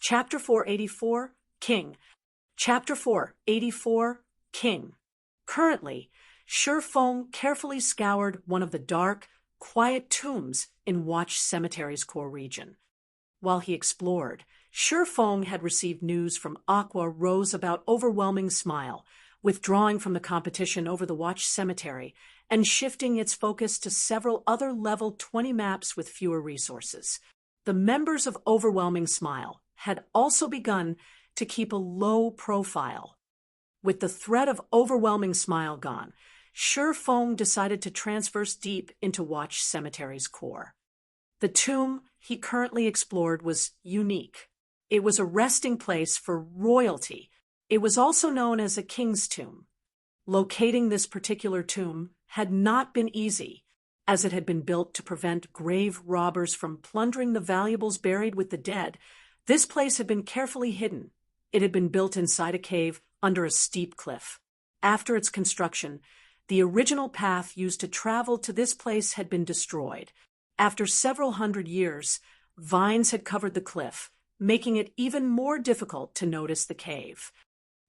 Chapter 484, King. Chapter 484, King. Currently, Shifeng carefully scoured one of the dark, quiet tombs in Watch Cemetery's core region. While he explored, Shifeng had received news from Aqua Rose about Overwhelming Smile, withdrawing from the competition over the Watch Cemetery and shifting its focus to several other level 20 maps with fewer resources. The members of Overwhelming Smile had also begun to keep a low profile. With the threat of Overwhelming Smile gone, Shifeng decided to transverse deep into Watch Cemetery's core. The tomb he currently explored was unique. It was a resting place for royalty. It was also known as a king's tomb. Locating this particular tomb had not been easy, as it had been built to prevent grave robbers from plundering the valuables buried with the dead. This place had been carefully hidden. It had been built inside a cave under a steep cliff. After its construction, the original path used to travel to this place had been destroyed. After several hundred years, vines had covered the cliff, making it even more difficult to notice the cave.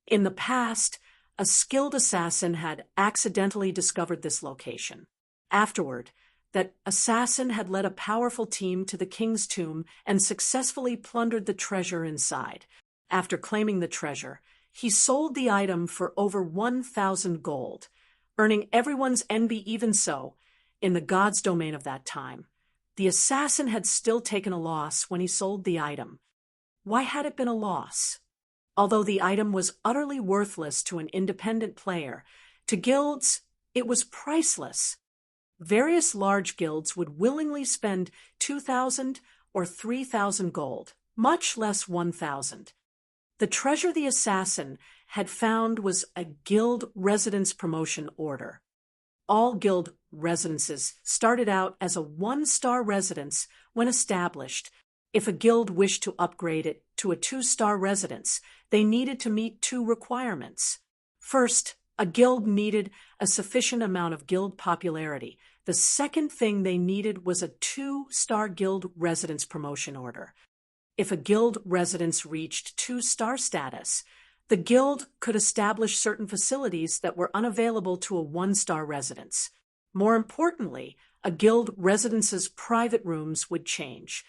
In the past, a skilled assassin had accidentally discovered this location. Afterward, that assassin had led a powerful team to the king's tomb and successfully plundered the treasure inside. After claiming the treasure, he sold the item for over 1,000 gold, earning everyone's envy. Even so, in the god's domain of that time, the assassin had still taken a loss when he sold the item. Why had it been a loss? Although the item was utterly worthless to an independent player, to guilds, it was priceless. Various large guilds would willingly spend 2,000 or 3,000 gold, much less 1,000. The treasure the assassin had found was a guild residence promotion order. All guild residences started out as a 1-star residence when established. If a guild wished to upgrade it to a 2-star residence, they needed to meet 2 requirements. First, a guild needed a sufficient amount of guild popularity. The second thing they needed was a 2-star guild residence promotion order. If a guild residence reached 2-star status, the guild could establish certain facilities that were unavailable to a 1-star residence. More importantly, a guild residence's private rooms would change.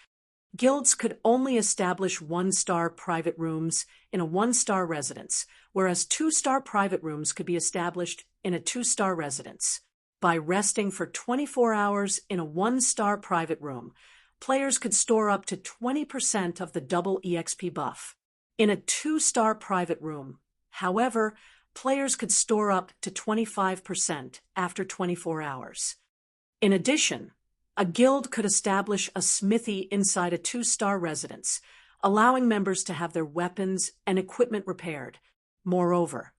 Guilds could only establish 1-star private rooms in a 1-star residence, whereas 2-star private rooms could be established in a 2-star residence. By resting for 24 hours in a 1-star private room, players could store up to 20% of the double EXP buff. In a 2-star private room, however, players could store up to 25% after 24 hours. In addition, a guild could establish a smithy inside a 2-star residence, allowing members to have their weapons and equipment repaired. Moreover,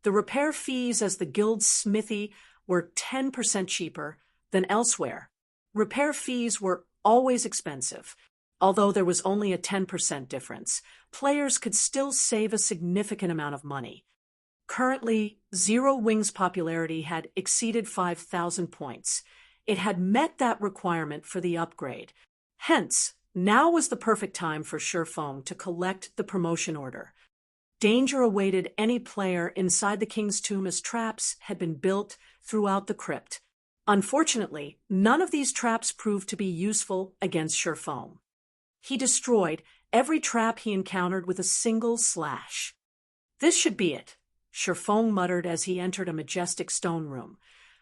the repair fees as the guild's smithy were 10% cheaper than elsewhere. Repair fees were always expensive. Although there was only a 10% difference, players could still save a significant amount of money. Currently, Zero Wing's popularity had exceeded 5,000 points. It had met that requirement for the upgrade. Hence, now was the perfect time for Shifeng to collect the promotion order. Danger awaited any player inside the king's tomb as traps had been built throughout the crypt. Unfortunately, none of these traps proved to be useful against Shifeng. He destroyed every trap he encountered with a single slash. This should be it, Shifeng muttered as he entered a majestic stone room,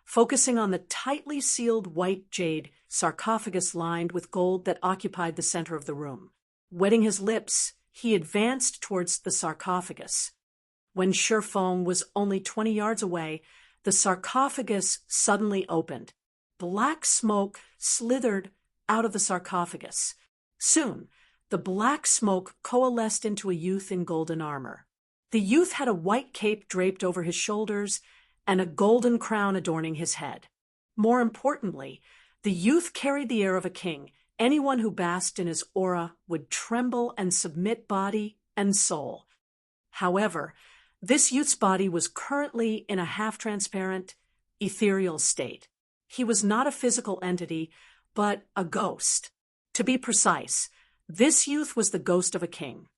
focusing on the tightly sealed white jade sarcophagus lined with gold that occupied the center of the room. Wetting his lips, he advanced towards the sarcophagus. When Shifeng was only 20 yards away, the sarcophagus suddenly opened. Black smoke slithered out of the sarcophagus. Soon, the black smoke coalesced into a youth in golden armor. The youth had a white cape draped over his shoulders and a golden crown adorning his head. More importantly, the youth carried the air of a king. Anyone who basked in his aura would tremble and submit body and soul. However, this youth's body was currently in a half-transparent, ethereal state. He was not a physical entity, but a ghost. To be precise, this youth was the ghost of a king.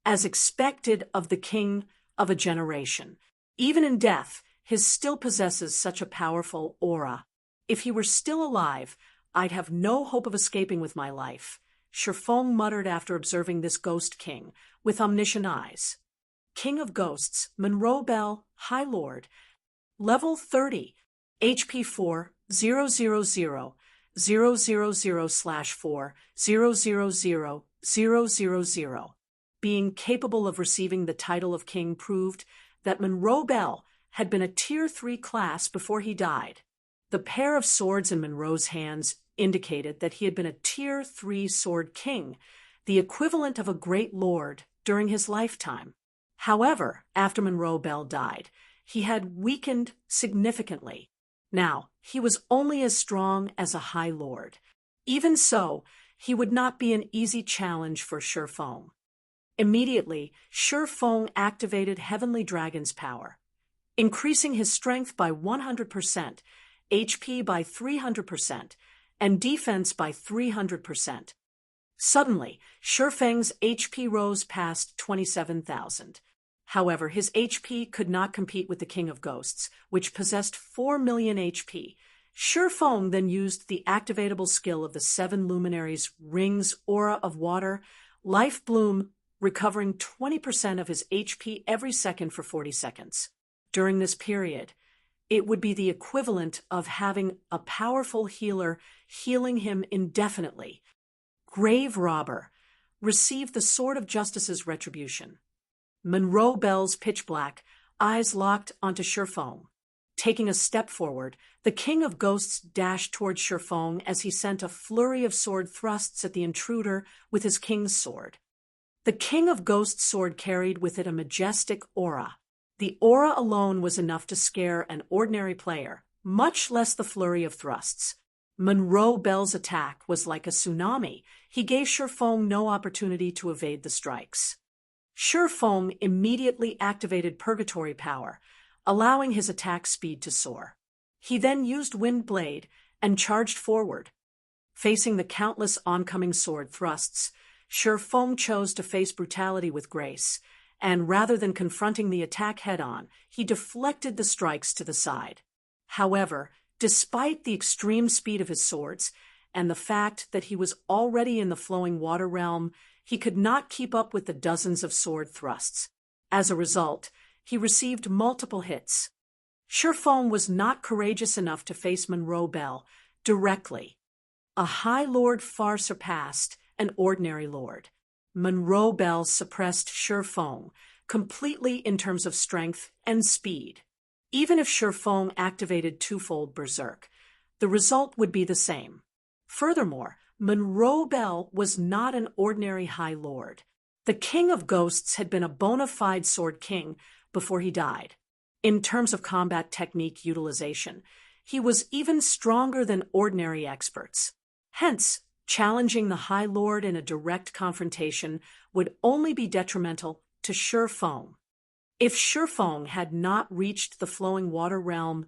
as expected of the king of a generation. Even in death, his still possesses such a powerful aura. If he were still alive, I'd have no hope of escaping with my life, Shifeng muttered after observing this ghost king with omniscient eyes. King of Ghosts, Monroe Bell, High Lord. Level 30, HP 4, 000, 000/4, 000/000. Being capable of receiving the title of king proved that Monroe Bell had been a Tier 3 class before he died. The pair of swords in Monroe's hands indicated that he had been a Tier 3 sword king, the equivalent of a great lord during his lifetime. However, after Monroe Bell died, he had weakened significantly. Now, he was only as strong as a high lord. Even so, he would not be an easy challenge for Shifeng. Immediately, Shifeng activated Heavenly Dragon's power, increasing his strength by 100%, HP by 300%, and defense by 300%. Suddenly, Shifeng's HP rose past 27,000. However, his HP could not compete with the King of Ghosts, which possessed 4 million HP. Shifeng then used the activatable skill of the 7 luminaries' rings aura of water, Life Bloom, recovering 20% of his HP every second for 40 seconds. During this period, it would be the equivalent of having a powerful healer healing him indefinitely. Grave Robber received the Sword of Justice's retribution. Monroe Bell's pitch black eyes locked onto Shifeng. Taking a step forward, the King of Ghosts dashed toward Shifeng as he sent a flurry of sword thrusts at the intruder with his king's sword. The King of Ghosts' sword carried with it a majestic aura. The aura alone was enough to scare an ordinary player, much less the flurry of thrusts. Monroe Bell's attack was like a tsunami. He gave Shifeng no opportunity to evade the strikes. Shifeng immediately activated Purgatory power, allowing his attack speed to soar. He then used Wind Blade and charged forward. Facing the countless oncoming sword thrusts, Shifeng chose to face brutality with grace, and rather than confronting the attack head-on, he deflected the strikes to the side. However, despite the extreme speed of his swords and the fact that he was already in the flowing water realm, he could not keep up with the dozens of sword thrusts. As a result, he received multiple hits. Shifeng was not courageous enough to face Monroe Bell directly. A high lord far surpassed an ordinary lord. Monroe Bell suppressed Shifeng completely in terms of strength and speed. Even if Shifeng activated twofold Berserk, the result would be the same. Furthermore, Monroe Bell was not an ordinary high lord. The King of Ghosts had been a bona fide sword king before he died. In terms of combat technique utilization, he was even stronger than ordinary experts. Hence, challenging the High Lord in a direct confrontation would only be detrimental to Shifeng. If Shifeng had not reached the flowing water realm,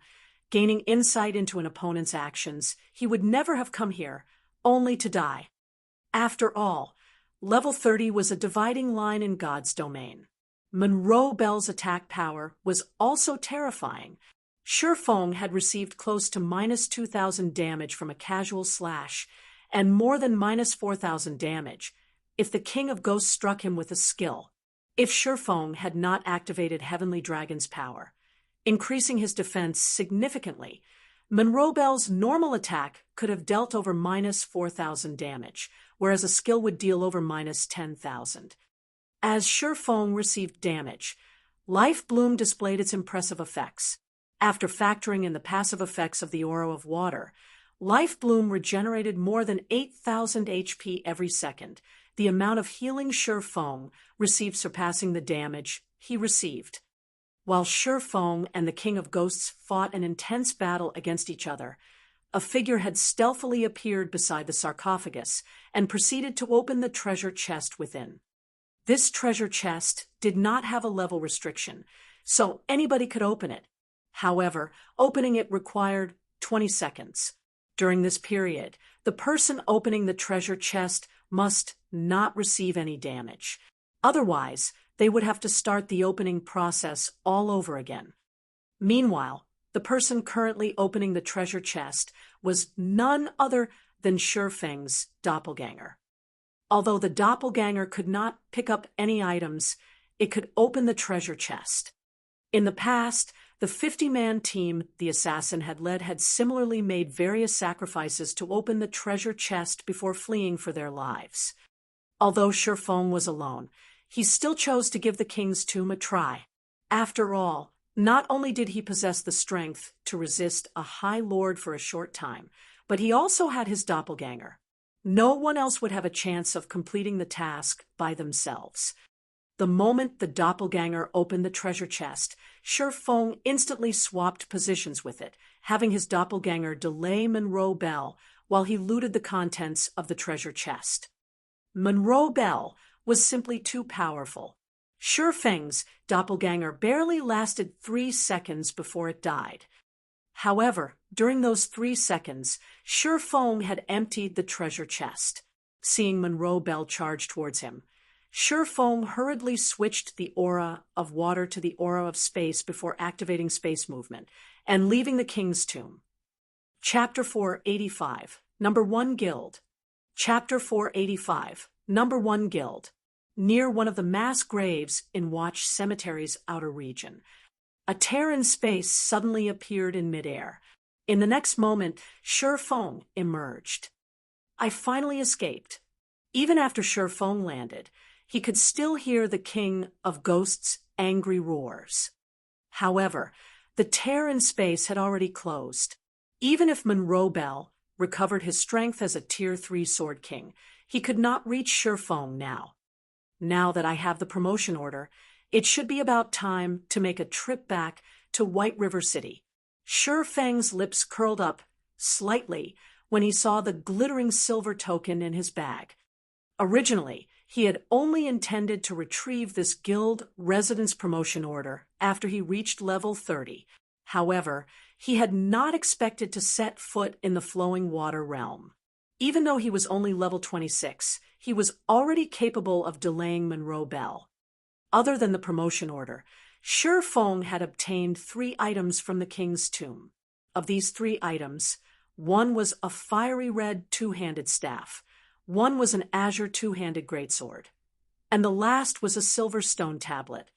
gaining insight into an opponent's actions, he would never have come here, only to die. After all, level 30 was a dividing line in God's domain. Monroe Bell's attack power was also terrifying. Shifeng had received close to -2,000 damage from a casual slash, and more than -4,000 damage if the King of Ghosts struck him with a skill. If Shifeng had not activated Heavenly Dragon's power, increasing his defense significantly, Monroe Bell's normal attack could have dealt over -4,000 damage, whereas a skill would deal over -10,000. As Shifeng received damage, Life Bloom displayed its impressive effects. After factoring in the passive effects of the aura of water, Life Bloom regenerated more than 8,000 HP every second, the amount of healing Shifeng received surpassing the damage he received. While Shifeng and the King of Ghosts fought an intense battle against each other, a figure had stealthily appeared beside the sarcophagus and proceeded to open the treasure chest within. This treasure chest did not have a level restriction, so anybody could open it. However, opening it required 20 seconds. During this period, the person opening the treasure chest must not receive any damage. Otherwise, they would have to start the opening process all over again. Meanwhile, the person currently opening the treasure chest was none other than Shi Feng's doppelganger. Although the doppelganger could not pick up any items, it could open the treasure chest. In the past, the 50-man team the assassin had led had similarly made various sacrifices to open the treasure chest before fleeing for their lives. Although Shi Feng was alone, he still chose to give the king's tomb a try. After all, not only did he possess the strength to resist a high lord for a short time, but he also had his doppelganger. No one else would have a chance of completing the task by themselves. The moment the doppelganger opened the treasure chest, Shi Feng instantly swapped positions with it, having his doppelganger delay Monroe Bell while he looted the contents of the treasure chest. Monroe Bell was simply too powerful. Shi Feng's doppelganger barely lasted 3 seconds before it died. However, during those 3 seconds, Shi Feng had emptied the treasure chest. Seeing Monroe Bell charge towards him, Shi Feng hurriedly switched the aura of water to the aura of space before activating space movement and leaving the king's tomb. Chapter 485, Number 1 Guild. Chapter 485, Number 1 Guild. Near one of the mass graves in Watch Cemetery's outer region, a tear in space suddenly appeared in midair. In the next moment, Shi Feng emerged. I finally escaped. Even after Shi Feng landed, he could still hear the King of Ghosts' angry roars. However, the tear in space had already closed. Even if Monroe Bell recovered his strength as a Tier 3 Sword King, he could not reach Shi Feng now. Now that I have the promotion order, it should be about time to make a trip back to White River City. Shi Feng's lips curled up slightly when he saw the glittering silver token in his bag. Originally, he had only intended to retrieve this guild residence promotion order after he reached level 30. However, he had not expected to set foot in the flowing water realm. Even though he was only level 26, he was already capable of delaying Monroe Bell. Other than the promotion order, Shi Feng had obtained 3 items from the king's tomb. Of these 3 items, one was a fiery red 2-handed staff, one was an azure 2-handed greatsword, and the last was a silver stone tablet.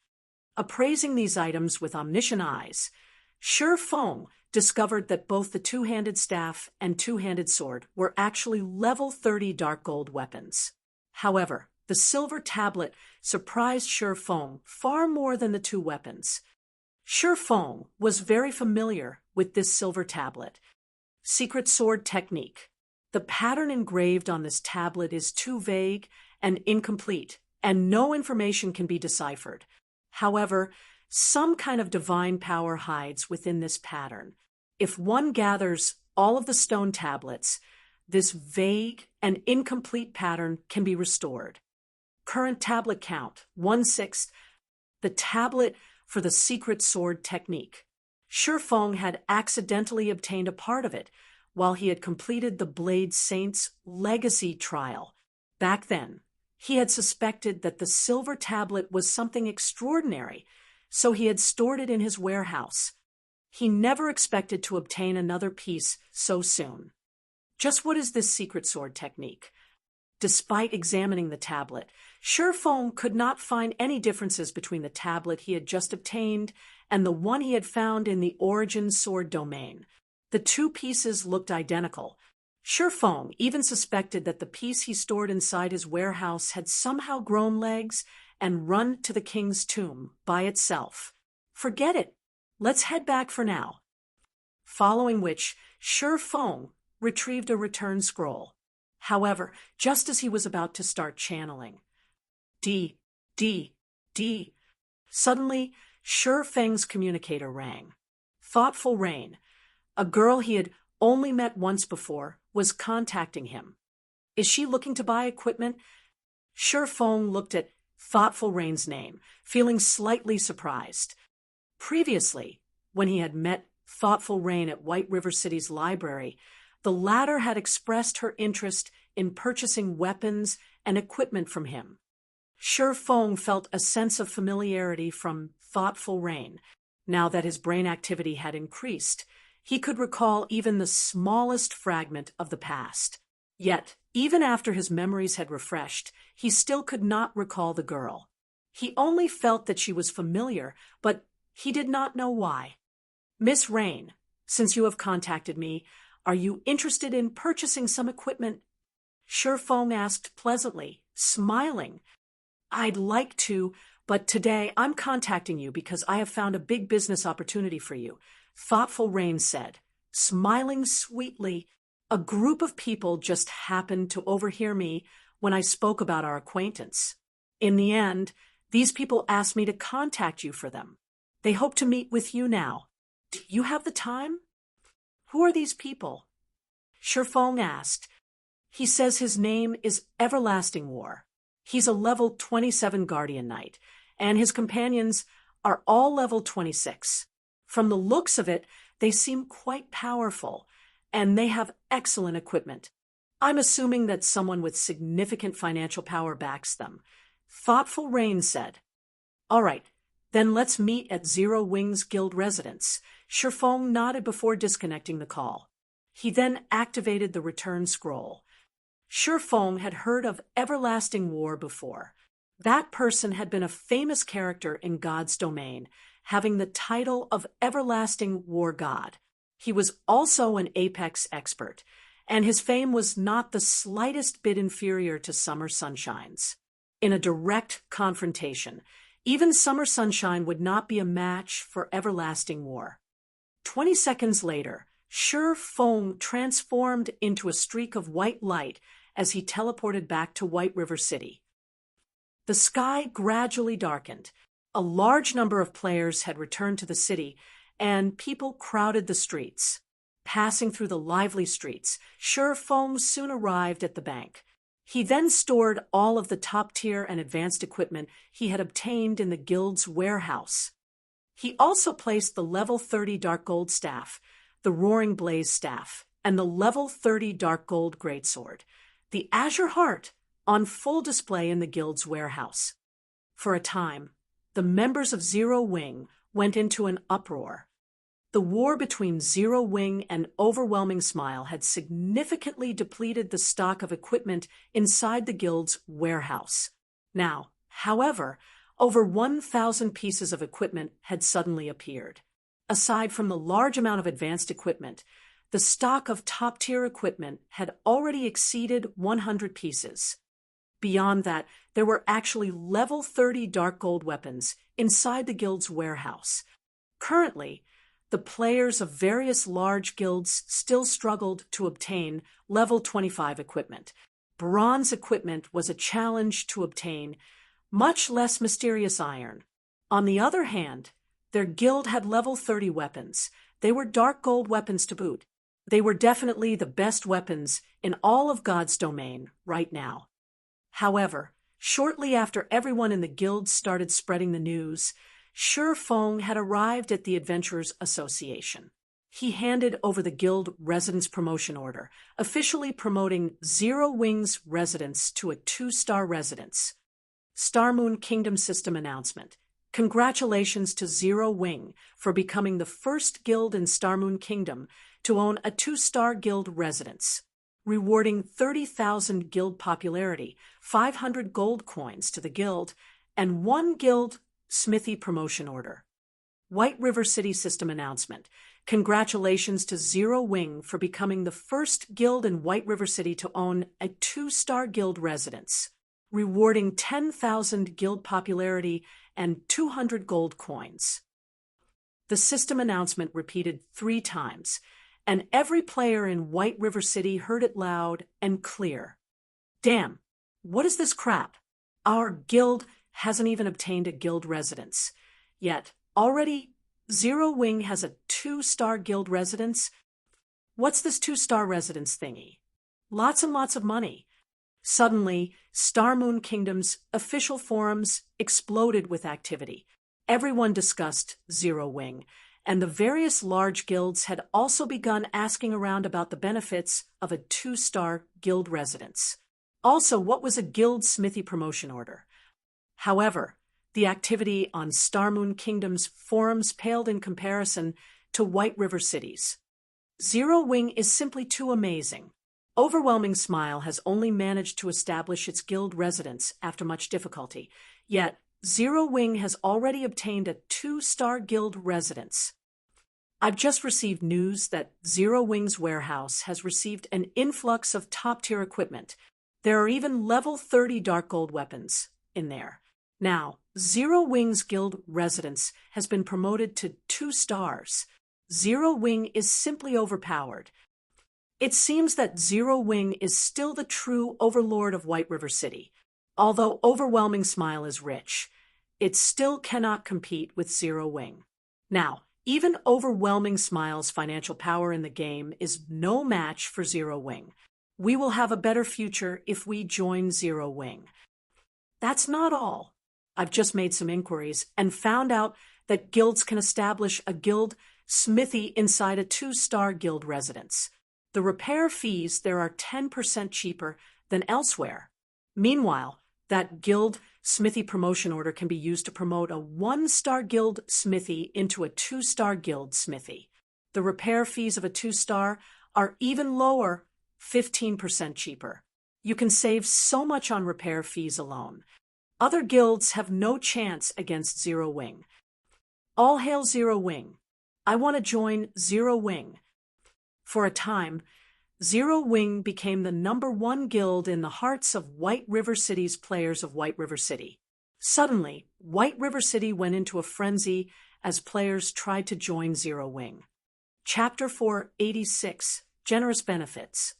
Appraising these items with omniscient eyes, Shi Feng discovered that both the 2-handed staff and 2-handed sword were actually level 30 dark gold weapons. However, the silver tablet surprised Shi Feng far more than the 2 weapons. Shi Feng was very familiar with this silver tablet. Secret sword technique. The pattern engraved on this tablet is too vague and incomplete, and no information can be deciphered. However, some kind of divine power hides within this pattern. If one gathers all of the stone tablets, this vague and incomplete pattern can be restored. Current tablet count, 1/6. The tablet for the secret sword technique. Shi Feng had accidentally obtained a part of it while he had completed the Blade Saint's legacy trial. Back then, he had suspected that the silver tablet was something extraordinary, so he had stored it in his warehouse. He never expected to obtain another piece so soon. Just what is this secret sword technique? Despite examining the tablet, Shi Feng could not find any differences between the tablet he had just obtained and the one he had found in the Origin Sword domain. The 2 pieces looked identical. Shi Feng even suspected that the piece he stored inside his warehouse had somehow grown legs and run to the king's tomb by itself. Forget it. Let's head back for now. Following which, Shi Feng retrieved a return scroll. However, just as he was about to start channeling, suddenly, Shi Feng's communicator rang. Thoughtful Rain, a girl he had only met once before, was contacting him. Is she looking to buy equipment? Shi Feng looked at Thoughtful Rain's name, feeling slightly surprised. Previously, when he had met Thoughtful Rain at White River City's library, the latter had expressed her interest in purchasing weapons and equipment from him. Shi Feng felt a sense of familiarity from thoughtful Rain. Now that his brain activity had increased, he could recall even the smallest fragment of the past. Yet, even after his memories had refreshed, he still could not recall the girl. He only felt that she was familiar, but he did not know why. Miss Rain, since you have contacted me, are you interested in purchasing some equipment? Shi Feng asked pleasantly, smiling. I'd like to, but today I'm contacting you because I have found a big business opportunity for you, thoughtful Rain said, smiling sweetly. A group of people just happened to overhear me when I spoke about our acquaintance. In the end, these people asked me to contact you for them. They hope to meet with you now. Do you have the time? Who are these people? Shi Feng asked. He says his name is Everlasting War. He's a level 27 Guardian Knight, and his companions are all level 26. From the looks of it, they seem quite powerful, and they have excellent equipment. I'm assuming that someone with significant financial power backs them. Thoughtful Rain said. All right, then let's meet at Zero Wings Guild residence. Shi Feng nodded before disconnecting the call. He then activated the return scroll. Shi Feng had heard of Everlasting War before. That person had been a famous character in God's domain, having the title of Everlasting War God. He was also an Apex expert, and his fame was not the slightest bit inferior to Summer Sunshine's. In a direct confrontation, even Summer Sunshine would not be a match for Everlasting War. 20 seconds later, Shi Feng transformed into a streak of white light as he teleported back to White River City. The sky gradually darkened. A large number of players had returned to the city, and people crowded the streets. Passing through the lively streets, Shi Feng soon arrived at the bank. He then stored all of the top-tier and advanced equipment he had obtained in the guild's warehouse. He also placed the level 30 Dark Gold Staff, the Roaring Blaze Staff, and the level 30 Dark Gold Greatsword, the Azure Heart, on full display in the guild's warehouse. For a time, the members of Zero Wing went into an uproar. The war between Zero Wing and Overwhelming Smile had significantly depleted the stock of equipment inside the guild's warehouse. Now, however, over 1,000 pieces of equipment had suddenly appeared. Aside from the large amount of advanced equipment, the stock of top-tier equipment had already exceeded 100 pieces. Beyond that, there were actually level 30 dark gold weapons inside the guild's warehouse. Currently, the players of various large guilds still struggled to obtain level 25 equipment. Bronze equipment was a challenge to obtain, much less mysterious iron. On the other hand, their guild had level 30 weapons. They were dark gold weapons to boot. They were definitely the best weapons in all of God's domain right now. However, shortly after everyone in the guild started spreading the news, Shi Feng had arrived at the Adventurers Association. He handed over the guild residence promotion order, officially promoting Zero Wings residence to a 2-star residence. Starmoon Kingdom System announcement. Congratulations to Zero Wing for becoming the first guild in Starmoon Kingdom to own a 2-star guild residence, rewarding 30,000 guild popularity, 500 gold coins to the guild, and 1 guild smithy promotion order. White River City System announcement. Congratulations to Zero Wing for becoming the first guild in White River City to own a 2-star guild residence, rewarding 10,000 guild popularity and 200 gold coins. The system announcement repeated 3 times, and every player in White River City heard it loud and clear. Damn, what is this crap? Our guild hasn't even obtained a guild residence. Yet, already, Zero Wing has a 2-star guild residence? What's this 2-star residence thingy? Lots and lots of money. Suddenly, Starmoon Kingdom's official forums exploded with activity. Everyone discussed Zero Wing, and the various large guilds had also begun asking around about the benefits of a 2-star guild residence. Also, what was a guild smithy promotion order? However, the activity on Star Moon Kingdom's forums paled in comparison to White River City's. Zero Wing is simply too amazing. Overwhelming Smile has only managed to establish its guild residence after much difficulty, yet Zero Wing has already obtained a 2-star guild residence. I've just received news that Zero Wing's warehouse has received an influx of top-tier equipment. There are even level 30 dark gold weapons in there. Now, Zero Wing's guild residence has been promoted to 2 stars. Zero Wing is simply overpowered. It seems that Zero Wing is still the true overlord of White River City. Although Overwhelming Smile is rich, it still cannot compete with Zero Wing. Now, even Overwhelming Smile's financial power in the game is no match for Zero Wing. We will have a better future if we join Zero Wing. That's not all. I've just made some inquiries and found out that guilds can establish a guild smithy inside a 2-star guild residence. The repair fees there are 10% cheaper than elsewhere. Meanwhile, that guild smithy promotion order can be used to promote a 1-star guild smithy into a 2-star guild smithy. The repair fees of a 2-star are even lower, 15% cheaper. You can save so much on repair fees alone. Other guilds have no chance against Zero Wing. All hail Zero Wing. I want to join Zero Wing. For a time, Zero Wing became the #1 guild in the hearts of White River City's players of White River City. Suddenly, White River City went into a frenzy as players tried to join Zero Wing. Chapter 486, Generous Benefits.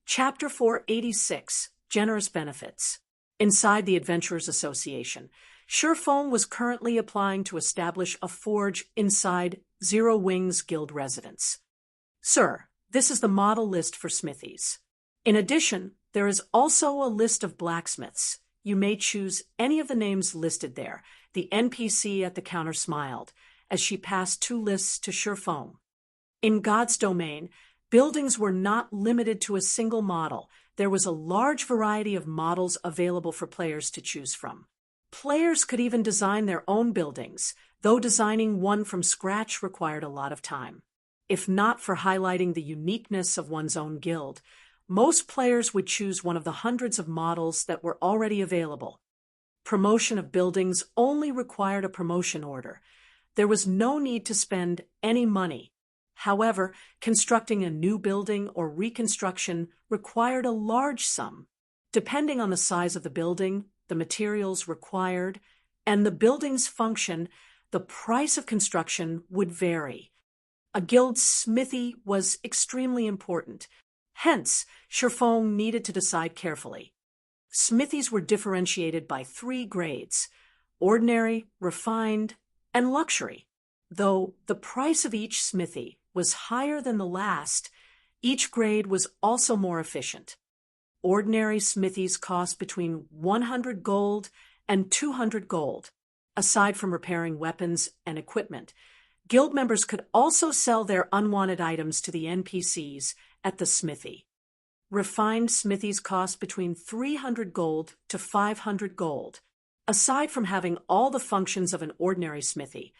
Chapter 486, Generous Benefits. Inside the Adventurers Association, Surefoam was currently applying to establish a forge inside Zero Wing's guild residence. Sir, this is the model list for smithies. In addition, there is also a list of blacksmiths. You may choose any of the names listed there. The NPC at the counter smiled as she passed 2 lists to Surefoam. In God's domain, buildings were not limited to a single model. There was a large variety of models available for players to choose from. Players could even design their own buildings, though designing one from scratch required a lot of time. If not for highlighting the uniqueness of one's own guild, most players would choose one of the hundreds of models that were already available. Promotion of buildings only required a promotion order. There was no need to spend any money. However, constructing a new building or reconstruction required a large sum. Depending on the size of the building, the materials required, and the building's function, the price of construction would vary. A guild smithy was extremely important. Hence, Surefoam needed to decide carefully. Smithies were differentiated by 3 grades: ordinary, refined, and luxury. Though the price of each smithy was higher than the last, each grade was also more efficient. Ordinary smithies cost between 100 gold and 200 gold. Aside from repairing weapons and equipment, guild members could also sell their unwanted items to the NPCs at the smithy. Refined smithies cost between 300 gold to 500 gold. Aside from having all the functions of an ordinary smithy,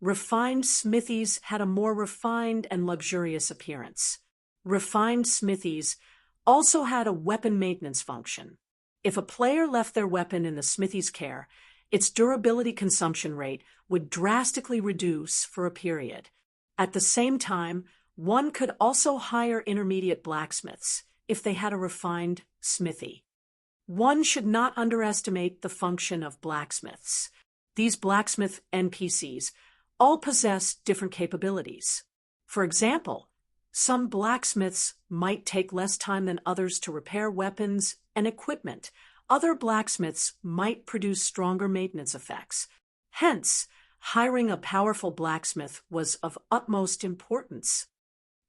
refined smithies had a more refined and luxurious appearance. Refined smithies also had a weapon maintenance function. If a player left their weapon in the smithy's care, its durability consumption rate would drastically reduce for a period. At the same time, one could also hire intermediate blacksmiths if they had a refined smithy. One should not underestimate the function of blacksmiths. These blacksmith NPCs all possess different capabilities. For example, some blacksmiths might take less time than others to repair weapons and equipment. Other blacksmiths might produce stronger maintenance effects. Hence, hiring a powerful blacksmith was of utmost importance.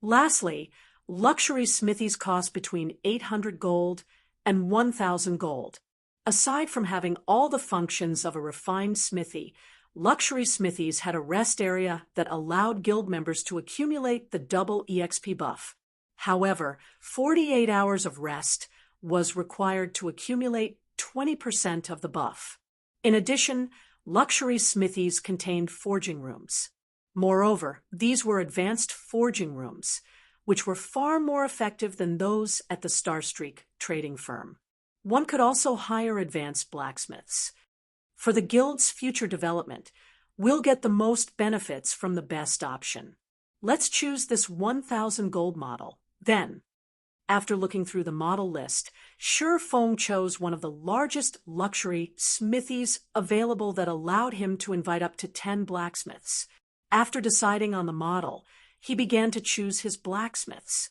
Lastly, luxury smithies cost between 800 gold and 1,000 gold. Aside from having all the functions of a refined smithy, luxury smithies had a rest area that allowed guild members to accumulate the double EXP buff. However, 48 hours of rest was required to accumulate 20% of the buff. In addition, luxury smithies contained forging rooms. Moreover, these were advanced forging rooms, which were far more effective than those at the Starstreak trading firm. One could also hire advanced blacksmiths. For the guild's future development, we'll get the most benefits from the best option. Let's choose this 1,000 gold model. Then, after looking through the model list, Shifeng chose one of the largest luxury smithies available that allowed him to invite up to 10 blacksmiths. After deciding on the model, he began to choose his blacksmiths.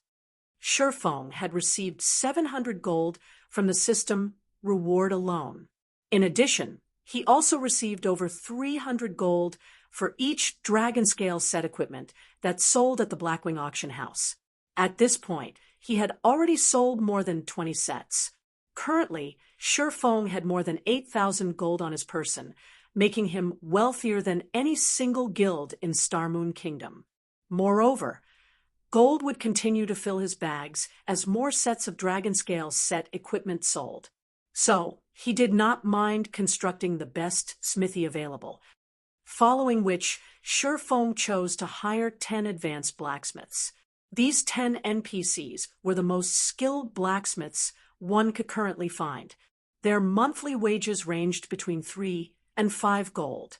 Shifeng had received 700 gold from the system reward alone. In addition, he also received over 300 gold for each dragon scale set equipment that sold at the Blackwing auction house. At this point, he had already sold more than 20 sets. Currently, Shifeng had more than 8,000 gold on his person, making him wealthier than any single guild in Starmoon Kingdom. Moreover, gold would continue to fill his bags as more sets of dragon scale set equipment sold. So, he did not mind constructing the best smithy available, following which Shifeng chose to hire 10 advanced blacksmiths. These 10 NPCs were the most skilled blacksmiths one could currently find. Their monthly wages ranged between 3 and 5 gold.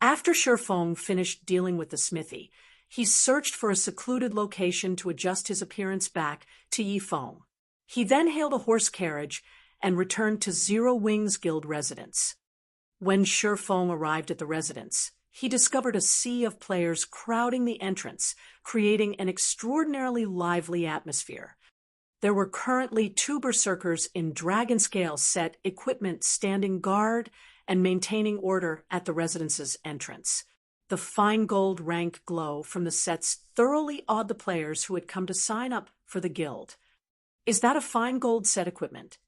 After Shifeng finished dealing with the smithy, he searched for a secluded location to adjust his appearance back to Yifeng. He then hailed a horse carriage and returned to Zero Wings Guild residence. When Shifeng arrived at the residence, he discovered a sea of players crowding the entrance, creating an extraordinarily lively atmosphere. There were currently 2 berserkers in dragon scale set equipment standing guard and maintaining order at the residence's entrance. The fine gold rank glow from the sets thoroughly awed the players who had come to sign up for the guild. Is that a fine gold set equipment?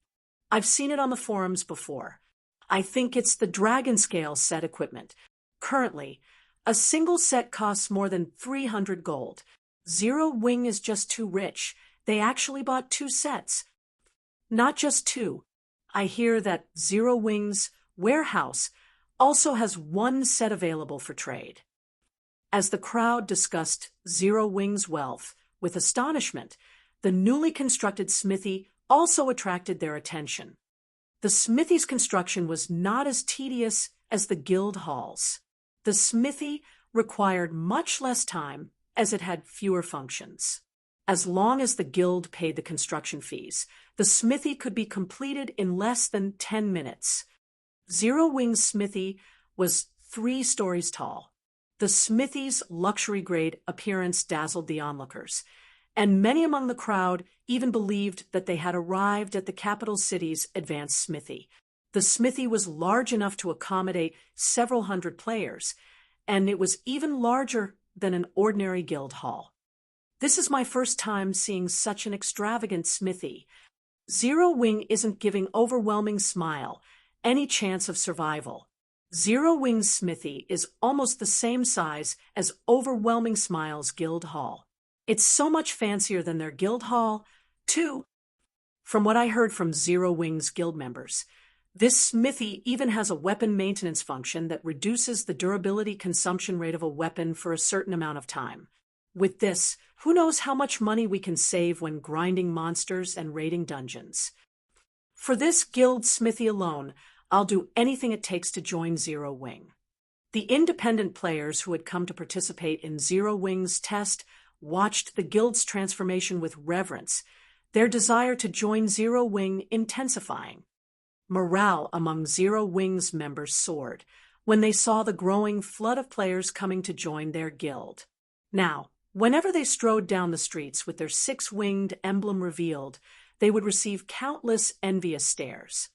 I've seen it on the forums before. I think it's the dragon scale set equipment. Currently, a single set costs more than 300 gold. Zero Wing is just too rich. They actually bought 2 sets. Not just 2. I hear that Zero Wing's warehouse also has 1 set available for trade. As the crowd discussed Zero Wing's wealth with astonishment, the newly constructed smithy also attracted their attention. The smithy's construction was not as tedious as the guild halls. The smithy required much less time as it had fewer functions. As long as the guild paid the construction fees, the smithy could be completed in less than 10 minutes. Zero Wing's smithy was 3 stories tall. The smithy's luxury-grade appearance dazzled the onlookers, and many among the crowd even believed that they had arrived at the capital city's advanced smithy. The smithy was large enough to accommodate several hundred players, and it was even larger than an ordinary guild hall. This is my first time seeing such an extravagant smithy. Zero Wing isn't giving Overwhelming Smile any chance of survival. Zero Wing's smithy is almost the same size as Overwhelming Smile's guild hall. It's so much fancier than their guild hall, too. From what I heard from Zero Wing's guild members, this smithy even has a weapon maintenance function that reduces the durability consumption rate of a weapon for a certain amount of time. With this, who knows how much money we can save when grinding monsters and raiding dungeons. For this guild smithy alone, I'll do anything it takes to join Zero Wing. The independent players who had come to participate in Zero Wing's test watched the guild's transformation with reverence, their desire to join Zero Wing intensifying. Morale among Zero Wing's members soared when they saw the growing flood of players coming to join their guild. Now, whenever they strode down the streets with their 6-winged emblem revealed, they would receive countless envious stares.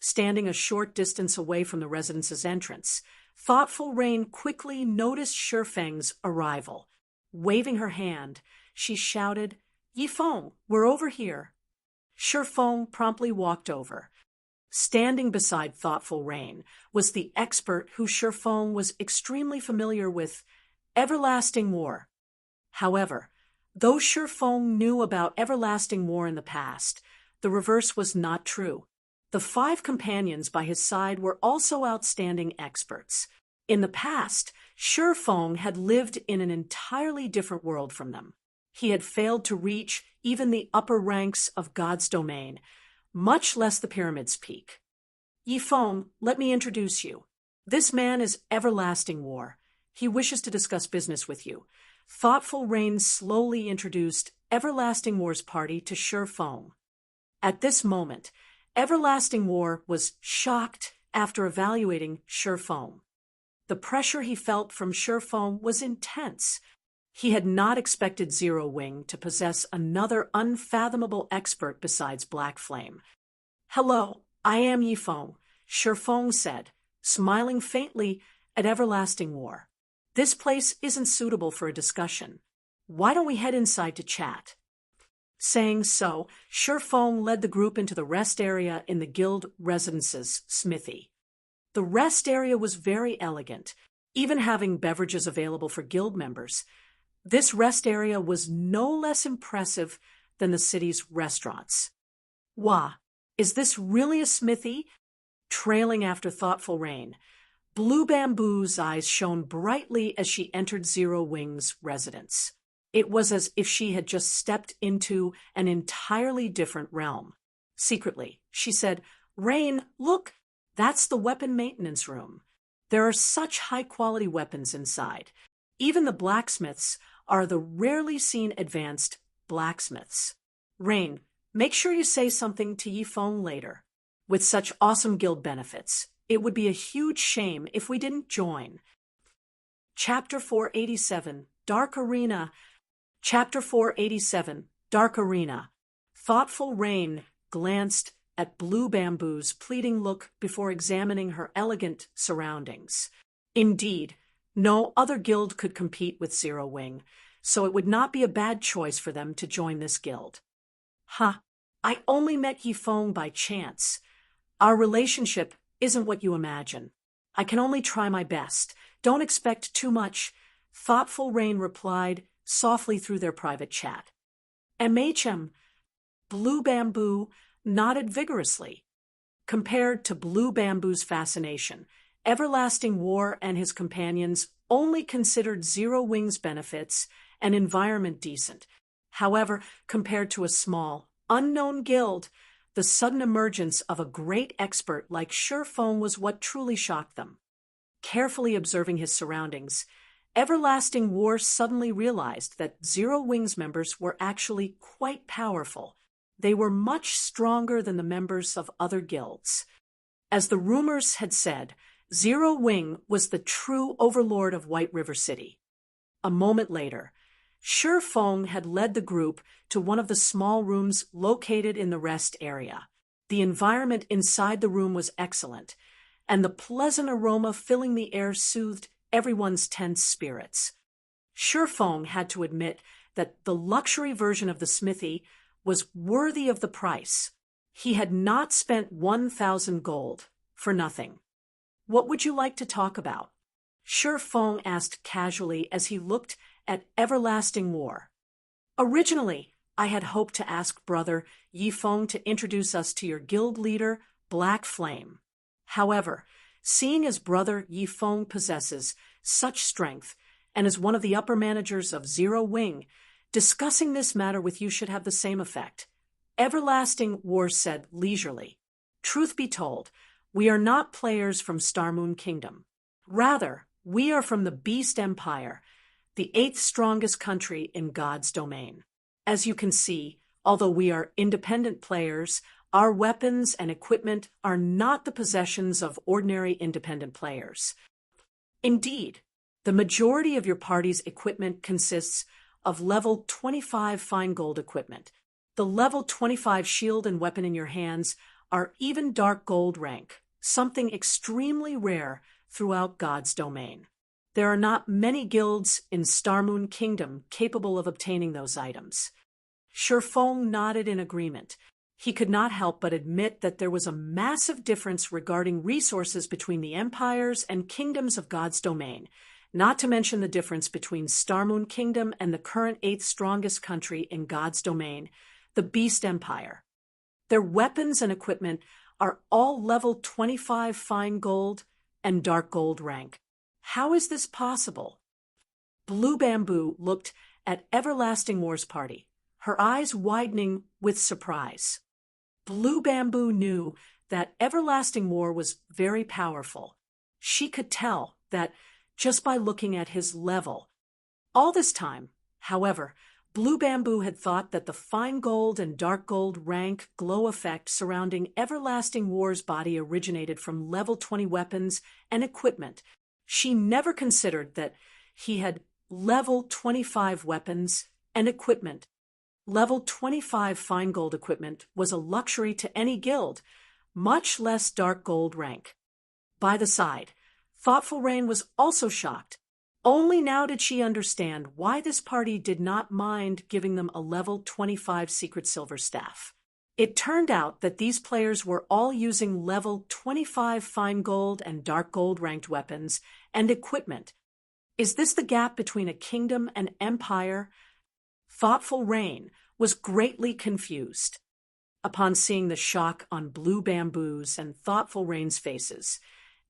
Standing a short distance away from the residence's entrance, Thoughtful Rain quickly noticed Shifeng's arrival. Waving her hand, she shouted, "Yifeng, we're over here." Shifeng promptly walked over. Standing beside Thoughtful Rain was the expert who Shifeng was extremely familiar with, Everlasting War. However, though Shifeng knew about Everlasting War in the past, the reverse was not true. The 5 companions by his side were also outstanding experts. In the past, Shi Feng had lived in an entirely different world from them. He had failed to reach even the upper ranks of God's domain, much less the pyramid's peak. Yi Feng, let me introduce you. This man is Everlasting War. He wishes to discuss business with you. Thoughtful Rain slowly introduced Everlasting War's party to Shi Feng. At this moment, Everlasting War was shocked after evaluating Shi Feng. The pressure he felt from Shi Feng was intense. He had not expected Zero Wing to possess another unfathomable expert besides Black Flame. "Hello, I am Yi Feng," Shi Feng said, smiling faintly at Everlasting War. "This place isn't suitable for a discussion. Why don't we head inside to chat?" Saying so, Shi Feng led the group into the rest area in the guild residence's smithy. The rest area was very elegant, even having beverages available for guild members. This rest area was no less impressive than the city's restaurants. "Wah, is this really a smithy?" Trailing after Thoughtful Rain, Blue Bamboo's eyes shone brightly as she entered Zero Wing's residence. It was as if she had just stepped into an entirely different realm. Secretly, she said, "Rain, look, that's the weapon maintenance room. There are such high-quality weapons inside. Even the blacksmiths are the rarely seen advanced blacksmiths. Rain, make sure you say something to Yi Feng later. With such awesome guild benefits, it would be a huge shame if we didn't join." Chapter 487, Dark Arena. Chapter 487, Dark Arena. Thoughtful Rain glanced at Blue Bamboo's pleading look before examining her elegant surroundings. Indeed, no other guild could compete with Zero Wing, so it would not be a bad choice for them to join this guild. "Huh, I only met Yi Feng by chance. Our relationship isn't what you imagine. I can only try my best. Don't expect too much," Thoughtful Rain replied softly through their private chat. "MHM." Blue Bamboo nodded vigorously. Compared to Blue Bamboo's fascination, Everlasting War and his companions only considered Zero Wing's benefits and environment decent. However, compared to a small, unknown guild, the sudden emergence of a great expert like Shi Feng was what truly shocked them. Carefully observing his surroundings, Everlasting War suddenly realized that Zero Wing's members were actually quite powerful. They were much stronger than the members of other guilds. As the rumors had said, Zero Wing was the true overlord of White River City. A moment later, Shi Feng had led the group to one of the small rooms located in the rest area. The environment inside the room was excellent, and the pleasant aroma filling the air soothed everyone's tense spirits. Shi Feng had to admit that the luxury version of the smithy was worthy of the price. He had not spent 1,000 gold for nothing. "What would you like to talk about?" Shi Feng asked casually as he looked at Everlasting War. "Originally, I had hoped to ask brother Yi Feng to introduce us to your guild leader, Black Flame. However, seeing as brother Yi Feng possesses such strength and is one of the upper managers of Zero Wing, discussing this matter with you should have the same effect," Everlasting War said leisurely. "Truth be told, we are not players from Starmoon Kingdom. Rather, we are from the Beast Empire, the 8th strongest country in God's domain. As you can see, although we are independent players, our weapons and equipment are not the possessions of ordinary independent players. Indeed, the majority of your party's equipment consists of level 25 fine gold equipment. The level 25 shield and weapon in your hands are even dark gold rank, something extremely rare throughout God's domain. There are not many guilds in Starmoon Kingdom capable of obtaining those items." Shi Feng nodded in agreement. He could not help but admit that there was a massive difference regarding resources between the empires and kingdoms of God's domain, not to mention the difference between Starmoon Kingdom and the current 8th strongest country in God's domain, the Beast Empire. Their weapons and equipment are all level 25 fine gold and dark gold rank. How is this possible? Blue Bamboo looked at Everlasting War's party, her eyes widening with surprise. Blue Bamboo knew that Everlasting War was very powerful. She could tell that just by looking at his level. All this time, however, Blue Bamboo had thought that the fine gold and dark gold rank glow effect surrounding Everlasting War's body originated from level 20 weapons and equipment. She never considered that he had level 25 weapons and equipment. Level 25 fine gold equipment was a luxury to any guild, much less dark gold rank. By the side, Thoughtful Rain was also shocked. Only now did she understand why this party did not mind giving them a level 25 secret silver staff. It turned out that these players were all using level 25 fine gold and dark gold ranked weapons and equipment. Is this the gap between a kingdom and empire? Thoughtful Rain was greatly confused. Upon seeing the shock on Blue Bamboo's and Thoughtful Rain's faces,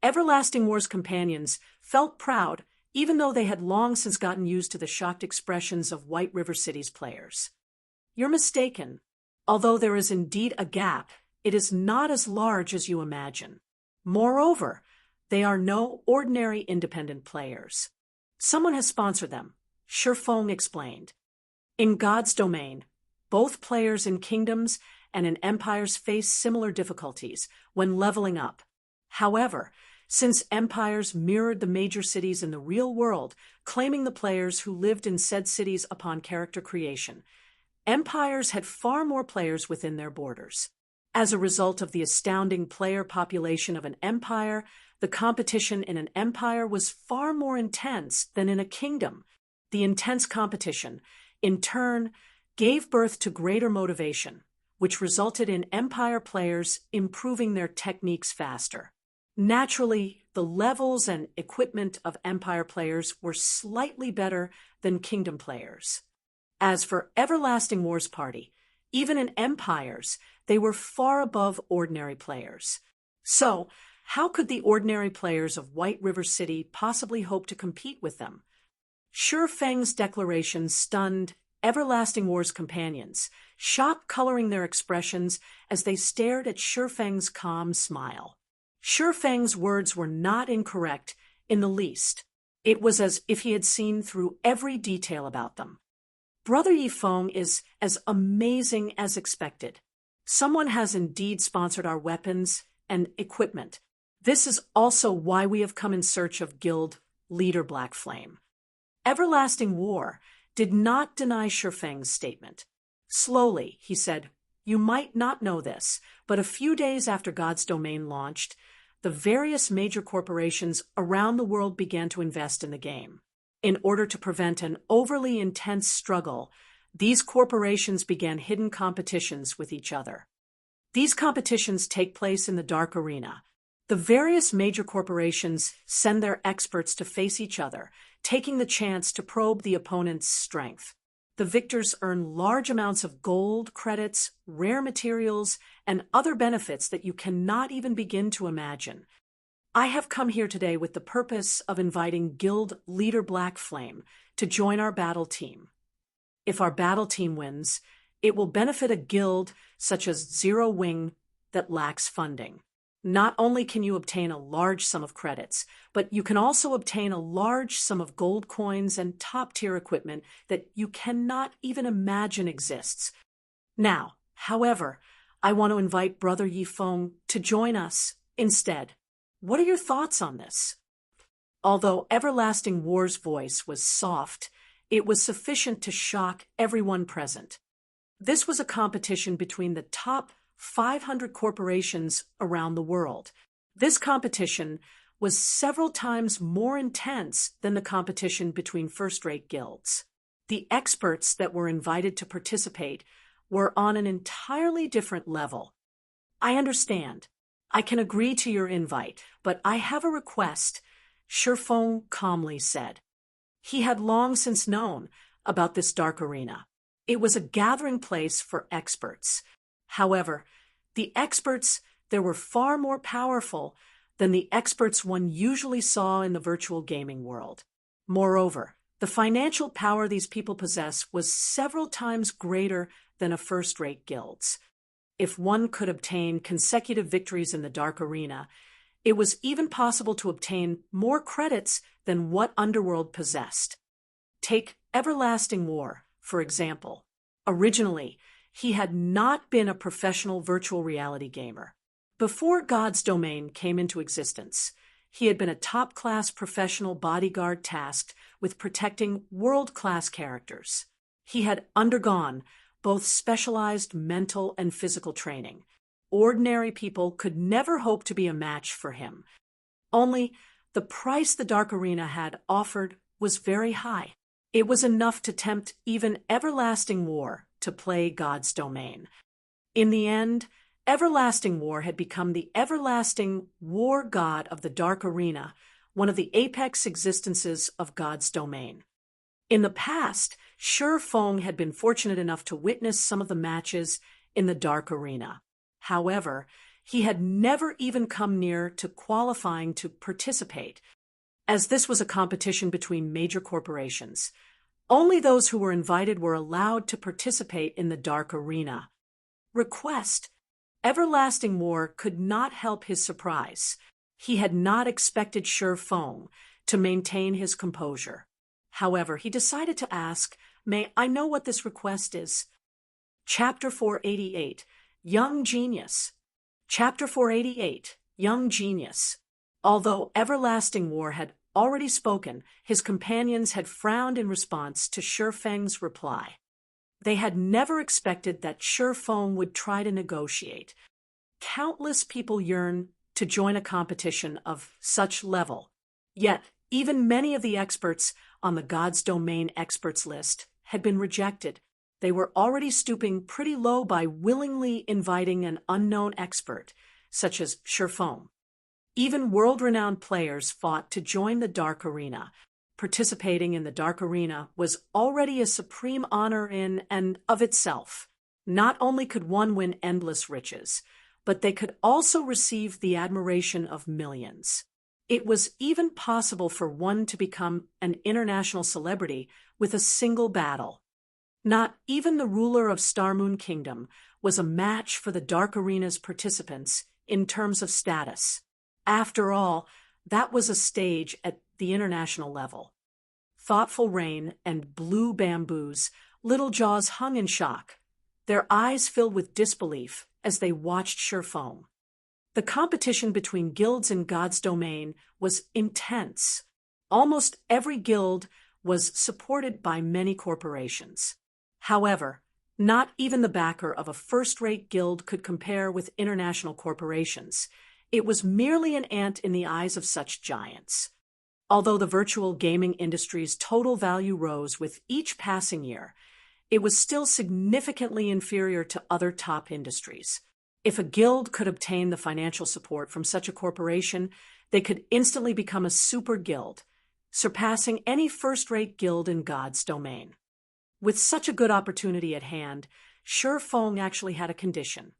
Everlasting War's companions felt proud, even though they had long since gotten used to the shocked expressions of White River City's players. You're mistaken. Although there is indeed a gap, it is not as large as you imagine. Moreover, they are no ordinary independent players. Someone has sponsored them, Shifeng explained. In God's domain, both players in kingdoms and in empires face similar difficulties when leveling up. However, since empires mirrored the major cities in the real world, claiming the players who lived in said cities upon character creation, empires had far more players within their borders. As a result of the astounding player population of an empire, the competition in an empire was far more intense than in a kingdom. The intense competition, in turn, gave birth to greater motivation, which resulted in empire players improving their techniques faster. Naturally, the levels and equipment of empire players were slightly better than kingdom players. As for Everlasting War's party, even in empires, they were far above ordinary players. So, how could the ordinary players of White River City possibly hope to compete with them? Shifeng's declaration stunned Everlasting War's companions, shock coloring their expressions as they stared at Shifeng's calm smile. Shifeng's words were not incorrect in the least. It was as if he had seen through every detail about them. Brother Yifeng is as amazing as expected. Someone has indeed sponsored our weapons and equipment. This is also why we have come in search of Guild Leader Black Flame. Everlasting War did not deny Shifeng's statement. Slowly, he said, "You might not know this, but a few days after God's Domain launched, the various major corporations around the world began to invest in the game. In order to prevent an overly intense struggle, these corporations began hidden competitions with each other. These competitions take place in the dark arena. The various major corporations send their experts to face each other, taking the chance to probe the opponent's strength. The victors earn large amounts of gold, credits, rare materials, and other benefits that you cannot even begin to imagine. I have come here today with the purpose of inviting Guild Leader Black Flame to join our battle team. If our battle team wins, it will benefit a guild such as Zero Wing that lacks funding. Not only can you obtain a large sum of credits, but you can also obtain a large sum of gold coins and top-tier equipment that you cannot even imagine exists. Now, however, I want to invite Brother Yifeng to join us instead. What are your thoughts on this?" Although Everlasting War's voice was soft, it was sufficient to shock everyone present. This was a competition between the top 500 corporations around the world. This competition was several times more intense than the competition between first-rate guilds. The experts that were invited to participate were on an entirely different level. "I understand. I can agree to your invite, but I have a request," Shifeng calmly said. He had long since known about this dark arena. It was a gathering place for experts. However, the experts there were far more powerful than the experts one usually saw in the virtual gaming world. Moreover, the financial power these people possess was several times greater than a first-rate guild's. If one could obtain consecutive victories in the Dark Arena, it was even possible to obtain more credits than what Underworld possessed. Take Everlasting War, for example. Originally, he had not been a professional virtual reality gamer. Before God's Domain came into existence, he had been a top-class professional bodyguard tasked with protecting world-class characters. He had undergone both specialized mental and physical training. Ordinary people could never hope to be a match for him. Only the price the Dark Arena had offered was very high. It was enough to tempt even Everlasting War to play God's Domain. In the end, Everlasting War had become the everlasting war god of the Dark Arena, one of the apex existences of God's Domain. In the past, Shi Feng had been fortunate enough to witness some of the matches in the Dark Arena. However, he had never even come near to qualifying to participate, as this was a competition between major corporations. Only those who were invited were allowed to participate in the Dark Arena. Request. Everlasting War could not help his surprise. He had not expected Shi Feng to maintain his composure. However, he decided to ask, "May I know what this request is?" Chapter 488, Young Genius. Chapter 488, Young Genius. Although Everlasting War had already spoken, his companions had frowned in response to Shi Feng's reply. They had never expected that Shi Feng would try to negotiate. Countless people yearn to join a competition of such level. Yet, even many of the experts on the God's Domain experts list had been rejected. They were already stooping pretty low by willingly inviting an unknown expert, such as Shi Feng. Even world-renowned players fought to join the Dark Arena. Participating in the Dark Arena was already a supreme honor in and of itself. Not only could one win endless riches, but they could also receive the admiration of millions. It was even possible for one to become an international celebrity with a single battle. Not even the ruler of Star Moon Kingdom was a match for the Dark Arena's participants in terms of status. After all, that was a stage at the international level. Thoughtful Rain and Blue Bamboos, Little Jaws hung in shock, their eyes filled with disbelief as they watched Shi Feng. The competition between guilds in God's Domain was intense. Almost every guild was supported by many corporations. However, not even the backer of a first-rate guild could compare with international corporations. It was merely an ant in the eyes of such giants. Although the virtual gaming industry's total value rose with each passing year, it was still significantly inferior to other top industries. If a guild could obtain the financial support from such a corporation, they could instantly become a super guild, surpassing any first-rate guild in God's Domain. With such a good opportunity at hand, Shi Feng actually had a condition.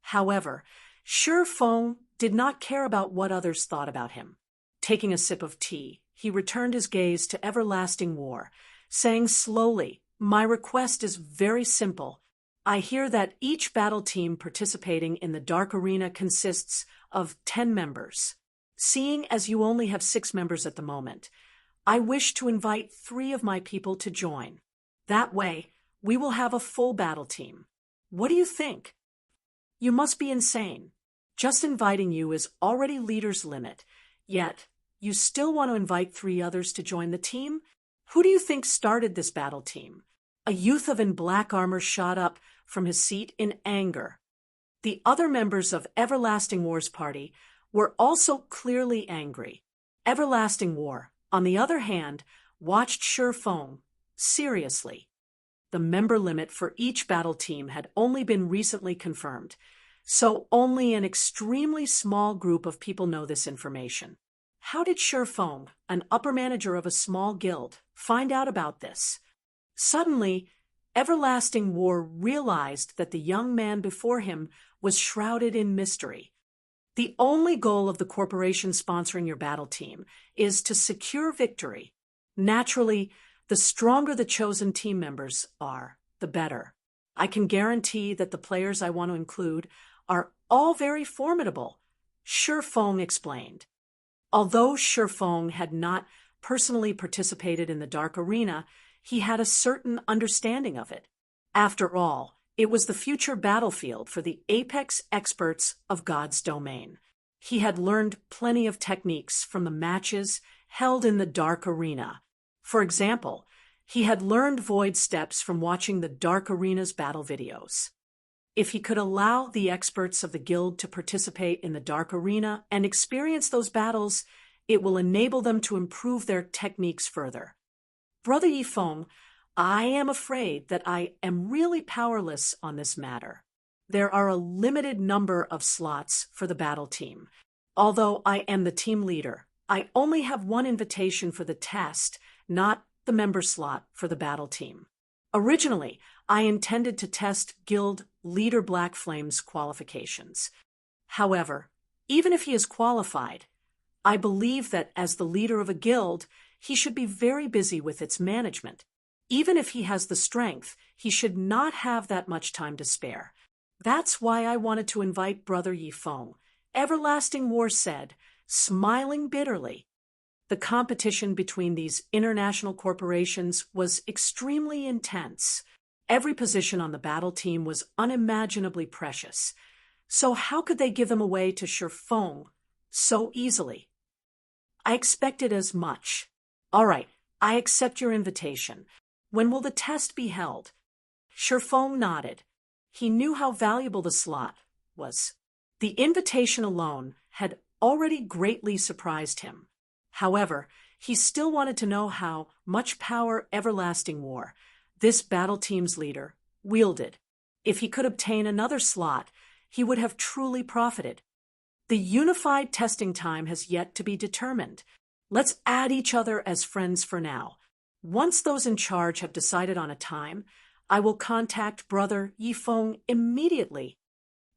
However, Shi Feng did not care about what others thought about him. Taking a sip of tea, he returned his gaze to Everlasting War, saying slowly, "My request is very simple. I hear that each battle team participating in the Dark Arena consists of 10 members. Seeing as you only have 6 members at the moment, I wish to invite 3 of my people to join. That way, we will have a full battle team. What do you think?" "You must be insane. Just inviting you is already leader's limit, yet you still want to invite 3 others to join the team? Who do you think started this battle team?" A youth in black armor shot up from his seat in anger. The other members of Everlasting War's party were also clearly angry. Everlasting War, on the other hand, watched Shi Feng seriously. The member limit for each battle team had only been recently confirmed, so only an extremely small group of people know this information. How did Shi Feng, an upper manager of a small guild, find out about this? Suddenly, Everlasting War realized that the young man before him was shrouded in mystery. The only goal of the corporation sponsoring your battle team is to secure victory. Naturally, the stronger the chosen team members are, the better. I can guarantee that the players I want to include are all very formidable, Shifeng explained. Although Shifeng had not personally participated in the Dark Arena, he had a certain understanding of it. After all, it was the future battlefield for the apex experts of God's domain. He had learned plenty of techniques from the matches held in the Dark Arena. For example, he had learned void steps from watching the Dark Arena's battle videos. If he could allow the experts of the guild to participate in the Dark Arena and experience those battles, it will enable them to improve their techniques further. Brother Yifeng, I am afraid that I am really powerless on this matter. There are a limited number of slots for the battle team. Although I am the team leader, I only have one invitation for the test, not the member slot for the battle team. Originally, I intended to test Guild Leader Black Flame's qualifications. However, even if he is qualified, I believe that as the leader of a guild, he should be very busy with its management. Even if he has the strength, he should not have that much time to spare. That's why I wanted to invite Brother Yifeng, Everlasting War said, smiling bitterly. The competition between these international corporations was extremely intense. Every position on the battle team was unimaginably precious. So how could they give them away to Shifeng so easily? I expected as much. All right, I accept your invitation. When will the test be held? Shifeng nodded. He knew how valuable the slot was. The invitation alone had already greatly surprised him. However, he still wanted to know how much power Everlasting War, this battle team's leader, wielded. If he could obtain another slot, he would have truly profited. The unified testing time has yet to be determined. Let's add each other as friends for now. Once those in charge have decided on a time, I will contact Brother Yifeng immediately.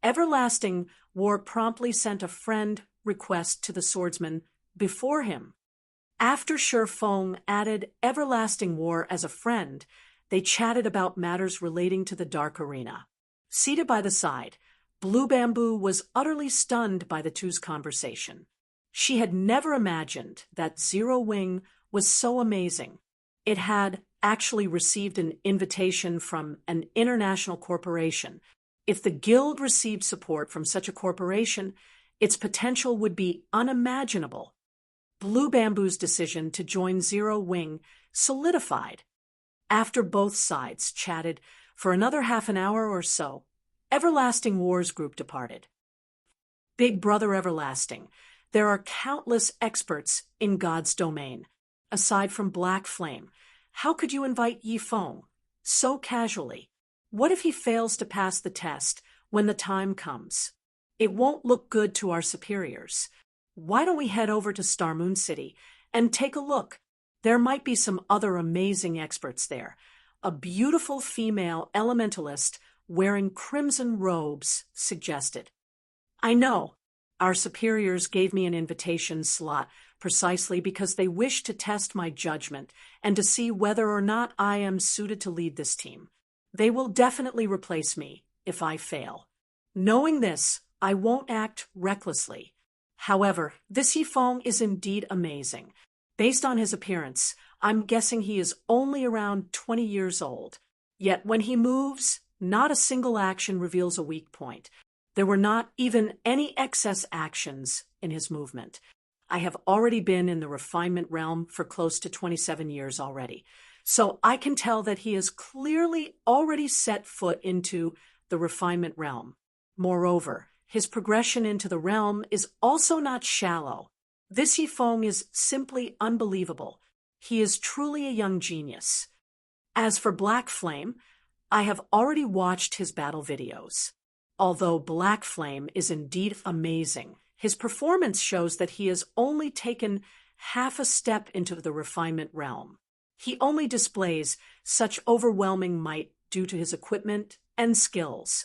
Everlasting War promptly sent a friend request to the swordsman before him. After Shifeng added Everlasting War as a friend, they chatted about matters relating to the Dark Arena. Seated by the side, Blue Bamboo was utterly stunned by the two's conversation. She had never imagined that Zero Wing was so amazing. It had actually received an invitation from an international corporation. If the guild received support from such a corporation, its potential would be unimaginable. Blue Bamboo's decision to join Zero Wing solidified. After both sides chatted for another half an hour or so, Everlasting War's group departed. Big Brother Everlasting, there are countless experts in God's domain. Aside from Black Flame, how could you invite Yifeng so casually? What if he fails to pass the test when the time comes? It won't look good to our superiors. Why don't we head over to Star Moon City and take a look? There might be some other amazing experts there. A beautiful female elementalist wearing crimson robes suggested. I know. Our superiors gave me an invitation slot precisely because they wish to test my judgment and to see whether or not I am suited to lead this team. They will definitely replace me if I fail. Knowing this, I won't act recklessly. However, this Yifeng is indeed amazing. Based on his appearance, I'm guessing he is only around 20 years old. Yet when he moves, not a single action reveals a weak point. There were not even any excess actions in his movement. I have already been in the refinement realm for close to 27 years already, so I can tell that he has clearly already set foot into the refinement realm. Moreover, his progression into the realm is also not shallow. This Yifeng is simply unbelievable. He is truly a young genius. As for Black Flame, I have already watched his battle videos. Although Black Flame is indeed amazing, his performance shows that he has only taken half a step into the refinement realm. He only displays such overwhelming might due to his equipment and skills.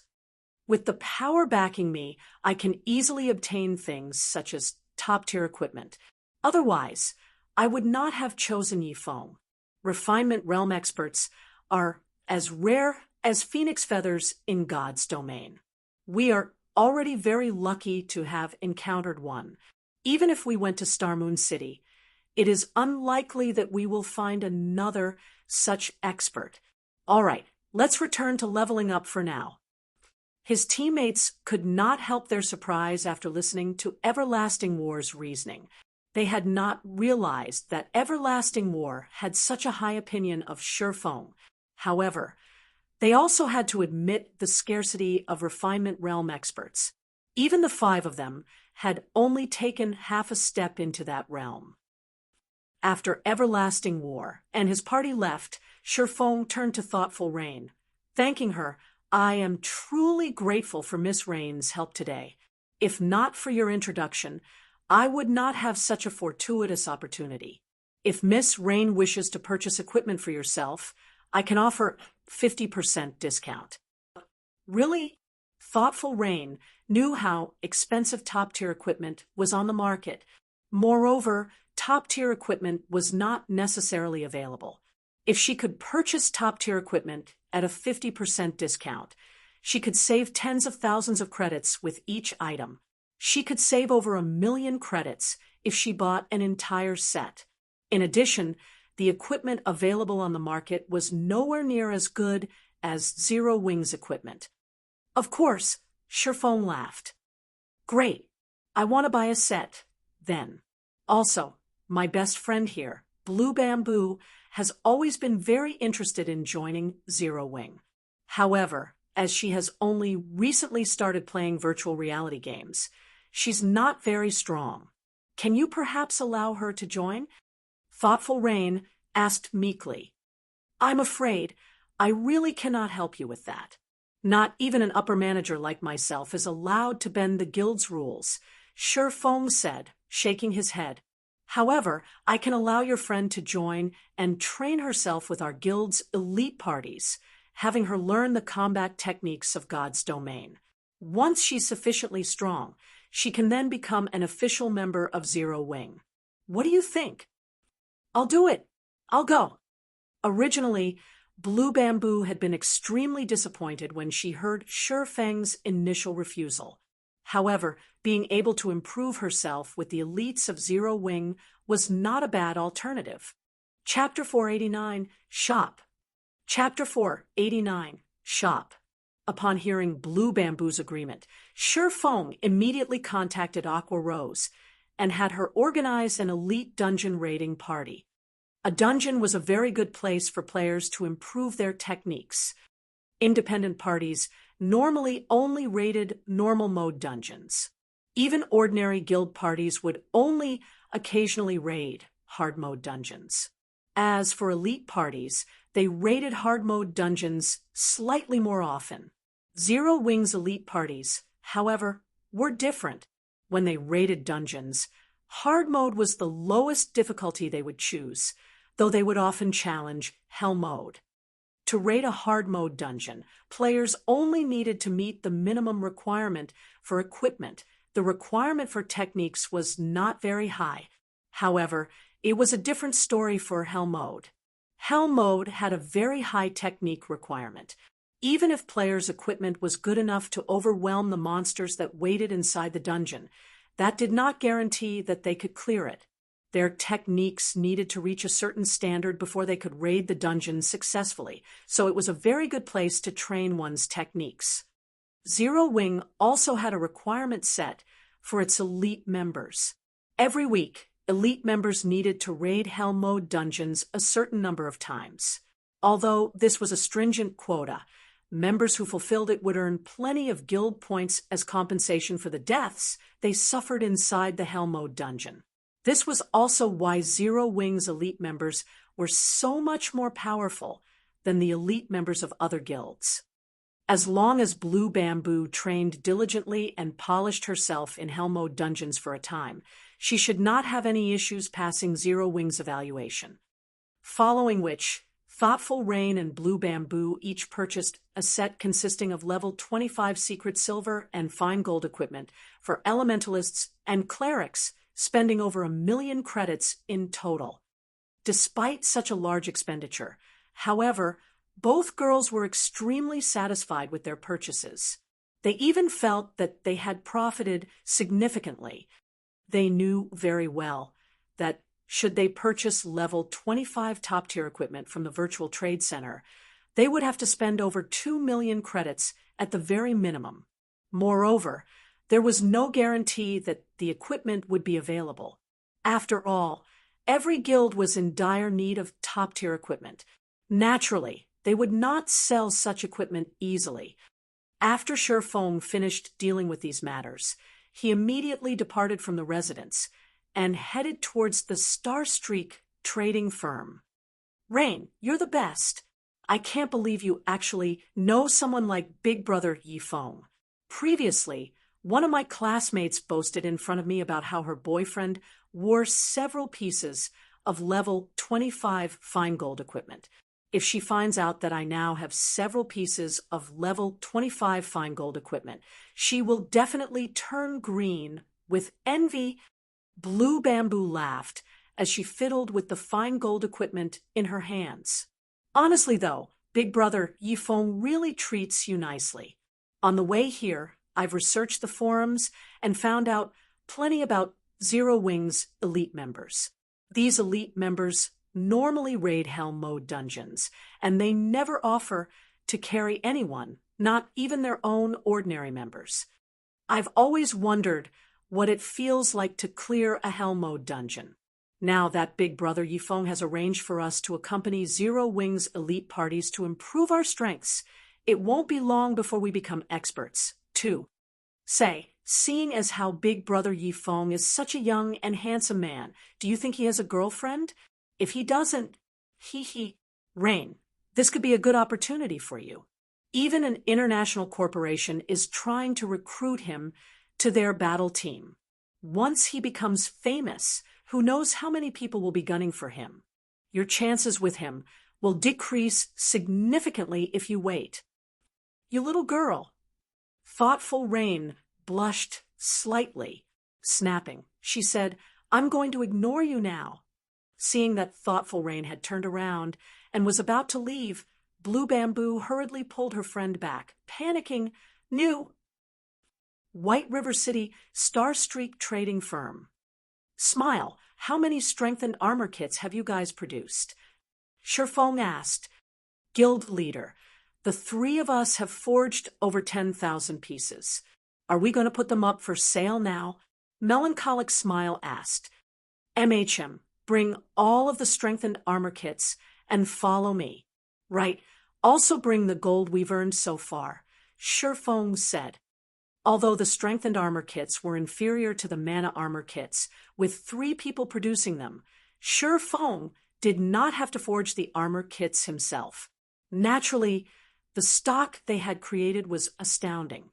With the power backing me, I can easily obtain things such as top-tier equipment. Otherwise, I would not have chosen Yifeng. Refinement realm experts are as rare as phoenix feathers in God's domain. We are already very lucky to have encountered one. Even if we went to Star Moon City, it is unlikely that we will find another such expert. All right, let's return to leveling up for now. His teammates could not help their surprise after listening to Everlasting War's reasoning. They had not realized that Everlasting War had such a high opinion of Shifeng. However, they also had to admit the scarcity of refinement realm experts. Even the 5 of them had only taken half a step into that realm. After Everlasting War and his party left, Shifeng turned to thoughtful Rain. Thanking her, I am truly grateful for Miss Rain's help today. If not for your introduction, I would not have such a fortuitous opportunity. If Miss Rain wishes to purchase equipment for yourself, I can offer 50% discount. Really? Thoughtful Rain knew how expensive top-tier equipment was on the market. Moreover, top-tier equipment was not necessarily available. If she could purchase top-tier equipment at a 50% discount, she could save tens of thousands of credits with each item. She could save over 1 million credits if she bought an entire set. In addition, the equipment available on the market was nowhere near as good as Zero Wing's equipment. Of course, Shifeng laughed. Great, I want to buy a set, then. Also, my best friend here, Blue Bamboo, has always been very interested in joining Zero Wing. However, as she has only recently started playing virtual reality games, she's not very strong. Can you perhaps allow her to join? Thoughtful Rain asked meekly. I'm afraid I really cannot help you with that. Not even an upper manager like myself is allowed to bend the guild's rules, Shifeng said, shaking his head. However, I can allow your friend to join and train herself with our guild's elite parties, having her learn the combat techniques of God's domain. Once she's sufficiently strong, she can then become an official member of Zero Wing. What do you think? I'll do it. I'll go. Originally, Blue Bamboo had been extremely disappointed when she heard Shifeng's initial refusal. However, being able to improve herself with the elites of Zero Wing was not a bad alternative. Chapter 489, Shop. Chapter 489, Shop. Upon hearing Blue Bamboo's agreement, Shifeng immediately contacted Aqua Rose and had her organize an elite dungeon raiding party. A dungeon was a very good place for players to improve their techniques. Independent parties normally only raided normal mode dungeons. Even ordinary guild parties would only occasionally raid hard mode dungeons. As for elite parties, they raided hard mode dungeons slightly more often. Zero Wing's elite parties, however, were different. When they raided dungeons, hard mode was the lowest difficulty they would choose, though they would often challenge hell mode. To raid a hard mode dungeon, players only needed to meet the minimum requirement for equipment. The requirement for techniques was not very high. However, it was a different story for hell mode. Hell mode had a very high technique requirement. Even if players' equipment was good enough to overwhelm the monsters that waited inside the dungeon, that did not guarantee that they could clear it. Their techniques needed to reach a certain standard before they could raid the dungeon successfully, so it was a very good place to train one's techniques. Zero Wing also had a requirement set for its elite members. Every week, elite members needed to raid hell mode dungeons a certain number of times. Although this was a stringent quota, members who fulfilled it would earn plenty of guild points as compensation for the deaths they suffered inside the hell mode dungeon. This was also why Zero Wing's elite members were so much more powerful than the elite members of other guilds. As long as Blue Bamboo trained diligently and polished herself in hell mode dungeons for a time, she should not have any issues passing Zero Wing's evaluation. Following which, Thoughtful Rain and Blue Bamboo each purchased a set consisting of level 25 secret silver and fine gold equipment for elementalists and clerics, spending over 1,000,000 credits in total. Despite such a large expenditure, however, both girls were extremely satisfied with their purchases. They even felt that they had profited significantly. They knew very well that should they purchase level 25 top-tier equipment from the Virtual Trade Center, they would have to spend over 2,000,000 credits at the very minimum. Moreover, there was no guarantee that the equipment would be available. After all, every guild was in dire need of top-tier equipment. Naturally, they would not sell such equipment easily. After Shifeng finished dealing with these matters, he immediately departed from the residence and headed towards the Starstreak trading firm. Rain, you're the best. I can't believe you actually know someone like Big Brother Yifeng. Previously, one of my classmates boasted in front of me about how her boyfriend wore several pieces of level 25 fine gold equipment. If she finds out that I now have several pieces of level 25 fine gold equipment, she will definitely turn green with envy. Blue Bamboo laughed as she fiddled with the fine gold equipment in her hands. Honestly, though, Big Brother Yifeng really treats you nicely. On the way here, I've researched the forums and found out plenty about Zero Wing's elite members. These elite members normally raid Hell Mode dungeons, and they never offer to carry anyone, not even their own ordinary members. I've always wondered what it feels like to clear a Hell Mode dungeon. Now that Big Brother Yifeng has arranged for us to accompany Zero Wing's elite parties to improve our strengths, it won't be long before we become experts, too. Say, seeing as how Big Brother Yifeng is such a young and handsome man, do you think he has a girlfriend? If he doesn't, Rain, this could be a good opportunity for you. Even an international corporation is trying to recruit him to their battle team. Once he becomes famous, who knows how many people will be gunning for him? Your chances with him will decrease significantly if you wait. You little girl. Thoughtful Rain blushed slightly, snapping. She said, I'm going to ignore you now. Seeing that Thoughtful Rain had turned around and was about to leave, Blue Bamboo hurriedly pulled her friend back, panicking. New White River City Starstreak trading firm. Smile, how many strengthened armor kits have you guys produced? Shifeng asked. Guild leader, the three of us have forged over 10,000 pieces. Are we going to put them up for sale now? Melancholic Smile asked. MHM, bring all of the strengthened armor kits and follow me. Right, also bring the gold we've earned so far, Shifeng said. Although the strengthened armor kits were inferior to the mana armor kits, with 3 people producing them, Shifeng did not have to forge the armor kits himself. Naturally, the stock they had created was astounding.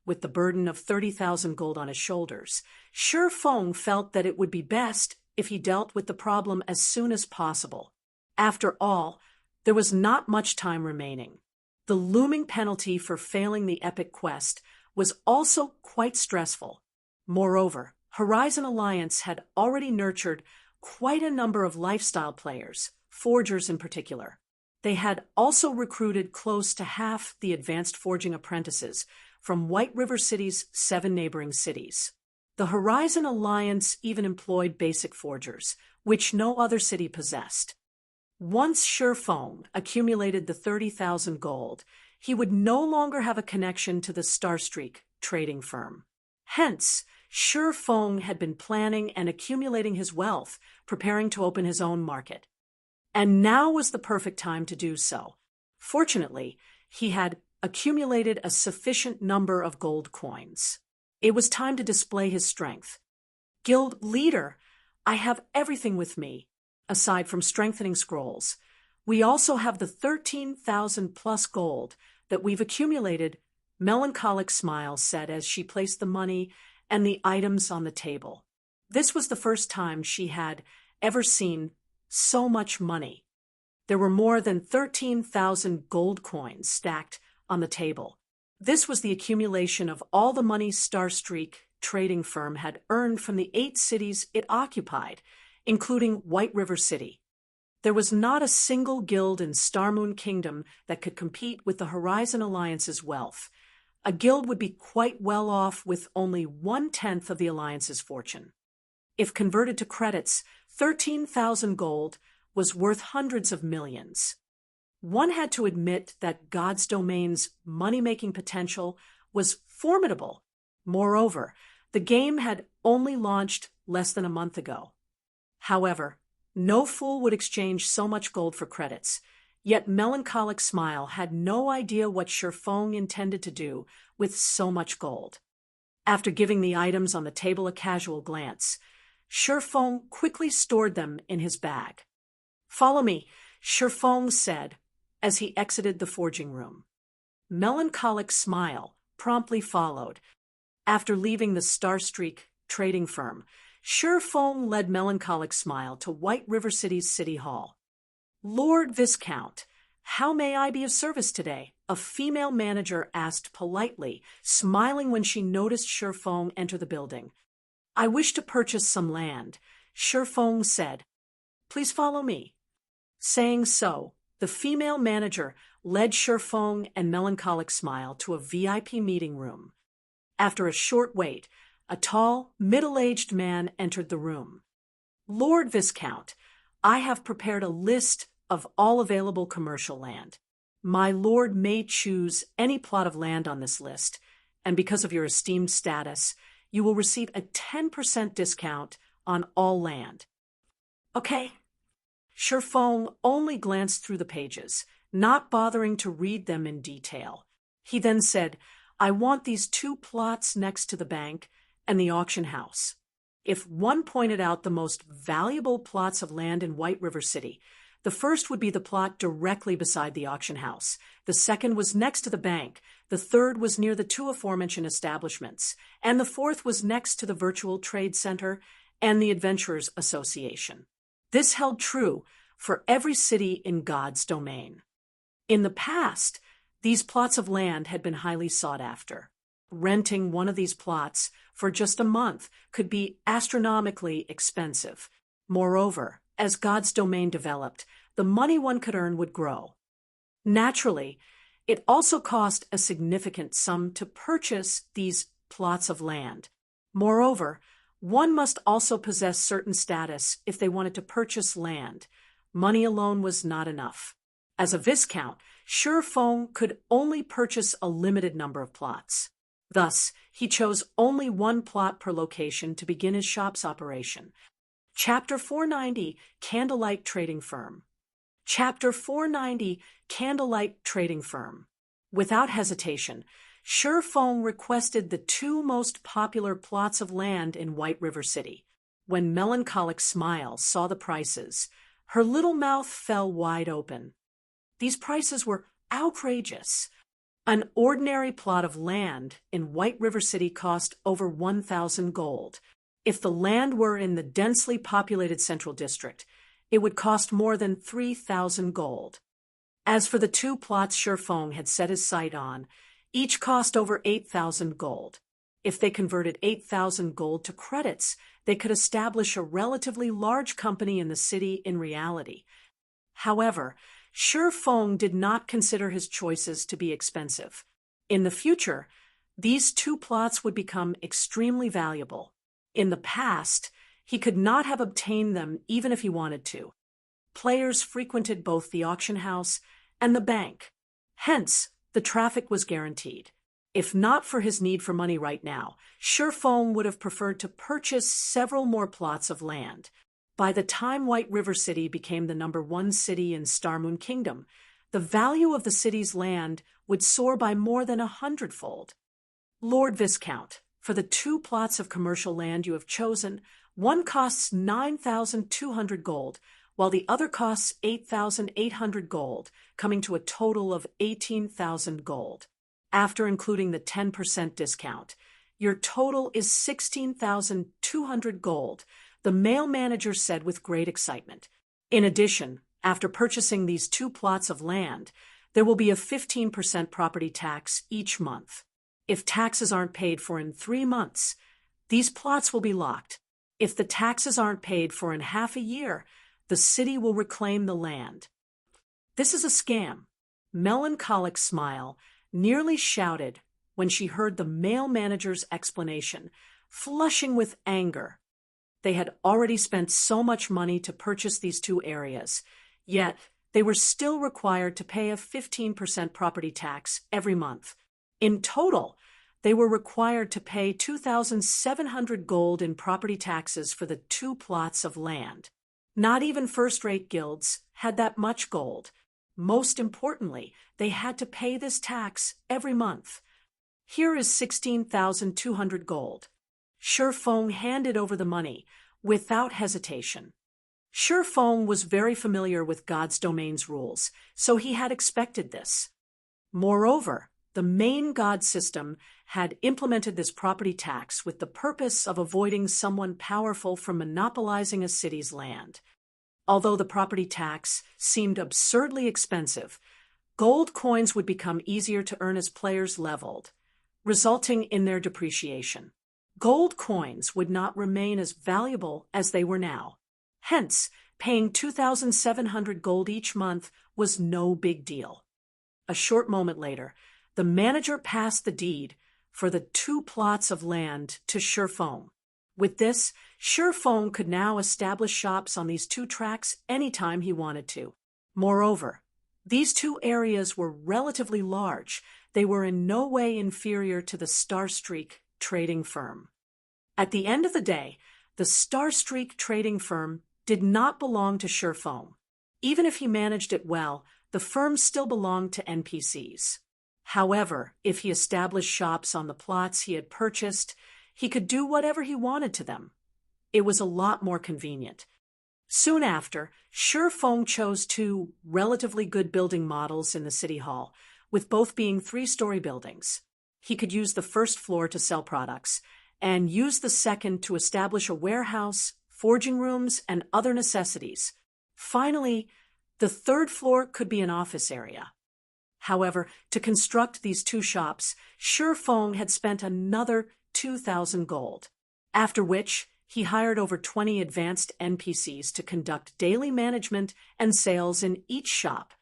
With the burden of 30,000 gold on his shoulders, Shifeng felt that it would be best if he dealt with the problem as soon as possible. After all, there was not much time remaining. The looming penalty for failing the epic quest was also quite stressful. Moreover, Horizon Alliance had already nurtured quite a number of lifestyle players, forgers in particular. They had also recruited close to half the advanced forging apprentices from White River City's 7 neighboring cities. The Horizon Alliance even employed basic forgers, which no other city possessed. Once Shifeng accumulated the 30,000 gold, he would no longer have a connection to the Starstreak trading firm. Hence, Shifeng had been planning and accumulating his wealth, preparing to open his own market. And now was the perfect time to do so. Fortunately, he had accumulated a sufficient number of gold coins. It was time to display his strength. Guild leader, I have everything with me, aside from strengthening scrolls. We also have the 13,000 plus gold that we've accumulated, Melancholic Smile said as she placed the money and the items on the table. This was the first time she had ever seen so much money. There were more than 13,000 gold coins stacked on the table. This was the accumulation of all the money Starstreak trading firm had earned from the 8 cities it occupied, including White River City. There was not a single guild in Starmoon Kingdom that could compete with the Horizon Alliance's wealth. A guild would be quite well off with only 1/10 of the Alliance's fortune. If converted to credits, 13,000 gold was worth hundreds of millions. One had to admit that God's Domain's money-making potential was formidable. Moreover, the game had only launched less than a month ago. However, no fool would exchange so much gold for credits, yet Melancholic Smile had no idea what Shifeng intended to do with so much gold. After giving the items on the table a casual glance, Shifeng quickly stored them in his bag. "Follow me," Shifeng said as he exited the forging room. Melancholic Smile promptly followed. After leaving the Starstreak trading firm, Shifeng led Melancholic Smile to White River City's City Hall. "Lord Viscount, how may I be of service today?" a female manager asked politely, smiling when she noticed Shifeng enter the building. "I wish to purchase some land," Shifeng said. "Please follow me." Saying so, the female manager led Shifeng and Melancholic Smile to a VIP meeting room. After a short wait, a tall, middle-aged man entered the room. "Lord Viscount, I have prepared a list of all available commercial land. My lord may choose any plot of land on this list, and because of your esteemed status, you will receive a 10% discount on all land." "Okay." Shifeng only glanced through the pages, not bothering to read them in detail. He then said, "I want these 2 plots next to the bank and the auction house." If one pointed out the most valuable plots of land in White River City, the first would be the plot directly beside the auction house. The second was next to the bank. The third was near the 2 aforementioned establishments. And the fourth was next to the Virtual Trade Center and the Adventurers Association. This held true for every city in God's domain. In the past, these plots of land had been highly sought after. Renting one of these plots for just a month could be astronomically expensive. Moreover, as God's domain developed, the money one could earn would grow. Naturally, it also cost a significant sum to purchase these plots of land. Moreover, one must also possess certain status if they wanted to purchase land. Money alone was not enough. As a viscount, Shifeng could only purchase a limited number of plots. Thus, he chose only 1 plot per location to begin his shop's operation. Chapter 490, Candlelight Trading Firm. Chapter 490, Candlelight Trading Firm. Without hesitation, Shifeng requested the 2 most popular plots of land in White River City. When Melancholic Smile saw the prices, her little mouth fell wide open. These prices were outrageous. An ordinary plot of land in White River City cost over 1,000 gold. If the land were in the densely populated Central District, it would cost more than 3,000 gold. As for the 2 plots Shifeng had set his sight on, each cost over 8,000 gold. If they converted 8,000 gold to credits, they could establish a relatively large company in the city in reality. However, Shifeng did not consider his choices to be expensive. In the future, these 2 plots would become extremely valuable. In the past, he could not have obtained them even if he wanted to. Players frequented both the auction house and the bank. Hence, the traffic was guaranteed. If not for his need for money right now, Shifeng would have preferred to purchase several more plots of land. By the time White River City became the number 1 city in Starmoon Kingdom, the value of the city's land would soar by more than 100-fold. "Lord Viscount, for the 2 plots of commercial land you have chosen, one costs 9,200 gold, while the other costs 8,800 gold, coming to a total of 18,000 gold. After including the 10% discount, your total is 16,200 gold, the male manager said with great excitement. In addition, After purchasing these 2 plots of land, there will be a 15% property tax each month. If taxes aren't paid for in 3 months, these plots will be locked. If the taxes aren't paid for in half a year, the city will reclaim the land. This is a scam. Melancholic Smile nearly shouted when she heard the male manager's explanation, flushing with anger. They had already spent so much money to purchase these 2 areas, yet they were still required to pay a 15% property tax every month. In total, they were required to pay 2,700 gold in property taxes for the 2 plots of land. Not even first-rate guilds had that much gold. Most importantly, they had to pay this tax every month. Here is 16,200 gold. Shifeng handed over the money without hesitation. Shifeng was very familiar with God's domain's rules, so he had expected this. Moreover, the main god system had implemented this property tax with the purpose of avoiding someone powerful from monopolizing a city's land. Although the property tax seemed absurdly expensive, gold coins would become easier to earn as players leveled, resulting in their depreciation. Gold coins would not remain as valuable as they were now. Hence, paying 2,700 gold each month was no big deal. A short moment later, the manager passed the deed for the 2 plots of land to Shifeng. With this, Shifeng could now establish shops on these 2 tracts anytime he wanted to. Moreover, these 2 areas were relatively large. They were in no way inferior to the Starstreak trading firm. At the end of the day, the Starstreak trading firm did not belong to Shifeng. Even if he managed it well, the firm still belonged to NPCs. However, if he established shops on the plots he had purchased, he could do whatever he wanted to them. It was a lot more convenient. Soon after, Shifeng chose 2 relatively good building models in the city hall, with both being 3-story buildings. He could use the first floor to sell products, and use the second to establish a warehouse, forging rooms, and other necessities. Finally, the 3rd floor could be an office area. However, to construct these 2 shops, Shifeng had spent another 2,000 gold, after which he hired over 20 advanced NPCs to conduct daily management and sales in each shop.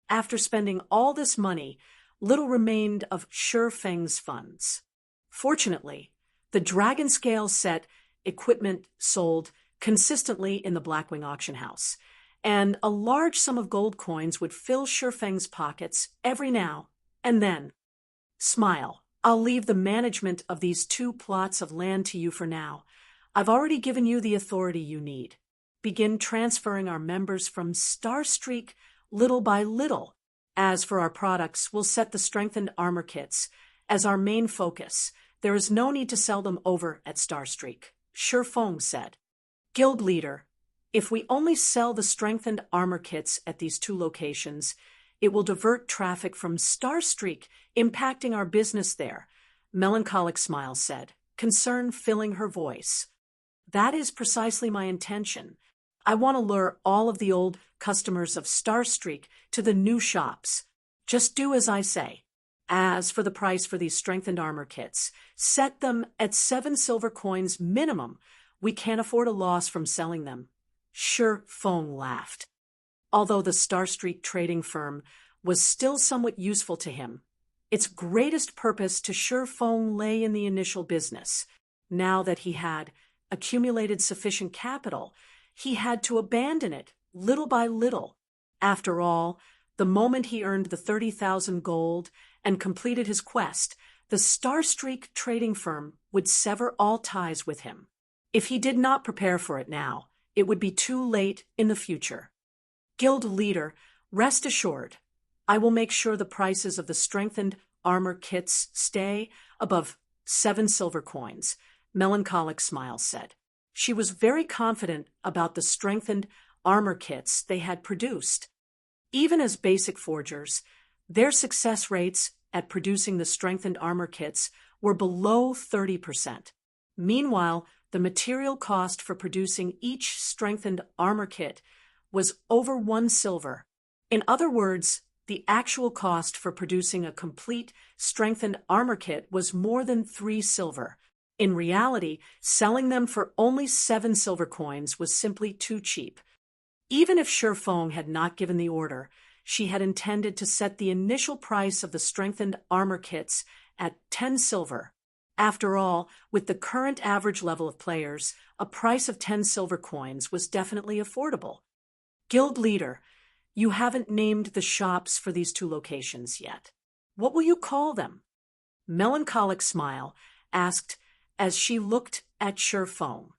After spending all this money, little remained of Shifeng's funds. Fortunately, the Dragon Scale set equipment sold consistently in the Blackwing auction house, and a large sum of gold coins would fill Shifeng's pockets every now and then. Smile. I'll leave the management of these 2 plots of land to you for now. I've already given you the authority you need. Begin transferring our members from Starstreak little by little. As for our products, we'll set the strengthened armor kits as our main focus. There is no need to sell them over at Starstreak, Shifeng said. Guild leader, if we only sell the strengthened armor kits at these 2 locations, it will divert traffic from Starstreak, impacting our business there, Melancholic Smile said, concern filling her voice. That is precisely my intention. I want to lure all of the old customers of Starstreak to the new shops. Just do as I say. As for the price for these strengthened armor kits, set them at 7 silver coins minimum. We can't afford a loss from selling them. Shifeng laughed. Although the Starstreak trading firm was still somewhat useful to him, its greatest purpose to Shifeng lay in the initial business. Now that he had accumulated sufficient capital, he had to abandon it little by little. After all, the moment he earned the 30,000 gold and completed his quest, the Starstreak trading firm would sever all ties with him. If he did not prepare for it now, it would be too late in the future. Guild leader, rest assured, I will make sure the prices of the strengthened armor kits stay above 7 silver coins, Melancholic Smile said. She was very confident about the strengthened armor kits they had produced. Even as basic forgers, their success rates at producing the strengthened armor kits were below 30%. Meanwhile, the material cost for producing each strengthened armor kit was over 1 silver. In other words, the actual cost for producing a complete, strengthened armor kit was more than 3 silver. In reality, selling them for only 7 silver coins was simply too cheap. Even if Shi Feng had not given the order, she had intended to set the initial price of the strengthened armor kits at 10 silver. After all, with the current average level of players, a price of 10 silver coins was definitely affordable. Guild leader, you haven't named the shops for these 2 locations yet. What will you call them? Melancholic Smile asked as she looked at Shi Feng.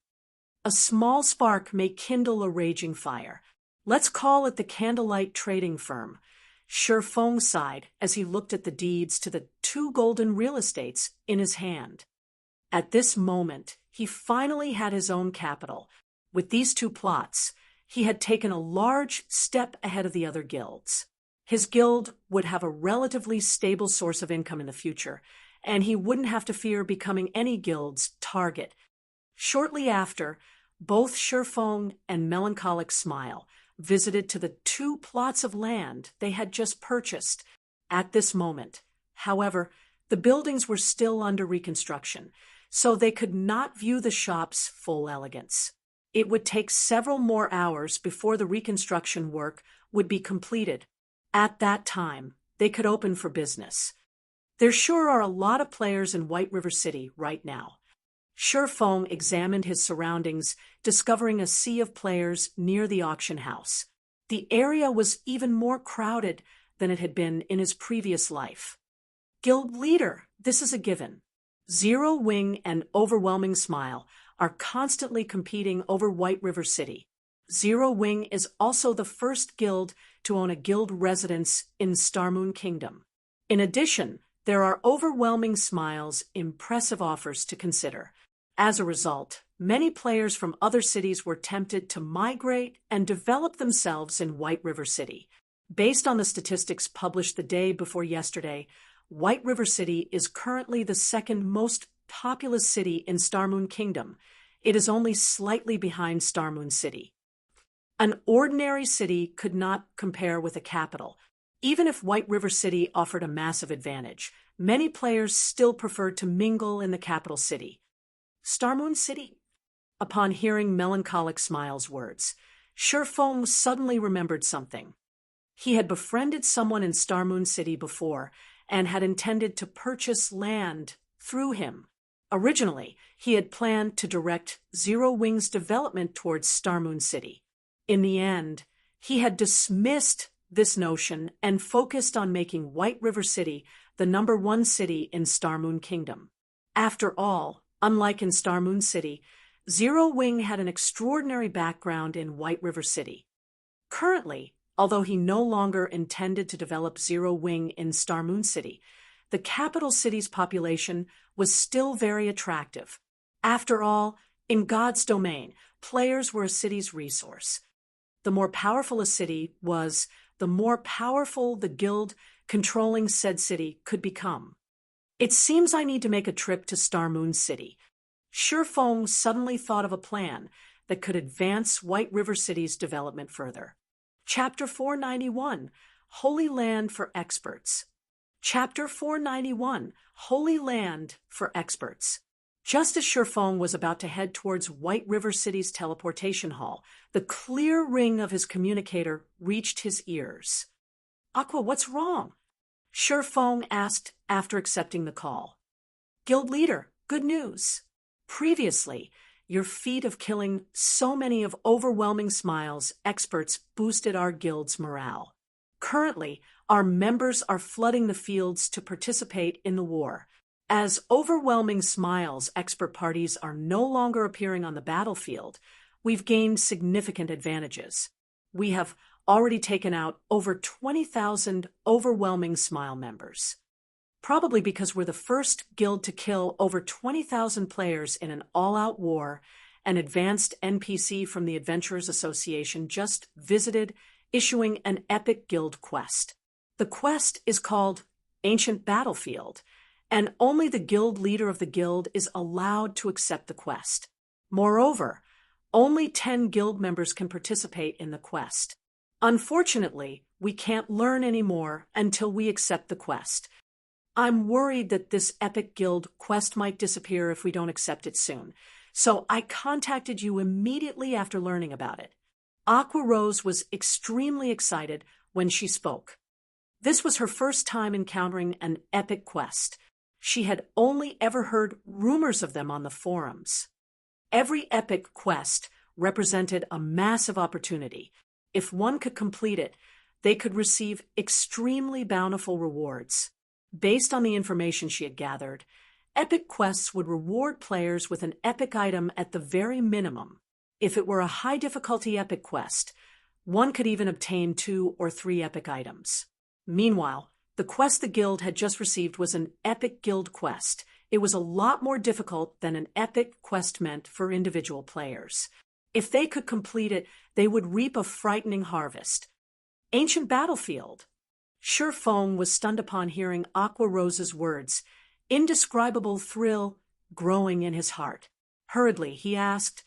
A small spark may kindle a raging fire. Let's call it the Candlelight Trading Firm. Shi Feng sighed as he looked at the deeds to the 2 golden real estates in his hand. At this moment, he finally had his own capital. With these 2 plots, he had taken a large step ahead of the other guilds. His guild would have a relatively stable source of income in the future, and he wouldn't have to fear becoming any guild's target. Shortly after, both Shi Feng and Melancholic Smile visited to the 2 plots of land they had just purchased. At this moment, however, the buildings were still under reconstruction, so they could not view the shop's full elegance. It would take several more hours before the reconstruction work would be completed. At that time, they could open for business. There sure are a lot of players in White River City right now. Shi Feng examined his surroundings, discovering a sea of players near the auction house. The area was even more crowded than it had been in his previous life. Guild leader, this is a given. Zero Wing and Overwhelming Smile are constantly competing over White River City. Zero Wing is also the first guild to own a guild residence in Starmoon Kingdom. In addition, there are Overwhelming Smile's impressive offers to consider. As a result, many players from other cities were tempted to migrate and develop themselves in White River City. Based on the statistics published the day before yesterday, White River City is currently the 2nd most populous city in Starmoon Kingdom. It is only slightly behind Starmoon City. An ordinary city could not compare with a capital. Even if White River City offered a massive advantage, many players still preferred to mingle in the capital city. Starmoon City? Upon hearing Melancholic Smile's words, Shi Feng suddenly remembered something. He had befriended someone in Starmoon City before and had intended to purchase land through him. Originally, he had planned to direct Zero Wing's development towards Starmoon City. In the end, he had dismissed this notion and focused on making White River City the #1 city in Starmoon Kingdom. After all, unlike in Starmoon City, Zero Wing had an extraordinary background in White River City. Currently, although he no longer intended to develop Zero Wing in Starmoon City, the capital city's population was still very attractive. After all, in God's domain, players were a city's resource. The more powerful a city was, the more powerful the guild controlling said city could become. It seems I need to make a trip to Starmoon City. Shi Feng suddenly thought of a plan that could advance White River City's development further. Chapter 491, Holy Land for Experts. Chapter 491, Holy Land for Experts. Just as Shi Feng was about to head towards White River City's teleportation hall, the clear ring of his communicator reached his ears. Aqua, what's wrong? Shi Feng asked after accepting the call. Guild leader, good news. Previously, your feat of killing so many of Overwhelming Smile's experts boosted our guild's morale. Currently, our members are flooding the fields to participate in the war. As Overwhelming Smile's expert parties are no longer appearing on the battlefield, we've gained significant advantages. We have already taken out over 20,000 Overwhelming Smile members. Probably because we're the first guild to kill over 20,000 players in an all-out war, an advanced NPC from the Adventurers Association just visited, issuing an epic guild quest. The quest is called Ancient Battlefield, and only the guild leader of the guild is allowed to accept the quest. Moreover, Only 10 guild members can participate in the quest. Unfortunately, we can't learn anymore until we accept the quest. I'm worried that this epic guild quest might disappear if we don't accept it soon. So I contacted you immediately after learning about it. Aqua Rose was extremely excited when she spoke. This was her first time encountering an epic quest. She had only ever heard rumors of them on the forums. Every epic quest represented a massive opportunity. If one could complete it, they could receive extremely bountiful rewards. Based on the information she had gathered, epic quests would reward players with an epic item at the very minimum. If it were a high-difficulty epic quest, one could even obtain 2 or 3 epic items. Meanwhile, the quest the guild had just received was an epic guild quest. It was a lot more difficult than an epic quest meant for individual players. If they could complete it, they would reap a frightening harvest. Ancient Battlefield. Sure Fong was stunned upon hearing Aqua Rose's words, indescribable thrill growing in his heart. Hurriedly, he asked,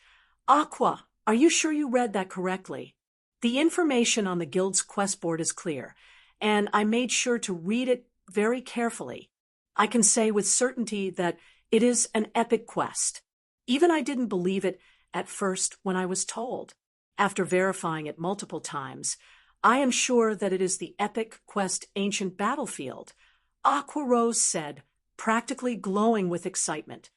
Aqua, are you sure you read that correctly? The information on the guild's quest board is clear, and I made sure to read it very carefully. I can say with certainty that it is an epic quest. Even I didn't believe it at first when I was told. After verifying it multiple times, I am sure that it is the epic quest Ancient Battlefield, Aqua Rose said, practically glowing with excitement.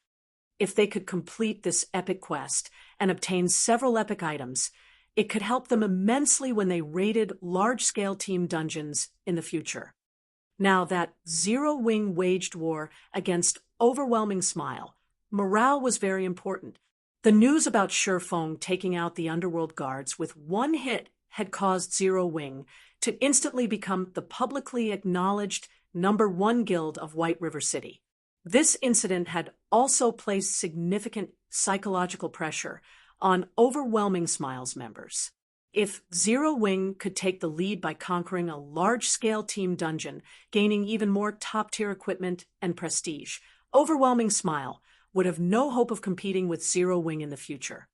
If they could complete this epic quest and obtain several epic items, it could help them immensely when they raided large-scale team dungeons in the future. Now that Zero Wing waged war against Overwhelming Smile, morale was very important. The news about Sure Fong taking out the underworld guards with one hit had caused Zero Wing to instantly become the publicly acknowledged #1 guild of White River City. This incident had also placed significant psychological pressure on Overwhelming Smile's members. If Zero Wing could take the lead by conquering a large-scale team dungeon, gaining even more top-tier equipment and prestige, Overwhelming Smile would have no hope of competing with Zero Wing in the future.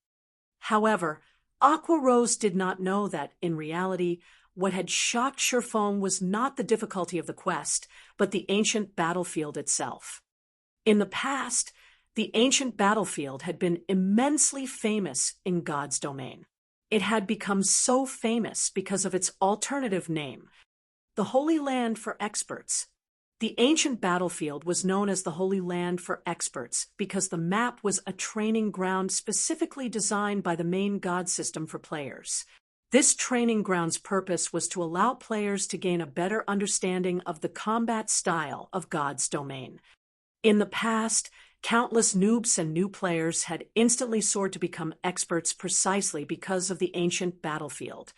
However, Aqua Rose did not know that, in reality, what had shocked Sure Fong was not the difficulty of the quest, but the ancient battlefield itself. In the past, the ancient battlefield had been immensely famous in God's domain. It had become so famous because of its alternative name, the Holy Land for Experts. The ancient battlefield was known as the Holy Land for Experts because the map was a training ground specifically designed by the main god system for players. This training ground's purpose was to allow players to gain a better understanding of the combat style of God's domain. In the past, countless noobs and new players had instantly soared to become experts precisely because of the ancient battlefield.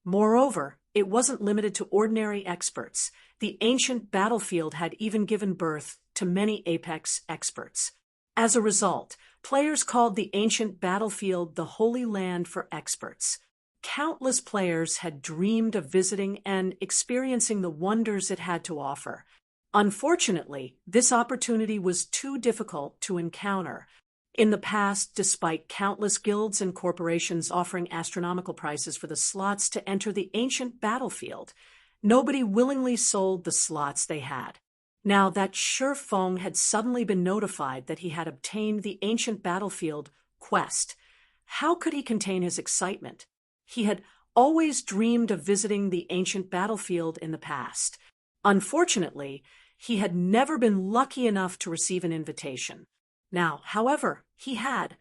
Moreover, it wasn't limited to ordinary experts. The ancient battlefield had even given birth to many apex experts. As a result, players called the ancient battlefield the Holy Land for Experts. Countless players had dreamed of visiting and experiencing the wonders it had to offer. Unfortunately, this opportunity was too difficult to encounter. In the past, despite countless guilds and corporations offering astronomical prices for the slots to enter the ancient battlefield, nobody willingly sold the slots they had. Now that Sure Fong had suddenly been notified that he had obtained the ancient battlefield quest, how could he contain his excitement? He had always dreamed of visiting the ancient battlefield in the past. Unfortunately, he had never been lucky enough to receive an invitation. Now, however, he had.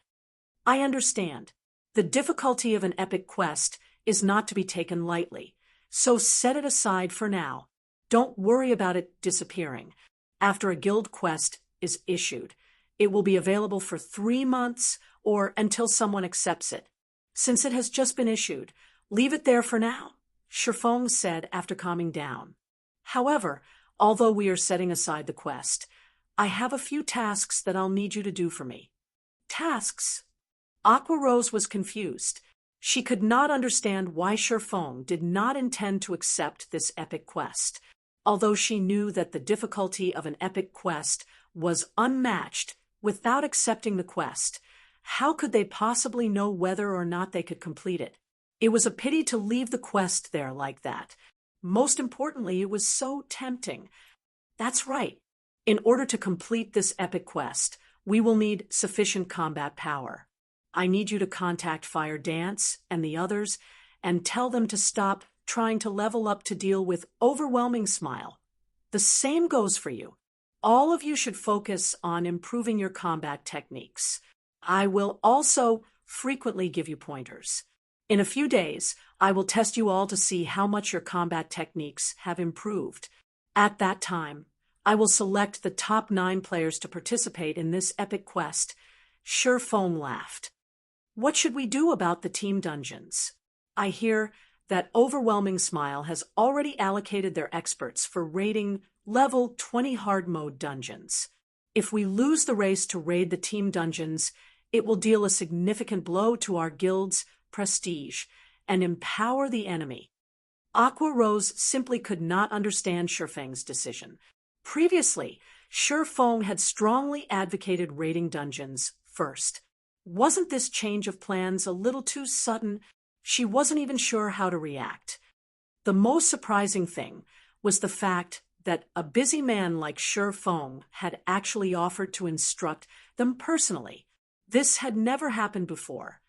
I understand. The difficulty of an epic quest is not to be taken lightly, so set it aside for now. Don't worry about it disappearing. After a guild quest is issued, it will be available for 3 months or until someone accepts it. Since it has just been issued, leave it there for now, Sure Fong said after calming down. However, although we are setting aside the quest, I have a few tasks that I'll need you to do for me. Tasks? Aqua Rose was confused. She could not understand why Sure Fong did not intend to accept this epic quest. Although she knew that the difficulty of an epic quest was unmatched, without accepting the quest, How could they possibly know whether or not they could complete it? It was a pity to leave the quest there like that. Most importantly, it was so tempting. That's right. In order to complete this epic quest, we will need sufficient combat power. I need you to contact Fire Dance and the others and tell them to stop trying to level up to deal with Overwhelming Smile. The same goes for you. All of you should focus on improving your combat techniques. I will also frequently give you pointers. In a few days, I will test you all to see how much your combat techniques have improved. At that time, I will select the top 9 players to participate in this epic quest. Sherfong laughed. What should we do about the team dungeons? I hear that Overwhelming Smile has already allocated their experts for raiding level 20 hard mode dungeons. If we lose the race to raid the team dungeons, it will deal a significant blow to our guild's prestige and empower the enemy. Aqua Rose simply could not understand Sherfeng's decision. Previously, Sherfeng had strongly advocated raiding dungeons first. Wasn't this change of plans a little too sudden? She wasn't even sure how to react. The most surprising thing was the fact that a busy man like Sherfeng had actually offered to instruct them personally. This had never happened before.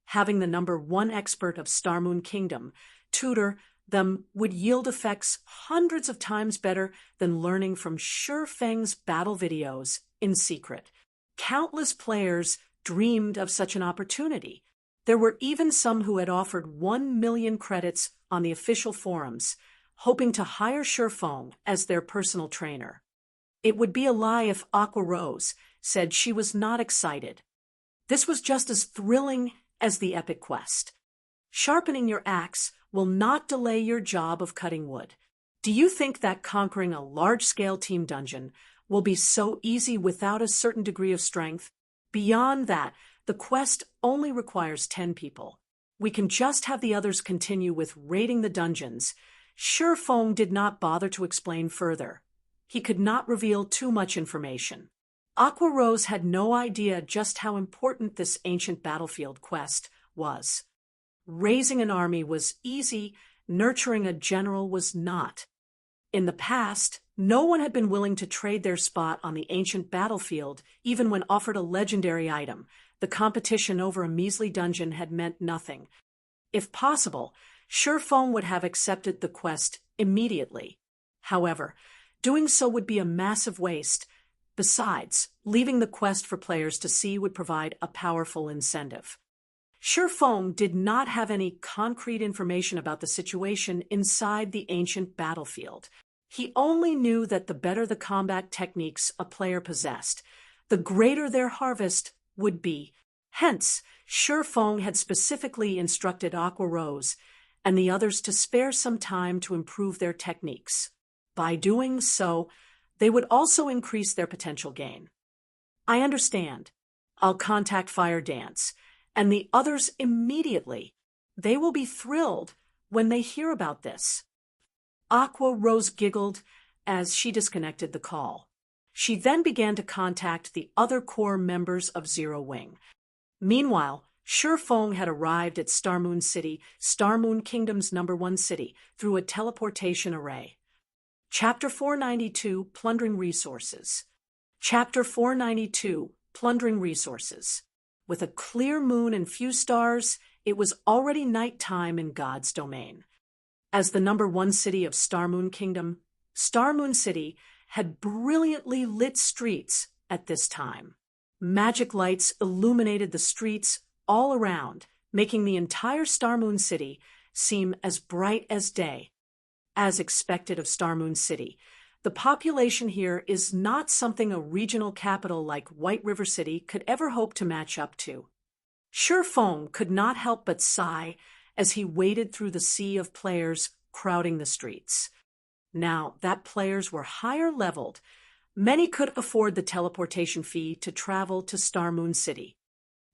Having the number 1 expert of Starmoon Kingdom tutor them would yield effects hundreds of times better than learning from Sherfeng's battle videos in secret. Countless players dreamed of such an opportunity. There were even some who had offered 1 million credits on the official forums, hoping to hire Sherfeng as their personal trainer. It would be a lie if Aqua Rose said she was not excited. This was just as thrilling as the epic quest. Sharpening your axe will not delay your job of cutting wood. Do you think that conquering a large-scale team dungeon will be so easy without a certain degree of strength? Beyond that, the quest only requires 10 people. We can just have the others continue with raiding the dungeons. Sherfeng did not bother to explain further. He could not reveal too much information. Aqua Rose had no idea just how important this ancient battlefield quest was. Raising an army was easy, nurturing a general was not. In the past, no one had been willing to trade their spot on the ancient battlefield, even when offered a legendary item. The competition over a measly dungeon had meant nothing. If possible, Sherfeng would have accepted the quest immediately. However, doing so would be a massive waste. Besides, leaving the quest for players to see would provide a powerful incentive. Sherfeng did not have any concrete information about the situation inside the ancient battlefield. He only knew that the better the combat techniques a player possessed, the greater their harvest would be. Hence, Sherfeng had specifically instructed Aqua Rose and the others to spare some time to improve their techniques. By doing so, they would also increase their potential gain. I understand. I'll contact Fire Dance and the others immediately. They will be thrilled when they hear about this. Aqua Rose giggled as she disconnected the call. She then began to contact the other core members of Zero Wing. Meanwhile, Sherfeng had arrived at Starmoon City, Starmoon Kingdom's #1 city, through a teleportation array. Chapter 492, Plundering Resources. Chapter 492, Plundering Resources. With a clear moon and few stars, it was already nighttime in God's domain. As the #1 city of Starmoon Kingdom, Starmoon City had brilliantly lit streets at this time. Magic lights illuminated the streets all around, making the entire Starmoon City seem as bright as day. As expected of Starmoon City, the population here is not something a regional capital like White River City could ever hope to match up to. Sherfeng could not help but sigh as he waded through the sea of players crowding the streets. Now that players were higher leveled, many could afford the teleportation fee to travel to Starmoon City.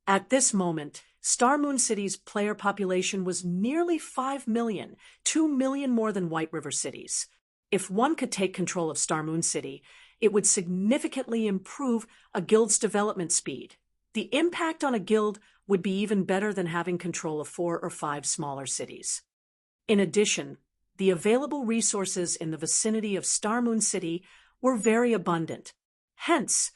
At this moment, Starmoon City's player population was nearly 5 million, 2 million more than White River City's. If one could take control of Starmoon City, it would significantly improve a guild's development speed. The impact on a guild would be even better than having control of 4 or 5 smaller cities. In addition, the available resources in the vicinity of Star Moon City were very abundant. Hence,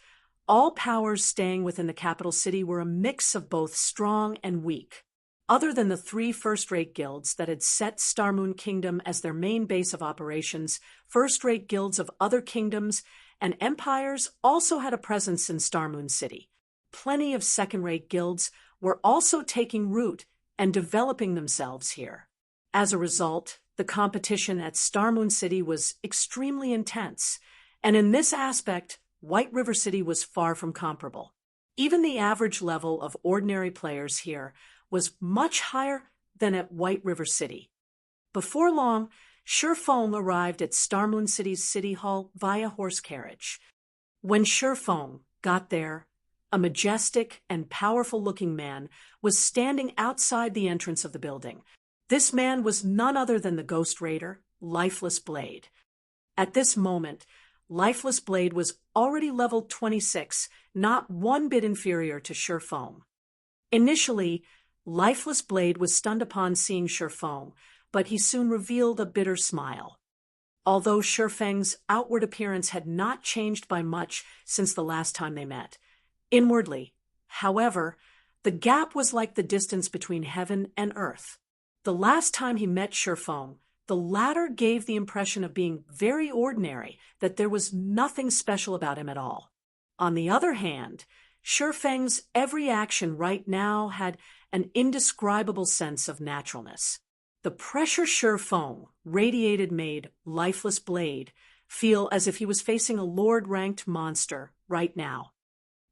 all powers staying within the capital city were a mix of both strong and weak. Other than the 3 first-rate guilds that had set Star Moon Kingdom as their main base of operations, first-rate guilds of other kingdoms and empires also had a presence in Star Moon City. Plenty of second-rate guilds were also taking root and developing themselves here. As a result, the competition at Star Moon City was extremely intense, and in this aspect, White River City was far from comparable. Even the average level of ordinary players here was much higher than at White River City. Before long, Shifeng arrived at Star Moon City's City Hall via horse carriage. When Shifeng got there, a majestic and powerful-looking man was standing outside the entrance of the building. This man was none other than the Ghost Raider, Lifeless Blade. At this moment, Lifeless Blade was already level 26, not one bit inferior to Shifeng. Initially, Lifeless Blade was stunned upon seeing Shifeng, but he soon revealed a bitter smile. Although Shifeng's outward appearance had not changed by much since the last time they met, inwardly, however, the gap was like the distance between heaven and earth. The last time he met Shifeng, the latter gave the impression of being very ordinary, that there was nothing special about him at all. On the other hand, Shifeng's every action right now had an indescribable sense of naturalness. The pressure Shifeng radiated made Lifeless Blade feel as if he was facing a Lord-ranked monster right now.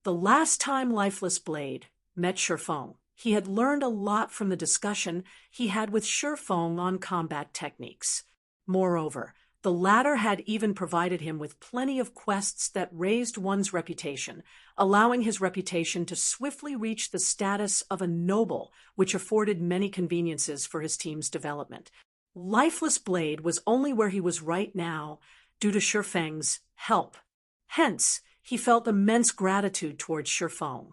The last time Lifeless Blade met Shifeng, he had learned a lot from the discussion he had with Shifeng on combat techniques. Moreover, the latter had even provided him with plenty of quests that raised one's reputation, allowing his reputation to swiftly reach the status of a noble, which afforded many conveniences for his team's development. Lifeless Blade was only where he was right now due to Shifeng's help. Hence, he felt immense gratitude towards Shifeng.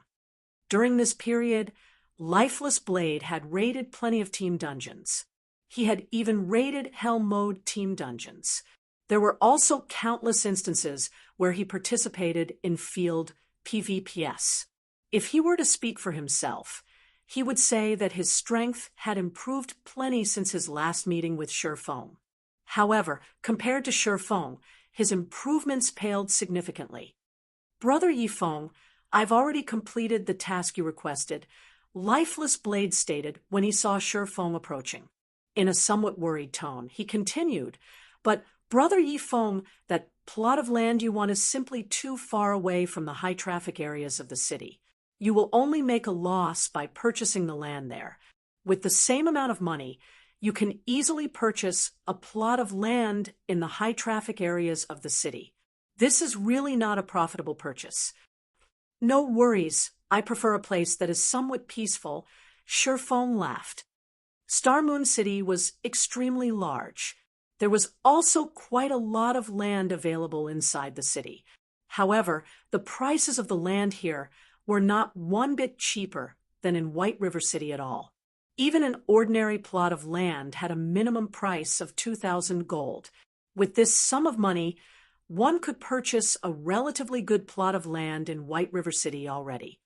During this period, Lifeless Blade had raided plenty of team dungeons. He had even raided Hell Mode team dungeons. There were also countless instances where he participated in field PvPs. If he were to speak for himself, he would say that his strength had improved plenty since his last meeting with Shifeng. However, compared to Shifeng, his improvements paled significantly. "Brother Yifeng, I've already completed the task you requested," Lifeless Blade stated when he saw Shifeng approaching. In a somewhat worried tone, he continued, "But, Brother Yifeng, that plot of land you want is simply too far away from the high-traffic areas of the city. You will only make a loss by purchasing the land there. With the same amount of money, you can easily purchase a plot of land in the high-traffic areas of the city. This is really not a profitable purchase." "No worries. I prefer a place that is somewhat peaceful," Shifeng laughed. Star Moon City was extremely large. There was also quite a lot of land available inside the city. However, the prices of the land here were not one bit cheaper than in White River City at all. Even an ordinary plot of land had a minimum price of 2,000 gold. With this sum of money, one could purchase a relatively good plot of land in White River City already.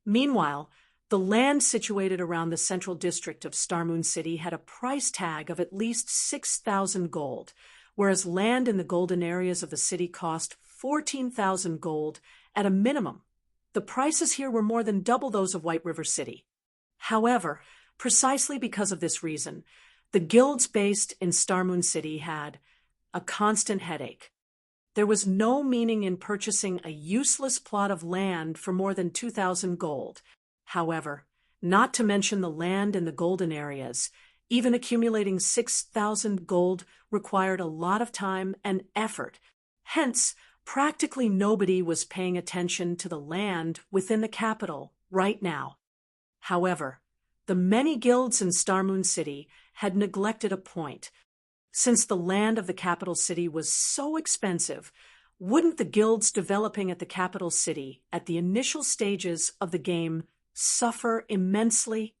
Meanwhile, the land situated around the central district of Star Moon City had a price tag of at least 6,000 gold, whereas land in the golden areas of the city cost 14,000 gold at a minimum. The prices here were more than double those of White River City. However, precisely because of this reason, the guilds based in Star Moon City had a constant headache. There was no meaning in purchasing a useless plot of land for more than 2,000 gold. However, not to mention the land in the golden areas, even accumulating 6,000 gold required a lot of time and effort. Hence, practically nobody was paying attention to the land within the capital right now. However, the many guilds in Star Moon City had neglected a point. Since the land of the capital city was so expensive, Wouldn't the guilds developing at the capital city at the initial stages of the game suffer immensely?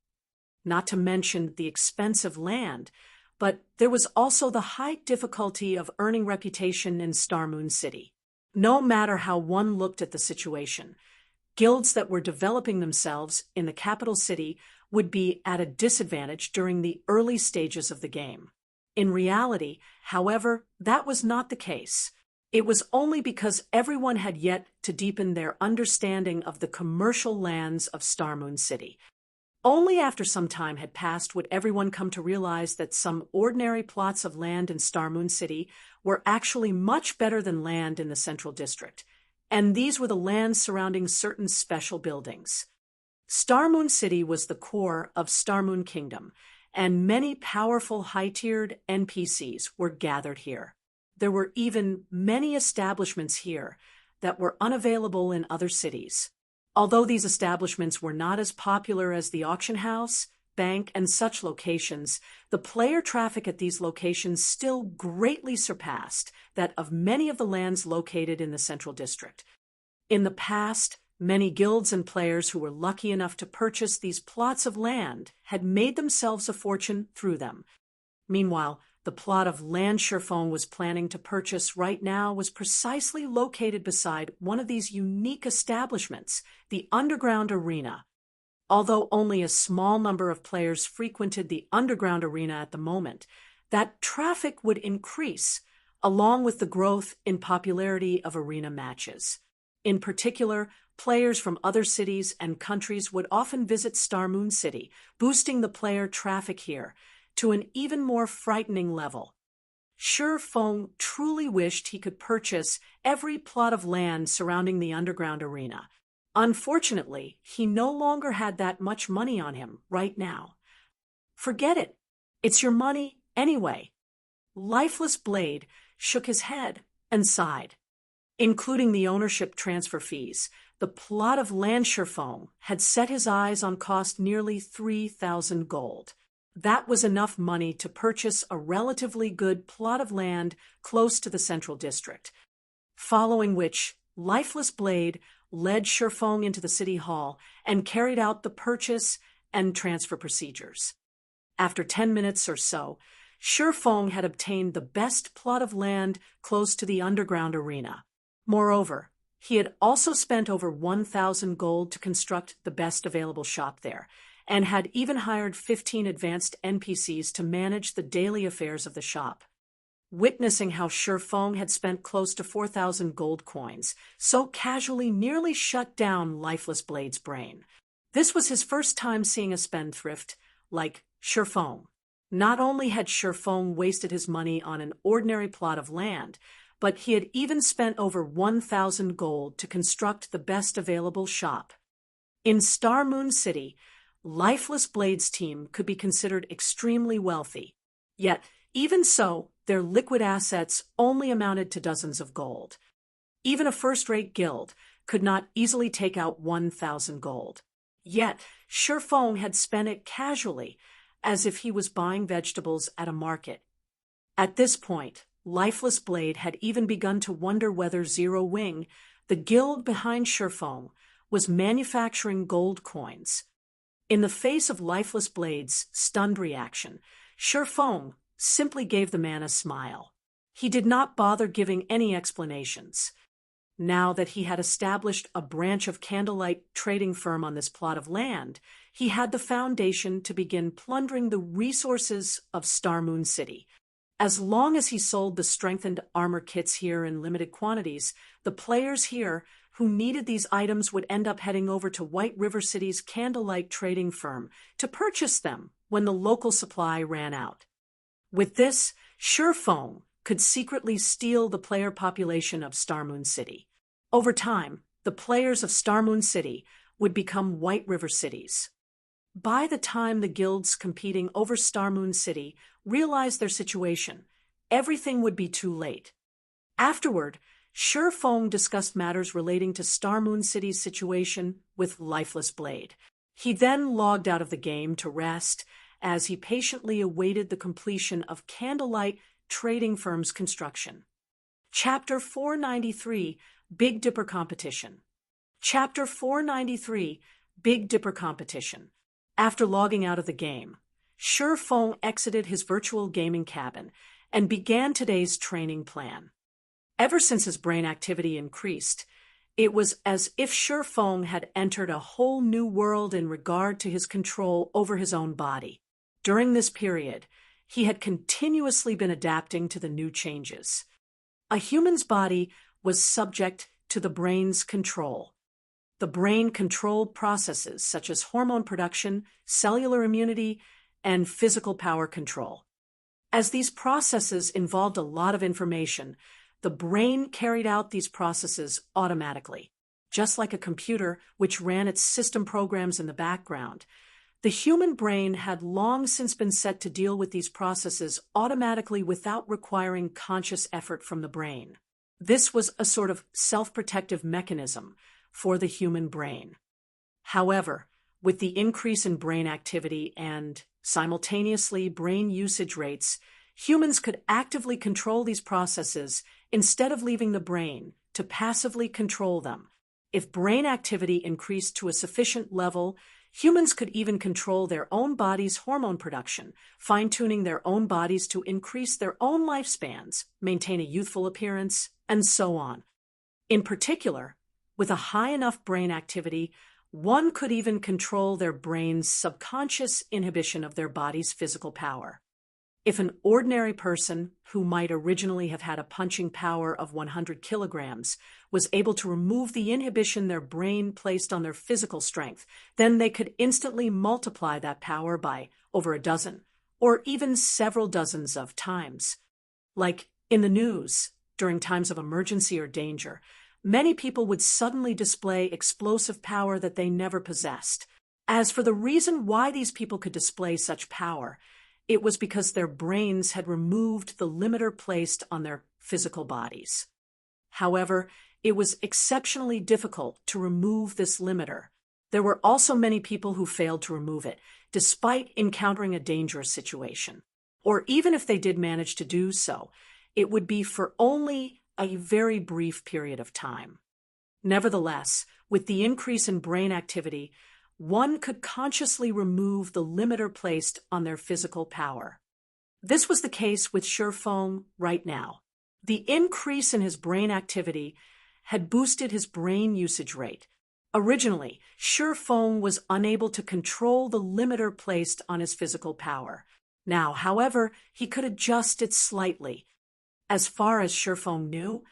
Not to mention the expensive land, but there was also the high difficulty of earning reputation in Star Moon City. No matter how one looked at the situation, guilds that were developing themselves in the capital city would be at a disadvantage during the early stages of the game. In reality, however, that was not the case. It was only because everyone had yet to deepen their understanding of the commercial lands of Star Moon City. Only after some time had passed would everyone come to realize that some ordinary plots of land in Star Moon City were actually much better than land in the Central District, and these were the lands surrounding certain special buildings. Star Moon City was the core of Star Moon Kingdom, and many powerful high-tiered NPCs were gathered here. There were even many establishments here that were unavailable in other cities. Although these establishments were not as popular as the auction house, bank, and such locations, the player traffic at these locations still greatly surpassed that of many of the lands located in the Central District. In the past, many guilds and players who were lucky enough to purchase these plots of land had made themselves a fortune through them. Meanwhile, the plot of land Sherfone was planning to purchase right now was precisely located beside one of these unique establishments, the Underground Arena. Although only a small number of players frequented the Underground Arena at the moment, that traffic would increase, along with the growth in popularity of arena matches. In particular, players from other cities and countries would often visit Star Moon City, boosting the player traffic here to an even more frightening level. Sherfone truly wished he could purchase every plot of land surrounding the Underground Arena. Unfortunately, he no longer had that much money on him right now. Forget it. It's your money anyway. Lifeless Blade shook his head and sighed. Including the ownership transfer fees, the plot of land Sherfone had set his eyes on cost nearly 3,000 gold. That was enough money to purchase a relatively good plot of land close to the Central District. Following which, Lifeless Blade led Sherfone into the city hall and carried out the purchase and transfer procedures. After 10 minutes or so, Sherfone had obtained the best plot of land close to the Underground Arena. Moreover, he had also spent over 1,000 gold to construct the best available shop there, and had even hired 15 advanced NPCs to manage the daily affairs of the shop. Witnessing how Sherfone had spent close to 4,000 gold coins so casually nearly shut down Lifeless Blade's brain. This was his first time seeing a spendthrift like Sherfone. Not only had Sherfone wasted his money on an ordinary plot of land, but he had even spent over 1,000 gold to construct the best available shop. In Star Moon City, Lifeless Blade's team could be considered extremely wealthy. Yet, even so, their liquid assets only amounted to dozens of gold. Even a first-rate guild could not easily take out 1,000 gold. Yet, Sherfone had spent it casually, as if he was buying vegetables at a market. At this point, Lifeless Blade had even begun to wonder whether Zero Wing, the guild behind Sherfone, was manufacturing gold coins. In the face of Lifeless Blade's stunned reaction, Sherfone simply gave the man a smile. He did not bother giving any explanations. Now that he had established a branch of Candlelight trading firm on this plot of land, he had the foundation to begin plundering the resources of Star Moon City. As long as he sold the strengthened armor kits here in limited quantities, the players here who needed these items would end up heading over to White River City's Candlelight trading firm to purchase them when the local supply ran out. With this, Sherfone could secretly steal the player population of Star Moon City. Over time, the players of Star Moon City would become White River cities. By the time the guilds competing over Star Moon City realized their situation, everything would be too late. Afterward, Sherfone discussed matters relating to Star Moon City's situation with Lifeless Blade. He then logged out of the game to rest as he patiently awaited the completion of Candlelight trading firm's construction. Chapter 493, Big Dipper Competition. Chapter 493, Big Dipper Competition. After logging out of the game, Shi Feng exited his virtual gaming cabin and began today's training plan. Ever since his brain activity increased, it was as if Shi Feng had entered a whole new world in regard to his control over his own body. During this period, he had continuously been adapting to the new changes. A human's body was subject to the brain's control. The brain controlled processes such as hormone production, cellular immunity, and physical power control. As these processes involved a lot of information, the brain carried out these processes automatically. Just like a computer which ran its system programs in the background, the human brain had long since been set to deal with these processes automatically without requiring conscious effort from the brain. This was a sort of self-protective mechanism for the human brain. However, with the increase in brain activity and, simultaneously, brain usage rates, humans could actively control these processes instead of leaving the brain to passively control them. If brain activity increased to a sufficient level, humans could even control their own body's hormone production, fine-tuning their own bodies to increase their own lifespans, maintain a youthful appearance, and so on. In particular, with a high enough brain activity, one could even control their brain's subconscious inhibition of their body's physical power. If an ordinary person, who might originally have had a punching power of 100 kilograms, was able to remove the inhibition their brain placed on their physical strength, then they could instantly multiply that power by over a dozen, or even several dozens of times. Like in the news, during times of emergency or danger, many people would suddenly display explosive power that they never possessed. As for the reason why these people could display such power, it was because their brains had removed the limiter placed on their physical bodies. However, it was exceptionally difficult to remove this limiter. There were also many people who failed to remove it, despite encountering a dangerous situation. Or even if they did manage to do so, it would be for only a very brief period of time. Nevertheless, with the increase in brain activity, one could consciously remove the limiter placed on their physical power. This was the case with Shi Feng right now. The increase in his brain activity had boosted his brain usage rate. Originally, Shi Feng was unable to control the limiter placed on his physical power. Now, however, he could adjust it slightly. As far as Shi Feng knew,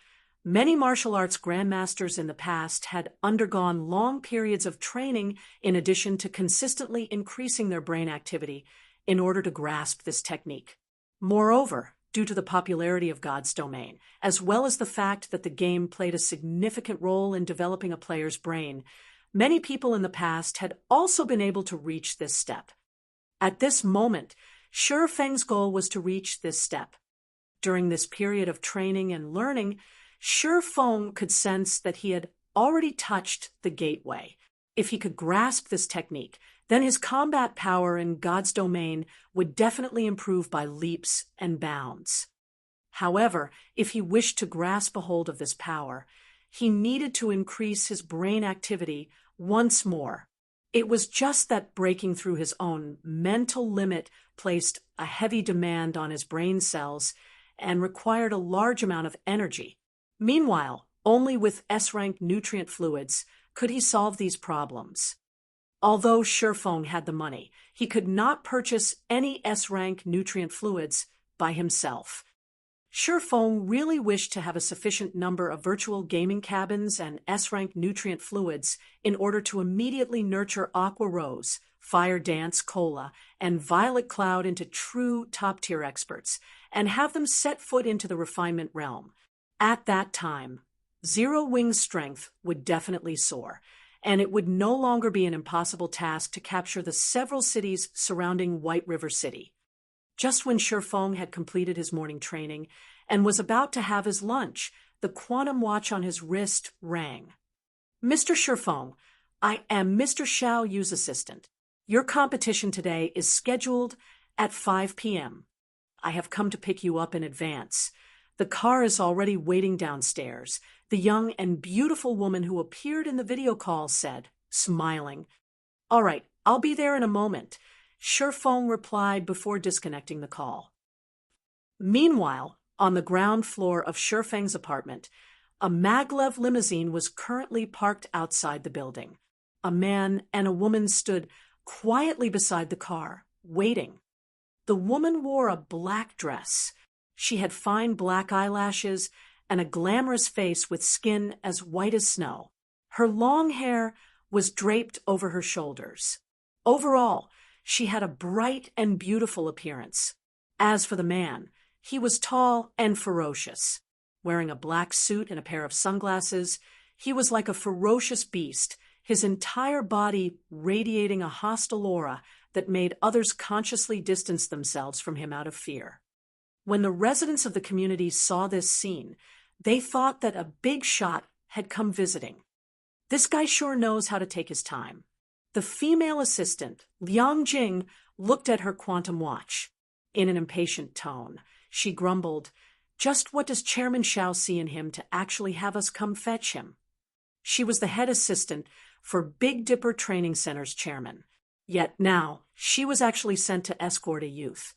many martial arts grandmasters in the past had undergone long periods of training in addition to consistently increasing their brain activity in order to grasp this technique. Moreover, due to the popularity of God's Domain, as well as the fact that the game played a significant role in developing a player's brain, many people in the past had also been able to reach this step. At this moment, Shi Feng's goal was to reach this step. During this period of training and learning, Shi Feng could sense that he had already touched the gateway. If he could grasp this technique, then his combat power in God's Domain would definitely improve by leaps and bounds. However, if he wished to grasp a hold of this power, he needed to increase his brain activity once more. It was just that breaking through his own mental limit placed a heavy demand on his brain cells and required a large amount of energy. Meanwhile, only with S-rank nutrient fluids could he solve these problems. Although Shi Feng had the money, he could not purchase any S-rank nutrient fluids by himself. Shi Feng really wished to have a sufficient number of virtual gaming cabins and S-rank nutrient fluids in order to immediately nurture Aqua Rose, Fire Dance Cola, and Violet Cloud into true top-tier experts, and have them set foot into the refinement realm. At that time, Zero Wing's strength would definitely soar, and it would no longer be an impossible task to capture the several cities surrounding White River City. Just when Shi Feng had completed his morning training and was about to have his lunch, the quantum watch on his wrist rang. "Mr. Shi Feng, I am Mr. Xiao Yu's assistant. Your competition today is scheduled at 5 p.m. I have come to pick you up in advance. The car is already waiting downstairs. The young and beautiful woman who appeared in the video call said, smiling. All right, I'll be there in a moment, Shifeng replied before disconnecting the call. Meanwhile, on the ground floor of Shifeng's apartment, a maglev limousine was currently parked outside the building. A man and a woman stood quietly beside the car, waiting. The woman wore a black dress. She had fine black eyelashes and a glamorous face with skin as white as snow. Her long hair was draped over her shoulders. Overall, she had a bright and beautiful appearance. As for the man, he was tall and ferocious. Wearing a black suit and a pair of sunglasses, he was like a ferocious beast, his entire body radiating a hostile aura that made others consciously distance themselves from him out of fear. When the residents of the community saw this scene, they thought that a big shot had come visiting. This guy sure knows how to take his time. The female assistant, Liang Jing, looked at her quantum watch. In an impatient tone, she grumbled, "Just what does Chairman Xiao see in him to actually have us come fetch him?" She was the head assistant for Big Dipper Training Center's chairman. Yet now, she was actually sent to escort a youth.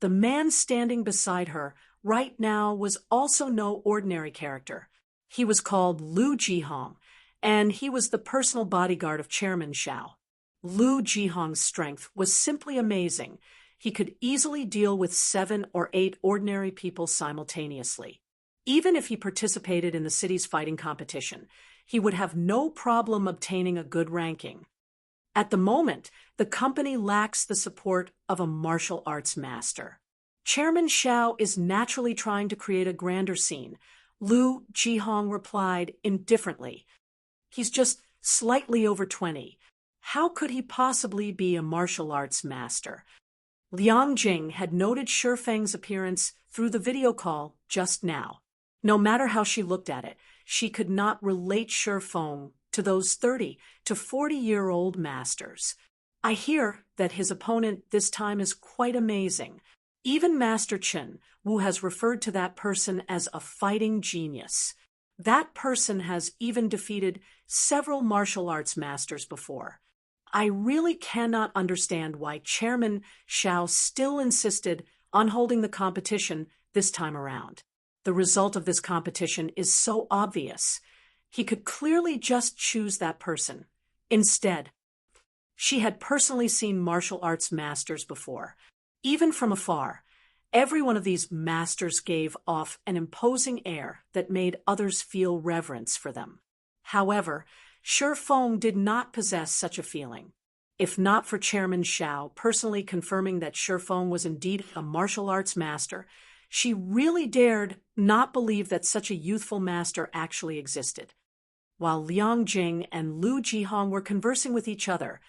The man standing beside her right now was also no ordinary character. He was called Lu Jihong, and he was the personal bodyguard of Chairman Xiao. Lu Jihong's strength was simply amazing. He could easily deal with 7 or 8 ordinary people simultaneously. Even if he participated in the city's fighting competition, he would have no problem obtaining a good ranking. At the moment, the company lacks the support of a martial arts master. Chairman Xiao is naturally trying to create a grander scene, Lu Jihong replied indifferently. He's just slightly over 20. How could he possibly be a martial arts master? Liang Jing had noted Shifeng's appearance through the video call just now. No matter how she looked at it, she could not relate Shifeng to those 30 to 40-year-old masters. I hear that his opponent this time is quite amazing. Even Master Chen Wu has referred to that person as a fighting genius. That person has even defeated several martial arts masters before. I really cannot understand why Chairman Xiao still insisted on holding the competition this time around. The result of this competition is so obvious. He could clearly just choose that person. Instead, she had personally seen martial arts masters before. Even from afar, every one of these masters gave off an imposing air that made others feel reverence for them. However, Shifeng did not possess such a feeling. If not for Chairman Xiao personally confirming that Shifeng was indeed a martial arts master, she really dared not believe that such a youthful master actually existed. While Liang Jing and Lu Jihong were conversing with each other,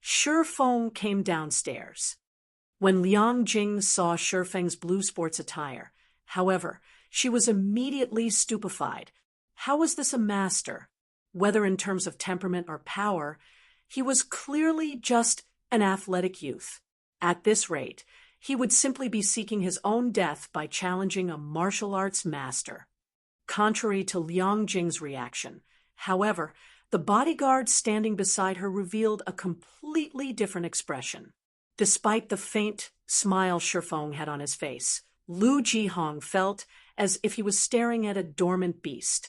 Shifeng came downstairs. When Liang Jing saw Shifeng's blue sports attire, however, she was immediately stupefied. How was this a master? Whether in terms of temperament or power, he was clearly just an athletic youth. At this rate, he would simply be seeking his own death by challenging a martial arts master. Contrary to Liang Jing's reaction, however, the bodyguard standing beside her revealed a completely different expression. Despite the faint smile Shifeng had on his face, Lu Jihong felt as if he was staring at a dormant beast.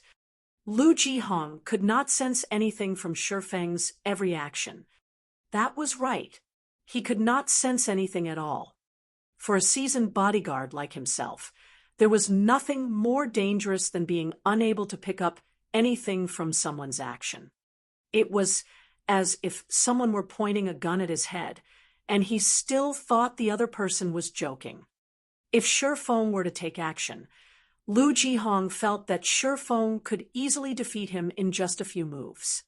Lu Jihong could not sense anything from Shifeng's every action. That was right. He could not sense anything at all. For a seasoned bodyguard like himself, there was nothing more dangerous than being unable to pick up anything from someone's action. It was as if someone were pointing a gun at his head, and he still thought the other person was joking. If Shifeng were to take action, Lu Jihong felt that Shifeng could easily defeat him in just a few moves.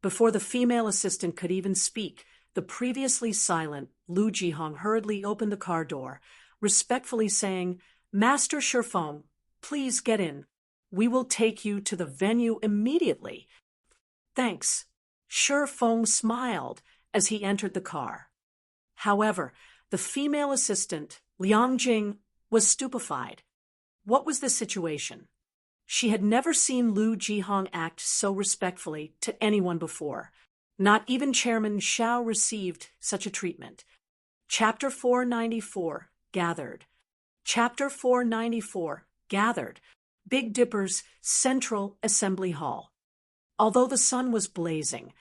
Before the female assistant could even speak, the previously silent Lu Jihong hurriedly opened the car door, respectfully saying, "Master Shifeng, please get in. We will take you to the venue immediately." "Thanks." Shifeng smiled as he entered the car. However, the female assistant, Liang Jing, was stupefied. What was the situation? She had never seen Lu Jihong act so respectfully to anyone before. Not even Chairman Xiao received such a treatment. Chapter 494, Gathered. Chapter 494, Gathered. Big Dipper's Central Assembly Hall. Although the sun was blazing,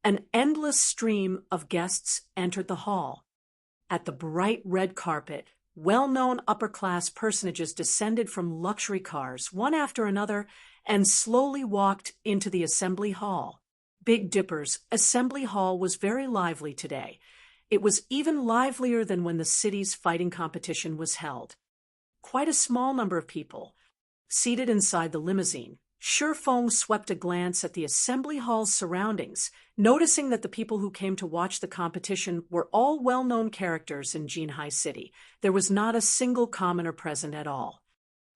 an endless stream of guests entered the hall. At the bright red carpet, well-known upper-class personages descended from luxury cars, one after another, and slowly walked into the assembly hall. Big Dipper's assembly hall was very lively today. It was even livelier than when the city's fighting competition was held. Quite a small number of people. Seated inside the limousine, Shifeng swept a glance at the assembly hall's surroundings, noticing that the people who came to watch the competition were all well-known characters in Jinhai City. There was not a single commoner present at all.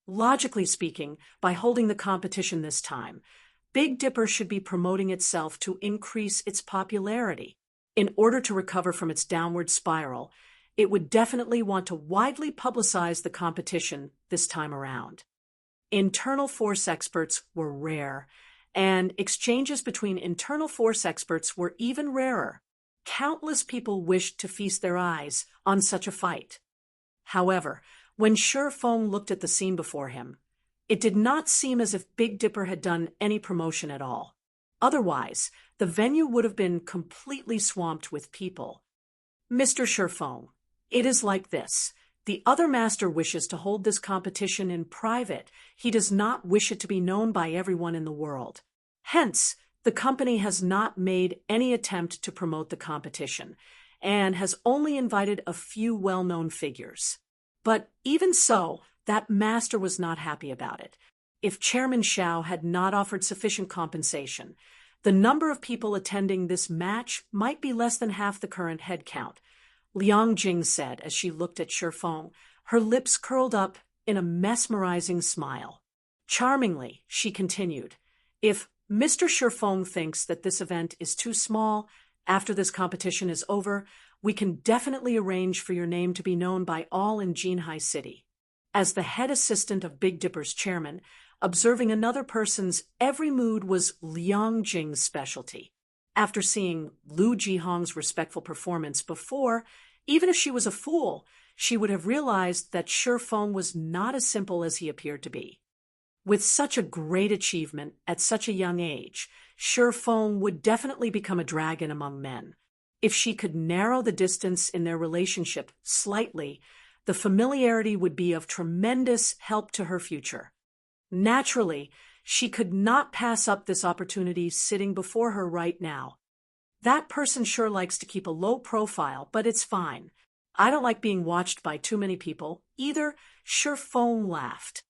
Logically speaking, by holding the competition this time, Big Dipper should be promoting itself to increase its popularity. In order to recover from its downward spiral, it would definitely want to widely publicize the competition this time around. Internal force experts were rare, and exchanges between internal force experts were even rarer. Countless people wished to feast their eyes on such a fight. However, when Shifeng looked at the scene before him, it did not seem as if Big Dipper had done any promotion at all. Otherwise, the venue would have been completely swamped with people. Mr. Shifeng, it is like this. The other master wishes to hold this competition in private. He does not wish it to be known by everyone in the world. Hence, the company has not made any attempt to promote the competition, and has only invited a few well-known figures. But even so, that master was not happy about it. If Chairman Xiao had not offered sufficient compensation, the number of people attending this match might be less than half the current head count. Liang Jing said as she looked at Shifeng, her lips curled up in a mesmerizing smile. Charmingly, she continued, if Mr. Shifeng thinks that this event is too small, after this competition is over, we can definitely arrange for your name to be known by all in Jinhai City. As the head assistant of Big Dipper's chairman, observing another person's every mood was Liang Jing's specialty. After seeing Lu Jihong's respectful performance before, even if she was a fool, she would have realized that Shifeng was not as simple as he appeared to be. With such a great achievement at such a young age, Shifeng would definitely become a dragon among men. If she could narrow the distance in their relationship slightly, the familiarity would be of tremendous help to her future. Naturally, she could not pass up this opportunity sitting before her right now. That person sure likes to keep a low profile, but it's fine. I don't like being watched by too many people either. Shifeng laughed.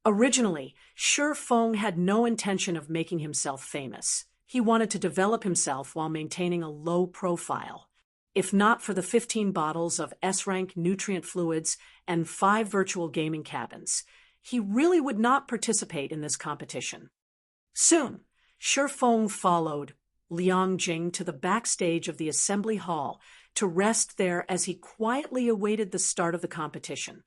Originally, Shifeng had no intention of making himself famous. He wanted to develop himself while maintaining a low profile. If not for the 15 bottles of S-rank nutrient fluids and 5 virtual gaming cabins, he really would not participate in this competition. Soon, Shifeng followed Liang Jing to the backstage of the assembly hall to rest there as he quietly awaited the start of the competition.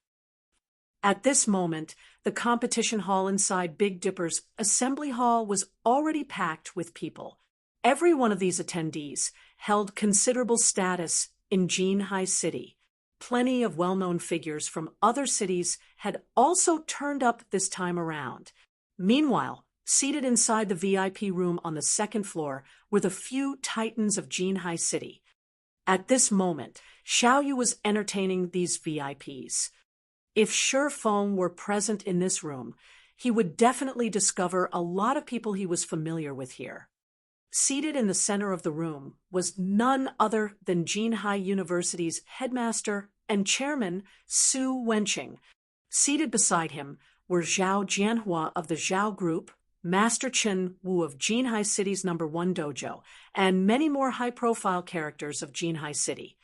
At this moment, the competition hall inside Big Dipper's assembly hall was already packed with people. Every one of these attendees held considerable status in Jinhai City. Plenty of well-known figures from other cities had also turned up this time around. Meanwhile, seated inside the VIP room on the second floor were the few titans of Jinhai City. At this moment, Xiao Yu was entertaining these VIPs. If Shifeng were present in this room, he would definitely discover a lot of people he was familiar with here. Seated in the center of the room was none other than Jinhai University's headmaster and chairman, Su Wenqing. Seated beside him were Zhao Jianhua of the Zhao Group, Master Chen Wu of Jinhai City's #1 dojo, and many more high-profile characters of Jinhai City.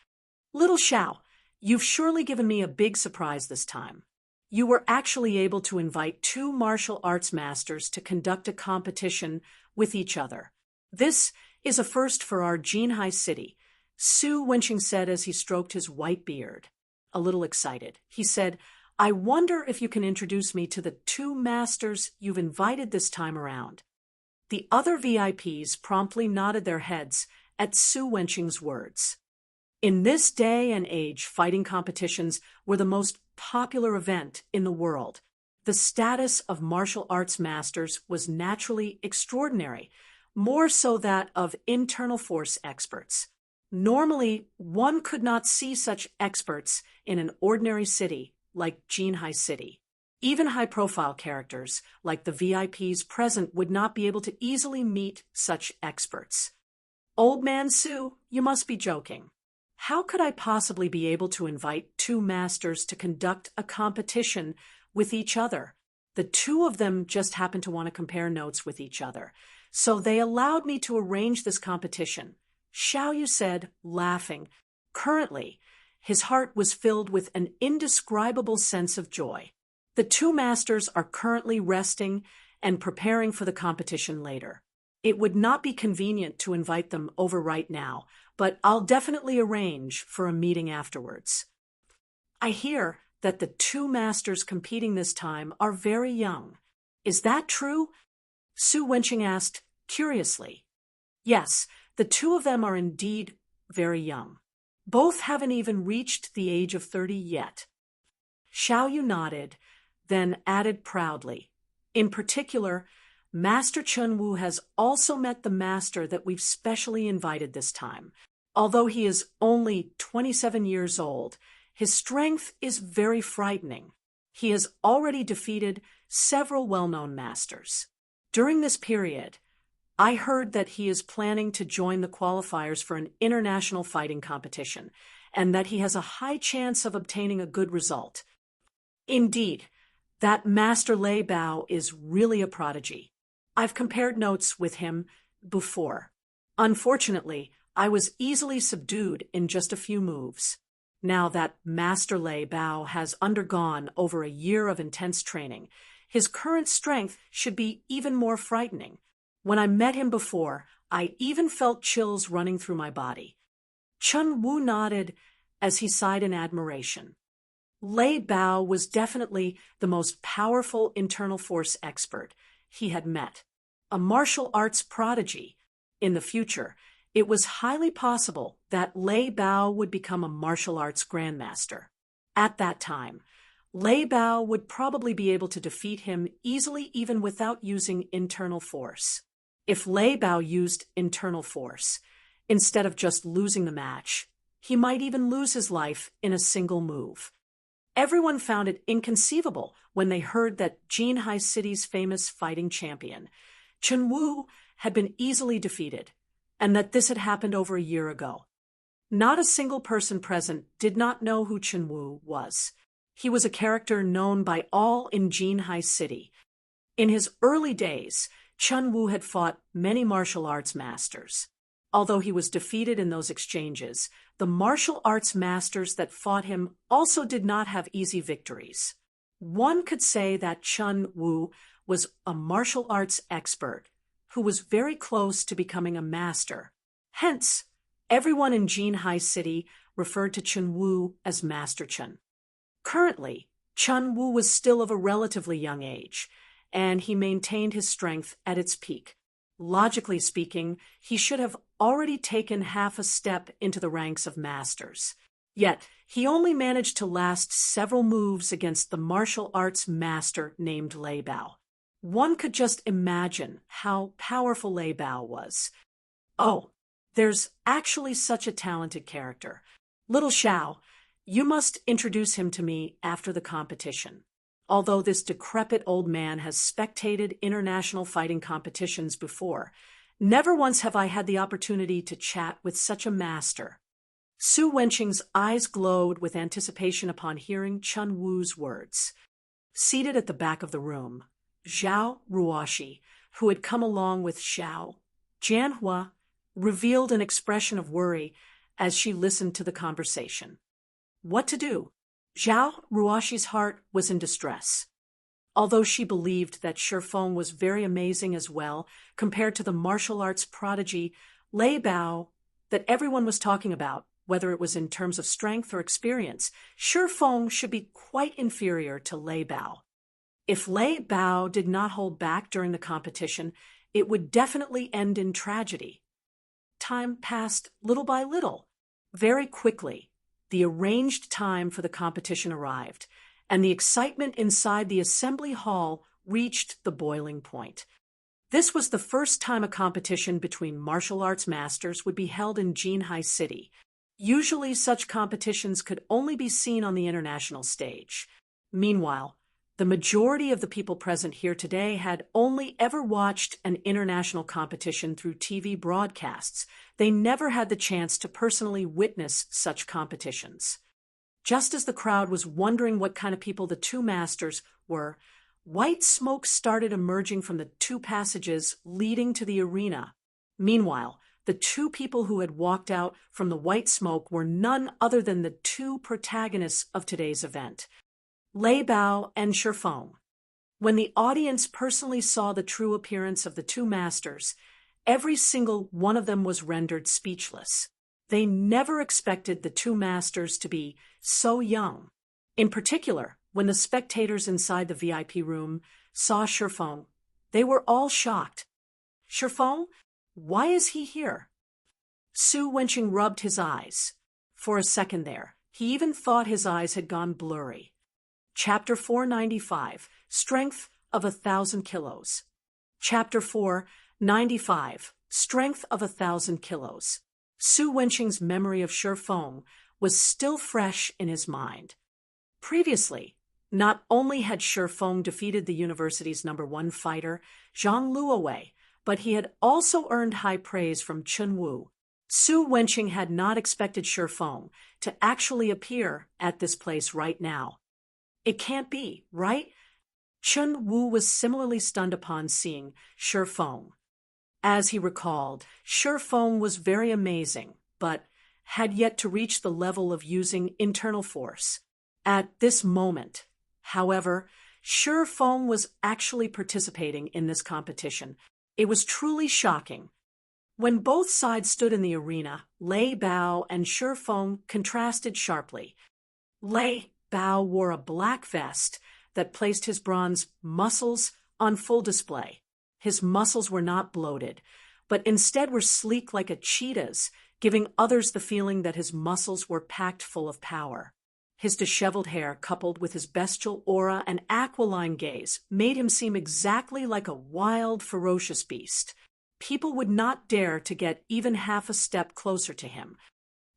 Little Xiao, you've surely given me a big surprise this time. You were actually able to invite 2 martial arts masters to conduct a competition with each other. This is a first for our Jinhai City, Su Wenqing said as he stroked his white beard. A little excited, he said, I wonder if you can introduce me to the two masters you've invited this time around." The other VIPs promptly nodded their heads at Su Wenqing's words. In this day and age, fighting competitions were the most popular event in the world. The status of martial arts masters was naturally extraordinary, more so that of internal force experts. Normally, one could not see such experts in an ordinary city like Jinhai City. Even high-profile characters, like the VIPs present, would not be able to easily meet such experts. "Old man Su, you must be joking. How could I possibly be able to invite two masters to conduct a competition with each other? The two of them just happen to want to compare notes with each other, so they allowed me to arrange this competition," Xiao Yu said, laughing. Currently, his heart was filled with an indescribable sense of joy. The two masters are currently resting and preparing for the competition later. It would not be convenient to invite them over right now, but I'll definitely arrange for a meeting afterwards. "I hear that the two masters competing this time are very young. Is that true?" Su Wenqing asked curiously. "Yes, the two of them are indeed very young. Both haven't even reached the age of 30 yet." Xiao Yu nodded, then added proudly, "In particular, Master Chun Wu has also met the master that we've specially invited this time. Although he is only 27 years old, his strength is very frightening. He has already defeated several well-known masters. During this period, I heard that he is planning to join the qualifiers for an international fighting competition, and that he has a high chance of obtaining a good result. Indeed, that Master Lei Bao is really a prodigy. I've compared notes with him before. Unfortunately, I was easily subdued in just a few moves. Now that Master Lei Bao has undergone over a year of intense training, his current strength should be even more frightening. When I met him before, I even felt chills running through my body." Chun Wu nodded as he sighed in admiration. Lei Bao was definitely the most powerful internal force expert he had met. A martial arts prodigy. In the future, it was highly possible that Lei Bao would become a martial arts grandmaster. At that time, Lei Bao would probably be able to defeat him easily even without using internal force. If Lei Bao used internal force, instead of just losing the match, he might even lose his life in a single move. Everyone found it inconceivable when they heard that Jinhai City's famous fighting champion, Chun Wu, had been easily defeated, and that this had happened over a year ago. Not a single person present did not know who Chun Wu was. He was a character known by all in Jinhai City. In his early days, Chun Wu had fought many martial arts masters. Although he was defeated in those exchanges, the martial arts masters that fought him also did not have easy victories. One could say that Chun Wu was a martial arts expert who was very close to becoming a master. Hence, everyone in Jinhai City referred to Chun Wu as Master Chun. Currently, Chun Wu was still of a relatively young age, and he maintained his strength at its peak. Logically speaking, he should have already taken half a step into the ranks of masters. Yet, he only managed to last several moves against the martial arts master named Lei Bao. One could just imagine how powerful Lei Bao was. Oh, there's actually such a talented character. Little Xiao, you must introduce him to me after the competition. Although this decrepit old man has spectated international fighting competitions before, never once have I had the opportunity to chat with such a master. Su Wenqing's eyes glowed with anticipation upon hearing Chun Wu's words. Seated at the back of the room, Zhao Ruoshi, who had come along with Xiao, Jianhua, revealed an expression of worry as she listened to the conversation. What to do? Zhao Ruoshi's heart was in distress. Although she believed that Shifeng was very amazing as well, compared to the martial arts prodigy Lei Bao that everyone was talking about whether it was in terms of strength or experience, Shi Feng should be quite inferior to Lei Bao. If Lei Bao did not hold back during the competition, it would definitely end in tragedy. Time passed little by little. Very quickly, the arranged time for the competition arrived, and the excitement inside the assembly hall reached the boiling point. This was the first time a competition between martial arts masters would be held in Jinhai City. Usually such competitions could only be seen on the international stage. Meanwhile, the majority of the people present here today had only ever watched an international competition through TV broadcasts. They never had the chance to personally witness such competitions. Just as the crowd was wondering what kind of people the two masters were, white smoke started emerging from the two passages leading to the arena. Meanwhile, the two people who had walked out from the white smoke were none other than the two protagonists of today's event, Lei Bao and Shi Feng. When the audience personally saw the true appearance of the two masters, every single one of them was rendered speechless. They never expected the two masters to be so young. In particular, when the spectators inside the VIP room saw Shi Feng, they were all shocked. Shi Feng? Why is he here? Su Wenqing rubbed his eyes. For a second there, he even thought his eyes had gone blurry. Chapter 495, Strength of 1,000 Kilos. Chapter 495, Strength of 1,000 Kilos. Su Wenqing's memory of Shi Feng was still fresh in his mind. Previously, not only had Shi Feng defeated the university's #1 fighter, Zhang Luowei, but he had also earned high praise from Chun Wu. Su Wenqing had not expected Shi Feng to actually appear at this place right now. It can't be, right? Chun Wu was similarly stunned upon seeing Shi Feng. As he recalled, Shi Feng was very amazing, but had yet to reach the level of using internal force. At this moment, however, Shi Feng was actually participating in this competition. It was truly shocking. When both sides stood in the arena, Lei Bao and Shi Feng contrasted sharply. Lei Bao wore a black vest that placed his bronze muscles on full display. His muscles were not bloated, but instead were sleek like a cheetah's, giving others the feeling that his muscles were packed full of power. His disheveled hair, coupled with his bestial aura and aquiline gaze, made him seem exactly like a wild, ferocious beast. People would not dare to get even half a step closer to him.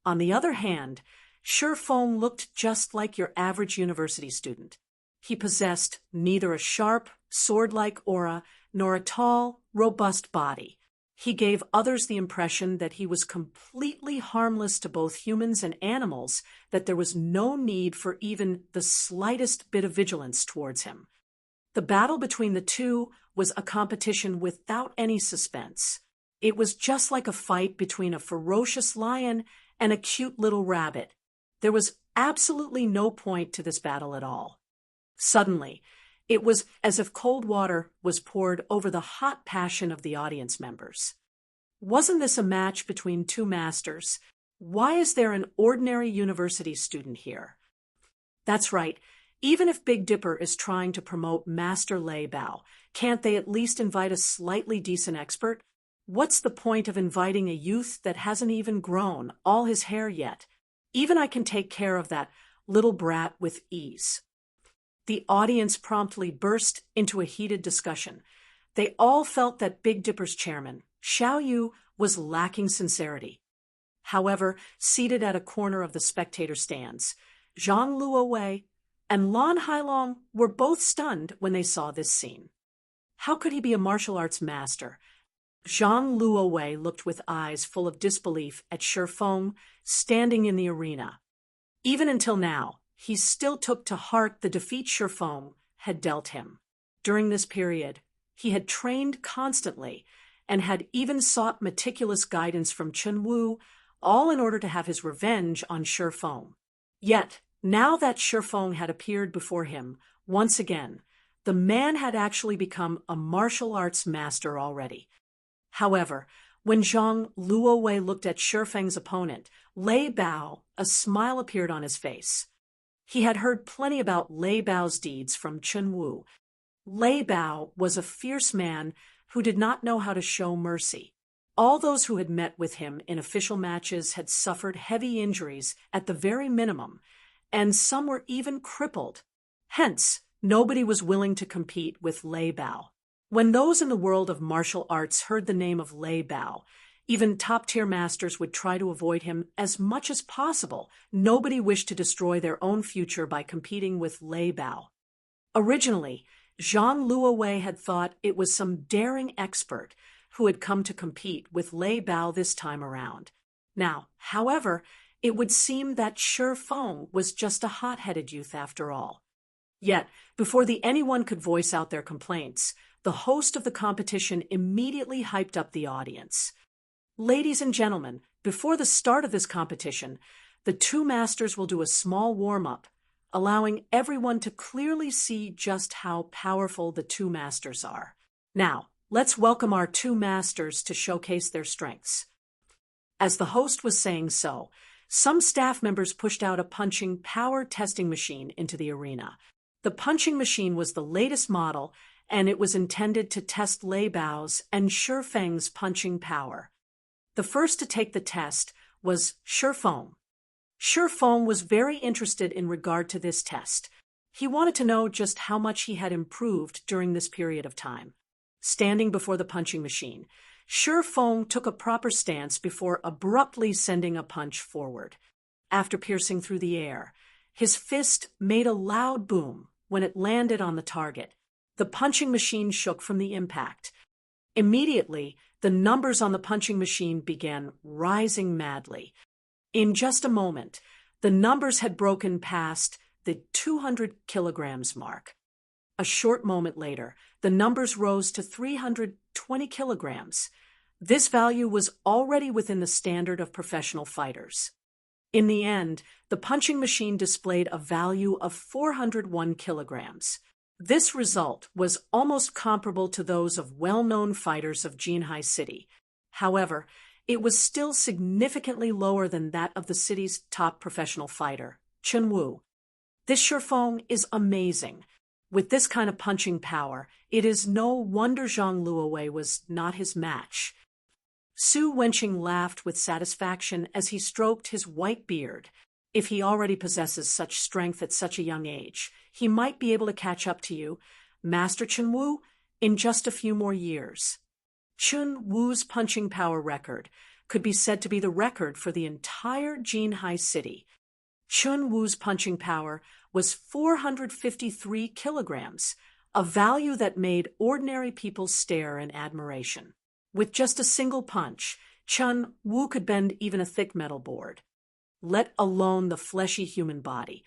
On the other hand, Shi Feng looked just like your average university student. He possessed neither a sharp, sword-like aura nor a tall, robust body. He gave others the impression that he was completely harmless to both humans and animals, that there was no need for even the slightest bit of vigilance towards him. The battle between the two was a competition without any suspense. It was just like a fight between a ferocious lion and a cute little rabbit. There was absolutely no point to this battle at all. Suddenly, it was as if cold water was poured over the hot passion of the audience members. Wasn't this a match between two masters? Why is there an ordinary university student here? That's right. Even if Big Dipper is trying to promote Master Lei Bao, can't they at least invite a slightly decent expert? What's the point of inviting a youth that hasn't even grown all his hair yet? Even I can take care of that little brat with ease. The audience promptly burst into a heated discussion. They all felt that Big Dipper's chairman, Xiao Yu, was lacking sincerity. However, seated at a corner of the spectator stands, Zhang Luowei and Lan Hailong were both stunned when they saw this scene. How could he be a martial arts master? Zhang Luowei looked with eyes full of disbelief at Shi Feng standing in the arena. Even until now, he still took to heart the defeat Shi Feng had dealt him. During this period, he had trained constantly and had even sought meticulous guidance from Chun Wu, all in order to have his revenge on Shi Feng. Yet, now that Shi Feng had appeared before him, once again, the man had actually become a martial arts master already. However, When Zhang Luowei looked at Shifeng's opponent, Lei Bao, a smile appeared on his face. He had heard plenty about Lei Bao's deeds from Chun Wu. Lei Bao was a fierce man who did not know how to show mercy. All those who had met with him in official matches had suffered heavy injuries at the very minimum, and some were even crippled. Hence, nobody was willing to compete with Lei Bao. When those in the world of martial arts heard the name of Lei Bao, even top-tier masters would try to avoid him as much as possible. Nobody wished to destroy their own future by competing with Lei Bao. Originally, Zhang Luowei had thought it was some daring expert who had come to compete with Lei Bao this time around. Now, however, it would seem that Shifeng was just a hot-headed youth after all. Yet, before anyone could voice out their complaints, the host of the competition immediately hyped up the audience. Ladies and gentlemen, before the start of this competition, the two masters will do a small warm-up, allowing everyone to clearly see just how powerful the two masters are. Now, let's welcome our two masters to showcase their strengths. As the host was saying so, some staff members pushed out a punching power testing machine into the arena. The punching machine was the latest model, and it was intended to test Lei Bao's and Shifeng's punching power. The first to take the test was Shifeng. Shifeng was very interested in regard to this test. He wanted to know just how much he had improved during this period of time. Standing before the punching machine, Shifeng took a proper stance before abruptly sending a punch forward. After piercing through the air, his fist made a loud boom when it landed on the target. The punching machine shook from the impact. Immediately, the numbers on the punching machine began rising madly. In just a moment, the numbers had broken past the 200 kilograms mark. A short moment later, the numbers rose to 320 kilograms. This value was already within the standard of professional fighters. In the end, the punching machine displayed a value of 401 kilograms. This result was almost comparable to those of well-known fighters of Jinhai City. However, it was still significantly lower than that of the city's top professional fighter, Chun Wu. This Shifeng is amazing. With this kind of punching power, it is no wonder Zhang Luowei was not his match. Su Wenqing laughed with satisfaction as he stroked his white beard. If he already possesses such strength at such a young age, he might be able to catch up to you, Master Chun Wu, in just a few more years. Chun Wu's punching power record could be said to be the record for the entire Jinhai City. Chun Wu's punching power was 453 kilograms, a value that made ordinary people stare in admiration. With just a single punch, Chun Wu could bend even a thick metal board. Let alone the fleshy human body.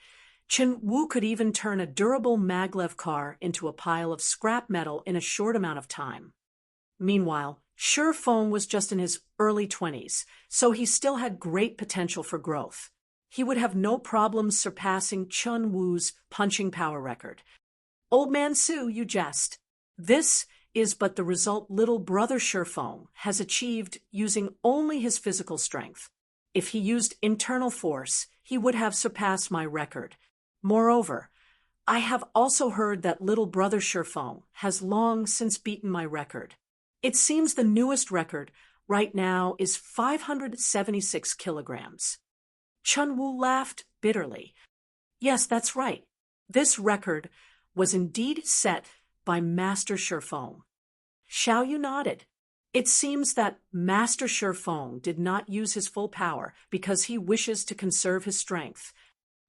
Chun Wu could even turn a durable maglev car into a pile of scrap metal in a short amount of time. Meanwhile, Shifeng was just in his early 20s, so he still had great potential for growth. He would have no problem surpassing Chun Wu's punching power record. Old man Su, you jest. This is but the result little brother Shifeng has achieved using only his physical strength. If he used internal force, he would have surpassed my record. Moreover, I have also heard that little brother Shifeng has long since beaten my record. It seems the newest record right now is 576 kilograms. Chun Wu laughed bitterly. Yes, that's right. This record was indeed set by Master Shifeng. Xiao Yu nodded. It seems that Master Shifeng did not use his full power because he wishes to conserve his strength.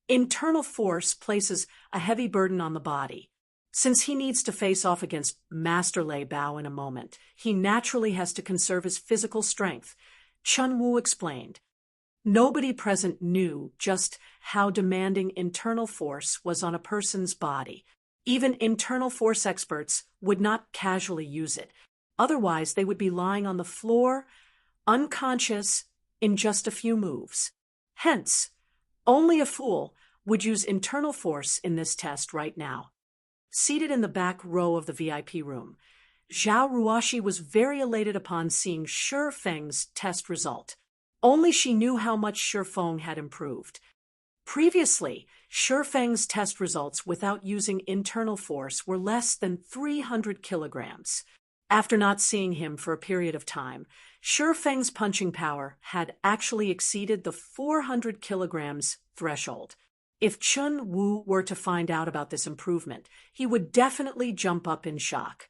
Internal force places a heavy burden on the body. Since he needs to face off against Master Lei Bao in a moment, he naturally has to conserve his physical strength, Chun Wu explained. Nobody present knew just how demanding internal force was on a person's body. Even internal force experts would not casually use it. Otherwise, they would be lying on the floor, unconscious, in just a few moves. Hence, only a fool would use internal force in this test right now. Seated in the back row of the VIP room, Zhao Ruoxi was very elated upon seeing Shi Feng's test result. Only she knew how much Shi Feng had improved. Previously, Shi Feng's test results without using internal force were less than 300 kilograms. After not seeing him for a period of time, Shi Feng's punching power had actually exceeded the 400 kilograms threshold. If Chun Wu were to find out about this improvement, he would definitely jump up in shock.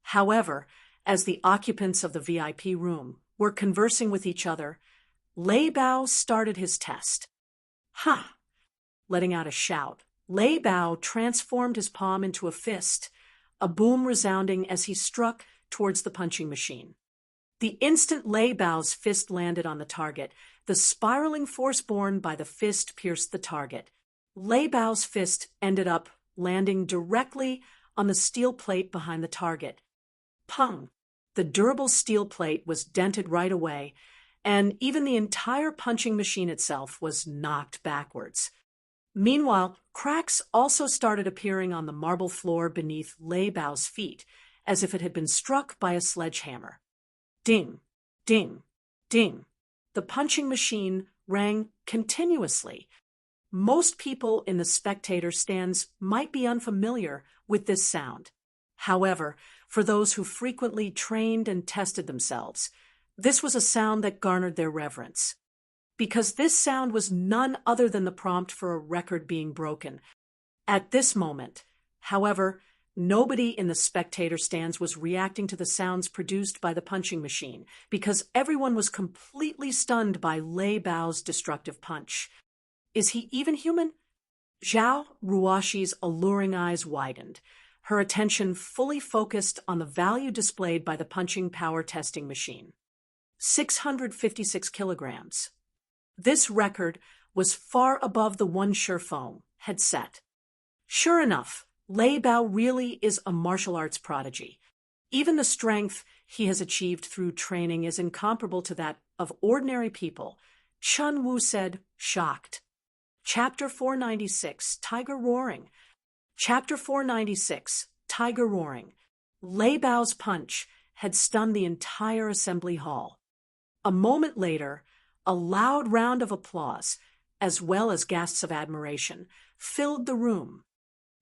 However, as the occupants of the VIP room were conversing with each other, Lei Bao started his test. Ha! Letting out a shout, Lei Bao transformed his palm into a fist, a boom resounding as he struck towards the punching machine. The instant Lei Bao's fist landed on the target, the spiraling force borne by the fist pierced the target. Lei Bao's fist ended up landing directly on the steel plate behind the target. Pung! The durable steel plate was dented right away, and even the entire punching machine itself was knocked backwards. Meanwhile, cracks also started appearing on the marble floor beneath Lei Bao's feet, as if it had been struck by a sledgehammer. Ding, ding, ding. The punching machine rang continuously. Most people in the spectator stands might be unfamiliar with this sound. However, for those who frequently trained and tested themselves, this was a sound that garnered their reverence. Because this sound was none other than the prompt for a record being broken. At this moment, however, nobody in the spectator stands was reacting to the sounds produced by the punching machine, because everyone was completely stunned by Lei Bao's destructive punch. Is he even human? Zhao Ruoxi's alluring eyes widened, her attention fully focused on the value displayed by the punching power testing machine. 656 kilograms. This record was far above the one Shi Feng had set. Sure enough, Lei Bao really is a martial arts prodigy. Even the strength he has achieved through training is incomparable to that of ordinary people, Chun Wu said, shocked. Chapter 496, Tiger Roaring. Chapter 496, Tiger Roaring. Lei Bao's punch had stunned the entire assembly hall. A moment later, a loud round of applause, as well as gasps of admiration, filled the room.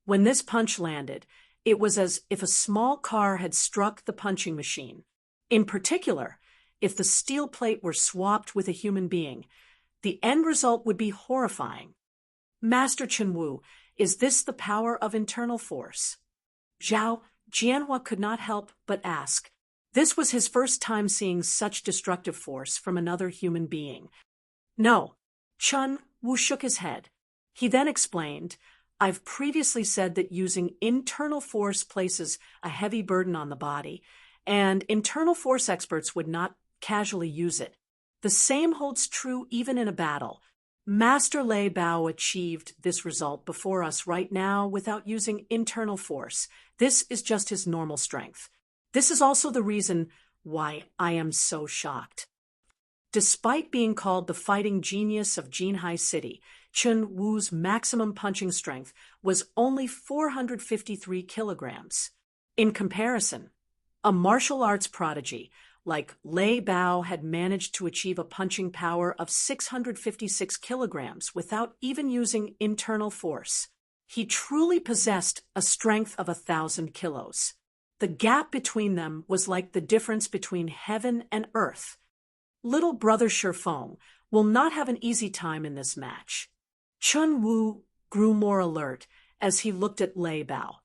When this punch landed, it was as if a small car had struck the punching machine. In particular, if the steel plate were swapped with a human being, the end result would be horrifying. Master Chun Wu, is this the power of internal force? Zhao Jianhua could not help but ask. This was his first time seeing such destructive force from another human being. No, Chun Wu shook his head. He then explained, I've previously said that using internal force places a heavy burden on the body, and internal force experts would not casually use it. The same holds true even in a battle. Master Lei Bao achieved this result before us right now without using internal force. This is just his normal strength. This is also the reason why I am so shocked. Despite being called the fighting genius of Jinhai City, Chun Wu's maximum punching strength was only 453 kilograms. In comparison, a martial arts prodigy like Lei Bao had managed to achieve a punching power of 656 kilograms without even using internal force. He truly possessed a strength of 1,000 kilos. The gap between them was like the difference between heaven and earth. Little brother Shi Feng will not have an easy time in this match. Chun Wu grew more alert as he looked at Lei Bao.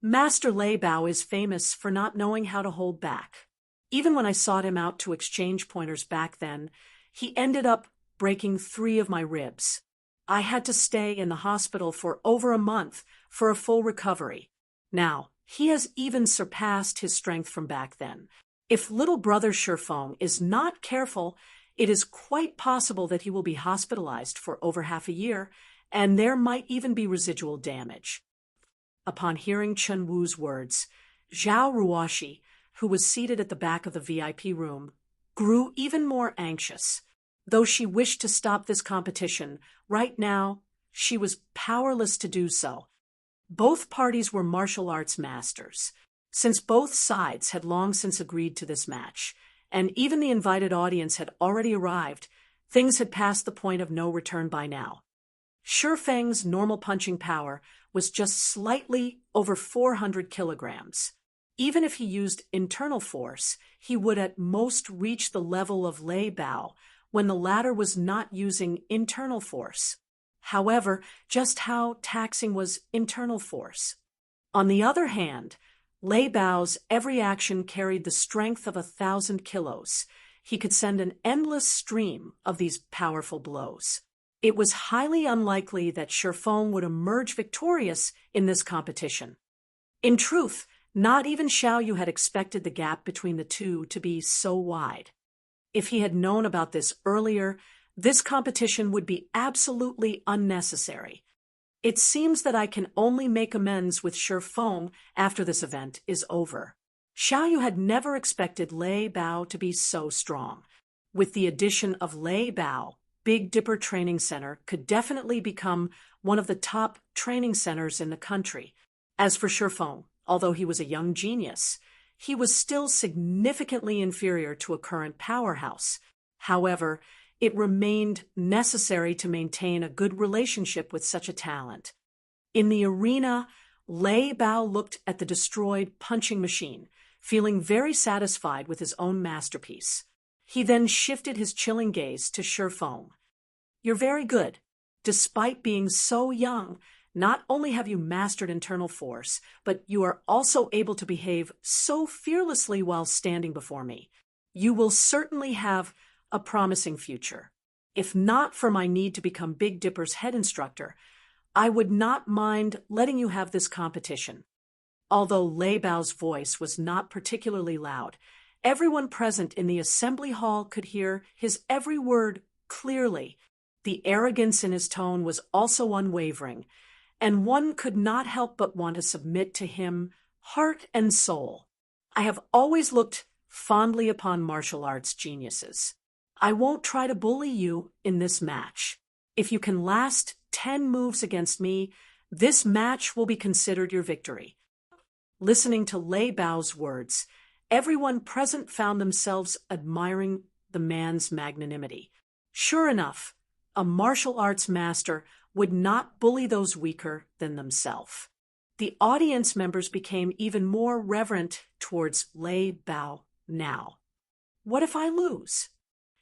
Master Lei Bao is famous for not knowing how to hold back. Even when I sought him out to exchange pointers back then, he ended up breaking 3 of my ribs. I had to stay in the hospital for over a month for a full recovery. Now, he has even surpassed his strength from back then. If little brother Shi Feng is not careful, it is quite possible that he will be hospitalized for over half a year, and there might even be residual damage. Upon hearing Chun Wu's words, Zhao Ruoxi, who was seated at the back of the VIP room, grew even more anxious. Though she wished to stop this competition, right now, she was powerless to do so. Both parties were martial arts masters. Since both sides had long since agreed to this match, and even the invited audience had already arrived, things had passed the point of no return by now. Shifeng's normal punching power was just slightly over 400 kilograms. Even if he used internal force, he would at most reach the level of Lei Bao when the latter was not using internal force. However, just how taxing was internal force? On the other hand, Lei Bao's every action carried the strength of 1,000 kilos. He could send an endless stream of these powerful blows. It was highly unlikely that Shifeng would emerge victorious in this competition. In truth, not even Xiaoyu had expected the gap between the two to be so wide. If he had known about this earlier, this competition would be absolutely unnecessary. It seems that I can only make amends with Shifeng after this event is over. Xiaoyu had never expected Lei Bao to be so strong. With the addition of Lei Bao, Big Dipper Training Center could definitely become one of the top training centers in the country. As for Shifeng, although he was a young genius, he was still significantly inferior to a current powerhouse. However, it remained necessary to maintain a good relationship with such a talent. In the arena, Lei Bao looked at the destroyed punching machine, feeling very satisfied with his own masterpiece. He then shifted his chilling gaze to Shifeng. "You're very good. Despite being so young, not only have you mastered internal force, but you are also able to behave so fearlessly while standing before me. You will certainly have a promising future. If not for my need to become Big Dipper's head instructor, I would not mind letting you have this competition." Although Lei Bao's voice was not particularly loud, everyone present in the assembly hall could hear his every word clearly. The arrogance in his tone was also unwavering, and one could not help but want to submit to him, heart and soul. I have always looked fondly upon martial arts geniuses. I won't try to bully you in this match. If you can last 10 moves against me, this match will be considered your victory. Listening to Lei Bao's words, everyone present found themselves admiring the man's magnanimity. Sure enough, a martial arts master would not bully those weaker than themselves. The audience members became even more reverent towards Lei Bao now. "What if I lose?"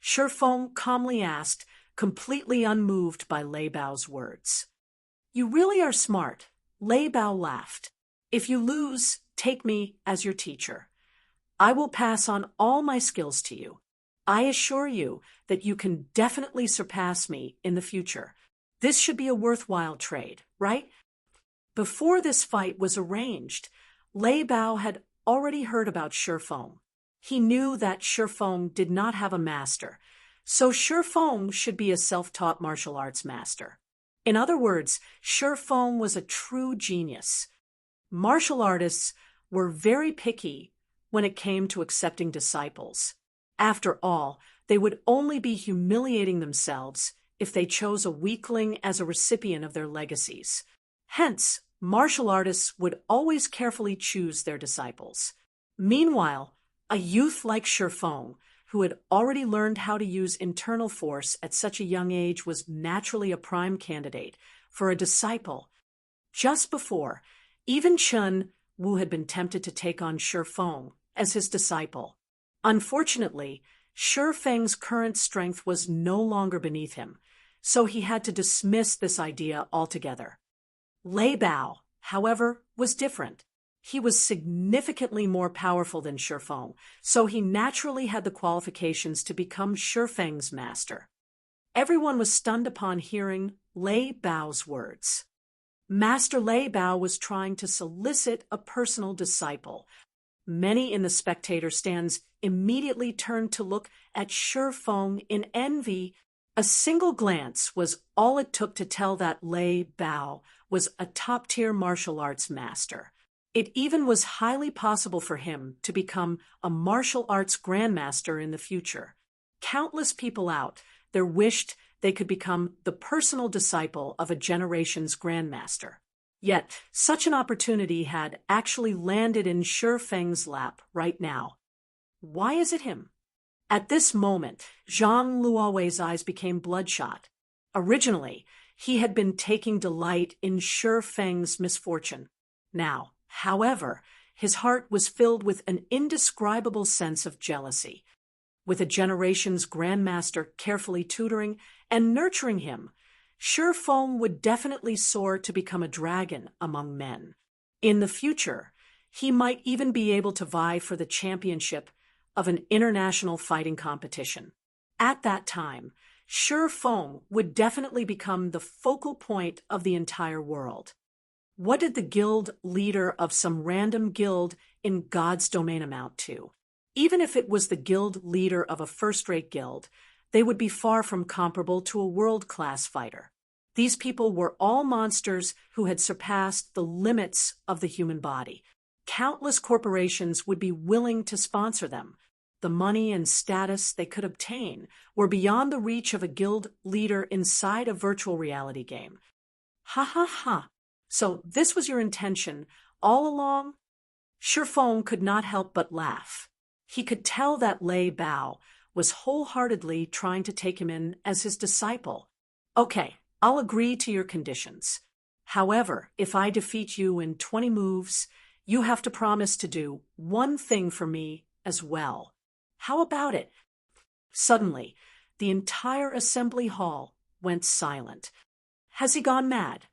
Shifeng calmly asked, completely unmoved by Lei Bao's words. "You really are smart," Lei Bao laughed. "If you lose, take me as your teacher. I will pass on all my skills to you. I assure you that you can definitely surpass me in the future. This should be a worthwhile trade, right?" Before this fight was arranged, Lei Bao had already heard about Shifeng. He knew that Shifeng did not have a master, so Shifeng should be a self-taught martial arts master. In other words, Shifeng was a true genius. Martial artists were very picky when it came to accepting disciples. After all, they would only be humiliating themselves if they chose a weakling as a recipient of their legacies. Hence, martial artists would always carefully choose their disciples. Meanwhile, a youth like Shifeng, who had already learned how to use internal force at such a young age, was naturally a prime candidate for a disciple. Just before, even Chen Wu had been tempted to take on Shifeng as his disciple. Unfortunately, Shifeng's current strength was no longer beneath him, so he had to dismiss this idea altogether. Lei Bao, however, was different. He was significantly more powerful than Shifeng, so he naturally had the qualifications to become Shifeng's master. Everyone was stunned upon hearing Lei Bao's words. Master Lei Bao was trying to solicit a personal disciple. Many in the spectator stands immediately turned to look at Shifeng in envy. A single glance was all it took to tell that Lei Bao was a top-tier martial arts master. It even was highly possible for him to become a martial arts grandmaster in the future. Countless people out there wished they could become the personal disciple of a generation's grandmaster. Yet, such an opportunity had actually landed in Shi Feng's lap right now. Why is it him? At this moment, Zhang Luowei's eyes became bloodshot. Originally, he had been taking delight in Shi Feng's misfortune. Now, however, his heart was filled with an indescribable sense of jealousy. With a generation's grandmaster carefully tutoring and nurturing him, Shi Feng would definitely soar to become a dragon among men. In the future, he might even be able to vie for the championship of an international fighting competition. At that time, Shi Feng would definitely become the focal point of the entire world. What did the guild leader of some random guild in God's domain amount to? Even if it was the guild leader of a first-rate guild, they would be far from comparable to a world-class fighter. These people were all monsters who had surpassed the limits of the human body. Countless corporations would be willing to sponsor them. The money and status they could obtain were beyond the reach of a guild leader inside a virtual reality game. Ha ha ha. So this was your intention all along? Shi Feng could not help but laugh. He could tell that Lei Bao was wholeheartedly trying to take him in as his disciple. Okay, I'll agree to your conditions. However, if I defeat you in 20 moves, you have to promise to do one thing for me as well. How about it? Suddenly, the entire assembly hall went silent. Has he gone mad?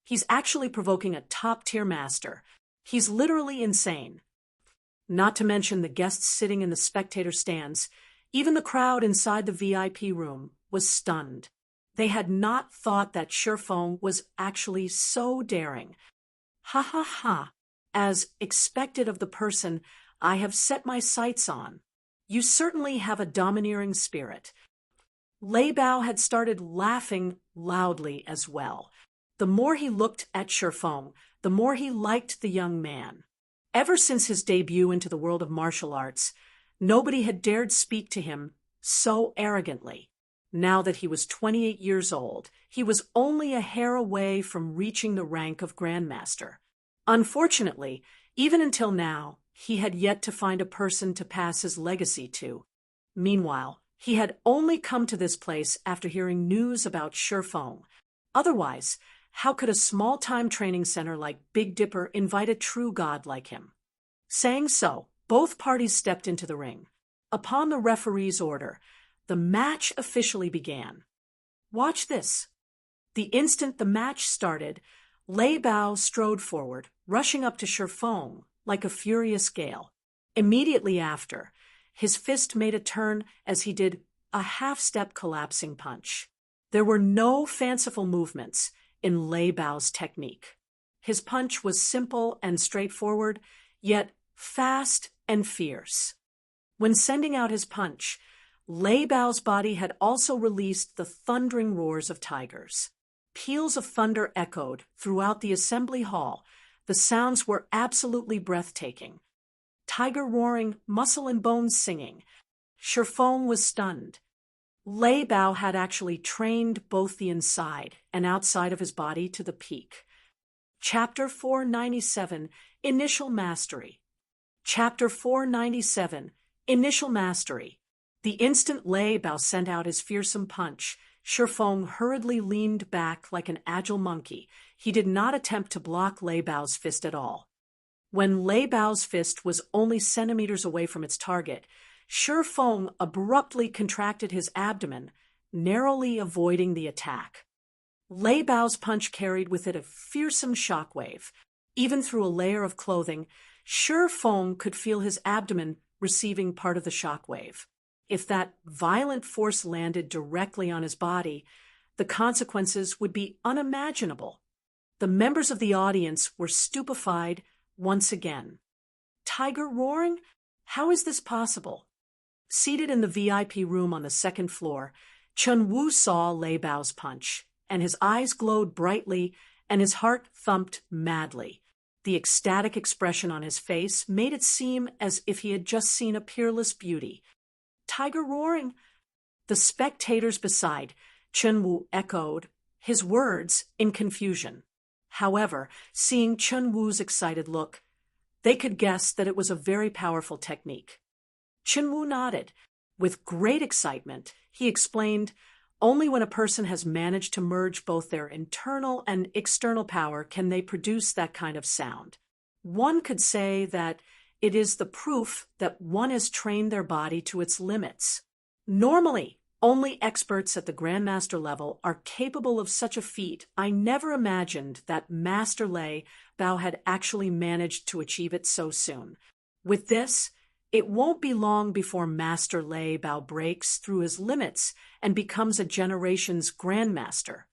He's actually provoking a top-tier master. He's literally insane. Not to mention the guests sitting in the spectator stands, even the crowd inside the VIP room was stunned. They had not thought that Shi Feng was actually so daring. Ha ha ha, as expected of the person I have set my sights on. You certainly have a domineering spirit. Lei Bao had started laughing loudly as well. The more he looked at Shi Feng, the more he liked the young man. Ever since his debut into the world of martial arts, nobody had dared speak to him so arrogantly. Now that he was 28 years old, he was only a hair away from reaching the rank of Grandmaster. Unfortunately, even until now, he had yet to find a person to pass his legacy to. Meanwhile, he had only come to this place after hearing news about Shi Feng. Otherwise, how could a small-time training center like Big Dipper invite a true god like him? Saying so, both parties stepped into the ring. Upon the referee's order, the match officially began. Watch this. The instant the match started, Lei Bao strode forward, rushing up to Shi Feng like a furious gale. Immediately after, his fist made a turn as he did a half-step collapsing punch. There were no fanciful movements in Lei Bao's technique. His punch was simple and straightforward, yet fast and fierce. When sending out his punch, Lei Bao's body had also released the thundering roars of tigers. Peals of thunder echoed throughout the assembly hall. The sounds were absolutely breathtaking. Tiger roaring, muscle and bones singing. Shi Feng was stunned. Lei Bao had actually trained both the inside and outside of his body to the peak. Chapter 497, Initial Mastery. Chapter 497, Initial Mastery. The instant Lei Bao sent out his fearsome punch, Shi Feng hurriedly leaned back like an agile monkey. He did not attempt to block Lei Bao's fist at all. When Lei Bao's fist was only centimeters away from its target, Shi Feng abruptly contracted his abdomen, narrowly avoiding the attack. Lei Bao's punch carried with it a fearsome shockwave. Even through a layer of clothing, Shi Feng could feel his abdomen receiving part of the shockwave. If that violent force landed directly on his body, the consequences would be unimaginable. The members of the audience were stupefied once again. Tiger roaring? How is this possible? Seated in the VIP room on the second floor, Chun Wu saw Lei Bao's punch, and his eyes glowed brightly and his heart thumped madly. The ecstatic expression on his face made it seem as if he had just seen a peerless beauty. Tiger roaring? The spectators beside Chun Wu echoed his words in confusion. However, seeing Chun Wu's excited look, they could guess that it was a very powerful technique. Chun Wu nodded. With great excitement, he explained, only when a person has managed to merge both their internal and external power can they produce that kind of sound. One could say that it is the proof that one has trained their body to its limits. Normally, only experts at the Grandmaster level are capable of such a feat. I never imagined that Master Lei Bao had actually managed to achieve it so soon. With this, it won't be long before Master Lei Bao breaks through his limits and becomes a generation's Grandmaster.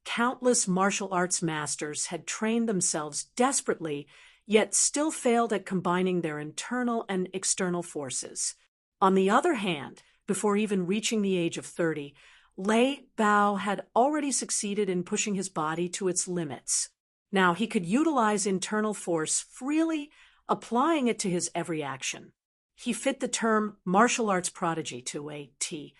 Countless martial arts masters had trained themselves desperately, yet still failed at combining their internal and external forces. On the other hand, before even reaching the age of 30, Lei Bao had already succeeded in pushing his body to its limits. Now he could utilize internal force freely, applying it to his every action. He fit the term martial arts prodigy to a T.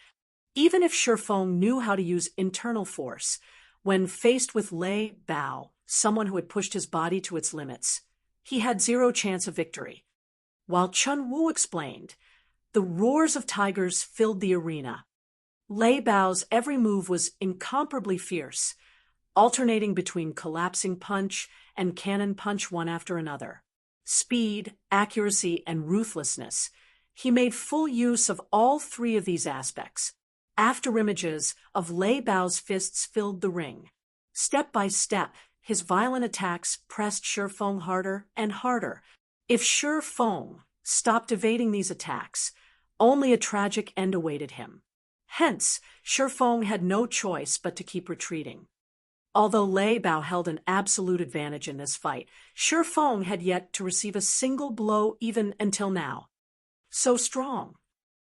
Even if Shifeng knew how to use internal force, when faced with Lei Bao, someone who had pushed his body to its limits, he had zero chance of victory. While Chun Wu explained, the roars of tigers filled the arena. Lei Bao's every move was incomparably fierce, alternating between collapsing punch and cannon punch one after another. Speed, accuracy, and ruthlessness. He made full use of all three of these aspects. Afterimages of Lei Bao's fists filled the ring. Step by step, his violent attacks pressed Shifeng harder and harder. If Shifeng stopped evading these attacks, only a tragic end awaited him. Hence, Shifeng had no choice but to keep retreating. Although Lei Bao held an absolute advantage in this fight, Shifeng had yet to receive a single blow even until now. So strong.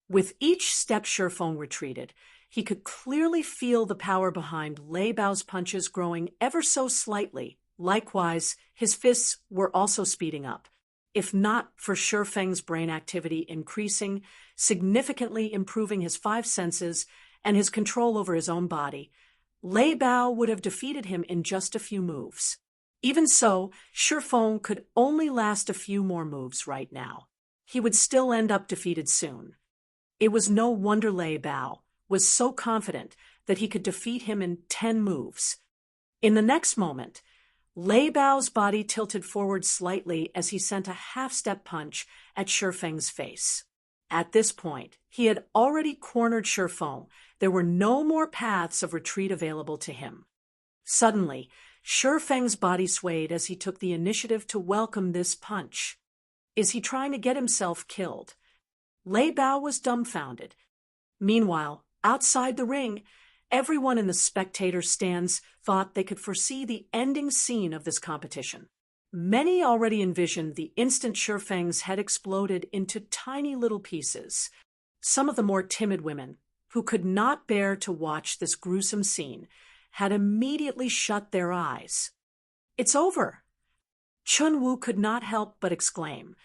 With each step Shifeng retreated, he could clearly feel the power behind Lei Bao's punches growing ever so slightly. Likewise, his fists were also speeding up. If not for Shifeng's brain activity increasing, significantly improving his five senses and his control over his own body, Lei Bao would have defeated him in just a few moves. Even so, Shifeng could only last a few more moves right now. He would still end up defeated soon. It was no wonder Lei Bao was so confident that he could defeat him in 10 moves. In the next moment, Lei Bao's body tilted forward slightly as he sent a half-step punch at Shifeng's face. At this point, he had already cornered Shifeng. There were no more paths of retreat available to him. Suddenly, Shifeng's body swayed as he took the initiative to welcome this punch. Is he trying to get himself killed? Lei Bao was dumbfounded. Meanwhile, outside the ring, everyone in the spectator stands thought they could foresee the ending scene of this competition. Many already envisioned the instant Shifeng's head exploded into tiny little pieces. Some of the more timid women, who could not bear to watch this gruesome scene, had immediately shut their eyes. It's over. Chun Wu could not help but exclaim.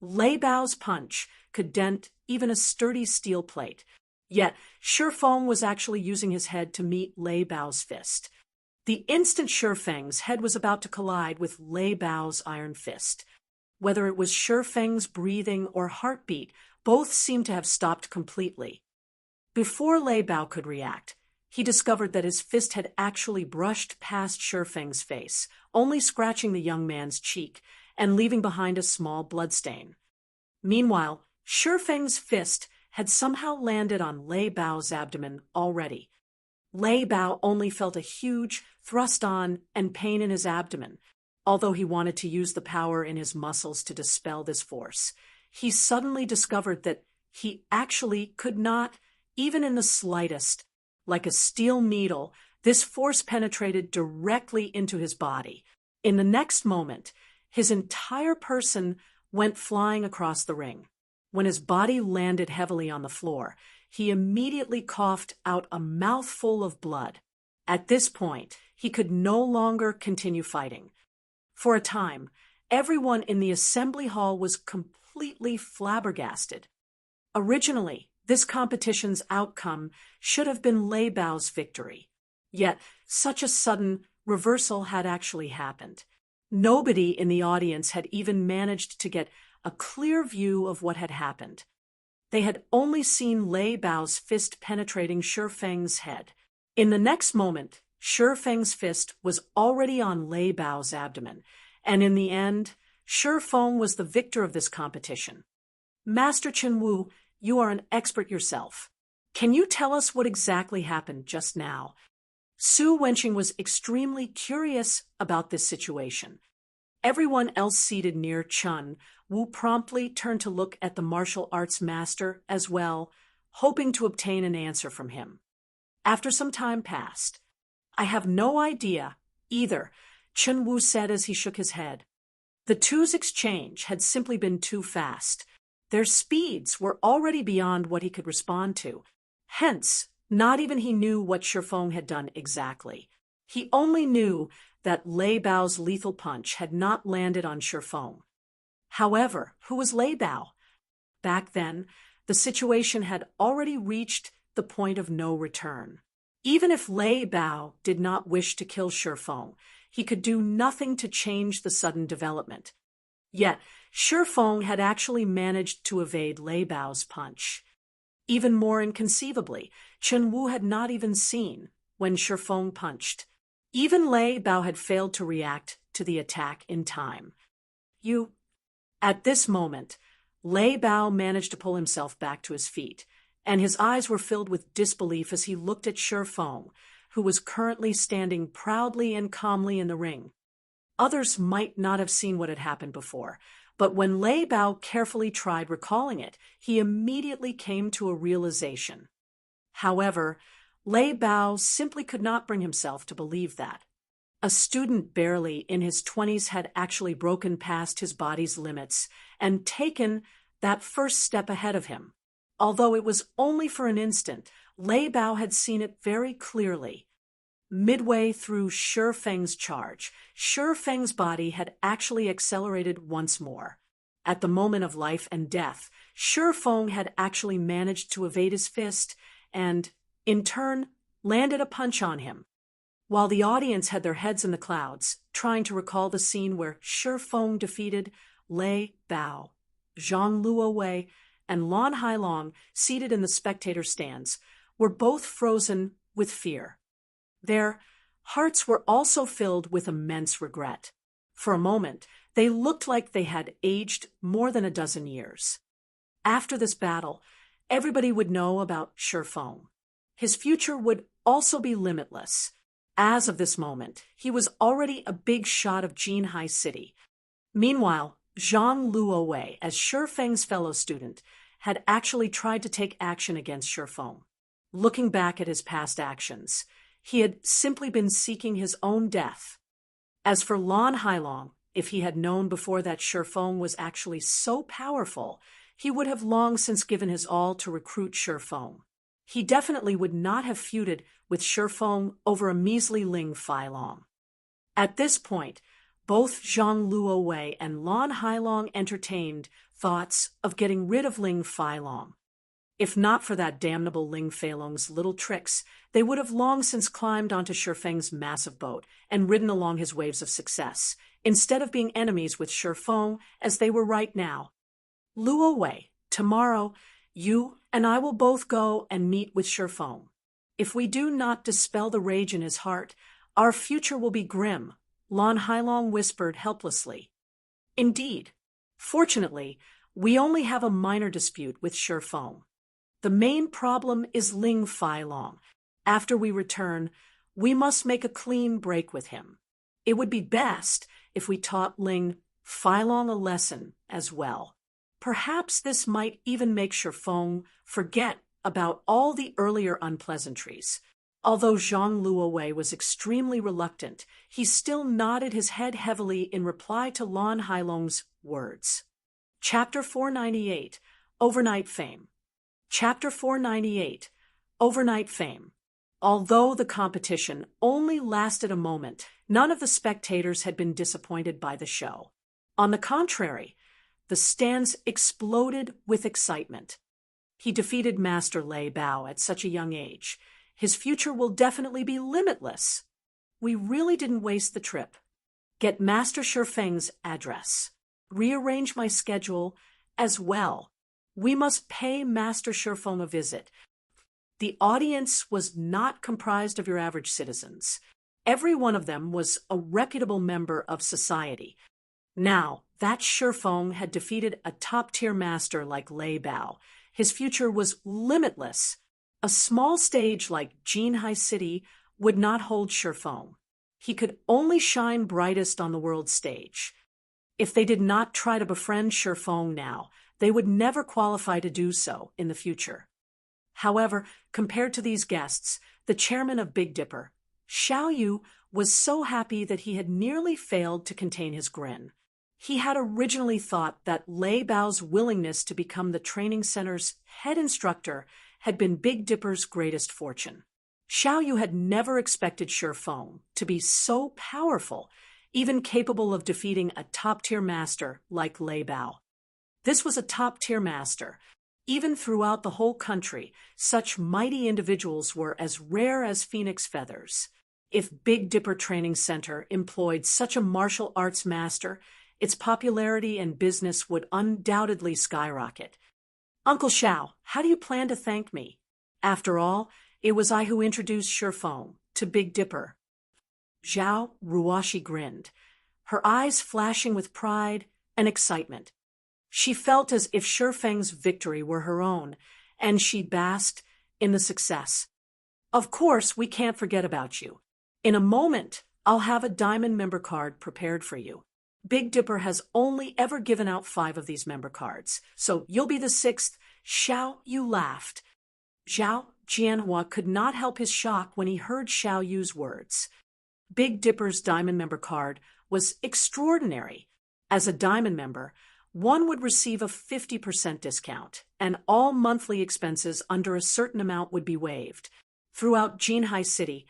Lei Bao's punch could dent even a sturdy steel plate. Yet, Shifeng was actually using his head to meet Lei Bao's fist. The instant Shifeng's head was about to collide with Lei Bao's iron fist. Whether it was Shifeng's breathing or heartbeat, both seemed to have stopped completely. Before Lei Bao could react, he discovered that his fist had actually brushed past Shifeng's face, only scratching the young man's cheek and leaving behind a small bloodstain. Meanwhile, Shifeng's fist had somehow landed on Lei Bao's abdomen already. Lei Bao only felt a huge thrust on and pain in his abdomen. Although he wanted to use the power in his muscles to dispel this force, he suddenly discovered that he actually could not, even in the slightest. Like a steel needle, this force penetrated directly into his body. In the next moment, his entire person went flying across the ring. When his body landed heavily on the floor, he immediately coughed out a mouthful of blood. At this point, he could no longer continue fighting. For a time, everyone in the assembly hall was completely flabbergasted. Originally, this competition's outcome should have been Lei Bao's victory. Yet, such a sudden, reversal had actually happened. Nobody in the audience had even managed to get a clear view of what had happened. They had only seen Lei Bao's fist penetrating Shi Feng's head. In the next moment, Shi Feng's fist was already on Lei Bao's abdomen, and in the end, Shi Feng was the victor of this competition. Master Chen Wu, you are an expert yourself. Can you tell us what exactly happened just now? Su Wenqing was extremely curious about this situation. Everyone else seated near Chen Wu promptly turned to look at the martial arts master as well, hoping to obtain an answer from him. After some time passed, I have no idea either, Chen Wu said as he shook his head. The two's exchange had simply been too fast. Their speeds were already beyond what he could respond to. Hence, not even he knew what Shi Feng had done exactly. He only knew that Lei Bao's lethal punch had not landed on Shi Feng. However, who was Lei Bao? Back then, the situation had already reached the point of no return. Even if Lei Bao did not wish to kill Shi Feng, he could do nothing to change the sudden development. Yet, Shi Feng had actually managed to evade Lei Bao's punch. Even more inconceivably, Chen Wu had not even seen when Shi Feng punched. Even Lei Bao had failed to react to the attack in time. At this moment, Lei Bao managed to pull himself back to his feet, and his eyes were filled with disbelief as he looked at Shi Feng, who was currently standing proudly and calmly in the ring. Others might not have seen what had happened before, but when Lei Bao carefully tried recalling it, he immediately came to a realization. However, Lei Bao simply could not bring himself to believe that. A student barely in his 20s had actually broken past his body's limits and taken that first step ahead of him. Although it was only for an instant, Lei Bao had seen it very clearly. Midway through Shi Feng's charge, Shi Feng's body had actually accelerated once more. At the moment of life and death, Shi Feng had actually managed to evade his fist and, in turn, landed a punch on him. While the audience had their heads in the clouds, trying to recall the scene where Shi Feng defeated Lei Bao, Zhang Luowei, and Lan Hailong, seated in the spectator stands, were both frozen with fear. Their hearts were also filled with immense regret. For a moment, they looked like they had aged more than a dozen years. After this battle, everybody would know about Shi Feng. His future would also be limitless. As of this moment, he was already a big shot of Jinhai City. Meanwhile, Zhang Luowei, as Shi Feng's fellow student, had actually tried to take action against Shi Feng. Looking back at his past actions, he had simply been seeking his own death. As for Lan Hailong, if he had known before that Shi Feng was actually so powerful, he would have long since given his all to recruit Shi Feng. He definitely would not have feuded with Shi Feng over a measly Ling Failong. At this point, both Zhang Luowei and Lan Hailong entertained thoughts of getting rid of Ling Failong. If not for that damnable Ling Failong's little tricks, they would have long since climbed onto Shi Feng's massive boat and ridden along his waves of success, instead of being enemies with Shi Feng as they were right now. Luowei, tomorrow, you and I will both go and meet with Shi Feng. If we do not dispel the rage in his heart, our future will be grim, Lan Hailong whispered helplessly. Indeed. Fortunately, we only have a minor dispute with Shi Feng. The main problem is Ling Failong. After we return, we must make a clean break with him. It would be best if we taught Ling Failong a lesson as well. Perhaps this might even make Shi Feng forget about all the earlier unpleasantries. Although Zhang Luowei was extremely reluctant, he still nodded his head heavily in reply to Lan Hailong's words. Chapter 498, Overnight Fame. Chapter 498, Overnight Fame. Although the competition only lasted a moment, none of the spectators had been disappointed by the show. On the contrary, the stands exploded with excitement. He defeated Master Lei Bao at such a young age. His future will definitely be limitless. we really didn't waste the trip. Get Master Shifeng's address. Rearrange my schedule as well. We must pay Master Shifeng a visit. The audience was not comprised of your average citizens. Every one of them was a reputable member of society. Now, that Shifeng had defeated a top-tier master like Lei Bao. His future was limitless. A small stage like Jinhai City would not hold Shifeng. He could only shine brightest on the world stage. If they did not try to befriend Shifeng now, they would never qualify to do so in the future. However, compared to these guests, the chairman of Big Dipper, Xiao Yu, was so happy that he had nearly failed to contain his grin. He had originally thought that Lei Bao's willingness to become the training center's head instructor had been Big Dipper's greatest fortune. Xiao Yu had never expected Shifeng to be so powerful, even capable of defeating a top-tier master like Lei Bao. This was a top-tier master. Even throughout the whole country, such mighty individuals were as rare as phoenix feathers. If Big Dipper Training Center employed such a martial arts master, its popularity and business would undoubtedly skyrocket. Uncle Xiao, how do you plan to thank me? After all, it was I who introduced Shifeng to Big Dipper. Zhao Ruoshi grinned, her eyes flashing with pride and excitement. She felt as if Shifeng's victory were her own, and she basked in the success. Of course, we can't forget about you. In a moment, I'll have a diamond member card prepared for you. Big Dipper has only ever given out 5 of these member cards, so you'll be the 6th. Xiao Yu laughed. Zhao Jianhua could not help his shock when he heard Xiao Yu's words. Big Dipper's diamond member card was extraordinary. As a diamond member, one would receive a 50% discount, and all monthly expenses under a certain amount would be waived. Throughout Jinhai City,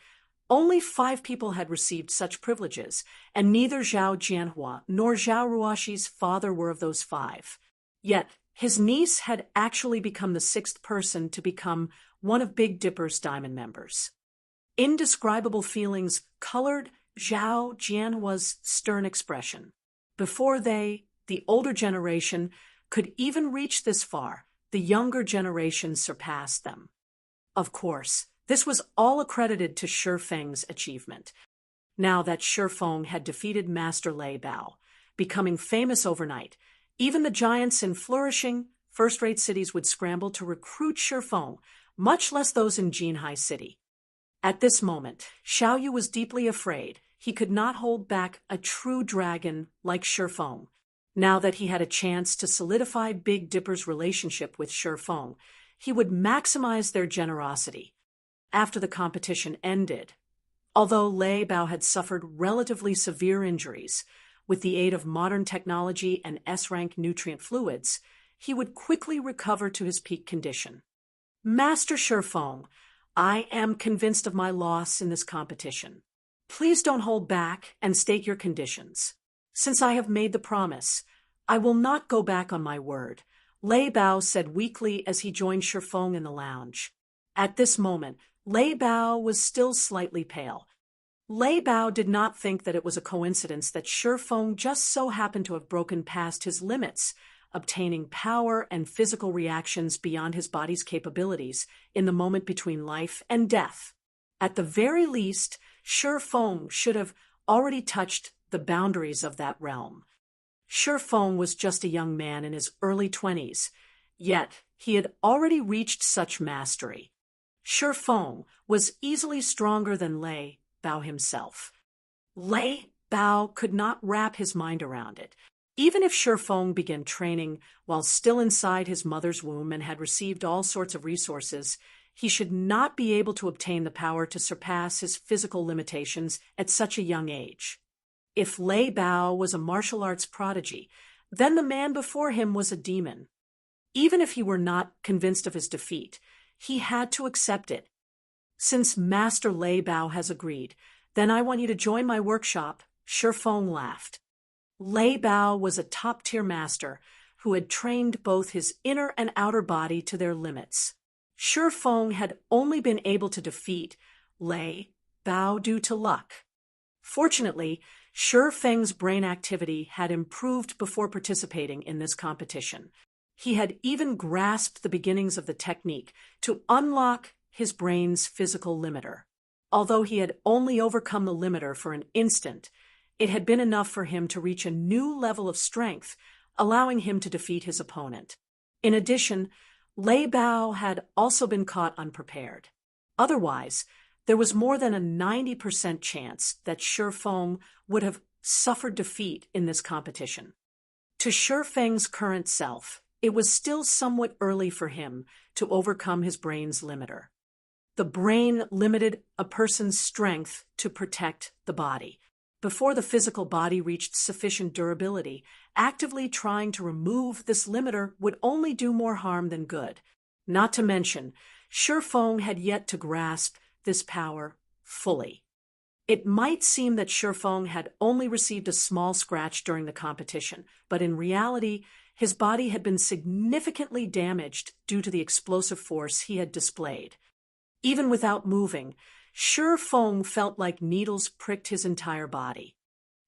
only 5 people had received such privileges, and neither Zhao Jianhua nor Zhao Ruoshi's father were of those 5. Yet, his niece had actually become the 6th person to become one of Big Dipper's diamond members. Indescribable feelings colored Zhao Jianhua's stern expression. Before they, the older generation, could even reach this far, the younger generation surpassed them. Of course, this was all accredited to Shifeng's achievement. Now that Shifeng had defeated Master Lei Bao, becoming famous overnight, even the giants in flourishing, first-rate cities would scramble to recruit Shifeng, much less those in Jinhai City. At this moment, Xiao Yu was deeply afraid he could not hold back a true dragon like Shifeng. Now that he had a chance to solidify Big Dipper's relationship with Shifeng, he would maximize their generosity. After the competition ended, although Lei Bao had suffered relatively severe injuries, with the aid of modern technology and S-rank nutrient fluids, he would quickly recover to his peak condition. Master Shifeng, I am convinced of my loss in this competition. Please don't hold back and state your conditions. Since I have made the promise, I will not go back on my word, Lei Bao said weakly as he joined Shifeng in the lounge. At this moment, Lei Bao was still slightly pale. Lei Bao did not think that it was a coincidence that Shifeng just so happened to have broken past his limits, obtaining power and physical reactions beyond his body's capabilities in the moment between life and death. At the very least, Shifeng should have already touched the boundaries of that realm. Shifeng was just a young man in his early 20s, yet he had already reached such mastery. Shifeng was easily stronger than Lei Bao himself. Lei Bao could not wrap his mind around it. Even if Shifeng began training while still inside his mother's womb and had received all sorts of resources, he should not be able to obtain the power to surpass his physical limitations at such a young age. If Lei Bao was a martial arts prodigy, then the man before him was a demon. Even if he were not convinced of his defeat, he had to accept it. Since Master Lei Bao has agreed, then I want you to join my workshop, Shifeng laughed. Lei Bao was a top-tier master who had trained both his inner and outer body to their limits. Shifeng had only been able to defeat Lei Bao due to luck. Fortunately, Shi Feng's brain activity had improved before participating in this competition. He had even grasped the beginnings of the technique to unlock his brain's physical limiter. Although he had only overcome the limiter for an instant, it had been enough for him to reach a new level of strength, allowing him to defeat his opponent. In addition, Lei Bao had also been caught unprepared. Otherwise, there was more than a 90% chance that Shi Feng would have suffered defeat in this competition. To Shi Feng's current self, it was still somewhat early for him to overcome his brain's limiter. The brain limited a person's strength to protect the body. Before the physical body reached sufficient durability, actively trying to remove this limiter would only do more harm than good. Not to mention, Shi Feng had yet to grasp this power fully. It might seem that Shi Feng had only received a small scratch during the competition, but in reality, his body had been significantly damaged due to the explosive force he had displayed. Even without moving, Shi Feng felt like needles pricked his entire body.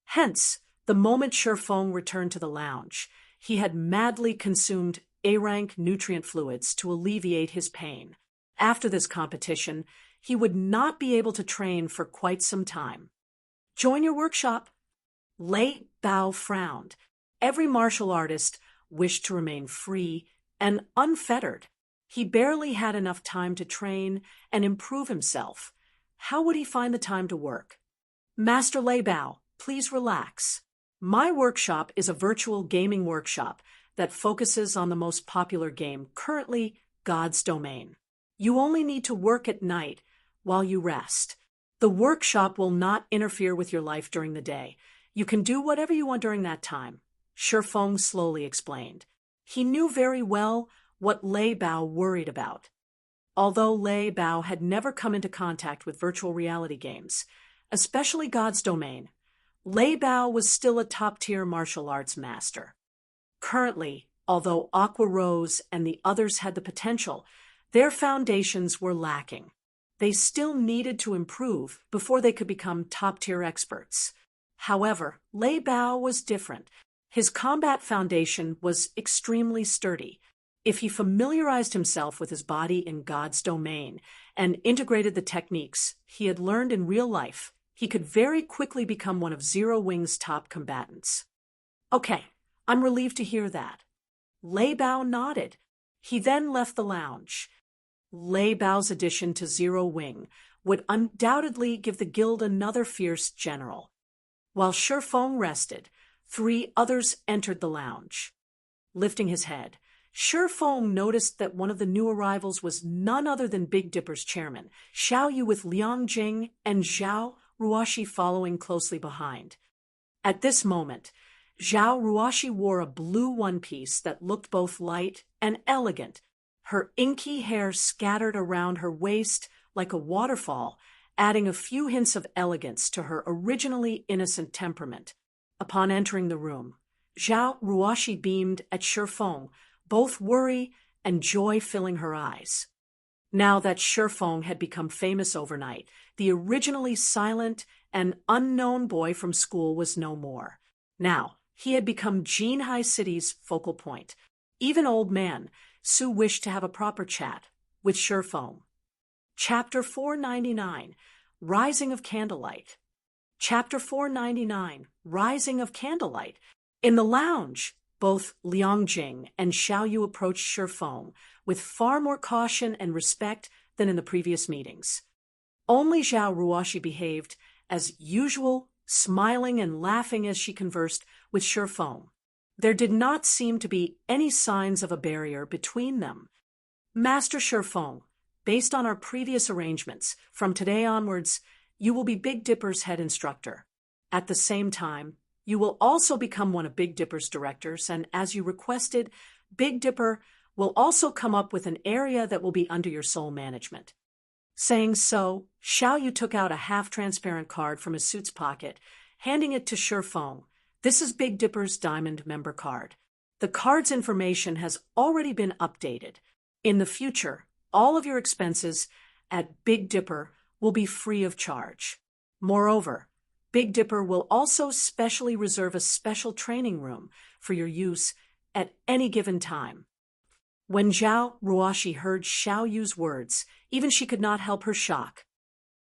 Hence, the moment Shi Feng returned to the lounge, he had madly consumed A-rank nutrient fluids to alleviate his pain. After this competition, he would not be able to train for quite some time. Join your workshop. Lei Bao frowned. Every martial artist wished to remain free and unfettered. He barely had enough time to train and improve himself. How would he find the time to work? Master Lei Bao, please relax. My workshop is a virtual gaming workshop that focuses on the most popular game, currently God's Domain. You only need to work at night while you rest. The workshop will not interfere with your life during the day. You can do whatever you want during that time, Shi Feng slowly explained. He knew very well what Lei Bao worried about. Although Lei Bao had never come into contact with virtual reality games, especially God's Domain, Lei Bao was still a top-tier martial arts master. Currently, although Aqua Rose and the others had the potential, their foundations were lacking. They still needed to improve before they could become top-tier experts. However, Lei Bao was different. His combat foundation was extremely sturdy. If he familiarized himself with his body in God's Domain and integrated the techniques he had learned in real life, he could very quickly become one of Zero Wing's top combatants. Okay, I'm relieved to hear that. Lei Bao nodded. He then left the lounge. Lei Bao's addition to Zero Wing would undoubtedly give the guild another fierce general. While Shi Feng rested, 3 others entered the lounge. Lifting his head, Shi Feng noticed that one of the new arrivals was none other than Big Dipper's chairman, Xiao Yu, with Liang Jing and Zhao Ruoxi following closely behind. At this moment, Zhao Ruoxi wore a blue one-piece that looked both light and elegant. Her inky hair scattered around her waist like a waterfall, adding a few hints of elegance to her originally innocent temperament. Upon entering the room, Zhao Ruoxi beamed at Shi Feng, both worry and joy filling her eyes. Now that Shi Feng had become famous overnight, the originally silent and unknown boy from school was no more. Now, he had become Jinhai City's focal point. Even Old Man Su wished to have a proper chat with Shi Feng. Chapter 499, Rising of Candlelight. Chapter 499, Rising of Candlelight. In the lounge, both Liang Jing and Xiao Yu approached Shi Feng with far more caution and respect than in the previous meetings. Only Zhao Ruoxi behaved as usual, smiling and laughing as she conversed with Shi Feng. There did not seem to be any signs of a barrier between them. Master Shi Feng, based on our previous arrangements, from today onwards, you will be Big Dipper's head instructor. At the same time, you will also become one of Big Dipper's directors, and as you requested, Big Dipper will also come up with an area that will be under your sole management. Saying so, Xiao Yu took out a half-transparent card from his suit's pocket, handing it to Shi Feng. This is Big Dipper's Diamond member card. The card's information has already been updated. In the future, all of your expenses at Big Dipper will be free of charge. Moreover, Big Dipper will also specially reserve a special training room for your use at any given time. When Zhao Ruoshi heard Xiao Yu's words, even she could not help her shock.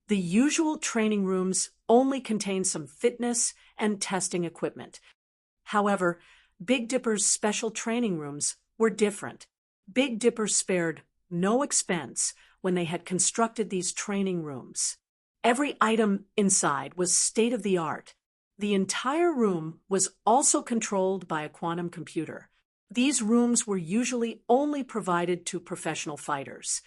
The usual training rooms only contained some fitness and testing equipment. However, Big Dipper's special training rooms were different. Big Dipper spared no expense when they had constructed these training rooms. Every item inside was state-of-the-art. The entire room was also controlled by a quantum computer. These rooms were usually only provided to professional fighters.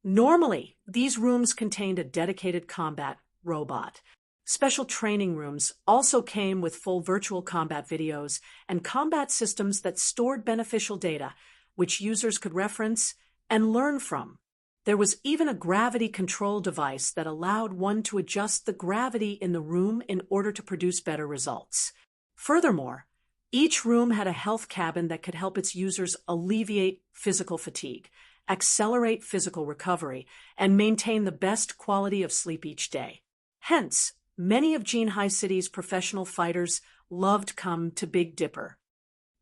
Normally, these rooms contained a dedicated combat robot. Special training rooms also came with full virtual combat videos and combat systems that stored beneficial data, which users could reference and learn from. There was even a gravity control device that allowed one to adjust the gravity in the room in order to produce better results. Furthermore, each room had a health cabin that could help its users alleviate physical fatigue, accelerate physical recovery, and maintain the best quality of sleep each day. Hence, many of Jinhai City's professional fighters loved come to Big Dipper.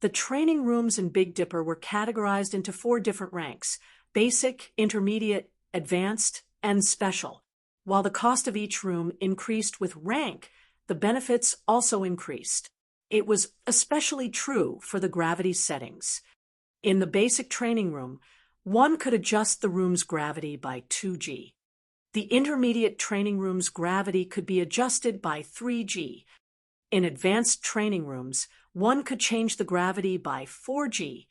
The training rooms in Big Dipper were categorized into 4 different ranks: basic, intermediate, advanced, and special. While the cost of each room increased with rank, the benefits also increased. It was especially true for the gravity settings. In the basic training room, one could adjust the room's gravity by 2G. The intermediate training room's gravity could be adjusted by 3G. In advanced training rooms, one could change the gravity by 4G.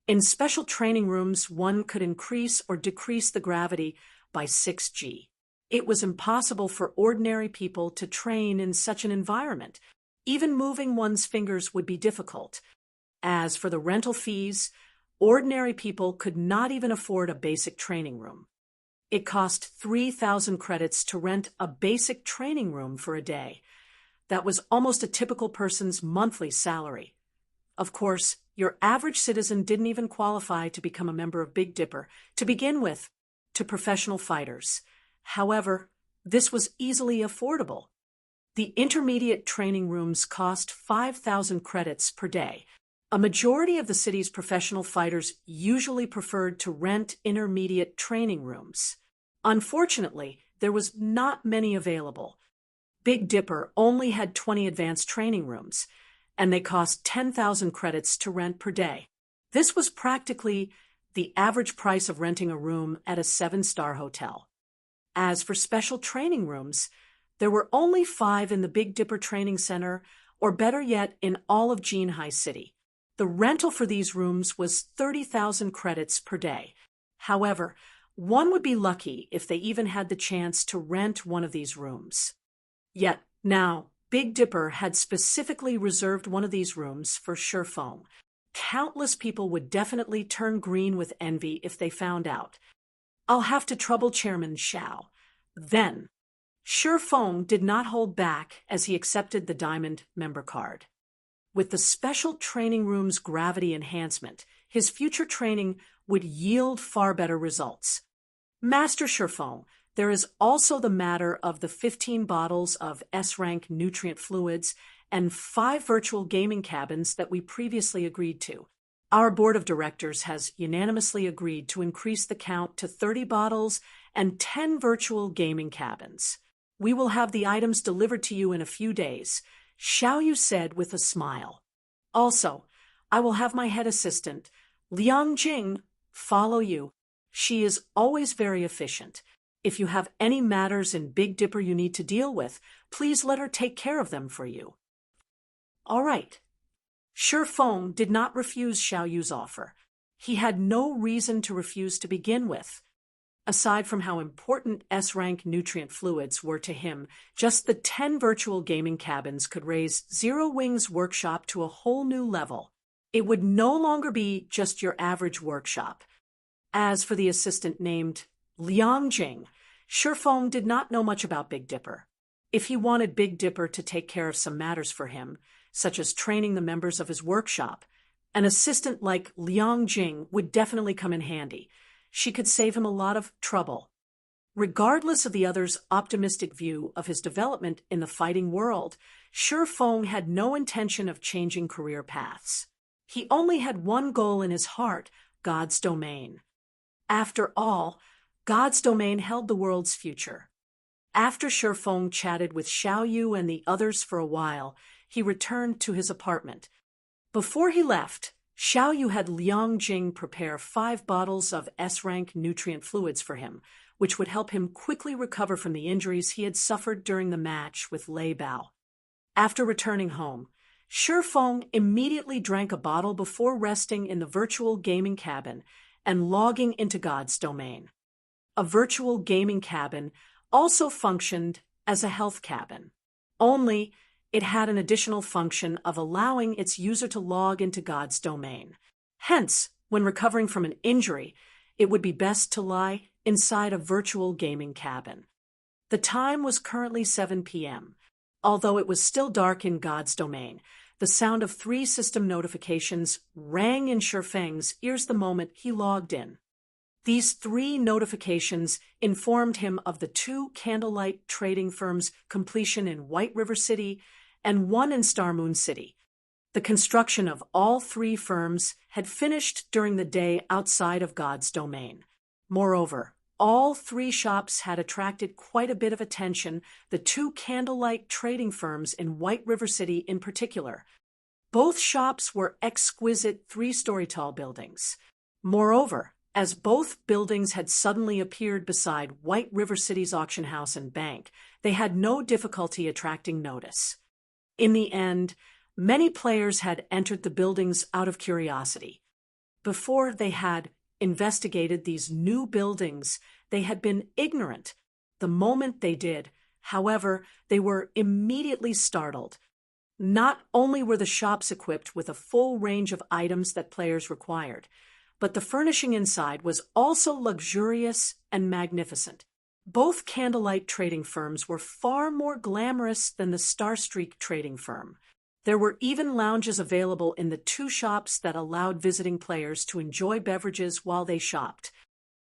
In special training rooms, one could increase or decrease the gravity by 6G. It was impossible for ordinary people to train in such an environment. Even moving one's fingers would be difficult. As for the rental fees, ordinary people could not even afford a basic training room. It cost 3,000 credits to rent a basic training room for a day. That was almost a typical person's monthly salary. Of course, your average citizen didn't even qualify to become a member of Big Dipper to begin with, to professional fighters. However, this was easily affordable. The intermediate training rooms cost 5,000 credits per day. A majority of the city's professional fighters usually preferred to rent intermediate training rooms. Unfortunately, there was not many available. Big Dipper only had 20 advanced training rooms, and they cost 10,000 credits to rent per day. This was practically the average price of renting a room at a 7-star hotel. As for special training rooms, there were only 5 in the Big Dipper Training Center, or better yet, in all of Jinhai City. The rental for these rooms was 30,000 credits per day. However, one would be lucky if they even had the chance to rent one of these rooms. Yet, now, Big Dipper had specifically reserved one of these rooms for Shifeng. Countless people would definitely turn green with envy if they found out. I'll have to trouble Chairman Xiao. Then, Shifeng did not hold back as he accepted the diamond member card. With the special training room's gravity enhancement, his future training would yield far better results. Master Shifeng, there is also the matter of the 15 bottles of S-rank nutrient fluids and 5 virtual gaming cabins that we previously agreed to. Our board of directors has unanimously agreed to increase the count to 30 bottles and 10 virtual gaming cabins. We will have the items delivered to you in a few days, Xiao Yu said with a smile. Also, I will have my head assistant, Liang Jing, follow you. She is always very efficient. If you have any matters in Big Dipper you need to deal with, please let her take care of them for you. All right. Shifeng did not refuse Xiao Yu's offer. He had no reason to refuse to begin with. Aside from how important S-rank nutrient fluids were to him, just the 10 virtual gaming cabins could raise Zero Wing's workshop to a whole new level. It would no longer be just your average workshop. As for the assistant named Liang Jing, Shifeng did not know much about Big Dipper. If he wanted Big Dipper to take care of some matters for him, such as training the members of his workshop, an assistant like Liang Jing would definitely come in handy. She could save him a lot of trouble. Regardless of the other's optimistic view of his development in the fighting world, Shi Feng had no intention of changing career paths. He only had one goal in his heart: God's domain. After all, God's domain held the world's future. After Shi Feng chatted with Xiao Yu and the others for a while, he returned to his apartment. Before he left, Xiao Yu had Liang Jing prepare 5 bottles of S-rank nutrient fluids for him, which would help him quickly recover from the injuries he had suffered during the match with Lei Bao. After returning home, Shi Feng immediately drank a bottle before resting in the virtual gaming cabin and logging into God's domain. A virtual gaming cabin also functioned as a health cabin. Only, it had an additional function of allowing its user to log into God's domain. Hence, when recovering from an injury, it would be best to lie inside a virtual gaming cabin. The time was currently 7 p.m. Although it was still dark in God's domain, the sound of 3 system notifications rang in Shi Feng's ears the moment he logged in. These 3 notifications informed him of the 2 candlelight trading firms' completion in White River City and 1 in Star Moon City. The construction of all 3 firms had finished during the day outside of God's domain. Moreover, all 3 shops had attracted quite a bit of attention, the 2 candlelight trading firms in White River City in particular. Both shops were exquisite 3-story tall buildings. Moreover, as both buildings had suddenly appeared beside White River City's auction house and bank, they had no difficulty attracting notice. In the end, many players had entered the buildings out of curiosity. Before they had investigated these new buildings, they had been ignorant. The moment they did, however, they were immediately startled. Not only were the shops equipped with a full range of items that players required, but the furnishing inside was also luxurious and magnificent. Both candlelight trading firms were far more glamorous than the Starstreak trading firm. There were even lounges available in the 2 shops that allowed visiting players to enjoy beverages while they shopped.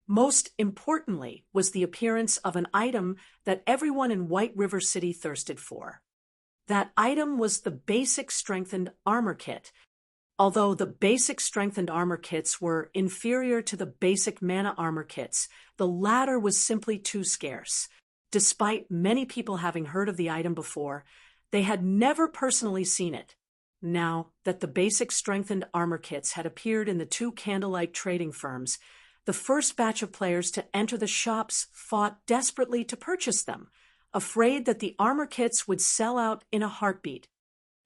Most importantly was the appearance of an item that everyone in White River City thirsted for. That item was the basic strengthened armor kit. Although the basic strengthened armor kits were inferior to the basic mana armor kits, the latter was simply too scarce. Despite many people having heard of the item before, they had never personally seen it. Now that the basic strengthened armor kits had appeared in the 2 candlelight trading firms, the first batch of players to enter the shops fought desperately to purchase them, afraid that the armor kits would sell out in a heartbeat.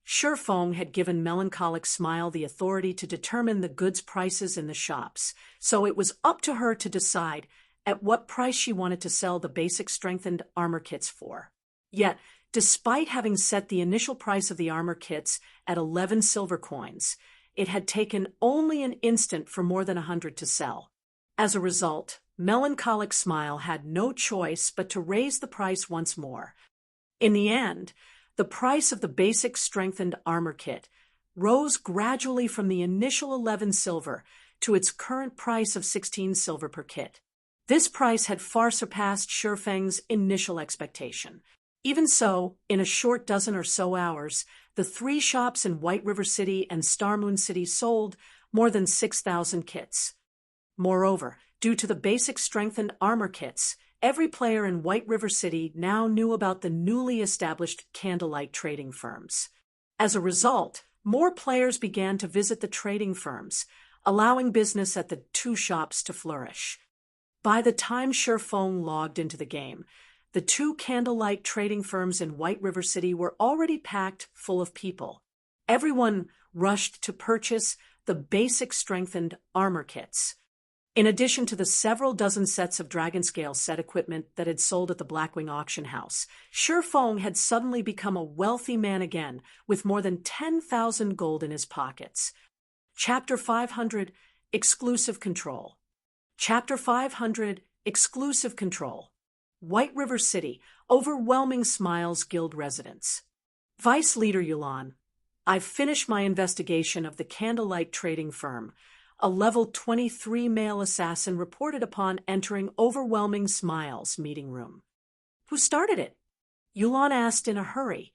Shi Feng had given Melancholic Smile the authority to determine the goods' prices in the shops, so it was up to her to decide at what price she wanted to sell the basic strengthened armor kits for. Yet, despite having set the initial price of the armor kits at 11 silver coins, it had taken only an instant for more than 100 to sell. As a result, Melancholic Smile had no choice but to raise the price once more. In the end, the price of the basic strengthened armor kit rose gradually from the initial 11 silver to its current price of 16 silver per kit. This price had far surpassed Shi Feng's initial expectation. Even so, in a short dozen or so hours, the 3 shops in White River City and Star Moon City sold more than 6,000 kits. Moreover, due to the basic strengthened armor kits, every player in White River City now knew about the newly established candlelight trading firms. As a result, more players began to visit the trading firms, allowing business at the 2 shops to flourish. By the time Shi Feng logged into the game, the 2 candlelight trading firms in White River City were already packed full of people. Everyone rushed to purchase the basic strengthened armor kits. In addition to the several dozen sets of dragon scale set equipment that had sold at the Blackwing auction house, Shi Feng had suddenly become a wealthy man again, with more than 10,000 gold in his pockets. Chapter 500, Exclusive Control. Chapter 500, Exclusive Control. White River City, Overwhelming Smiles Guild Residence. Vice Leader Yulan, I've finished my investigation of the candlelight trading firm. a level 23 male assassin reported upon entering Overwhelming Smiles' meeting room. Who started it? Yulan asked in a hurry.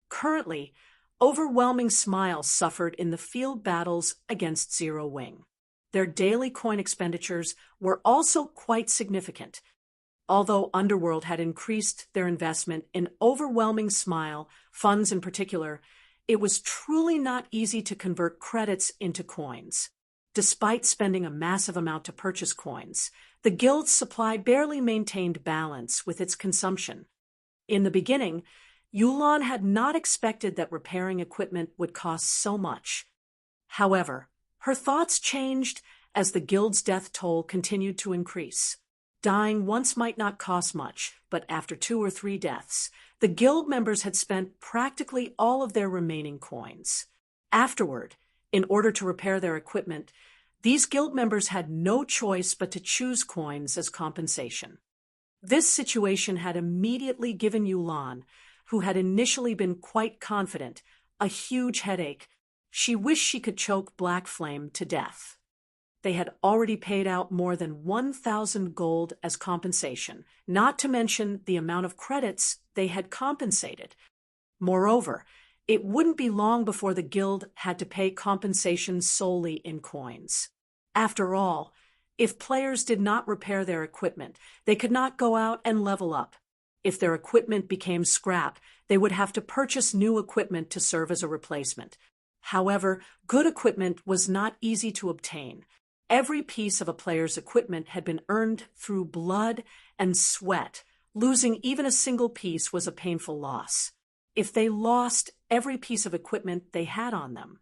Currently, Overwhelming Smiles suffered in the field battles against Zero Wing. Their daily coin expenditures were also quite significant. Although Underworld had increased their investment in Overwhelming Smile, funds in particular, it was truly not easy to convert credits into coins. Despite spending a massive amount to purchase coins, the guild's supply barely maintained balance with its consumption. In the beginning, Yulan had not expected that repairing equipment would cost so much. However, her thoughts changed as the guild's death toll continued to increase. Dying once might not cost much, but after 2 or 3 deaths, the guild members had spent practically all of their remaining coins. Afterward, in order to repair their equipment, these guild members had no choice but to choose coins as compensation. This situation had immediately given Yulan, who had initially been quite confident, a huge headache. She wished she could choke Black Flame to death. They had already paid out more than 1,000 gold as compensation, not to mention the amount of credits they had compensated. Moreover, it wouldn't be long before the guild had to pay compensation solely in coins. After all, if players did not repair their equipment, they could not go out and level up. If their equipment became scrap, they would have to purchase new equipment to serve as a replacement. However, good equipment was not easy to obtain. Every piece of a player's equipment had been earned through blood and sweat. Losing even a single piece was a painful loss. If they lost every piece of equipment they had on them.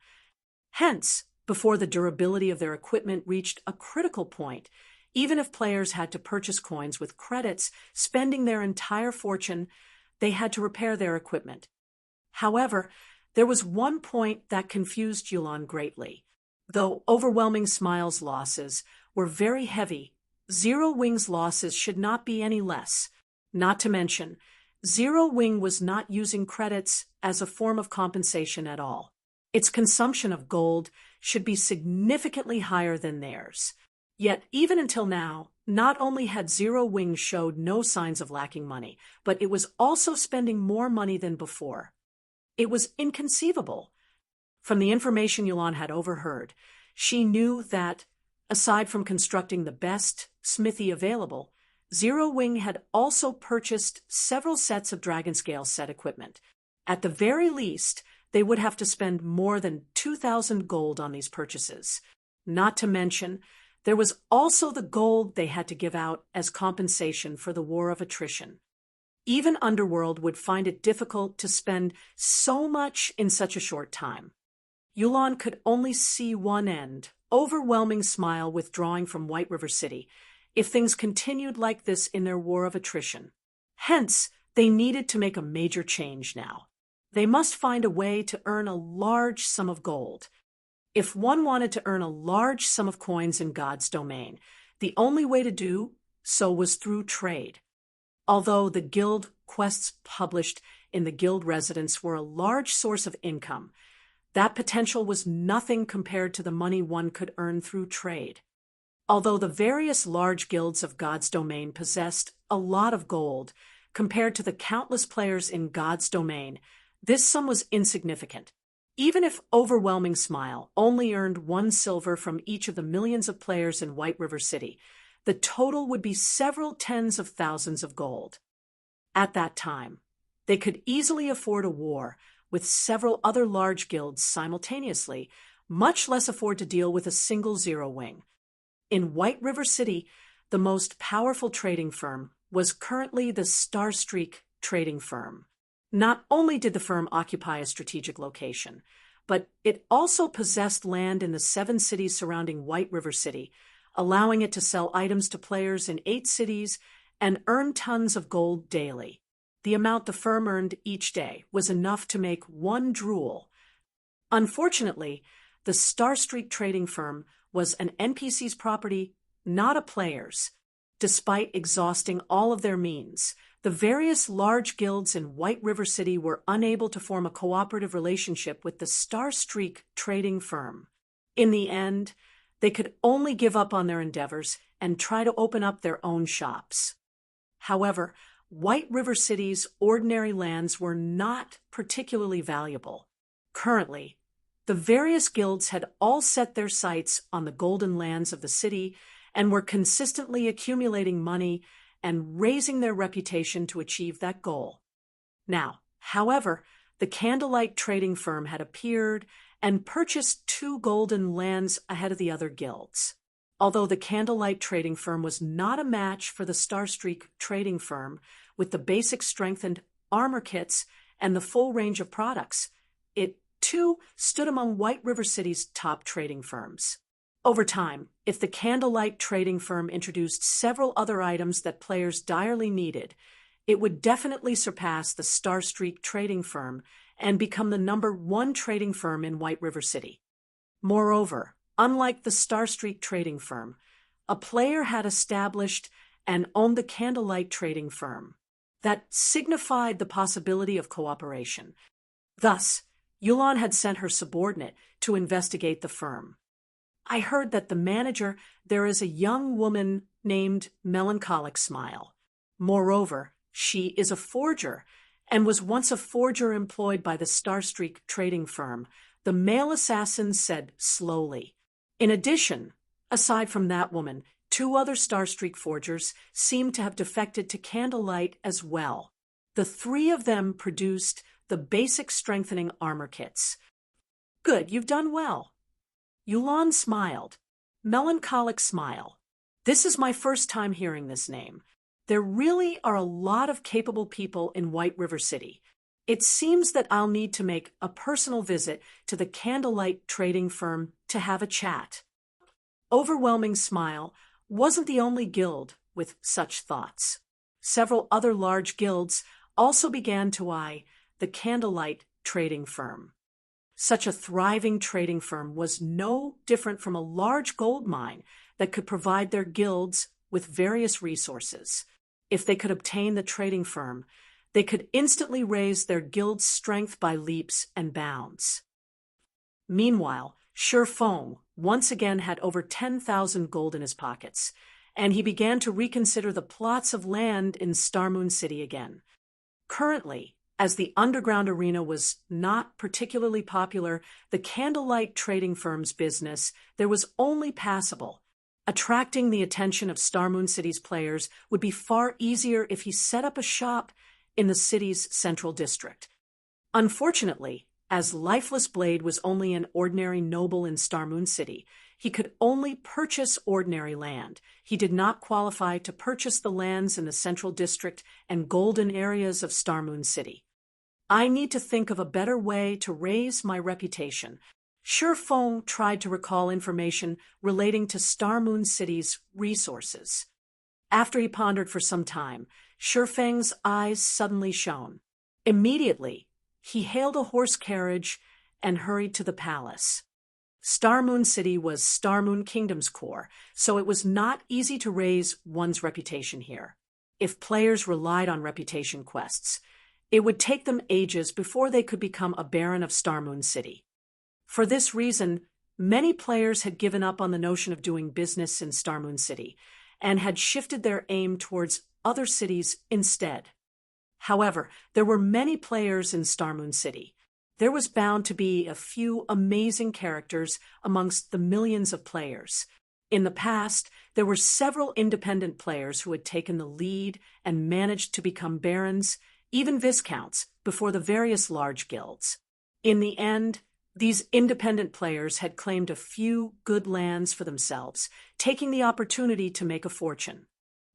Hence, before the durability of their equipment reached a critical point, even if players had to purchase coins with credits, spending their entire fortune, they had to repair their equipment. However, there was one point that confused Yulan greatly. Though Overwhelming Smiles' losses were very heavy, Zero Wing's losses should not be any less. Not to mention, Zero Wing was not using credits as a form of compensation at all. Its consumption of gold should be significantly higher than theirs. Yet, even until now, not only had Zero Wing showed no signs of lacking money, but it was also spending more money than before. It was inconceivable. From the information Yulan had overheard, she knew that, aside from constructing the best smithy available, Zero Wing had also purchased several sets of Dragonscale set equipment. At the very least, they would have to spend more than 2,000 gold on these purchases. Not to mention, there was also the gold they had to give out as compensation for the War of Attrition. Even Underworld would find it difficult to spend so much in such a short time. Yulan could only see one end, Overwhelming Smile withdrawing from White River City, if things continued like this in their War of Attrition. Hence, they needed to make a major change now. They must find a way to earn a large sum of gold. If one wanted to earn a large sum of coins in God's domain, the only way to do so was through trade. Although the guild quests published in the guild residence were a large source of income, that potential was nothing compared to the money one could earn through trade. Although the various large guilds of God's domain possessed a lot of gold, compared to the countless players in God's domain, this sum was insignificant. Even if Overwhelming Smile only earned 1 silver from each of the millions of players in White River City, the total would be several tens of thousands of gold. At that time, they could easily afford a war with several other large guilds simultaneously, much less afford to deal with a single Zero Wing. In White River City, the most powerful trading firm was currently the Starstreak trading firm. Not only did the firm occupy a strategic location, but it also possessed land in the 7 cities surrounding White River City, allowing it to sell items to players in 8 cities and earn tons of gold daily. The amount the firm earned each day was enough to make 1 drool. Unfortunately, the Starstreak trading firm was an NPC's property, not a player's. Despite exhausting all of their means, the various large guilds in White River City were unable to form a cooperative relationship with the Starstreak trading firm. In the end, They could only give up on their endeavors and try to open up their own shops. However, White River City's ordinary lands were not particularly valuable. Currently, the various guilds had all set their sights on the golden lands of the city and were consistently accumulating money and raising their reputation to achieve that goal. Now, however, the Candlelight trading firm had appeared and purchased 2 golden lands ahead of the other guilds. Although the Candlelight trading firm was not a match for the Starstreak trading firm with the basic strengthened armor kits and the full range of products, it, too, stood among White River City's top trading firms. Over time, if the Candlelight trading firm introduced several other items that players direly needed, it would definitely surpass the Starstreak trading firm and become the #1 trading firm in White River City. Moreover, unlike the Starstreak trading firm, a player had established and owned the Candlelight trading firm. That signified the possibility of cooperation. Thus, Yulon had sent her subordinate to investigate the firm. I heard that the manager there is a young woman named Melancholic Smile. Moreover, she is a forger and was once a forger employed by the Starstreak trading firm, the male assassin said slowly. In addition, aside from that woman, 2 other Starstreak forgers seemed to have defected to Candlelight as well. The 3 of them produced the basic strengthening armor kits. Good, you've done well. Yulon smiled. Melancholic Smile. This is my first time hearing this name. There really are a lot of capable people in White River City. It seems that I'll need to make a personal visit to the Candlelight trading firm to have a chat. Overwhelming Smile wasn't the only guild with such thoughts. Several other large guilds also began to eye the Candlelight trading firm. Such a thriving trading firm was no different from a large gold mine that could provide their guilds with various resources. If they could obtain the trading firm, they could instantly raise their guild's strength by leaps and bounds. Meanwhile, Shi Feng once again had over 10,000 gold in his pockets, and he began to reconsider the plots of land in Starmoon City again. Currently, as the underground arena was not particularly popular, the Candlelight trading firm's business there was only passable. Attracting the attention of Starmoon City's players would be far easier if he set up a shop in the city's central district. Unfortunately, as Lifeless Blade was only an ordinary noble in Starmoon City, he could only purchase ordinary land. He did not qualify to purchase the lands in the central district and golden areas of Starmoon City. I need to think of a better way to raise my reputation. Shi Feng tried to recall information relating to Starmoon City's resources. After he pondered for some time, Shi Feng's eyes suddenly shone. Immediately, he hailed a horse carriage and hurried to the palace. Starmoon City was Starmoon Kingdom's core, so it was not easy to raise one's reputation here. If players relied on reputation quests, it would take them ages before they could become a Baron of Starmoon City. For this reason, many players had given up on the notion of doing business in Starmoon City and had shifted their aim towards other cities instead. However, there were many players in Starmoon City. There was bound to be a few amazing characters amongst the millions of players. In the past, there were several independent players who had taken the lead and managed to become barons, even viscounts, before the various large guilds. In the end, these independent players had claimed a few good lands for themselves, taking the opportunity to make a fortune.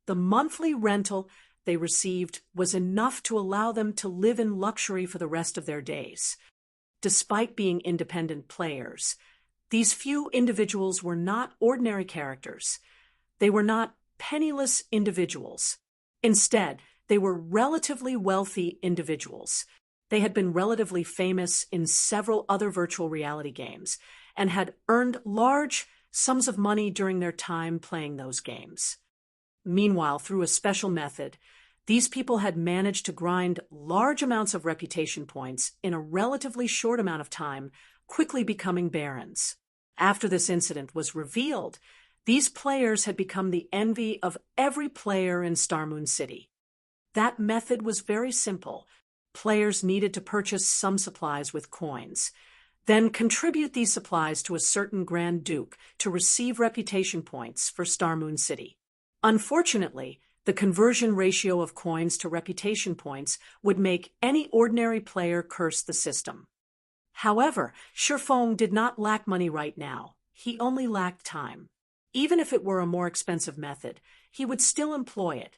The monthly rental they received was enough to allow them to live in luxury for the rest of their days. Despite being independent players, these few individuals were not ordinary characters. They were not penniless individuals. Instead, they were relatively wealthy individuals. They had been relatively famous in several other virtual reality games and had earned large sums of money during their time playing those games. Meanwhile, through a special method, these people had managed to grind large amounts of reputation points in a relatively short amount of time, quickly becoming barons. After this incident was revealed, these players had become the envy of every player in Star Moon City. That method was very simple. Players needed to purchase some supplies with coins, then contribute these supplies to a certain Grand Duke to receive reputation points for Star Moon City. Unfortunately, the conversion ratio of coins to reputation points would make any ordinary player curse the system. However, Shifeng did not lack money right now. He only lacked time. Even if it were a more expensive method, he would still employ it.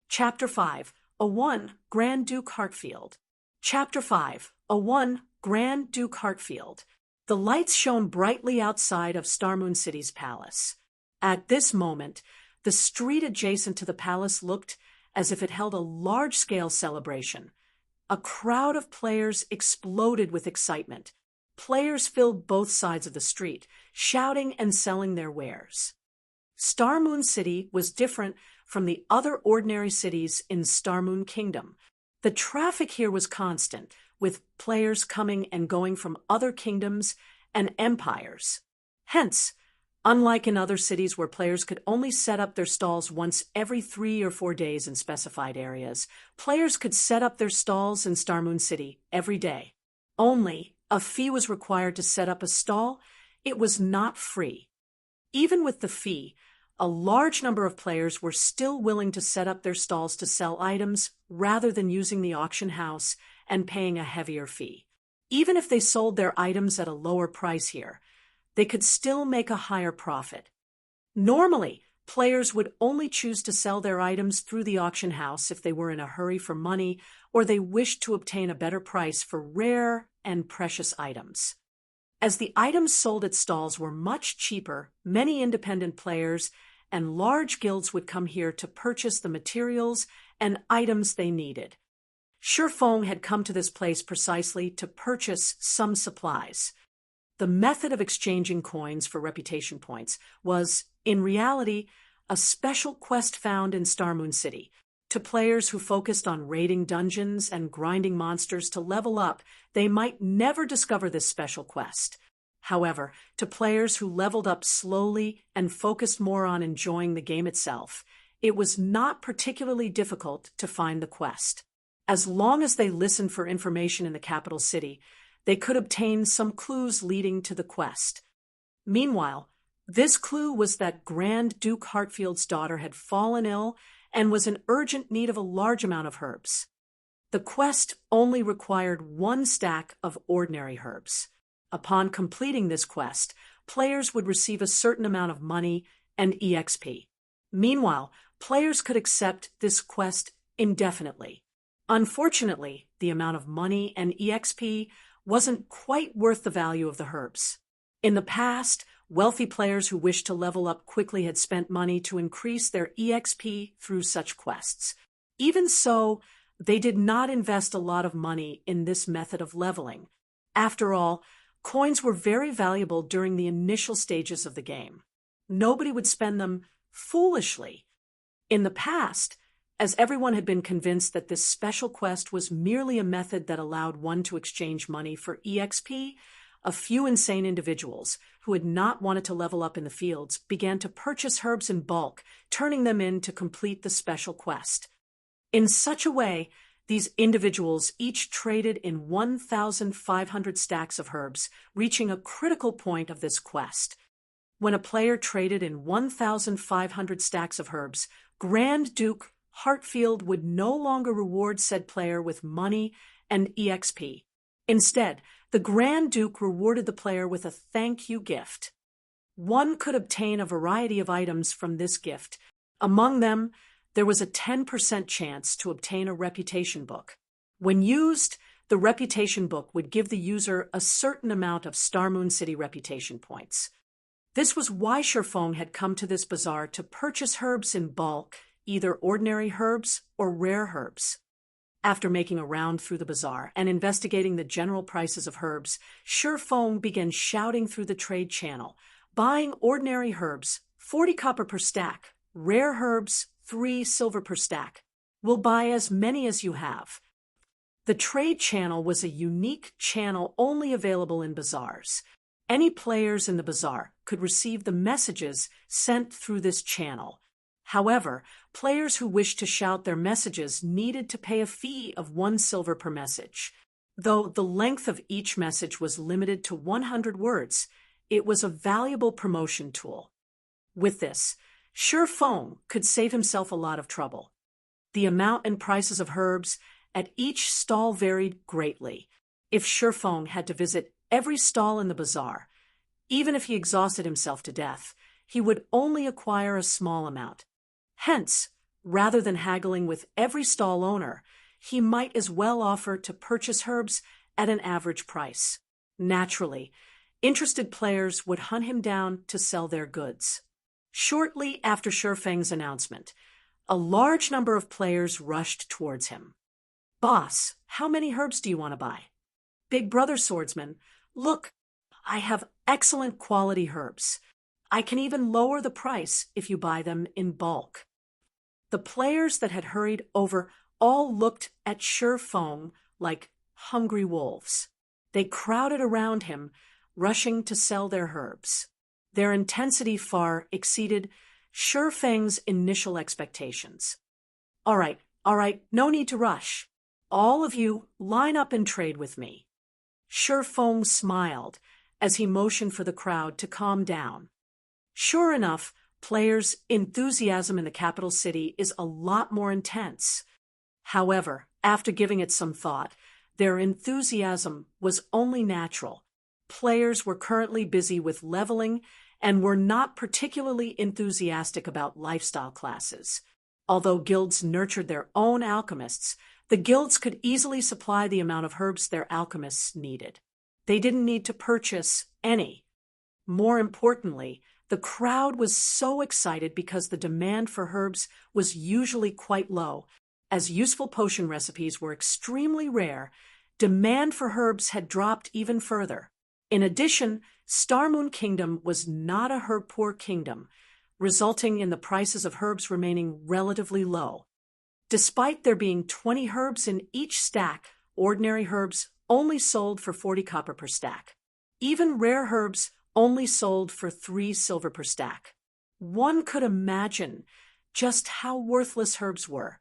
Chapter 5. A 1. Grand Duke Hartfield. Chapter 5. A 1. Grand Duke Hartfield. The lights shone brightly outside of Star Moon City's palace. At this moment, the street adjacent to the palace looked as if it held a large-scale celebration. A crowd of players exploded with excitement. Players filled both sides of the street, shouting and selling their wares. Star Moon City was different from the other ordinary cities in Star Moon Kingdom. The traffic here was constant, with players coming and going from other kingdoms and empires. Hence, unlike in other cities where players could only set up their stalls once every 3 or 4 days in specified areas, players could set up their stalls in Star Moon City every day. Only, a fee was required to set up a stall. It was not free. Even with the fee, a large number of players were still willing to set up their stalls to sell items rather than using the auction house and paying a heavier fee. Even if they sold their items at a lower price here, they could still make a higher profit. Normally, players would only choose to sell their items through the auction house if they were in a hurry for money or they wished to obtain a better price for rare and precious items. As the items sold at stalls were much cheaper, many independent players and large guilds would come here to purchase the materials and items they needed. Shifeng had come to this place precisely to purchase some supplies. The method of exchanging coins for reputation points was, in reality, a special quest found in Star Moon City. To players who focused on raiding dungeons and grinding monsters to level up, they might never discover this special quest. However, to players who leveled up slowly and focused more on enjoying the game itself, it was not particularly difficult to find the quest. As long as they listened for information in the capital city, they could obtain some clues leading to the quest. Meanwhile, this clue was that Grand Duke Hartfield's daughter had fallen ill and was in urgent need of a large amount of herbs. The quest only required 1 stack of ordinary herbs. Upon completing this quest, players would receive a certain amount of money and EXP. Meanwhile, players could accept this quest indefinitely. Unfortunately, the amount of money and EXP wasn't quite worth the value of the herbs. In the past, wealthy players who wished to level up quickly had spent money to increase their EXP through such quests. Even so, they did not invest a lot of money in this method of leveling. After all, coins were very valuable during the initial stages of the game. Nobody would spend them foolishly. In the past, as everyone had been convinced that this special quest was merely a method that allowed one to exchange money for EXP, a few insane individuals who had not wanted to level up in the fields began to purchase herbs in bulk, turning them in to complete the special quest. In such a way, these individuals each traded in 1,500 stacks of herbs, reaching a critical point of this quest. When a player traded in 1,500 stacks of herbs, Grand Duke Hartfield would no longer reward said player with money and EXP. Instead, the Grand Duke rewarded the player with a thank you gift. One could obtain a variety of items from this gift. Among them, there was a 10% chance to obtain a reputation book. When used, the reputation book would give the user a certain amount of Star Moon City reputation points. This was why Shifeng had come to this bazaar to purchase herbs in bulk, either ordinary herbs or rare herbs. After making a round through the bazaar and investigating the general prices of herbs, Shifeng began shouting through the trade channel, buying ordinary herbs, 40 copper per stack, rare herbs, 3 silver per stack. We'll buy as many as you have. The trade channel was a unique channel only available in bazaars. Any players in the bazaar could receive the messages sent through this channel. However, players who wished to shout their messages needed to pay a fee of 1 silver per message. Though the length of each message was limited to 100 words, it was a valuable promotion tool. With this, Shi Feng could save himself a lot of trouble. The amount and prices of herbs at each stall varied greatly. If Shi Feng had to visit every stall in the bazaar, even if he exhausted himself to death, he would only acquire a small amount. Hence, rather than haggling with every stall owner, he might as well offer to purchase herbs at an average price. Naturally, interested players would hunt him down to sell their goods. Shortly after Shi Feng's announcement, a large number of players rushed towards him. "Boss, how many herbs do you want to buy?" "Big brother swordsman, look, I have excellent quality herbs. I can even lower the price if you buy them in bulk." The players that had hurried over all looked at Shi Feng like hungry wolves. They crowded around him, rushing to sell their herbs. Their intensity far exceeded Shi Feng's initial expectations. All right, no need to rush. All of you line up and trade with me." Shi Feng smiled as he motioned for the crowd to calm down. Sure enough, players' enthusiasm in the capital city is a lot more intense. However, after giving it some thought, their enthusiasm was only natural. Players were currently busy with leveling and were not particularly enthusiastic about lifestyle classes. Although guilds nurtured their own alchemists, the guilds could easily supply the amount of herbs their alchemists needed. They didn't need to purchase any. More importantly, the crowd was so excited because the demand for herbs was usually quite low. As useful potion recipes were extremely rare, demand for herbs had dropped even further. In addition, Star Moon Kingdom was not a herb-poor kingdom, resulting in the prices of herbs remaining relatively low. Despite there being 20 herbs in each stack, ordinary herbs only sold for 40 copper per stack. Even rare herbs only sold for 3 silver per stack. One could imagine just how worthless herbs were.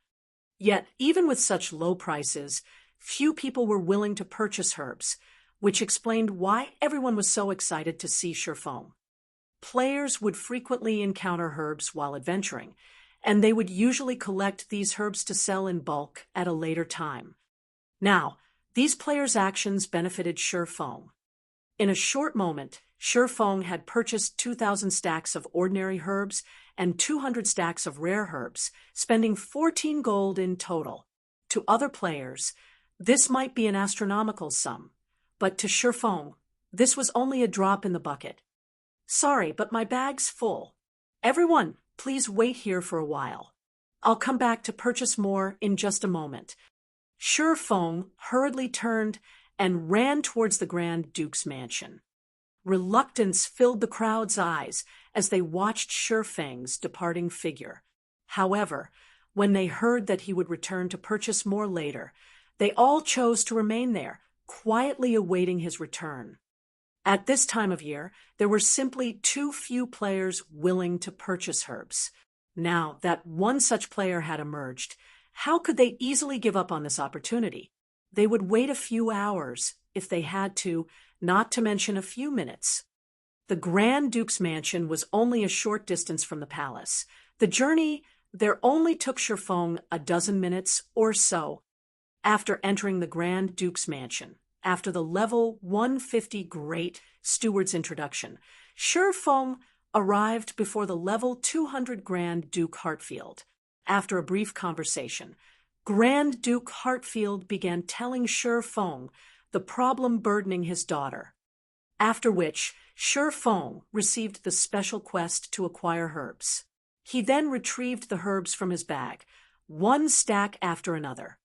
Yet, even with such low prices, few people were willing to purchase herbs, which explained why everyone was so excited to see Shi Feng. Players would frequently encounter herbs while adventuring, and they would usually collect these herbs to sell in bulk at a later time. Now, these players' actions benefited Shi Feng. In a short moment, Shi Feng had purchased 2,000 stacks of ordinary herbs and 200 stacks of rare herbs, spending 14 gold in total. To other players, this might be an astronomical sum, but to Shi Feng, this was only a drop in the bucket. "Sorry, but my bag's full. Everyone, please wait here for a while. I'll come back to purchase more in just a moment." Shi Feng hurriedly turned and ran towards the Grand Duke's mansion. Reluctance filled the crowd's eyes as they watched Shi Feng's departing figure. However, when they heard that he would return to purchase more later, they all chose to remain there, quietly awaiting his return. At this time of year, there were simply too few players willing to purchase herbs. Now that one such player had emerged, how could they easily give up on this opportunity? They would wait a few hours, if they had to, not to mention a few minutes. The Grand Duke's mansion was only a short distance from the palace. The journey there only took Shi Feng a dozen minutes or so. After entering the Grand Duke's mansion, after the level 150 Great Steward's introduction, Shi Feng arrived before the level 200 Grand Duke Hartfield. After a brief conversation, Grand Duke Hartfield began telling Shi Feng the problem burdening his daughter. After which, Shi Feng received the special quest to acquire herbs. He then retrieved the herbs from his bag, one stack after another.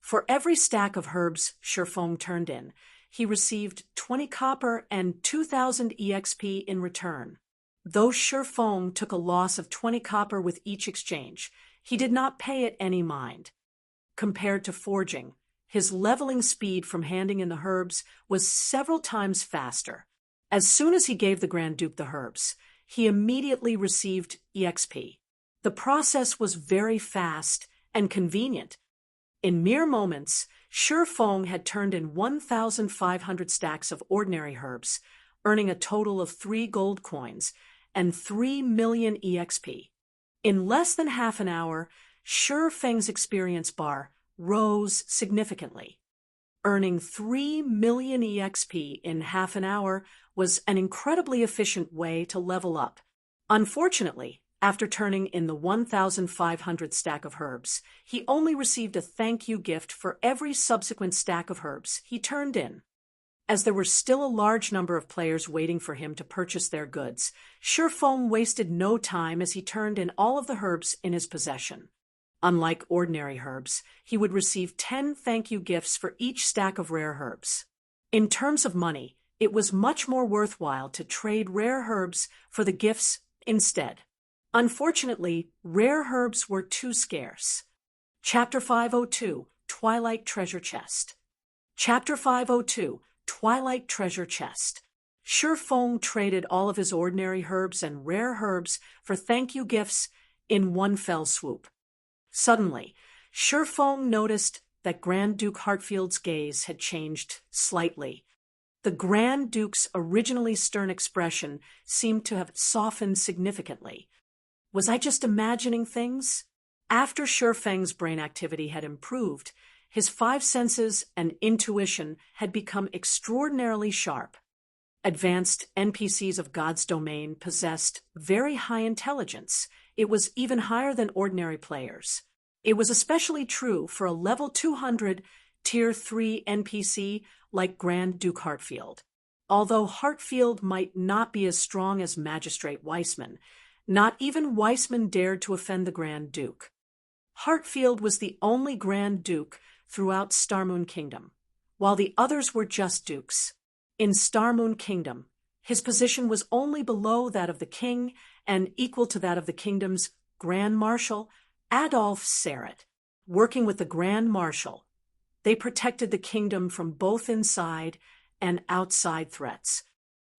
For every stack of herbs Shi Feng turned in, he received 20 copper and 2,000 EXP in return. Though Shi Feng took a loss of 20 copper with each exchange, he did not pay it any mind. Compared to forging, his leveling speed from handing in the herbs was several times faster. As soon as he gave the Grand Duke the herbs, he immediately received EXP. The process was very fast and convenient. In mere moments, Shi Feng had turned in 1,500 stacks of ordinary herbs, earning a total of 3 gold coins and 3 million EXP. In less than half an hour, Shi Feng's experience bar rose significantly. Earning 3 million EXP in half an hour was an incredibly efficient way to level up. Unfortunately, after turning in the 1,500 stack of herbs, he only received a thank you gift for every subsequent stack of herbs he turned in. As there were still a large number of players waiting for him to purchase their goods, Shi Feng wasted no time as he turned in all of the herbs in his possession. Unlike ordinary herbs, he would receive 10 thank you gifts for each stack of rare herbs. In terms of money, it was much more worthwhile to trade rare herbs for the gifts instead. Unfortunately, rare herbs were too scarce. Chapter 502, Twilight Treasure Chest. Chapter 502, Twilight Treasure Chest. Shi Feng traded all of his ordinary herbs and rare herbs for thank you gifts in one fell swoop. Suddenly, Shi Feng noticed that Grand Duke Hartfield's gaze had changed slightly. The Grand Duke's originally stern expression seemed to have softened significantly. Was I just imagining things? After Shi Feng's brain activity had improved, his 5 senses and intuition had become extraordinarily sharp. Advanced NPCs of God's domain possessed very high intelligence. It was even higher than ordinary players. It was especially true for a level 200 Tier 3 NPC like Grand Duke Hartfield. Although Hartfield might not be as strong as Magistrate Weissman, not even Weissman dared to offend the Grand Duke. Hartfield was the only Grand Duke throughout Starmoon Kingdom, while the others were just dukes. In Starmoon Kingdom, his position was only below that of the king and equal to that of the kingdom's Grand Marshal, Adolf Serret. Working with the Grand Marshal, they protected the kingdom from both inside and outside threats.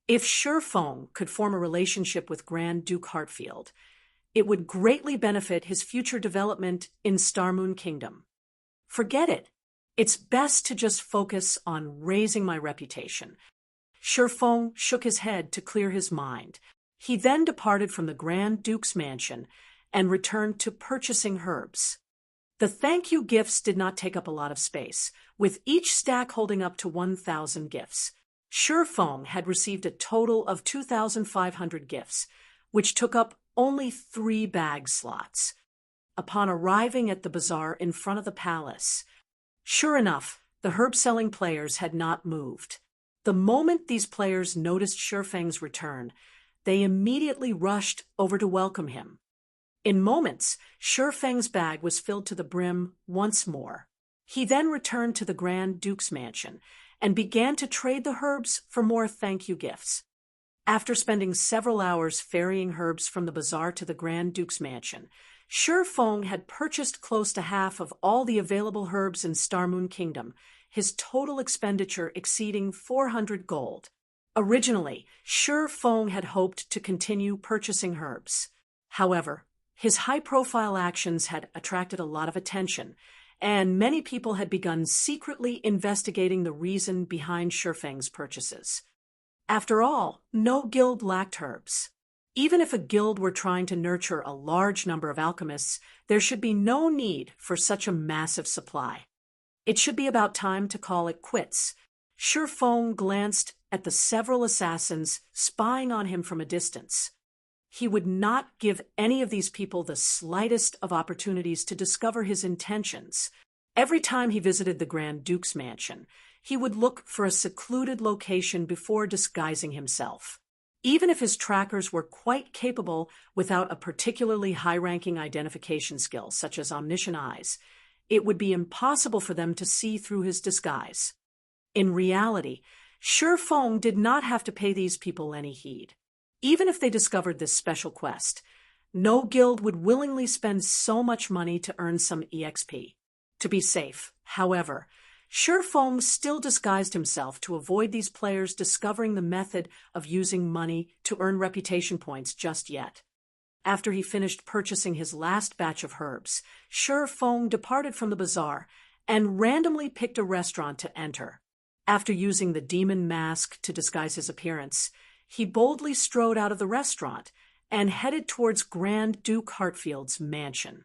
If Shi Feng could form a relationship with Grand Duke Hartfield, it would greatly benefit his future development in Starmoon Kingdom. Forget it. It's best to just focus on raising my reputation. Shi Feng shook his head to clear his mind. He then departed from the Grand Duke's mansion and returned to purchasing herbs. The thank you gifts did not take up a lot of space, with each stack holding up to 1,000 gifts. Shi Feng had received a total of 2,500 gifts, which took up only 3 bag slots. Upon arriving at the bazaar in front of the palace, sure enough, the herb-selling players had not moved. The moment these players noticed Shi Feng's return, they immediately rushed over to welcome him. In moments, Shi Feng's bag was filled to the brim once more. He then returned to the Grand Duke's mansion and began to trade the herbs for more thank you gifts. After spending several hours ferrying herbs from the bazaar to the Grand Duke's mansion, Shi Feng had purchased close to half of all the available herbs in Starmoon Kingdom, his total expenditure exceeding 400 gold. Originally, Shi Feng had hoped to continue purchasing herbs. However, his high-profile actions had attracted a lot of attention, and many people had begun secretly investigating the reason behind Shi Feng's purchases. After all, no guild lacked herbs. Even if a guild were trying to nurture a large number of alchemists, there should be no need for such a massive supply. It should be about time to call it quits. Shi Feng glanced at the several assassins spying on him from a distance. He would not give any of these people the slightest of opportunities to discover his intentions. Every time he visited the Grand Duke's mansion, he would look for a secluded location before disguising himself. Even if his trackers were quite capable without a particularly high-ranking identification skill, such as omniscient eyes, it would be impossible for them to see through his disguise. In reality, Shi Feng did not have to pay these people any heed. Even if they discovered this special quest, no guild would willingly spend so much money to earn some EXP. To be safe, however, Feng still disguised himself to avoid these players discovering the method of using money to earn reputation points just yet. After he finished purchasing his last batch of herbs, Feng departed from the bazaar and randomly picked a restaurant to enter. After using the demon mask to disguise his appearance, he boldly strode out of the restaurant and headed towards Grand Duke Hartfield's mansion.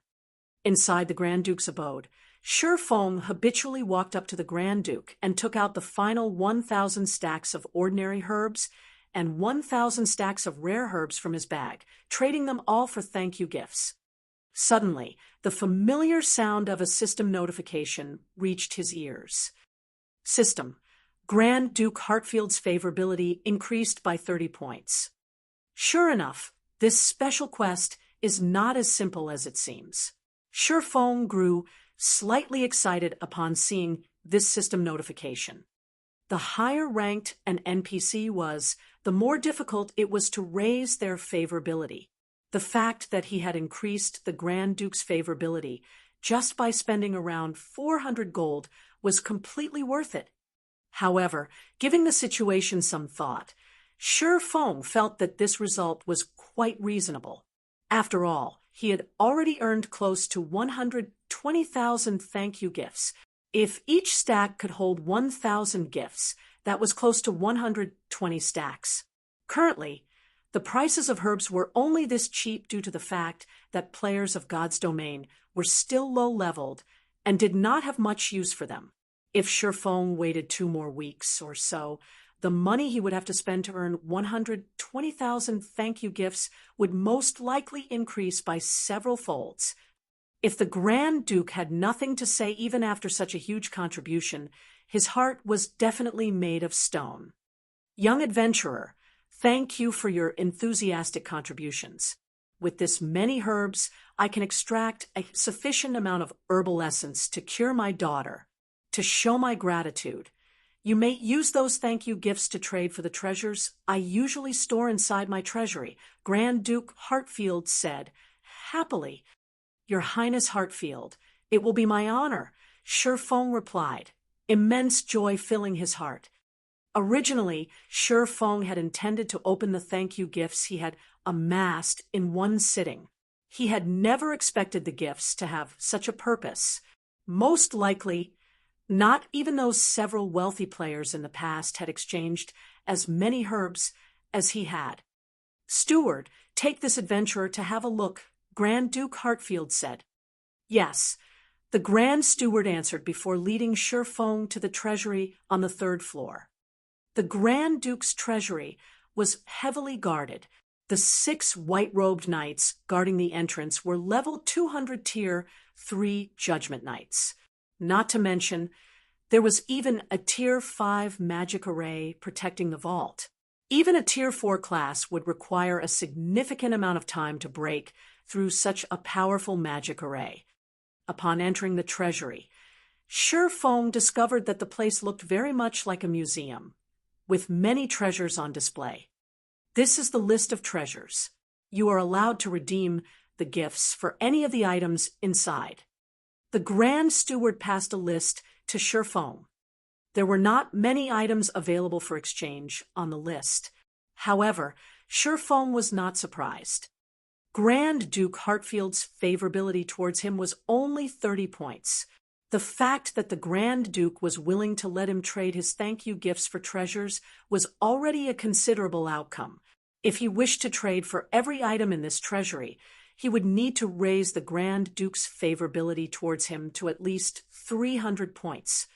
Inside the Grand Duke's abode, Feng habitually walked up to the Grand Duke and took out the final 1,000 stacks of ordinary herbs and 1,000 stacks of rare herbs from his bag, trading them all for thank you gifts. Suddenly, the familiar sound of a system notification reached his ears. System: Grand Duke Hartfield's favorability increased by 30 points. Sure enough, this special quest is not as simple as it seems. Feng grew slightly excited upon seeing this system notification. The higher ranked an NPC was, the more difficult it was to raise their favorability. The fact that he had increased the Grand Duke's favorability just by spending around 400 gold was completely worth it. However, giving the situation some thought, Feng felt that this result was quite reasonable. After all, he had already earned close to 120,000 thank you gifts. If each stack could hold 1,000 gifts, that was close to 120 stacks. Currently, the prices of herbs were only this cheap due to the fact that players of God's domain were still low-leveled and did not have much use for them. If Feng waited 2 more weeks or so, the money he would have to spend to earn 120,000 thank you gifts would most likely increase by several folds. If the Grand Duke had nothing to say even after such a huge contribution, his heart was definitely made of stone. Young adventurer, thank you for your enthusiastic contributions. With this many herbs, I can extract a sufficient amount of herbal essence to cure my daughter. To show my gratitude, you may use those thank you gifts to trade for the treasures I usually store inside my treasury, Grand Duke Hartfield said, happily. Your Highness Hartfield, it will be my honor, Feng replied, immense joy filling his heart. Originally, Feng had intended to open the thank you gifts he had amassed in one sitting. He had never expected the gifts to have such a purpose. Most likely, not even those several wealthy players in the past had exchanged as many herbs as he had. Steward, take this adventurer to have a look, Grand Duke Hartfield said. Yes, the Grand Steward answered before leading Feng to the treasury on the 3rd floor. The Grand Duke's treasury was heavily guarded. The 6 white-robed knights guarding the entrance were level 200 tier 3 judgment knights. Not to mention, there was even a tier 5 magic array protecting the vault. Even a tier 4 class would require a significant amount of time to break through such a powerful magic array. Upon entering the treasury, Feng discovered that the place looked very much like a museum, with many treasures on display. This is the list of treasures. You are allowed to redeem the gifts for any of the items inside. The Grand Steward passed a list to Feng. There were not many items available for exchange on the list. However, Feng was not surprised. Grand Duke Hartfield's favorability towards him was only 30 points. The fact that the Grand Duke was willing to let him trade his thank you gifts for treasures was already a considerable outcome. If he wished to trade for every item in this treasury, he would need to raise the Grand Duke's favorability towards him to at least 300 points.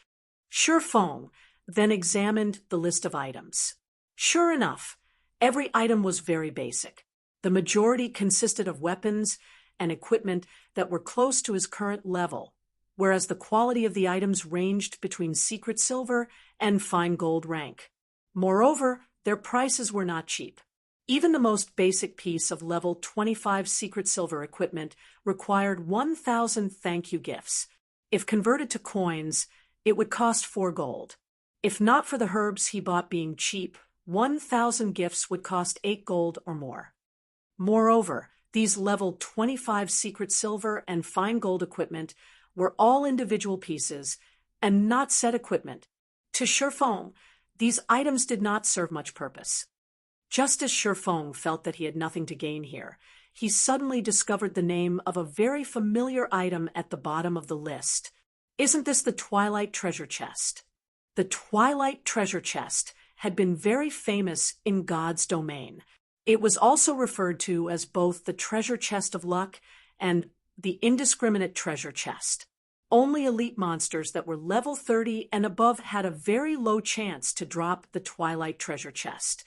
Feng then examined the list of items. Sure enough, every item was very basic. The majority consisted of weapons and equipment that were close to his current level, whereas the quality of the items ranged between secret silver and fine gold rank. Moreover, their prices were not cheap. Even the most basic piece of level 25 secret silver equipment required 1,000 thank you gifts. If converted to coins, it would cost 4 gold. If not for the herbs he bought being cheap, 1,000 gifts would cost 8 gold or more. Moreover, these level 25 secret silver and fine gold equipment were all individual pieces and not set equipment. To Shifeng, these items did not serve much purpose. Just as Shifeng felt that he had nothing to gain here, he suddenly discovered the name of a very familiar item at the bottom of the list. Isn't this the Twilight Treasure Chest? The Twilight Treasure Chest had been very famous in God's domain. It was also referred to as both the Treasure Chest of Luck and the Indiscriminate Treasure Chest. Only elite monsters that were level 30 and above had a very low chance to drop the Twilight Treasure Chest.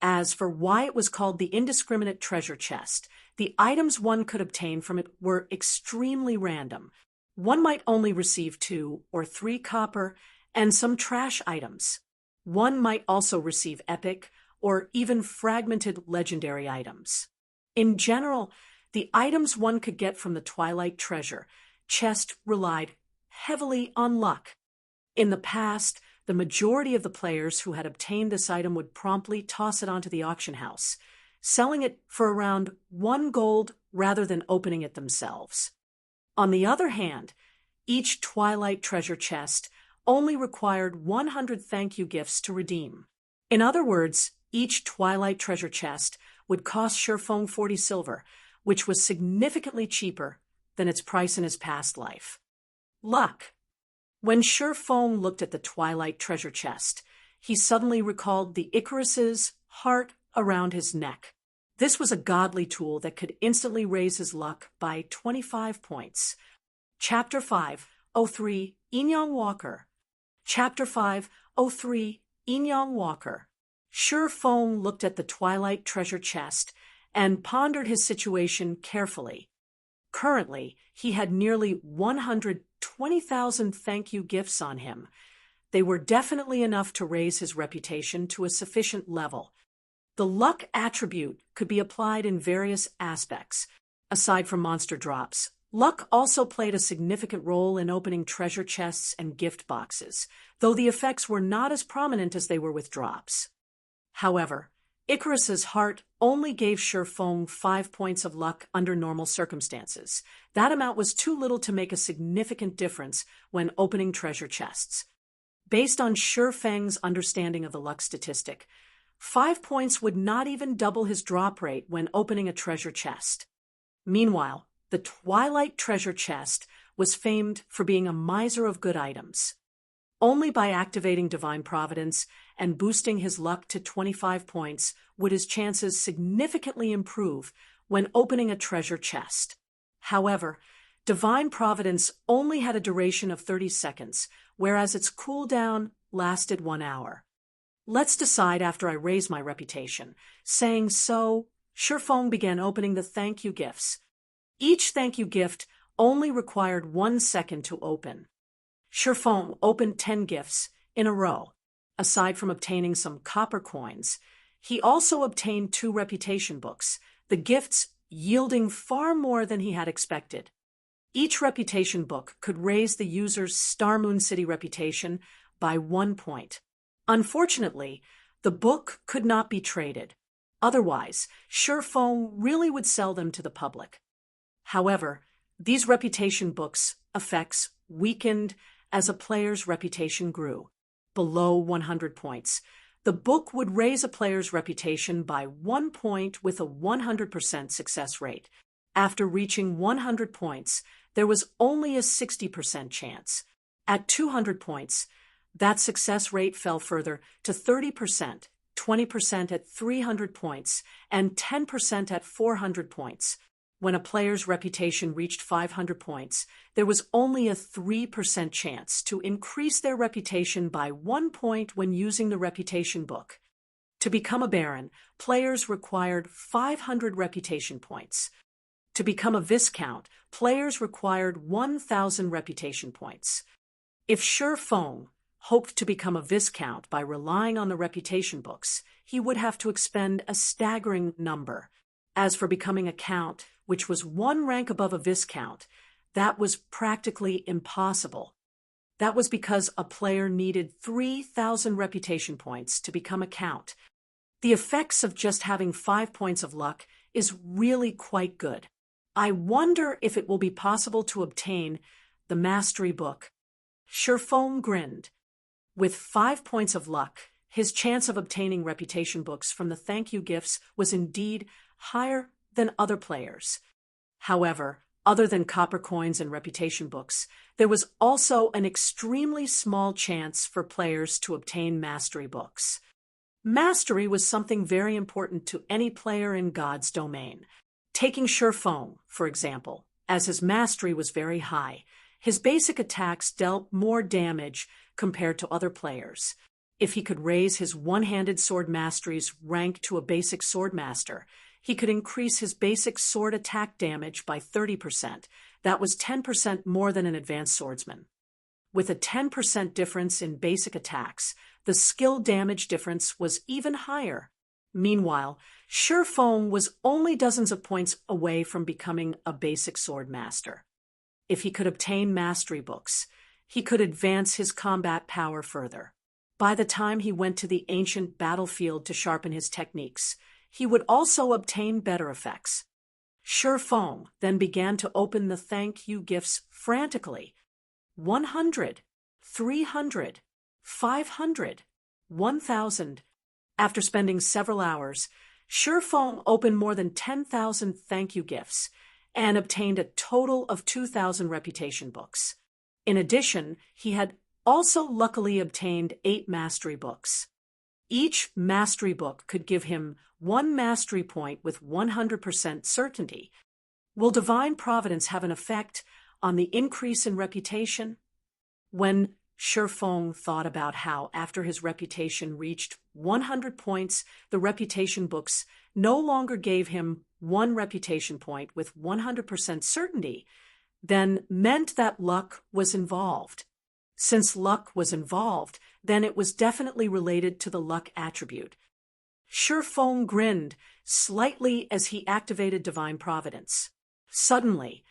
As for why it was called the Indiscriminate Treasure Chest, the items one could obtain from it were extremely random. One might only receive 2 or 3 copper and some trash items. One might also receive epic or even fragmented legendary items. In general, the items one could get from the Twilight Treasure Chest relied heavily on luck. In the past, the majority of the players who had obtained this item would promptly toss it onto the auction house, selling it for around 1 gold rather than opening it themselves. On the other hand, each Twilight Treasure Chest only required 100 thank you gifts to redeem. In other words, each Twilight Treasure Chest would cost Shifeng 40 silver, which was significantly cheaper than its price in his past life. Luck. When Shifeng looked at the Twilight Treasure Chest, he suddenly recalled the Icarus's heart around his neck. This was a godly tool that could instantly raise his luck by 25 points. Chapter 503 Inyang Walker. Chapter 503 Inyang Walker. Shifeng looked at the Twilight Treasure Chest and pondered his situation carefully. Currently, he had nearly 120,000 thank you gifts on him. They were definitely enough to raise his reputation to a sufficient level. The luck attribute could be applied in various aspects. Aside from monster drops, luck also played a significant role in opening treasure chests and gift boxes, though the effects were not as prominent as they were with drops. However, Icarus's heart only gave Shifeng 5 points of luck under normal circumstances. That amount was too little to make a significant difference when opening treasure chests. Based on Shifeng's understanding of the luck statistic, 5 points would not even double his drop rate when opening a treasure chest. Meanwhile, the Twilight Treasure Chest was famed for being a miser of good items. Only by activating Divine Providence and boosting his luck to 25 points would his chances significantly improve when opening a treasure chest. However, Divine Providence only had a duration of 30 seconds, whereas its cooldown lasted 1 hour. Let's decide after I raise my reputation. Saying so, Shifeng began opening the thank you gifts. Each thank you gift only required 1 second to open. Shifeng opened 10 gifts in a row. Aside from obtaining some copper coins, he also obtained 2 reputation books, the gifts yielding far more than he had expected. Each reputation book could raise the user's Star Moon City reputation by 1 point. Unfortunately, the book could not be traded. Otherwise, Shifeng really would sell them to the public. However, these reputation books' effects weakened as a player's reputation grew. Below 100 points, the book would raise a player's reputation by 1 point with a 100% success rate. After reaching 100 points, there was only a 60% chance. At 200 points, that success rate fell further to 30%, 20% at 300 points, and 10% at 400 points. When a player's reputation reached 500 points, there was only a 3% chance to increase their reputation by 1 point when using the reputation book. To become a Baron, players required 500 reputation points. To become a Viscount, players required 1,000 reputation points. If Shifeng hoped to become a Viscount by relying on the reputation books, he would have to expend a staggering number. As for becoming a Count, which was 1 rank above a Viscount, that was practically impossible. That was because a player needed 3,000 reputation points to become a Count. The effects of just having 5 points of luck is really quite good. I wonder if it will be possible to obtain the Mastery Book. Feng grinned. With 5 points of luck, his chance of obtaining reputation books from the thank you gifts was indeed higher than other players. However, other than copper coins and reputation books, there was also an extremely small chance for players to obtain mastery books. Mastery was something very important to any player in God's domain. Taking Feng, for example, as his mastery was very high, his basic attacks dealt more damage compared to other players. If he could raise his one-handed sword mastery's rank to a basic sword master, he could increase his basic sword attack damage by 30%. That was 10% more than an advanced swordsman. With a 10% difference in basic attacks, the skill damage difference was even higher. Meanwhile, Feng was only dozens of points away from becoming a basic sword master. If he could obtain mastery books, he could advance his combat power further. By the time he went to the ancient battlefield to sharpen his techniques, he would also obtain better effects. Feng then began to open the thank you gifts frantically. 100, 300, 500, 1,000. After spending several hours, Feng opened more than 10,000 thank you gifts and obtained a total of 2,000 reputation books. In addition, he had also luckily obtained 8 mastery books. Each mastery book could give him 1 mastery point with 100% certainty. Will divine providence have an effect on the increase in reputation? When Feng thought about how, after his reputation reached 100 points, the reputation books no longer gave him 1 reputation point with 100% certainty, then meant that luck was involved. Since luck was involved, then it was definitely related to the luck attribute. Feng grinned slightly as he activated divine providence. Suddenly,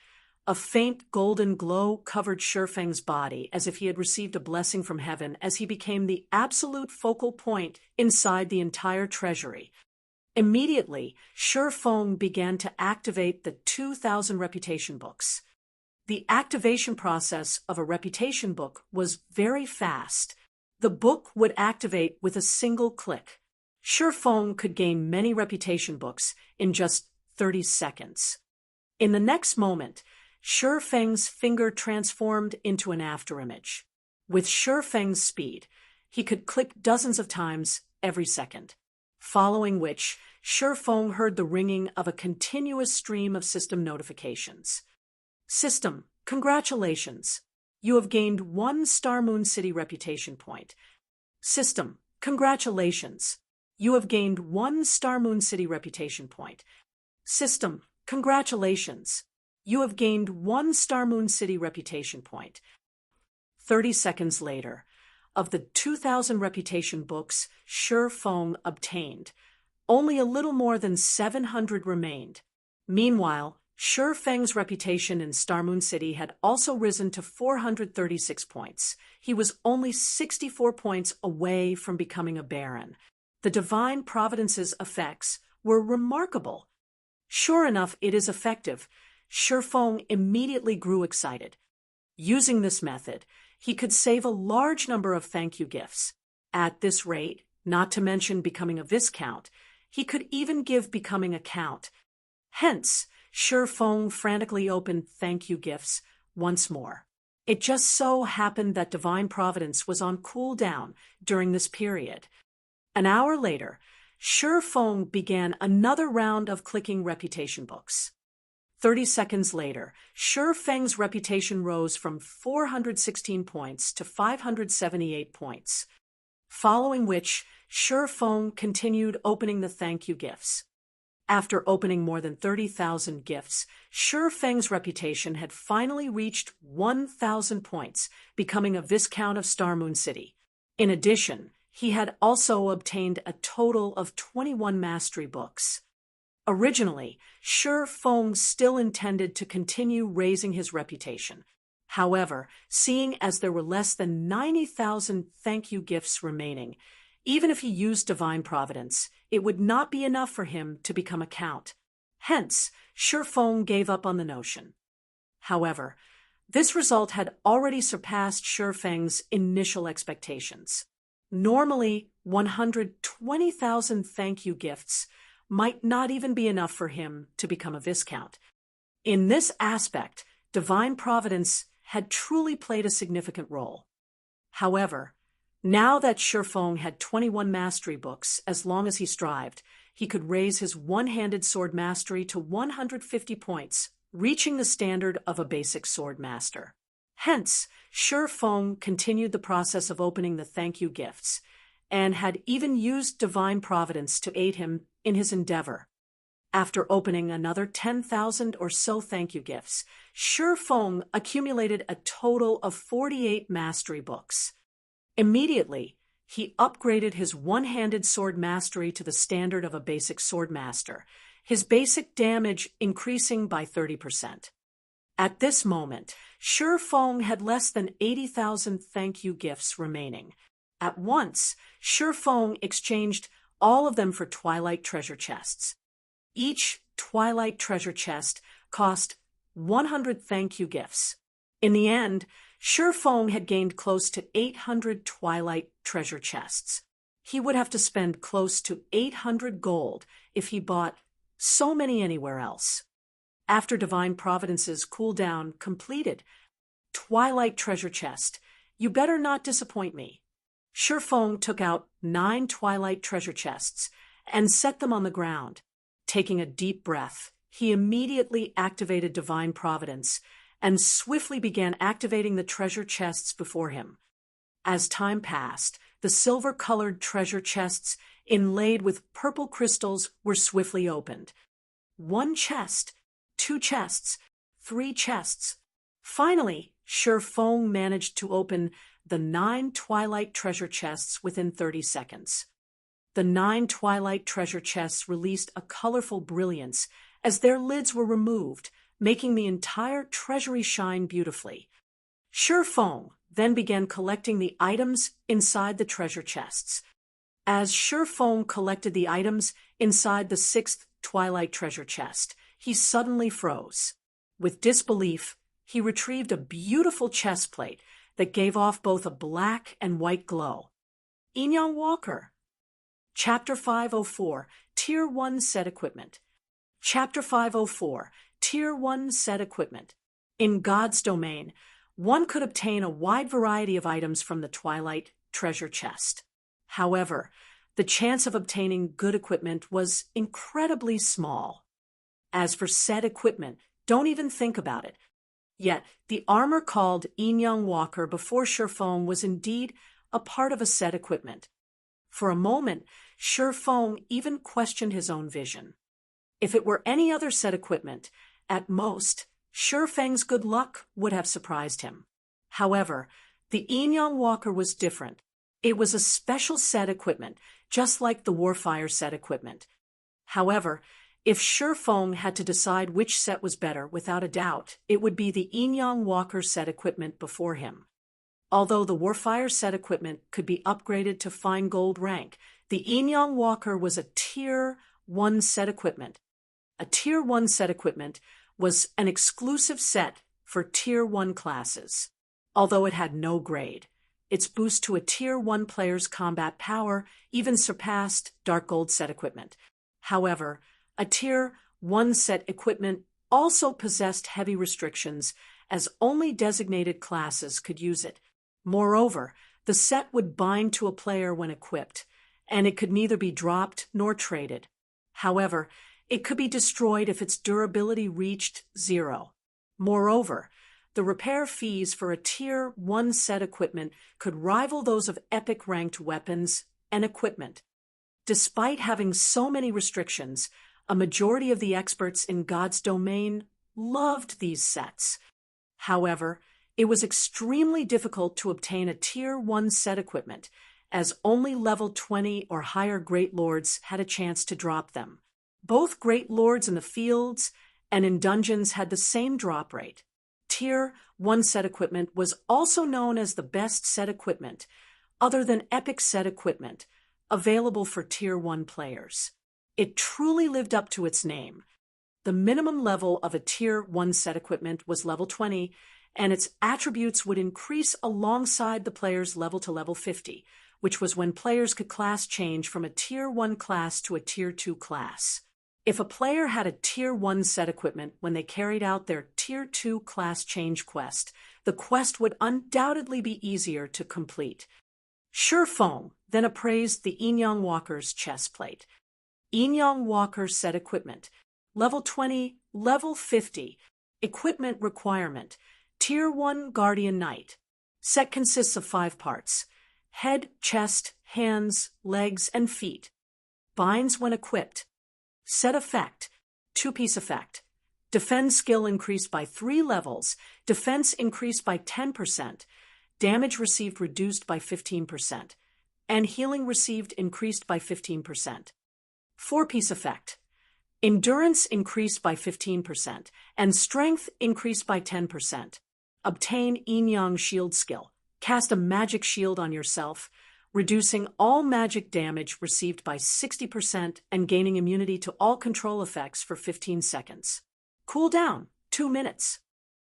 a faint golden glow covered Feng's body as if he had received a blessing from heaven as he became the absolute focal point inside the entire treasury. Immediately, Feng began to activate the 2,000 reputation books. The activation process of a reputation book was very fast. The book would activate with a single click. Feng could gain many reputation books in just 30 seconds. In the next moment, Feng's finger transformed into an afterimage. With Feng's speed, he could click dozens of times every second, following which Feng heard the ringing of a continuous stream of system notifications. System, congratulations. You have gained 1 Star Moon City reputation point. System, congratulations. You have gained 1 Star Moon City reputation point. System, congratulations. You have gained 1 Star Moon City reputation point. 30 seconds later, of the 2,000 reputation books Feng obtained, only a little more than 700 remained. Meanwhile, Feng's reputation in Star Moon City had also risen to 436 points. He was only 64 points away from becoming a baron. The divine providence's effects were remarkable. Sure enough, it is effective. Feng immediately grew excited. Using this method, he could save a large number of thank you gifts. At this rate, not to mention becoming a viscount, he could even give becoming a count. Hence, Feng frantically opened thank you gifts once more. It just so happened that divine providence was on cooldown during this period. An hour later, Feng began another round of clicking reputation books. 30 seconds later, Feng's reputation rose from 416 points to 578 points, following which Feng continued opening the thank you gifts. After opening more than 30,000 gifts, Feng's reputation had finally reached 1,000 points, becoming a Viscount of Star Moon City. In addition, he had also obtained a total of 21 mastery books. Originally, Feng still intended to continue raising his reputation. However, seeing as there were less than 90,000 thank you gifts remaining, even if he used divine providence, it would not be enough for him to become a count. Hence, Feng gave up on the notion. However, This result had already surpassed Shifeng's initial expectations. Normally, 120,000 thank you gifts might not even be enough for him to become a Viscount. In this aspect, divine providence had truly played a significant role. However, now that Shifeng had 21 mastery books, as long as he strived, he could raise his one-handed sword mastery to 150 points, reaching the standard of a basic sword master. Hence, Shifeng continued the process of opening the thank you gifts, and had even used divine providence to aid him in his endeavor. After opening another 10,000 or so thank you gifts, Shifeng accumulated a total of 48 mastery books. Immediately, he upgraded his one-handed sword mastery to the standard of a basic sword master, his basic damage increasing by 30%. At this moment, Shifeng had less than 80,000 thank you gifts remaining. At once, Shifeng exchanged all of them for Twilight treasure chests. Each Twilight treasure chest cost 100 thank you gifts. In the end, Shifeng had gained close to 800 Twilight treasure chests. He would have to spend close to 800 gold if he bought so many anywhere else. After Divine Providence's cooldown completed, Twilight treasure chest, you better not disappoint me. Shifeng took out 9 Twilight treasure chests and set them on the ground. Taking a deep breath, he immediately activated Divine Providence and swiftly began activating the treasure chests before him. As time passed, the silver-colored treasure chests inlaid with purple crystals were swiftly opened. 1 chest, 2 chests, 3 chests. Finally, Shifeng managed to open the 9 Twilight treasure chests within 30 seconds. The 9 Twilight treasure chests released a colorful brilliance as their lids were removed, making the entire treasury shine beautifully. Shifeng then began collecting the items inside the treasure chests. As Shifeng collected the items inside the 6th Twilight treasure chest, he suddenly froze. With disbelief, he retrieved a beautiful chest plate that gave off both a black and white glow. Inyan Walker. Chapter 504, Tier 1 Set Equipment. Chapter 504, Tier 1 Set Equipment. In God's domain, one could obtain a wide variety of items from the Twilight treasure chest. However, the chance of obtaining good equipment was incredibly small. As for set equipment, don't even think about it. Yet, the armor called Inyan Walker before Shifeng was indeed a part of a set equipment. For a moment, Shifeng even questioned his own vision. If it were any other set equipment, at most, Shifeng's good luck would have surprised him. However, the Inyan Walker was different. It was a special set equipment, just like the Warfire set equipment. However, if Shifeng had to decide which set was better, without a doubt, it would be the Inyan Walker set equipment before him. Although the Warfire set equipment could be upgraded to fine gold rank, the Inyan Walker was a Tier 1 set equipment. A Tier 1 set equipment was an exclusive set for Tier 1 classes. Although it had no grade, its boost to a Tier 1 player's combat power even surpassed Dark Gold set equipment. However, a Tier 1 set equipment also possessed heavy restrictions, as only designated classes could use it. Moreover, the set would bind to a player when equipped, and it could neither be dropped nor traded. However, it could be destroyed if its durability reached 0. Moreover, the repair fees for a Tier 1 set equipment could rival those of epic-ranked weapons and equipment. Despite having so many restrictions, a majority of the experts in God's domain loved these sets. However, it was extremely difficult to obtain a Tier 1 set equipment, as only level 20 or higher Great Lords had a chance to drop them. Both Great Lords in the fields and in dungeons had the same drop rate. Tier 1 set equipment was also known as the best set equipment, other than epic set equipment, available for Tier 1 players. It truly lived up to its name. The minimum level of a Tier 1 set equipment was level 20, and its attributes would increase alongside the player's level to level 50, which was when players could class change from a Tier 1 class to a Tier 2 class. If a player had a Tier 1 set equipment when they carried out their Tier 2 class change quest, the quest would undoubtedly be easier to complete. Shurfeng then appraised the Enyang Walker's chest plate. Enyang Walker set equipment. Level 20, level 50. Equipment requirement. Tier 1 Guardian Knight. Set consists of 5 parts: head, chest, hands, legs, and feet. Binds when equipped. Set effect. 2-piece effect. Defend skill increased by 3 levels. Defense increased by 10%. Damage received reduced by 15%. And healing received increased by 15%. 4-piece effect. Endurance increased by 15%, and strength increased by 10%. Obtain Enyang Shield skill. Cast a magic shield on yourself, reducing all magic damage received by 60% and gaining immunity to all control effects for 15 seconds. Cooldown, 2 minutes.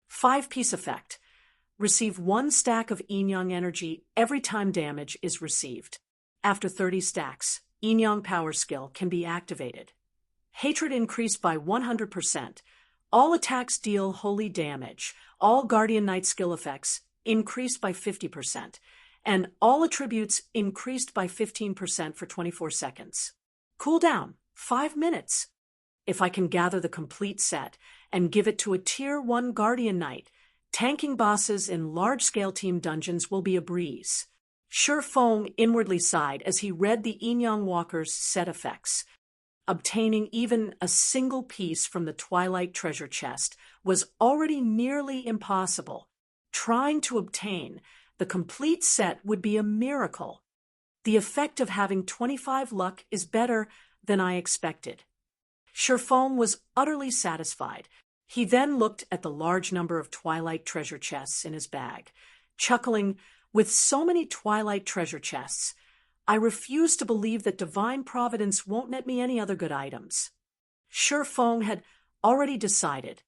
5-piece effect. Receive 1 stack of Enyang energy every time damage is received. After 30 stacks, Enyang power skill can be activated. Hatred increased by 100%. All attacks deal holy damage. All Guardian Knight skill effects increased by 50%. And all attributes increased by 15% for 24 seconds. Cooldown, 5 minutes. If I can gather the complete set and give it to a Tier 1 Guardian Knight, tanking bosses in large-scale team dungeons will be a breeze. Shurfeng inwardly sighed as he read the Enyang Walker's set effects. Obtaining even a single piece from the Twilight treasure chest was already nearly impossible. Trying to obtain the complete set would be a miracle. The effect of having 25 luck is better than I expected. Shurfeng was utterly satisfied. He then looked at the large number of Twilight treasure chests in his bag, chuckling, "With so many Twilight treasure chests, I refuse to believe that Divine Providence won't net me any other good items." Shurfeng had already decided.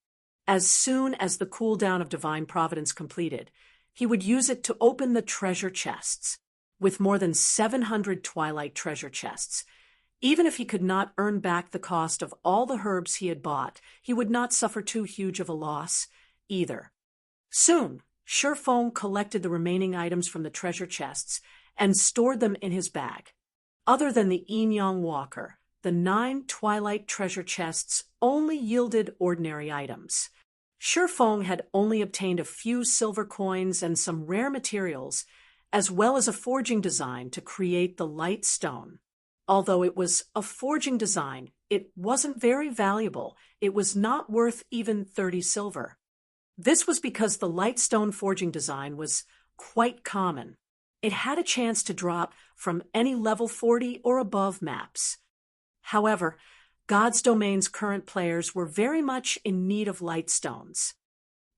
As soon as the cooldown of Divine Providence completed, he would use it to open the treasure chests. With more than 700 Twilight treasure chests, even if he could not earn back the cost of all the herbs he had bought, he would not suffer too huge of a loss either. Soon, Shurfeng collected the remaining items from the treasure chests and stored them in his bag. Other than the Enyang Walker, the 9 Twilight treasure chests only yielded ordinary items. Shurfeng had only obtained a few silver coins and some rare materials, as well as a forging design to create the light stone. Although it was a forging design, it wasn't very valuable. It was not worth even 30 silver. This was because the light stone forging design was quite common. It had a chance to drop from any level 40 or above maps. However, God's Domain's current players were very much in need of light stones.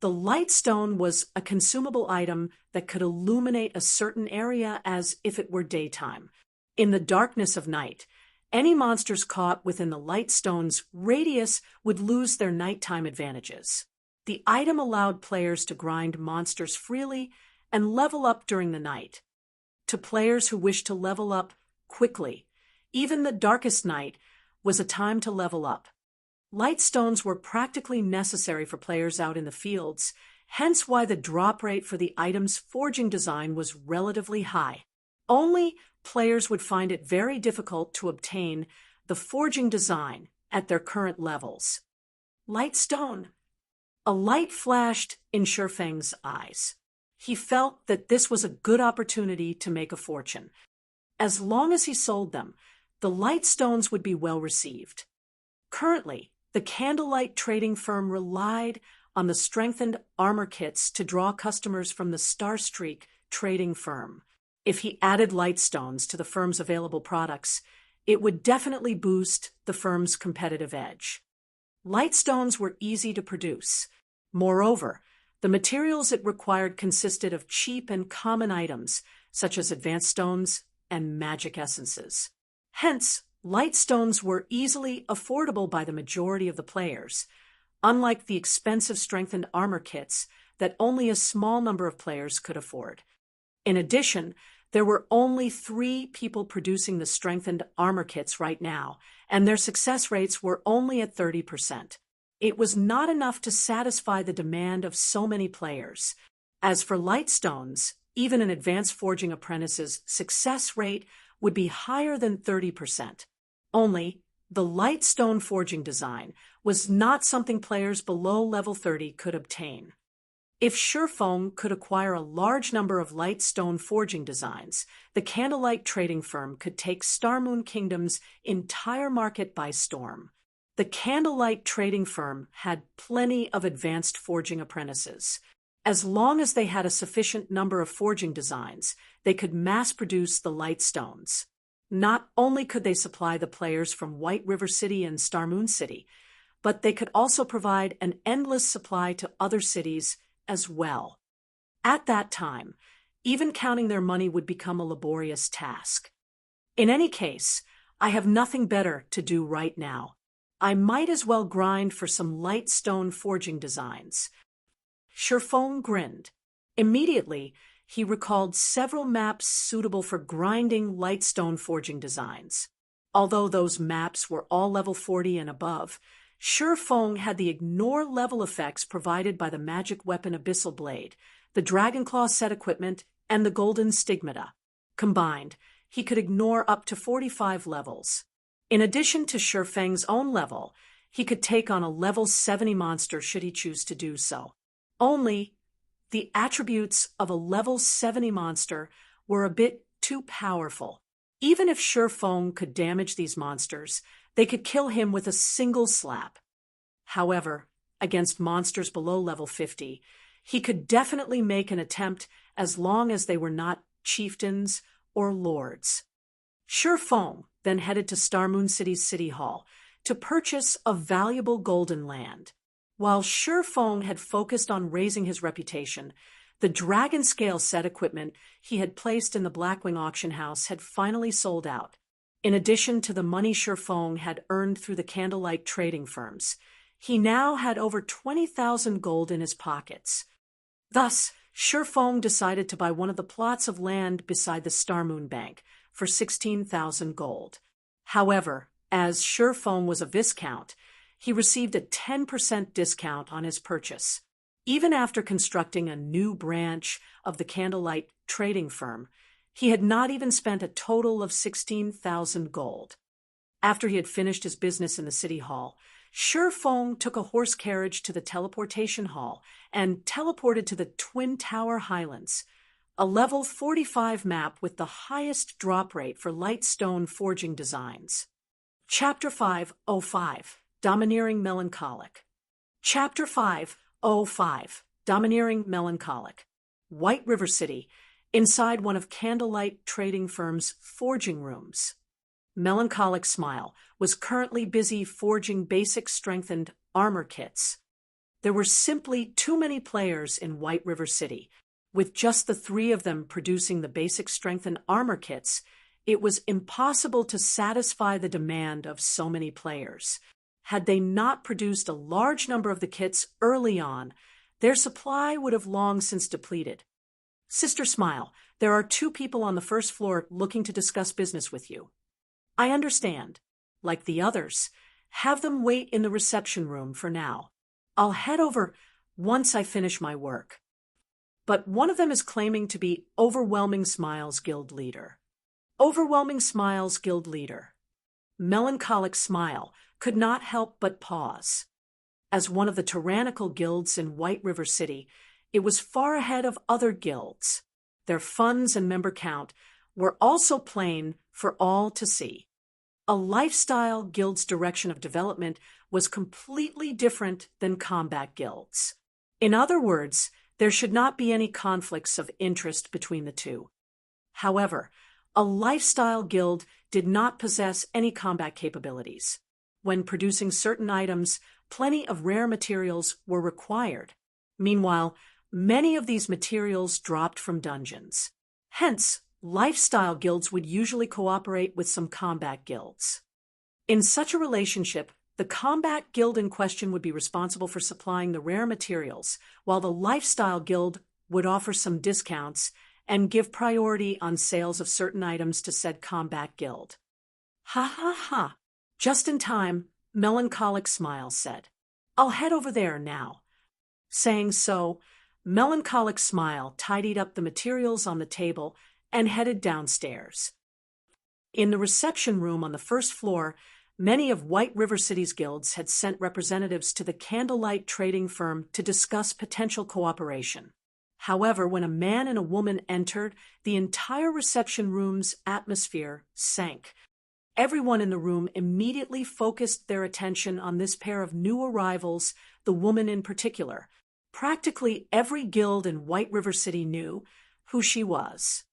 The light stone was a consumable item that could illuminate a certain area as if it were daytime. In the darkness of night, any monsters caught within the light stone's radius would lose their nighttime advantages. The item allowed players to grind monsters freely and level up during the night. To players who wished to level up quickly, even the darkest night was a time to level up. Light stones were practically necessary for players out in the fields, hence why the drop rate for the item's forging design was relatively high. Only players would find it very difficult to obtain the forging design at their current levels. Light stone. A light flashed in Shurfeng's eyes. He felt that this was a good opportunity to make a fortune. As long as he sold them, the light stones would be well received. Currently, the Candlelight trading firm relied on the strengthened armor kits to draw customers from the Starstreak trading firm. If he added light stones to the firm's available products, it would definitely boost the firm's competitive edge. Light stones were easy to produce. Moreover, the materials it required consisted of cheap and common items, such as advanced stones and magic essences. Hence, Lightstones were easily affordable by the majority of the players, unlike the expensive strengthened armor kits that only a small number of players could afford. In addition, there were only 3 people producing the strengthened armor kits right now, and their success rates were only at 30%. It was not enough to satisfy the demand of so many players. As for lightstones, even an advanced forging apprentice's success rate would be higher than 30%. Only, the lightstone forging design was not something players below level 30 could obtain. If Shifeng could acquire a large number of lightstone forging designs, the Candlelight trading firm could take Starmoon Kingdom's entire market by storm. The Candlelight trading firm had plenty of advanced forging apprentices. As long as they had a sufficient number of forging designs, they could mass-produce the lightstones. Not only could they supply the players from White River City and Starmoon City, but they could also provide an endless supply to other cities as well. At that time, even counting their money would become a laborious task. In any case, I have nothing better to do right now. I might as well grind for some lightstone forging designs. Shifeng grinned. Immediately, he recalled several maps suitable for grinding lightstone forging designs. Although those maps were all level 40 and above, Shifeng had the ignore level effects provided by the magic weapon Abyssal Blade, the Dragonclaw set equipment, and the Golden Stigmata. Combined, he could ignore up to 45 levels. In addition to Shifeng's own level, he could take on a level 70 monster should he choose to do so. Only, the attributes of a level 70 monster were a bit too powerful. Even if Shifeng could damage these monsters, they could kill him with a single slap. However, against monsters below level 50, he could definitely make an attempt as long as they were not chieftains or lords. Shifeng then headed to Starmoon City's City Hall to purchase a valuable golden land. While Shifeng had focused on raising his reputation, the dragon scale set equipment he had placed in the Blackwing auction house had finally sold out. In addition to the money Shifeng had earned through the Candlelight trading firms, he now had over 20,000 gold in his pockets. Thus, Shifeng decided to buy one of the plots of land beside the Starmoon Bank for 16,000 gold. However, as Shifeng was a Viscount, he received a 10% discount on his purchase. Even after constructing a new branch of the Candlelight trading firm, he had not even spent a total of 16,000 gold. After he had finished his business in the city hall, Shifeng took a horse carriage to the teleportation hall and teleported to the Twin Tower Highlands, a level 45 map with the highest drop rate for lightstone forging designs. Chapter 5:05 Domineering Melancholic. Chapter 5:05 Domineering Melancholic. White River City, inside one of Candlelight trading firm's forging rooms. Melancholic Smile was currently busy forging basic strengthened armor kits. There were simply too many players in White River City. With just the 3 of them producing the basic strengthened armor kits, it was impossible to satisfy the demand of so many players. Had they not produced a large number of the kits early on, their supply would have long since depleted. Sister Smile, there are 2 people on the first floor looking to discuss business with you. I understand. Like the others, have them wait in the reception room for now. I'll head over once I finish my work. But one of them is claiming to be Overwhelming Smiles Guild leader. Overwhelming Smiles Guild leader. Melancholic Smile could not help but pause. As one of the tyrannical guilds in White River City, it was far ahead of other guilds. Their funds and member count were also plain for all to see. A lifestyle guild's direction of development was completely different than combat guilds. In other words, there should not be any conflicts of interest between the two. However, a lifestyle guild did not possess any combat capabilities. When producing certain items, plenty of rare materials were required. Meanwhile, many of these materials dropped from dungeons. Hence, lifestyle guilds would usually cooperate with some combat guilds. In such a relationship, the combat guild in question would be responsible for supplying the rare materials, while the lifestyle guild would offer some discounts and give priority on sales of certain items to said combat guild. Ha ha ha. Just in time, Melancholic Smile said. I'll head over there now. Saying so, Melancholic Smile tidied up the materials on the table and headed downstairs. In the reception room on the first floor, many of White River City's guilds had sent representatives to the candlelight trading firm to discuss potential cooperation. However, when a man and a woman entered, the entire reception room's atmosphere sank. Everyone in the room immediately focused their attention on this pair of new arrivals, the woman in particular. Practically every guild in White River City knew who she was.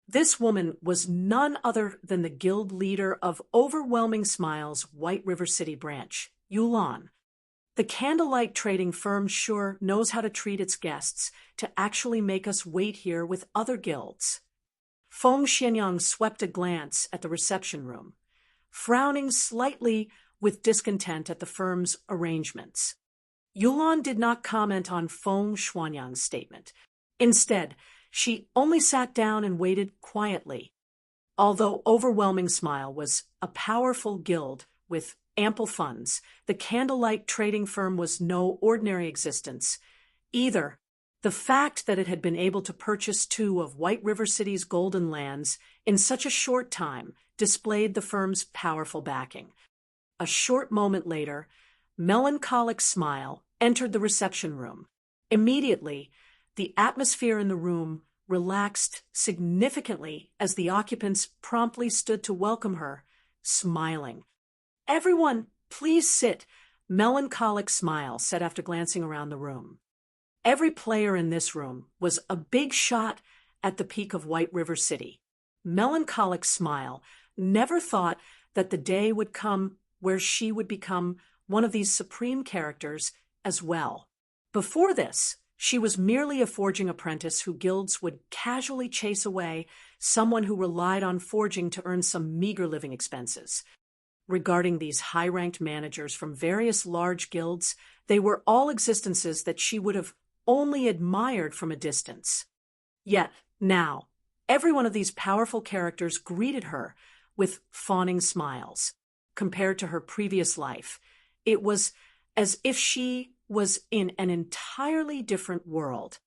This woman was none other than the guild leader of Overwhelming Smile's White River City branch, Yulan. The candlelight trading firm sure knows how to treat its guests to actually make us wait here with other guilds. Feng Xianyang swept a glance at the reception room, frowning slightly with discontent at the firm's arrangements. Yulan did not comment on Feng Xianyang's statement. Instead, she only sat down and waited quietly. Although Overwhelming Smile was a powerful guild with ample funds, the candlelight trading firm was no ordinary existence either. The fact that it had been able to purchase 2 of White River City's golden lands in such a short time displayed the firm's powerful backing. A short moment later, Melancholic Smile entered the reception room. Immediately, the atmosphere in the room relaxed significantly as the occupants promptly stood to welcome her, smiling. "Everyone, please sit," Melancholic Smile said after glancing around the room. Every player in this room was a big shot at the peak of White River City. Melancholic Smile never thought that the day would come where she would become one of these supreme characters as well. Before this, she was merely a forging apprentice who guilds would casually chase away, someone who relied on forging to earn some meager living expenses. Regarding these high-ranked managers from various large guilds, they were all existences that she would have only admired from a distance. Yet, now, every one of these powerful characters greeted her with fawning smiles. Compared to her previous life, it was as if she was in an entirely different world.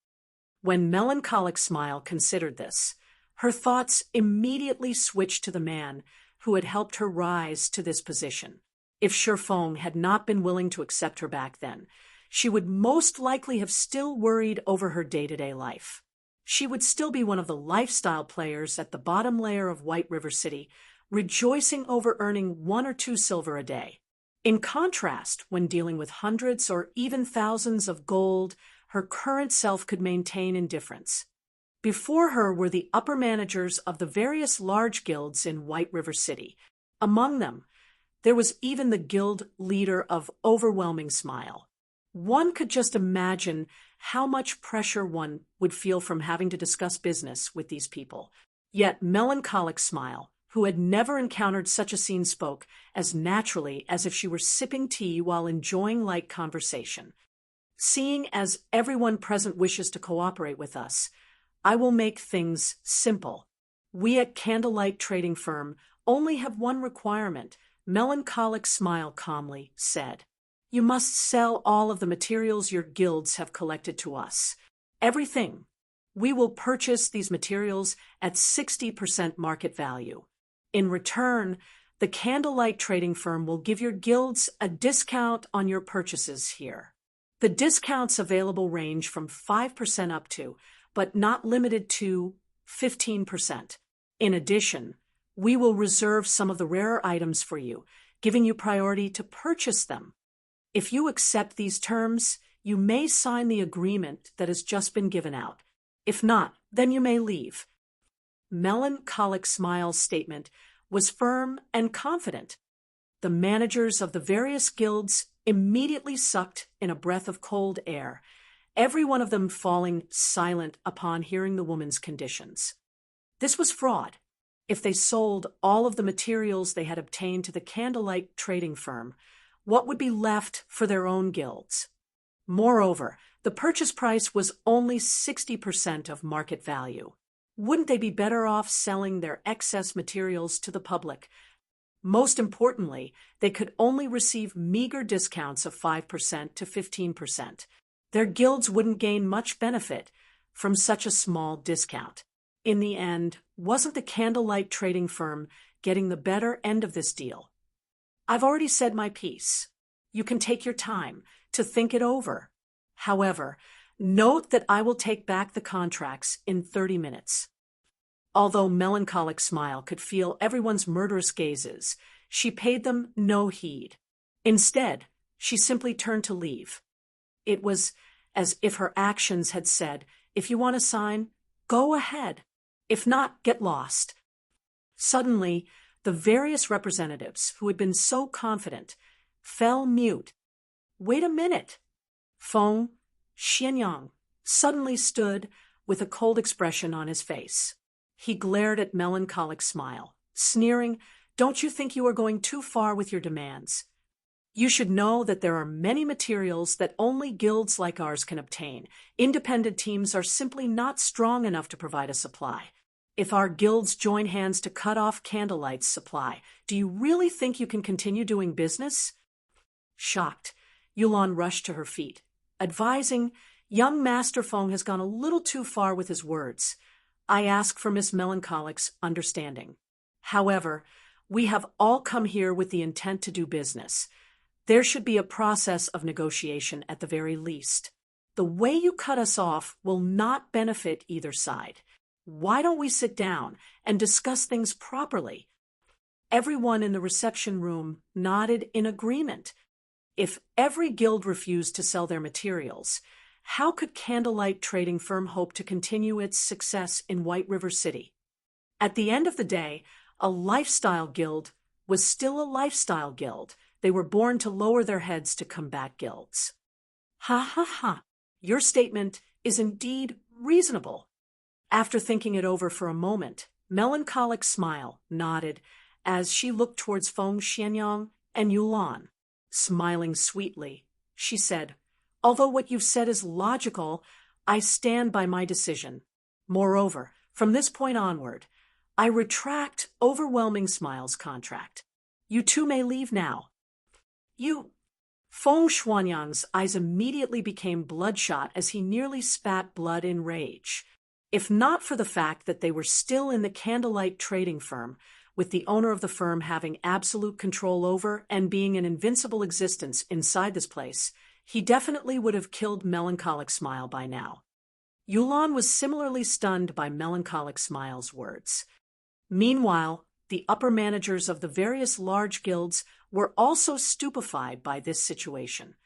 When Melancholic Smile considered this, her thoughts immediately switched to the man who had helped her rise to this position. If Shifeng had not been willing to accept her back then, she would most likely have still worried over her day-to-day life. She would still be one of the lifestyle players at the bottom layer of White River City, rejoicing over earning 1 or 2 silver a day. In contrast, when dealing with hundreds or even thousands of gold, her current self could maintain indifference. Before her were the upper managers of the various large guilds in White River City. Among them, there was even the guild leader of Overwhelming Smile. One could just imagine how much pressure one would feel from having to discuss business with these people. Yet Melancholic Smile, who had never encountered such a scene, spoke as naturally as if she were sipping tea while enjoying light conversation. "Seeing as everyone present wishes to cooperate with us, I will make things simple. We at Candlelight Trading Firm only have one requirement," Melancholic Smile calmly said. "You must sell all of the materials your guilds have collected to us. Everything. We will purchase these materials at 60% market value. In return, the Candlelight Trading Firm will give your guilds a discount on your purchases here. The discounts available range from 5% up to, but not limited to, 15%. In addition, we will reserve some of the rarer items for you, giving you priority to purchase them. If you accept these terms, you may sign the agreement that has just been given out. If not, then you may leave." Melancholic Smile's statement was firm and confident. The managers of the various guilds immediately sucked in a breath of cold air, every one of them falling silent upon hearing the woman's conditions. This was fraud. If they sold all of the materials they had obtained to the candlelight trading firm, what would be left for their own guilds? Moreover, the purchase price was only 60% of market value. Wouldn't they be better off selling their excess materials to the public? Most importantly, they could only receive meager discounts of 5% to 15%. Their guilds wouldn't gain much benefit from such a small discount. In the end, wasn't the candlelight trading firm getting the better end of this deal? I've already said my piece. You can take your time to think it over. However, note that I will take back the contracts in 30 minutes. Although Melancholic Smile could feel everyone's murderous gazes, she paid them no heed. Instead, she simply turned to leave. It was as if her actions had said, if you want to sign, go ahead. If not, get lost. Suddenly, the various representatives who had been so confident fell mute. Wait a minute. Feng Xianyang suddenly stood with a cold expression on his face. He glared at Melancholic Smile, sneering, "Don't you think you are going too far with your demands? You should know that there are many materials that only guilds like ours can obtain. Independent teams are simply not strong enough to provide a supply. If our guilds join hands to cut off Candlelight's supply, do you really think you can continue doing business?" Shocked, Yulan rushed to her feet, advising, "Young Master Feng has gone a little too far with his words. I ask for Miss Melancholic's understanding. However, we have all come here with the intent to do business. There should be a process of negotiation at the very least. The way you cut us off will not benefit either side. Why don't we sit down and discuss things properly?" Everyone in the reception room nodded in agreement. If every guild refused to sell their materials, how could Candlelight Trading Firm hope to continue its success in White River City? At the end of the day, a lifestyle guild was still a lifestyle guild. They were born to lower their heads to combat guilds. Ha ha ha, your statement is indeed reasonable. After thinking it over for a moment, Melancholic Smile nodded as she looked towards Feng Xianyang and Yulan. Smiling sweetly, she said, "Although what you've said is logical, I stand by my decision. Moreover, from this point onward, I retract Overwhelming Smile's contract. You two may leave now." "You—" Feng Xuanyang's eyes immediately became bloodshot as he nearly spat blood in rage. If not for the fact that they were still in the Candlelight Trading Firm, with the owner of the firm having absolute control over and being an invincible existence inside this place, he definitely would have killed Melancholic Smile by now. Yulan was similarly stunned by Melancholic Smile's words. Meanwhile, the upper managers of the various large guilds were also stupefied by this situation.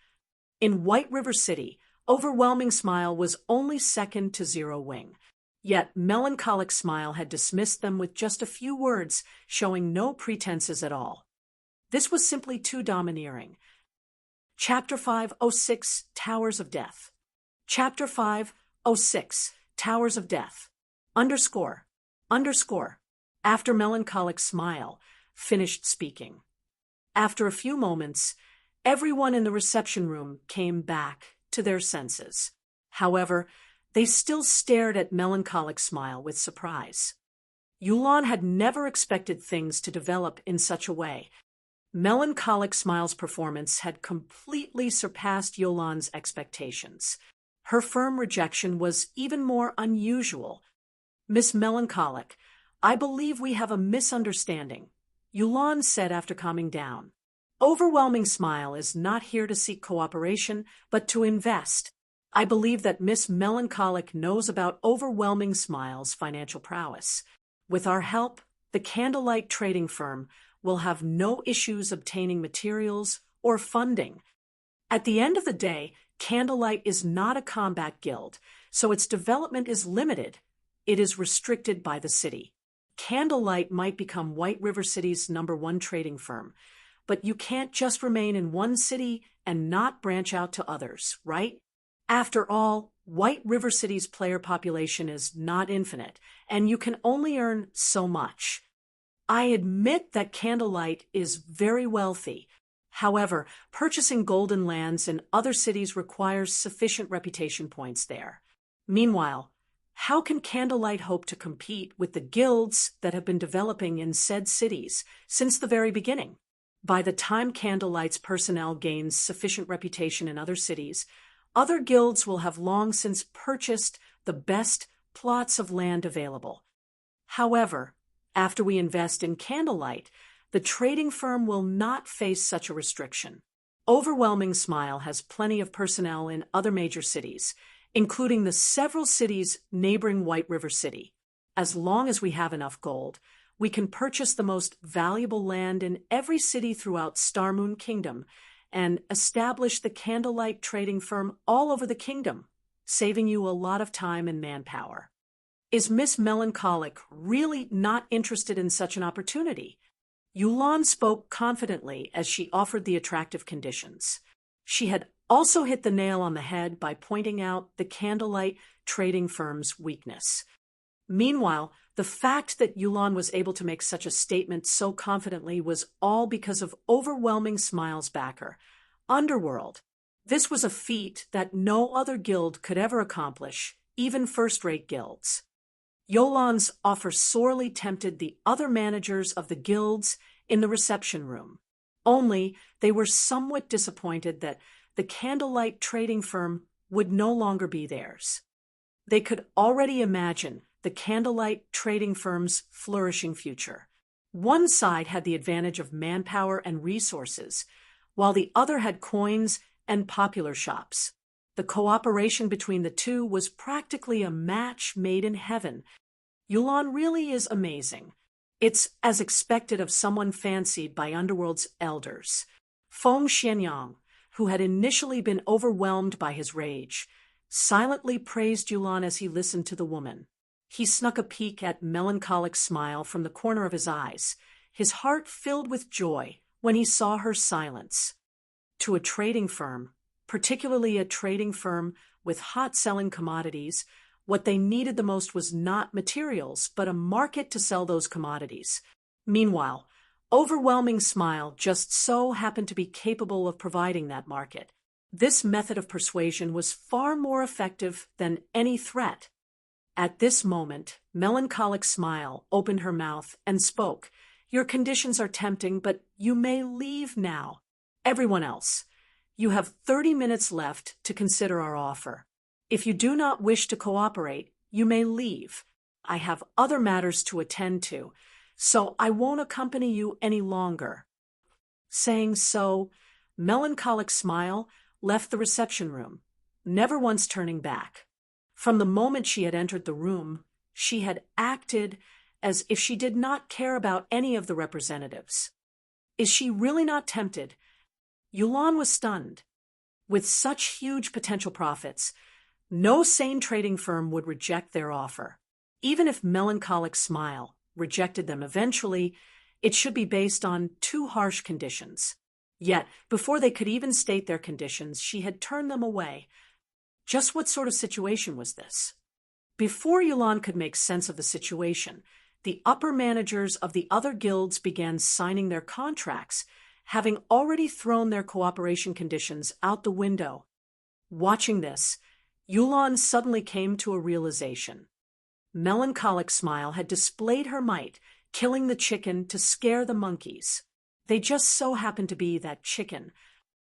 In White River City, Overwhelming Smile was only second to Zero Wing. Yet Melancholic Smile had dismissed them with just a few words, showing no pretenses at all. This was simply too domineering. Chapter 506, Towers of Death. Chapter 506, Towers of Death. Underscore. After Melancholic Smile finished speaking. After a few moments, everyone in the reception room came back to their senses. However, they still stared at Melancholic Smile with surprise. Yulan had never expected things to develop in such a way. Melancholic Smile's performance had completely surpassed Yulan's expectations. Her firm rejection was even more unusual. "Miss Melancholic, I believe we have a misunderstanding," Yulan said after calming down. "Overwhelming Smile is not here to seek cooperation, but to invest. I believe that Miss Melancholic knows about Overwhelming Smile's financial prowess. With our help, the Candlelight Trading Firm will have no issues obtaining materials or funding. At the end of the day, Candlelight is not a combat guild, so its development is limited. It is restricted by the city. Candlelight might become White River City's #1 trading firm, but you can't just remain in one city and not branch out to others, right? After all, White River City's player population is not infinite, and you can only earn so much. I admit that Candlelight is very wealthy. However, purchasing golden lands in other cities requires sufficient reputation points there. Meanwhile, how can Candlelight hope to compete with the guilds that have been developing in said cities since the very beginning? By the time Candlelight's personnel gains sufficient reputation in other cities, other guilds will have long since purchased the best plots of land available. However, after we invest in Candlelight, the trading firm will not face such a restriction. Overwhelming Smile has plenty of personnel in other major cities, including the several cities neighboring White River City. As long as we have enough gold, we can purchase the most valuable land in every city throughout Starmoon Kingdom and establish the Candlelight trading firm all over the kingdom, saving you a lot of time and manpower. Is Miss Melancholic really not interested in such an opportunity? Yulan spoke confidently as she offered the attractive conditions. She had also hit the nail on the head by pointing out the Candlelight trading firm's weakness. Meanwhile, the fact that Yulan was able to make such a statement so confidently was all because of Overwhelming Smile's backer, Underworld. This was a feat that no other guild could ever accomplish, even first-rate guilds. Yulan's offer sorely tempted the other managers of the guilds in the reception room. Only they were somewhat disappointed that the Candlelight trading firm would no longer be theirs. They could already imagine the Candlelight trading firm's flourishing future. One side had the advantage of manpower and resources, while the other had coins and popular shops. The cooperation between the two was practically a match made in heaven. Yulan really is amazing. It's as expected of someone fancied by Underworld's elders. Feng Xianyang, who had initially been overwhelmed by his rage, silently praised Yulan as he listened to the woman. He snuck a peek at Melancholic Smile from the corner of his eyes, his heart filled with joy when he saw her silence. To a trading firm, particularly a trading firm with hot-selling commodities, what they needed the most was not materials, but a market to sell those commodities. Meanwhile, Overwhelming Smile just so happened to be capable of providing that market. This method of persuasion was far more effective than any threat. At this moment, Melancholic Smile opened her mouth and spoke. "Your conditions are tempting, but you may leave now. Everyone else, you have 30 minutes left to consider our offer. If you do not wish to cooperate, you may leave. I have other matters to attend to, so I won't accompany you any longer." Saying so, Melancholic Smile left the reception room, never once turning back. From the moment she had entered the room, she had acted as if she did not care about any of the representatives. Is she really not tempted? Yulan was stunned. With such huge potential profits, no sane trading firm would reject their offer. Even if Melancholic Smile rejected them eventually, it should be based on too harsh conditions. Yet, before they could even state their conditions, she had turned them away. Just what sort of situation was this? Before Yulan could make sense of the situation, the upper managers of the other guilds began signing their contracts, having already thrown their cooperation conditions out the window. Watching this, Yulan suddenly came to a realization. Melancholic Smile had displayed her might, killing the chicken to scare the monkeys. They just so happened to be that chicken.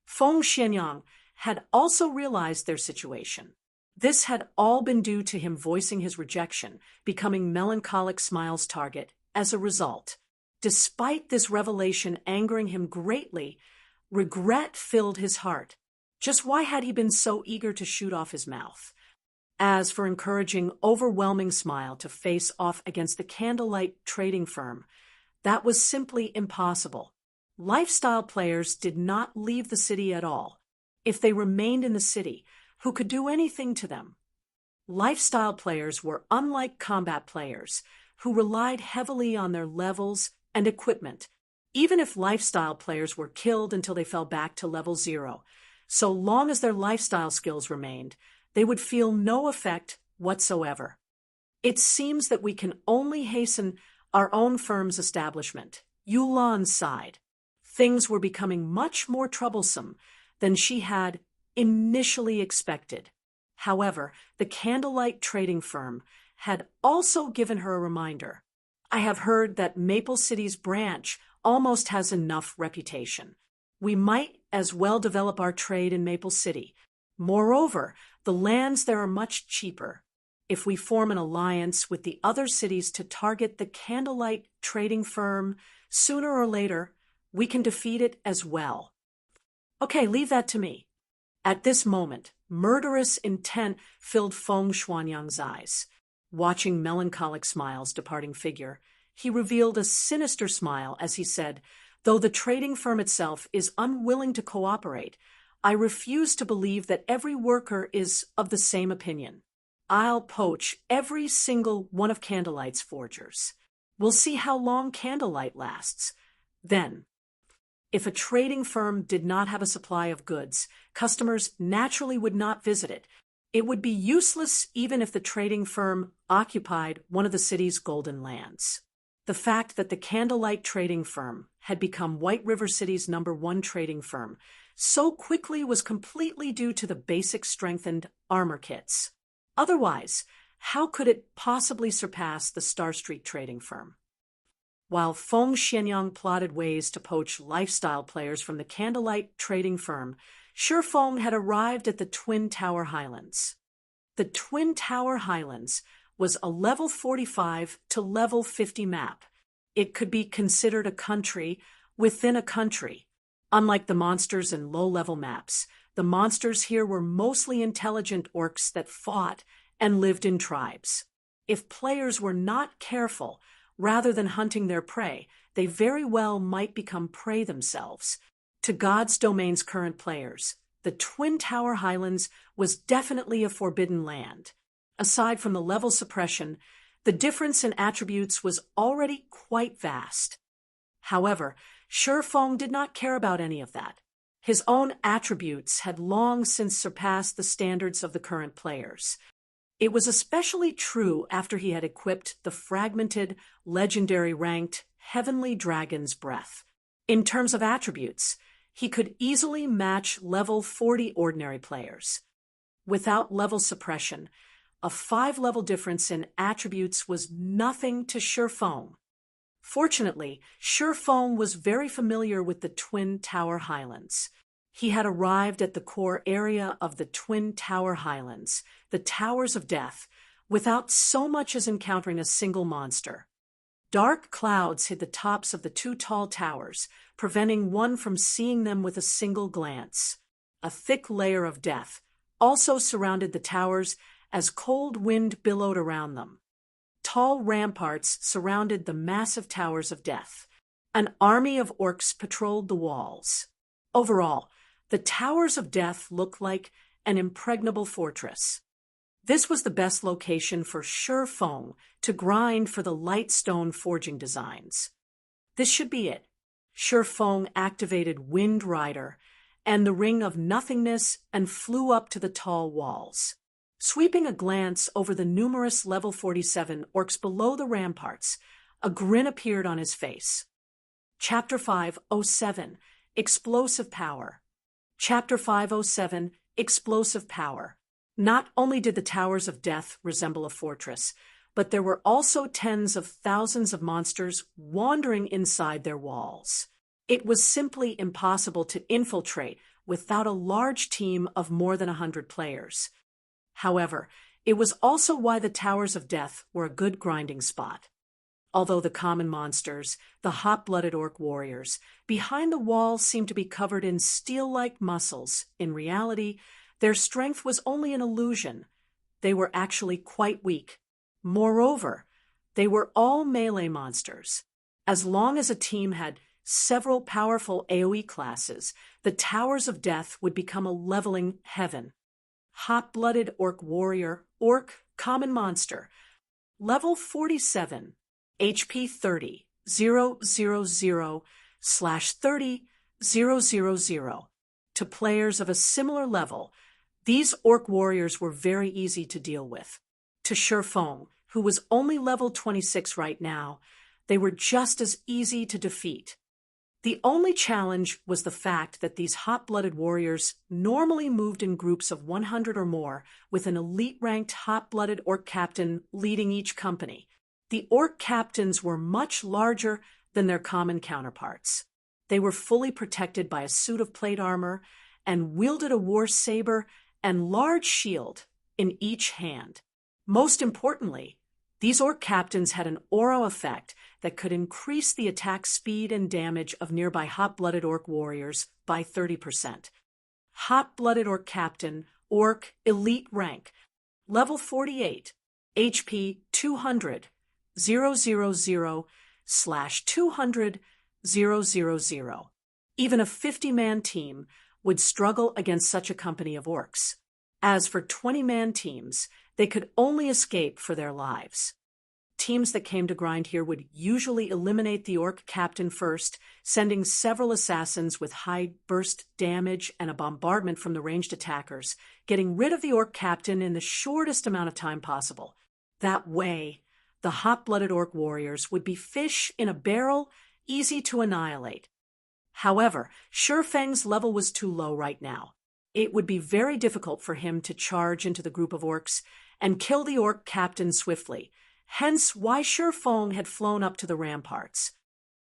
Feng Xianyang had also realized their situation. This had all been due to him voicing his rejection, becoming Melancholic Smile's target as a result. Despite this revelation angering him greatly, regret filled his heart. Just why had he been so eager to shoot off his mouth? As for encouraging Overwhelming Smile to face off against the Candlelight trading firm, that was simply impossible. Lifestyle players did not leave the city at all. If they remained in the city, who could do anything to them? Lifestyle players were unlike combat players, who relied heavily on their levels and equipment. Even if lifestyle players were killed until they fell back to level 0, so long as their lifestyle skills remained, they would feel no effect whatsoever. It seems that we can only hasten our own firm's establishment, Yulan's side. Things were becoming much more troublesome than she had initially expected. However, the candlelight trading firm had also given her a reminder. I have heard that Maple City's branch almost has enough reputation. We might as well develop our trade in Maple City. Moreover, the lands there are much cheaper. If we form an alliance with the other cities to target the candlelight trading firm, sooner or later, we can defeat it as well. Okay, leave that to me. At this moment, murderous intent filled Feng Xuanyang's eyes. Watching melancholic Smile's departing figure, he revealed a sinister smile as he said, "Though the trading firm itself is unwilling to cooperate, I refuse to believe that every worker is of the same opinion. I'll poach every single one of Candlelight's forgers. We'll see how long Candlelight lasts. Then, if a trading firm did not have a supply of goods, customers naturally would not visit it. It would be useless even if the trading firm occupied one of the city's golden lands." The fact that the Candlelight trading firm had become White River City's #1 trading firm so quickly was completely due to the basic strengthened armor kits. Otherwise, how could it possibly surpass the Star Street trading firm? While Feng Xianyang plotted ways to poach lifestyle players from the Candlelight trading firm, Shifeng had arrived at the Twin Tower Highlands. The Twin Tower Highlands was a level 45 to level 50 map. It could be considered a country within a country. Unlike the monsters in low-level maps, the monsters here were mostly intelligent orcs that fought and lived in tribes. If players were not careful, rather than hunting their prey, they very well might become prey themselves. To God's Domain's current players, the Twin Tower Highlands was definitely a forbidden land. Aside from the level suppression, the difference in attributes was already quite vast. However, Shifeng did not care about any of that. His own attributes had long since surpassed the standards of the current players. It was especially true after he had equipped the fragmented, legendary ranked Heavenly Dragon's Breath. In terms of attributes, he could easily match level 40 ordinary players. Without level suppression, a 5-level difference in attributes was nothing to Shifeng. Fortunately, Shifeng was very familiar with the Twin Tower Highlands. He had arrived at the core area of the Twin Tower Highlands, the Towers of Death, without so much as encountering a single monster. Dark clouds hid the tops of the 2 tall towers, preventing one from seeing them with a single glance. A thick layer of death also surrounded the towers as cold wind billowed around them. Tall ramparts surrounded the massive towers of death. An army of orcs patrolled the walls. Overall, the towers of death looked like an impregnable fortress. This was the best location for Shifeng to grind for the light stone forging designs. This should be it. Shifeng activated Wind Rider and the Ring of Nothingness and flew up to the tall walls. Sweeping a glance over the numerous level 47 orcs below the ramparts, a grin appeared on his face. Chapter 507, Explosive Power. Chapter 507, Explosive Power. Not only did the Towers of Death resemble a fortress, but there were also tens of thousands of monsters wandering inside their walls. It was simply impossible to infiltrate without a large team of more than 100 players. However, it was also why the Towers of Death were a good grinding spot. Although the common monsters, the hot-blooded orc warriors, behind the wall seemed to be covered in steel-like muscles, in reality, their strength was only an illusion. They were actually quite weak. Moreover, they were all melee monsters. As long as a team had several powerful AoE classes, the Towers of Death would become a leveling heaven. Hot-blooded orc warrior, orc, common monster. Level 47, HP 30, 000/30,000. To players of a similar level, these orc warriors were very easy to deal with. To Shifeng, who was only level 26 right now, they were just as easy to defeat. The only challenge was the fact that these hot-blooded warriors normally moved in groups of 100 or more, with an elite-ranked hot-blooded orc captain leading each company. The orc captains were much larger than their common counterparts. They were fully protected by a suit of plate armor and wielded a war saber and large shield in each hand. Most importantly, these orc captains had an aura effect that could increase the attack speed and damage of nearby hot-blooded orc warriors by 30%. Hot-blooded orc captain, orc, elite rank, level 48, HP 200, 000/200, 000. Even a 50-man team would struggle against such a company of orcs. As for 20-man teams, they could only escape for their lives. Teams that came to grind here would usually eliminate the orc captain first, sending several assassins with high burst damage and a bombardment from the ranged attackers, getting rid of the orc captain in the shortest amount of time possible. That way, the hot-blooded orc warriors would be fish in a barrel, easy to annihilate. However, Shurfeng's level was too low right now. It would be very difficult for him to charge into the group of orcs and kill the orc captain swiftly, hence why Shurfeng had flown up to the ramparts.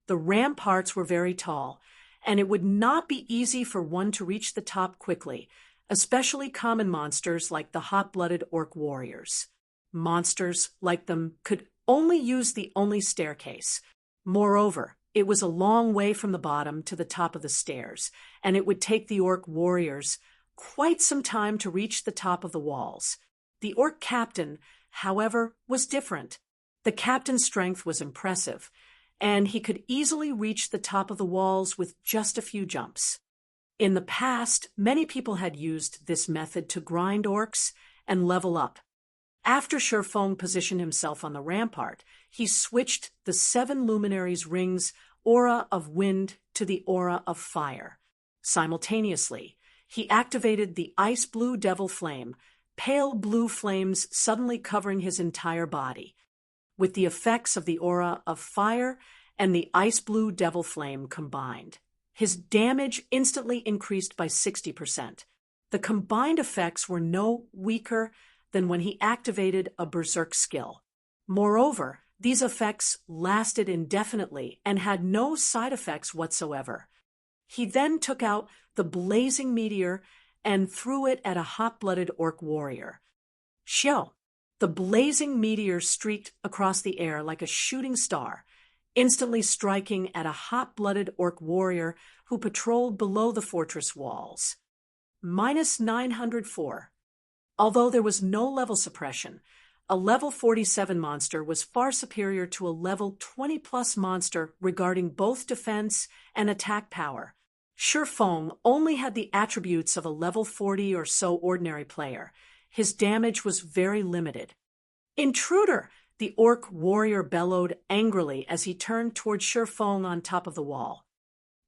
The ramparts were very tall, and it would not be easy for one to reach the top quickly, especially common monsters like the hot-blooded orc warriors. Monsters like them could only use the only staircase. Moreover, it was a long way from the bottom to the top of the stairs, and it would take the orc warriors quite some time to reach the top of the walls. The orc captain, however, was different. The captain's strength was impressive, and he could easily reach the top of the walls with just a few jumps. In the past, many people had used this method to grind orcs and level up. After Shurfeng positioned himself on the rampart, he switched the 7 luminaries' rings aura of wind to the aura of fire. Simultaneously, he activated the ice blue devil flame, pale blue flames suddenly covering his entire body. With the effects of the aura of fire and the ice blue devil flame combined, his damage instantly increased by 60%. The combined effects were no weaker than when he activated a berserk skill. Moreover, these effects lasted indefinitely and had no side effects whatsoever. He then took out the blazing meteor and threw it at a hot-blooded orc warrior. Xiao! The blazing meteor streaked across the air like a shooting star, instantly striking at a hot-blooded orc warrior who patrolled below the fortress walls. -904. Although there was no level suppression, a level 47 monster was far superior to a level 20+ monster regarding both defense and attack power. Shurfeng only had the attributes of a level 40 or so ordinary player. His damage was very limited. "Intruder!" the orc warrior bellowed angrily as he turned toward Shurfeng on top of the wall.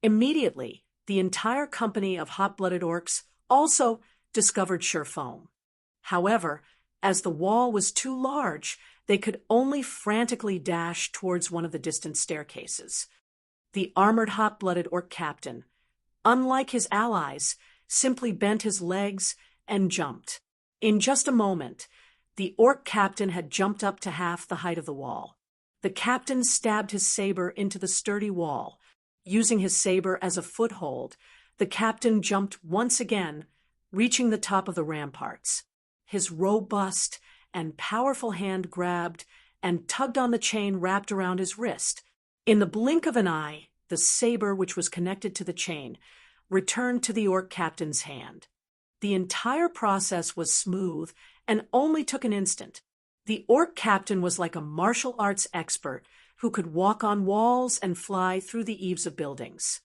Immediately, the entire company of hot-blooded orcs also discovered Shurfeng. However, as the wall was too large, they could only frantically dash towards one of the distant staircases. The armored hot-blooded orc captain, unlike his allies, simply bent his legs and jumped. In just a moment, the orc captain had jumped up to half the height of the wall. The captain stabbed his saber into the sturdy wall. Using his saber as a foothold, the captain jumped once again, reaching the top of the ramparts. His robust and powerful hand grabbed and tugged on the chain wrapped around his wrist. In the blink of an eye, the saber, which was connected to the chain, returned to the orc captain's hand. The entire process was smooth and only took an instant. The orc captain was like a martial arts expert who could walk on walls and fly through the eaves of buildings.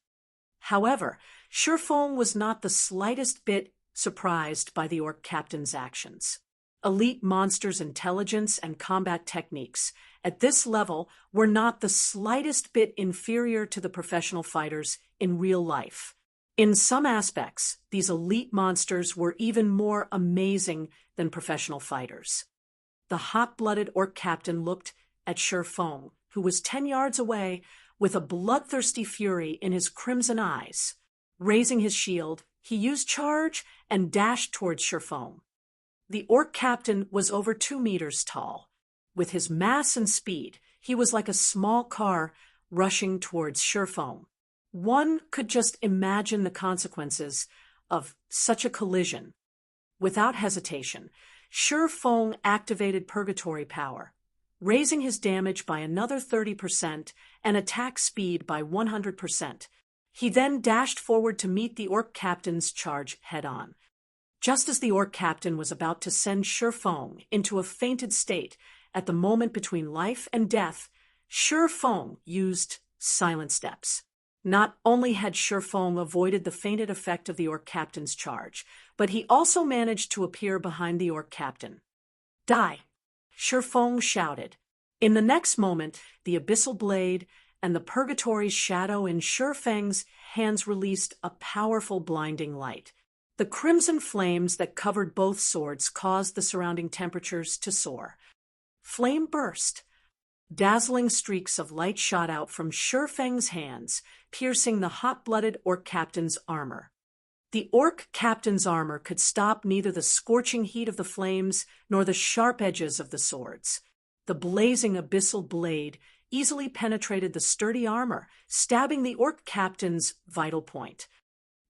However, Shurfeng was not the slightest bit surprised by the orc captain's actions. Elite monsters' intelligence and combat techniques at this level were not the slightest bit inferior to the professional fighters in real life. In some aspects, these elite monsters were even more amazing than professional fighters. The hot-blooded orc captain looked at Shurfeng, who was 10 yards away with a bloodthirsty fury in his crimson eyes. Raising his shield, he used charge and dashed towards Shifeng. The orc captain was over 2 meters tall. With his mass and speed, he was like a small car rushing towards Shifeng. One could just imagine the consequences of such a collision. Without hesitation, Shifeng activated Purgatory Power, raising his damage by another 30% and attack speed by 100%. He then dashed forward to meet the orc captain's charge head-on. Just as the orc captain was about to send Shifeng into a fainted state at the moment between life and death, Shifeng used silent steps. Not only had Shifeng avoided the fainted effect of the orc captain's charge, but he also managed to appear behind the orc captain. "Die!" Shifeng shouted. In the next moment, the abyssal blade and the purgatory shadow in Shifeng's hands released a powerful blinding light. The crimson flames that covered both swords caused the surrounding temperatures to soar. Flame burst. Dazzling streaks of light shot out from Shifeng's hands, piercing the hot-blooded orc captain's armor. The orc captain's armor could stop neither the scorching heat of the flames nor the sharp edges of the swords. The blazing abyssal blade easily penetrated the sturdy armor, stabbing the orc captain's vital point.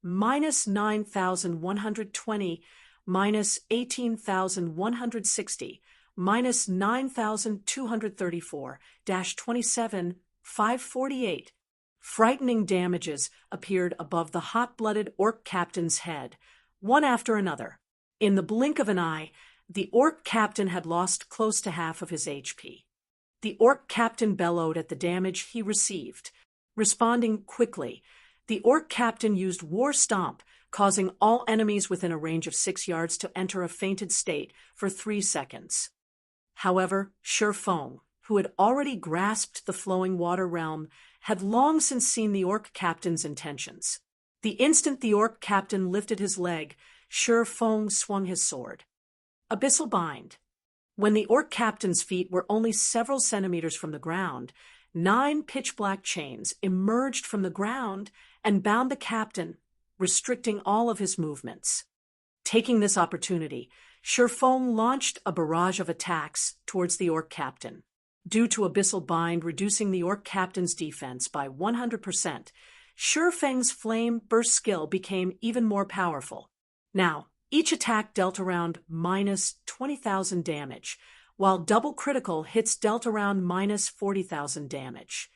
Minus 9,120, minus 18,160, minus 9,234, -27, 548. Frightening damages appeared above the hot-blooded orc captain's head, one after another. In the blink of an eye, the orc captain had lost close to half of his HP. The orc captain bellowed at the damage he received. Responding quickly, the orc captain used War Stomp, causing all enemies within a range of 6 yards to enter a fainted state for 3 seconds. However, Shifeng, who had already grasped the flowing water realm, had long since seen the orc captain's intentions. The instant the orc captain lifted his leg, Shifeng swung his sword. Abyssal Bind. When the orc captain's feet were only several centimeters from the ground, 9 pitch-black chains emerged from the ground and bound the captain, restricting all of his movements. Taking this opportunity, Shifeng launched a barrage of attacks towards the orc captain. Due to Abyssal Bind reducing the orc captain's defense by 100%, Shifeng's flame burst skill became even more powerful. Now, each attack dealt around minus 20,000 damage, while double critical hits dealt around minus 40,000 damage.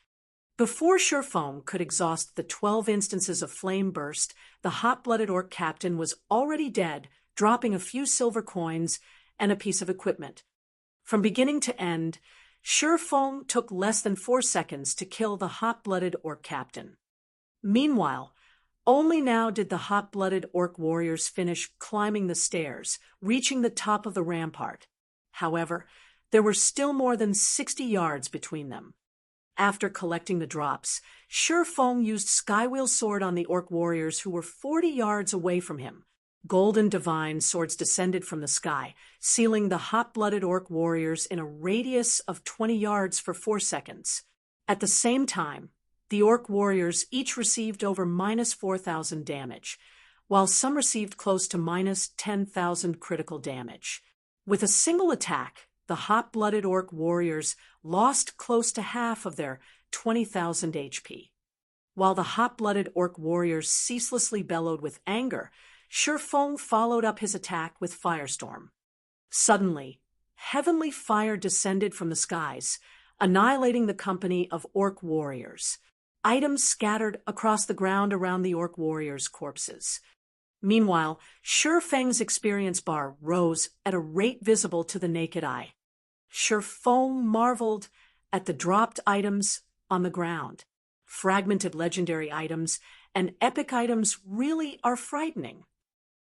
Before Shifeng could exhaust the 12 instances of flame burst, the hot-blooded orc captain was already dead, dropping a few silver coins and a piece of equipment. From beginning to end, Shifeng took less than 4 seconds to kill the hot-blooded orc captain. Meanwhile, only now did the hot-blooded orc warriors finish climbing the stairs, reaching the top of the rampart. However, there were still more than 60 yards between them. After collecting the drops, Shifeng used Skywheel Sword on the orc warriors who were 40 yards away from him. Golden divine swords descended from the sky, sealing the hot-blooded orc warriors in a radius of 20 yards for 4 seconds. At the same time, the orc warriors each received over minus 4,000 damage, while some received close to minus 10,000 critical damage. With a single attack, the hot-blooded orc warriors lost close to half of their 20,000 HP. While the hot-blooded orc warriors ceaselessly bellowed with anger, Shifeng followed up his attack with Firestorm. Suddenly, heavenly fire descended from the skies, annihilating the company of orc warriors. Items scattered across the ground around the orc warriors' corpses. Meanwhile, Shifeng's experience bar rose at a rate visible to the naked eye. Shifeng marveled at the dropped items on the ground. Fragmented legendary items and epic items really are frightening.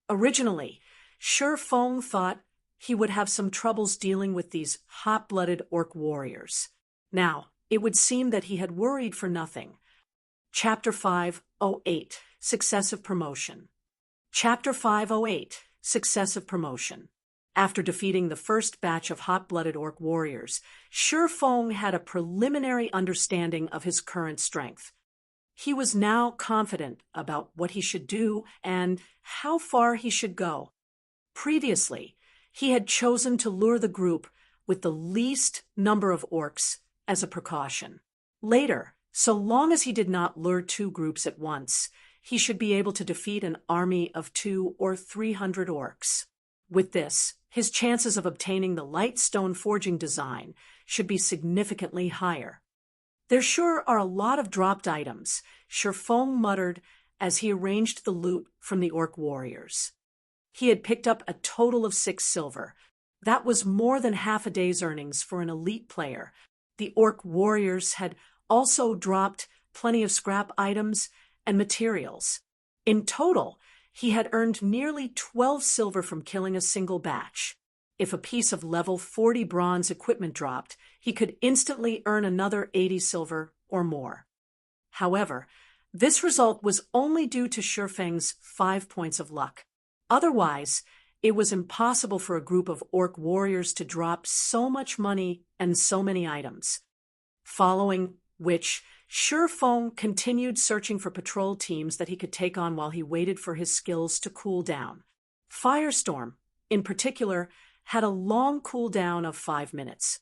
Originally, Shifeng thought he would have some troubles dealing with these hot-blooded orc warriors. Now, it would seem that he had worried for nothing. Chapter 508, Successive Promotion. Chapter 508, Successive Promotion. After defeating the first batch of hot-blooded orc warriors, Shi Feng had a preliminary understanding of his current strength. He was now confident about what he should do and how far he should go. Previously, he had chosen to lure the group with the least number of orcs as a precaution. Later, so long as he did not lure two groups at once, he should be able to defeat an army of 200 or 300 orcs. With this, his chances of obtaining the light stone forging design should be significantly higher. There sure are a lot of dropped items, Shi Feng muttered as he arranged the loot from the orc warriors. He had picked up a total of 6 silver. That was more than half a day's earnings for an elite player. The orc warriors had also dropped plenty of scrap items and materials. In total, he had earned nearly 12 silver from killing a single batch. If a piece of level 40 bronze equipment dropped, he could instantly earn another 80 silver or more. However, this result was only due to Shi Feng's 5 points of luck. Otherwise, it was impossible for a group of orc warriors to drop so much money and so many items. Following which, Shi Feng continued searching for patrol teams that he could take on while he waited for his skills to cool down. Firestorm, in particular, had a long cooldown of 5 minutes.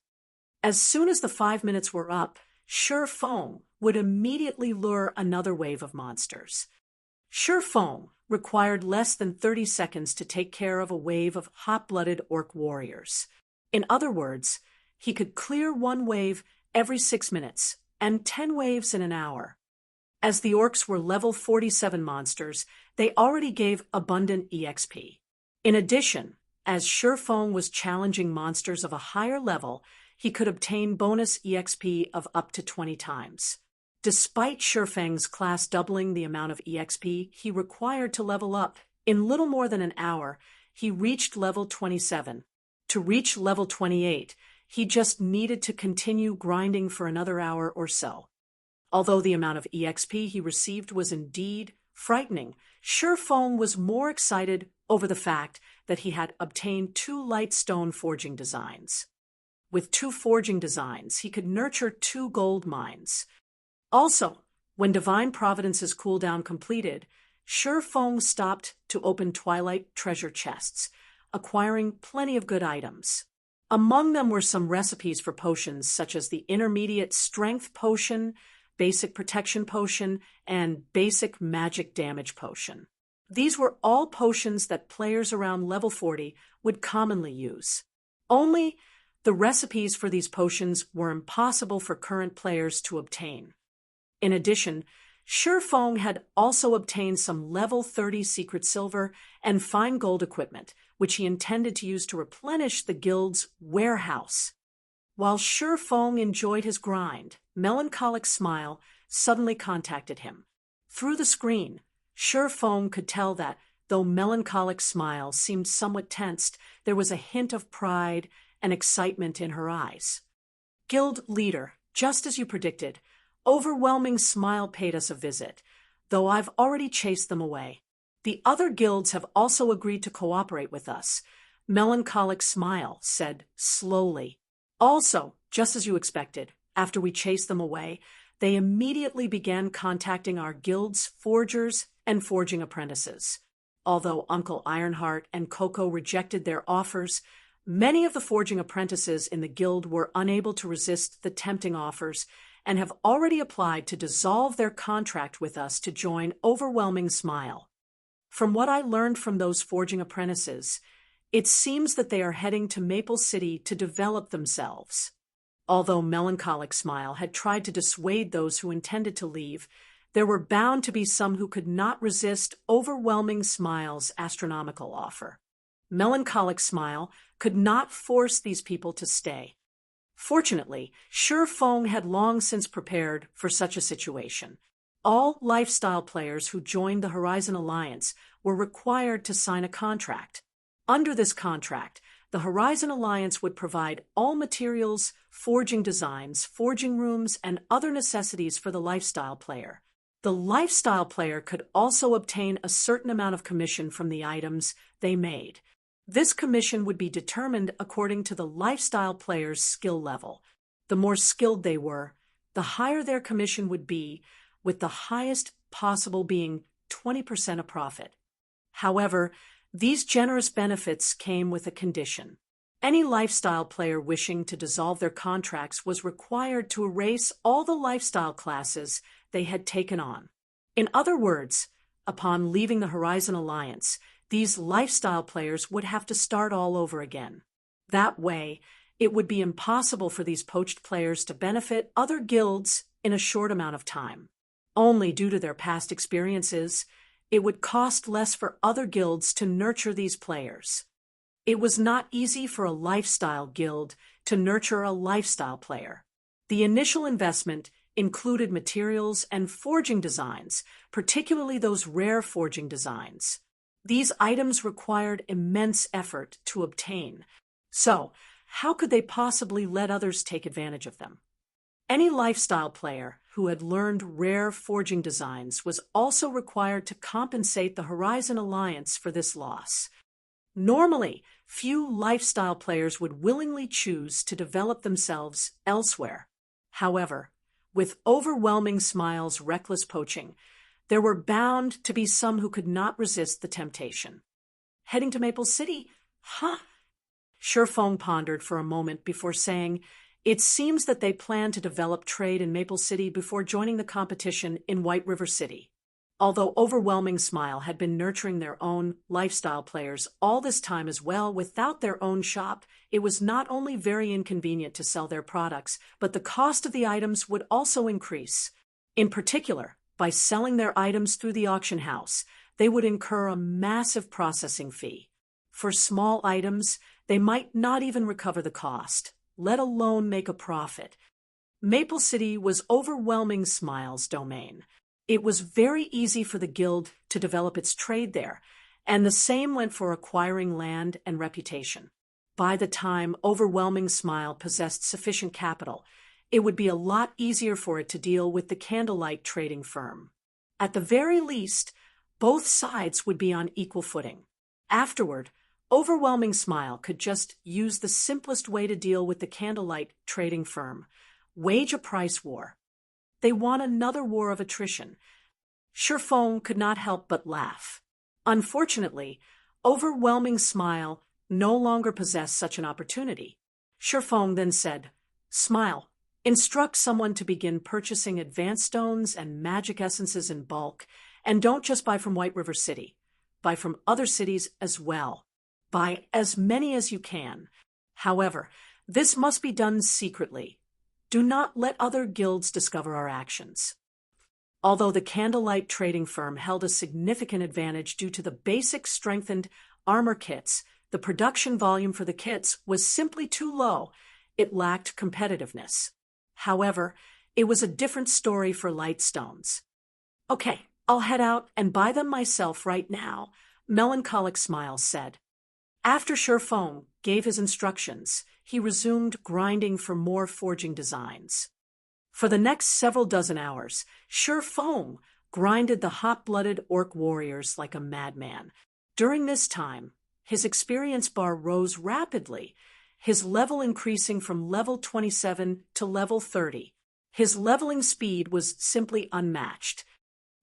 As soon as the 5 minutes were up, Shi Feng would immediately lure another wave of monsters. Shi Feng required less than 30 seconds to take care of a wave of hot-blooded orc warriors. In other words, he could clear one wave every 6 minutes, and 10 waves in an hour. As the orcs were level 47 monsters, they already gave abundant EXP. In addition, as Shi Feng was challenging monsters of a higher level, he could obtain bonus EXP of up to 20 times. Despite Shi Feng's class doubling the amount of EXP he required to level up, in little more than an hour, he reached level 27. To reach level 28, he just needed to continue grinding for another hour or so. Although the amount of EXP he received was indeed frightening, Shi Feng was more excited over the fact that he had obtained 2 light stone forging designs. With 2 forging designs, he could nurture 2 gold mines. Also, when Divine Providence's cooldown completed, Shi Feng stopped to open Twilight treasure chests, acquiring plenty of good items. Among them were some recipes for potions such as the Intermediate Strength Potion, Basic Protection Potion, and Basic Magic Damage Potion. These were all potions that players around level 40 would commonly use. Only the recipes for these potions were impossible for current players to obtain. In addition, Shi Feng had also obtained some level 30 secret silver and fine gold equipment, which he intended to use to replenish the guild's warehouse. While Shi Feng enjoyed his grind, Melancholic Smile suddenly contacted him. Through the screen, Shi Feng could tell that, though Melancholic Smile seemed somewhat tensed, there was a hint of pride and excitement in her eyes. Guild leader, just as you predicted, Overwhelming Smile paid us a visit, though I've already chased them away. The other guilds have also agreed to cooperate with us, Melancholic Smile said slowly. Also, just as you expected, after we chased them away, they immediately began contacting our guild's forgers and forging apprentices. Although Uncle Ironheart and Coco rejected their offers, many of the forging apprentices in the guild were unable to resist the tempting offers and have already applied to dissolve their contract with us to join Overwhelming Smile. From what I learned from those forging apprentices, it seems that they are heading to Maple City to develop themselves. Although Melancholic Smile had tried to dissuade those who intended to leave, there were bound to be some who could not resist Overwhelming Smile's astronomical offer. Melancholic Smile could not force these people to stay. Fortunately, Shi Feng had long since prepared for such a situation. All lifestyle players who joined the Horizon Alliance were required to sign a contract. Under this contract, the Horizon Alliance would provide all materials, forging designs, forging rooms, and other necessities for the lifestyle player. The lifestyle player could also obtain a certain amount of commission from the items they made. This commission would be determined according to the lifestyle player's skill level. The more skilled they were, the higher their commission would be, with the highest possible being 20% of profit. However, these generous benefits came with a condition. Any lifestyle player wishing to dissolve their contracts was required to erase all the lifestyle classes they had taken on. In other words, upon leaving the Horizon Alliance, these lifestyle players would have to start all over again. That way, it would be impossible for these poached players to benefit other guilds in a short amount of time. Only due to their past experiences, it would cost less for other guilds to nurture these players. It was not easy for a lifestyle guild to nurture a lifestyle player. The initial investment included materials and forging designs, particularly those rare forging designs. These items required immense effort to obtain. So, how could they possibly let others take advantage of them? Any lifestyle player who had learned rare forging designs was also required to compensate the Horizon Alliance for this loss. Normally, few lifestyle players would willingly choose to develop themselves elsewhere. However, with Overwhelming Smile's reckless poaching, there were bound to be some who could not resist the temptation. Heading to Maple City? Huh? Shifeng pondered for a moment before saying, "It seems that they plan to develop trade in Maple City before joining the competition in White River City." Although Overwhelming Smile had been nurturing their own lifestyle players all this time as well without their own shop, it was not only very inconvenient to sell their products, but the cost of the items would also increase. In particular, by selling their items through the auction house, they would incur a massive processing fee. For small items, they might not even recover the cost, let alone make a profit. Maple City was Overwhelming Smile's domain. It was very easy for the guild to develop its trade there, and the same went for acquiring land and reputation. By the time Overwhelming Smile possessed sufficient capital, it would be a lot easier for it to deal with the Candlelight trading firm. At the very least, both sides would be on equal footing. Afterward, Overwhelming Smile could just use the simplest way to deal with the Candlelight trading firm: wage a price war. They want another war of attrition. Shifeng could not help but laugh. Unfortunately, Overwhelming Smile no longer possessed such an opportunity. Shifeng then said, "Smile, instruct someone to begin purchasing advanced stones and magic essences in bulk, and don't just buy from White River City. Buy from other cities as well. Buy as many as you can. However, this must be done secretly. Do not let other guilds discover our actions." Although the Candlelight trading firm held a significant advantage due to the basic strengthened armor kits, the production volume for the kits was simply too low. It lacked competitiveness. However, it was a different story for Lightstones. "Okay, I'll head out and buy them myself right now," Melancholic Smile said. After Shifeng gave his instructions, he resumed grinding for more forging designs. For the next several dozen hours, Shifeng grinded the hot-blooded orc warriors like a madman. During this time, his experience bar rose rapidly, his level increasing from level 27 to level 30. His leveling speed was simply unmatched.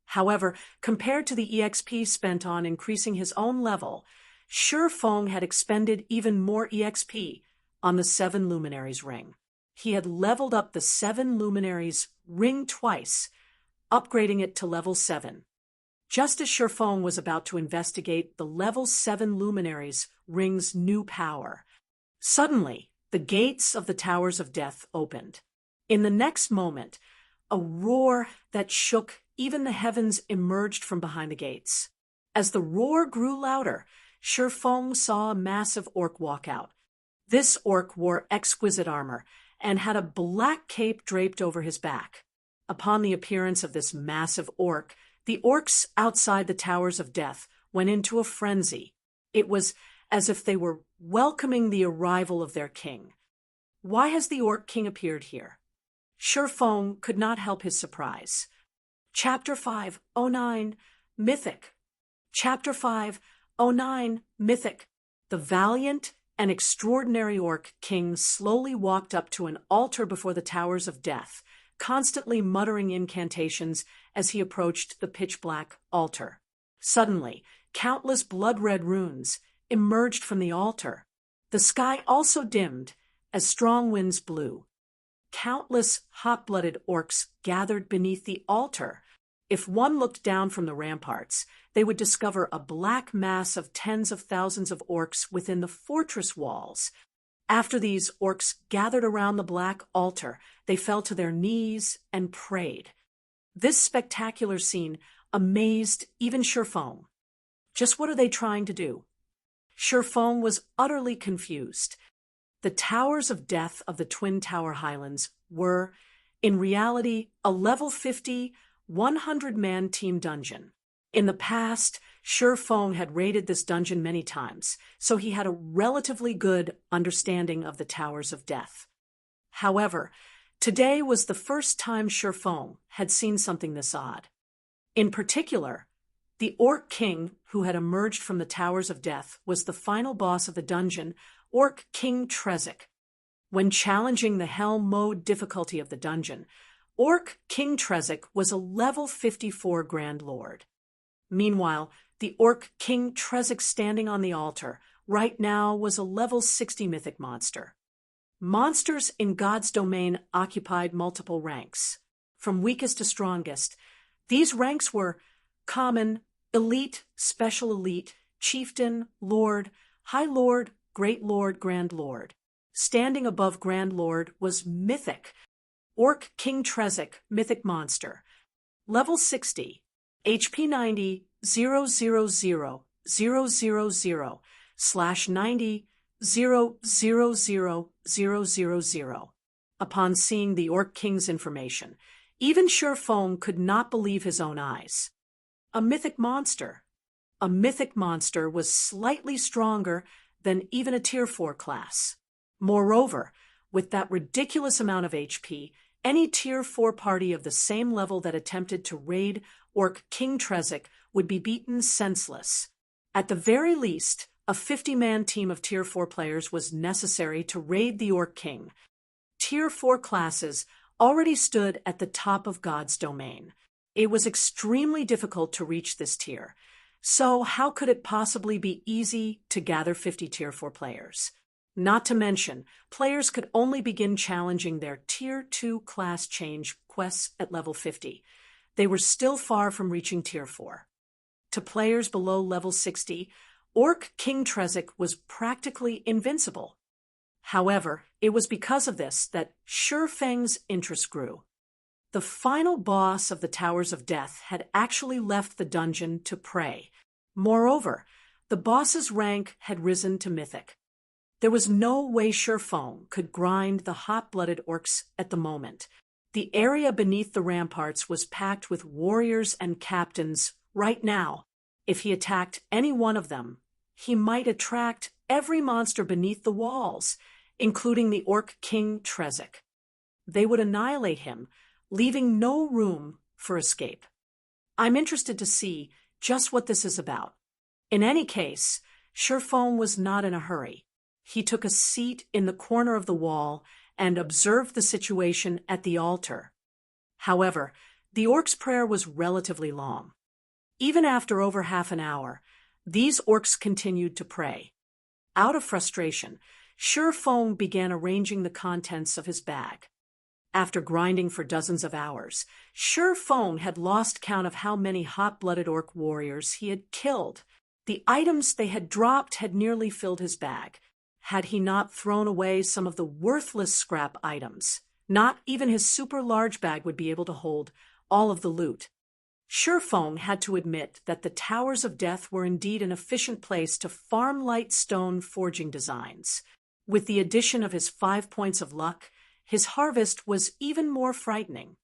However, compared to the EXP spent on increasing his own level, Shifeng had expended even more EXP on the 7 Luminaries ring. He had leveled up the 7 Luminaries ring twice, upgrading it to level 7. Just as Shifeng was about to investigate the level 7 Luminaries ring's new power, suddenly the gates of the Towers of Death opened. In the next moment, a roar that shook even the heavens emerged from behind the gates. As the roar grew louder, Shifeng saw a massive orc walk out. This orc wore exquisite armor and had a black cape draped over his back. Upon the appearance of this massive orc, the orcs outside the Towers of Death went into a frenzy. It was as if they were welcoming the arrival of their king. Why has the Orc King appeared here? Shifeng could not help his surprise. Chapter 509, Mythic. Chapter 509, Mythic. The valiant and extraordinary orc king slowly walked up to an altar before the Towers of Death, constantly muttering incantations as he approached the pitch-black altar. Suddenly, countless blood-red runes emerged from the altar. The sky also dimmed as strong winds blew. Countless hot-blooded orcs gathered beneath the altar. If one looked down from the ramparts, they would discover a black mass of tens of thousands of orcs within the fortress walls. After these orcs gathered around the black altar, they fell to their knees and prayed. This spectacular scene amazed even Shurfong. Just what are they trying to do? Shurfong was utterly confused. The Towers of Death of the Twin Tower Highlands were, in reality, a level 50, 100-man team dungeon. In the past, Shurfong had raided this dungeon many times, so he had a relatively good understanding of the Towers of Death. However, today was the first time Shurfong had seen something this odd. In particular, the Orc King who had emerged from the Towers of Death was the final boss of the dungeon, Orc King Trezek. When challenging the Hell mode difficulty of the dungeon, Orc King Trezek was a level 54 Grand Lord. Meanwhile, the Orc King Trezek standing on the altar right now was a level 60 mythic monster. Monsters in God's domain occupied multiple ranks. From weakest to strongest, these ranks were common, elite, special elite, chieftain, lord, high lord, great lord, grand lord. Standing above grand lord was mythic. Orc King Trezek, mythic monster. Level 60, HP 90, 000/90, 000/000. Upon seeing the Orc King's information, even Shurfong could not believe his own eyes. A mythic monster. A mythic monster was slightly stronger than even a tier 4 class. Moreover, with that ridiculous amount of HP, any tier 4 party of the same level that attempted to raid Orc King Trezek would be beaten senseless. At the very least, a 50-man team of tier 4 players was necessary to raid the Orc King. Tier 4 classes already stood at the top of God's domain. It was extremely difficult to reach this tier. So how could it possibly be easy to gather 50 tier 4 players? Not to mention, players could only begin challenging their tier 2 class change quests at level 50. They were still far from reaching tier 4. To players below level 60, Orc King Trezek was practically invincible. However, it was because of this that Shurfeng's interest grew. The final boss of the Towers of Death had actually left the dungeon to pray. Moreover, the boss's rank had risen to mythic. There was no way Shurfong could grind the hot-blooded orcs at the moment. The area beneath the ramparts was packed with warriors and captains right now. If he attacked any one of them, he might attract every monster beneath the walls, including the Orc King Trezek. They would annihilate him, leaving no room for escape. I'm interested to see just what this is about. In any case, Shurfong was not in a hurry. He took a seat in the corner of the wall and observed the situation at the altar. However, the orc's prayer was relatively long. Even after over half an hour, these orcs continued to pray. Out of frustration, Shurfong began arranging the contents of his bag. After grinding for dozens of hours, Shurfong had lost count of how many hot-blooded orc warriors he had killed. The items they had dropped had nearly filled his bag. Had he not thrown away some of the worthless scrap items, not even his super large bag would be able to hold all of the loot. Shurfong had to admit that the Towers of Death were indeed an efficient place to farm light stone forging designs. With the addition of his 5 points of luck, his harvest was even more frightening.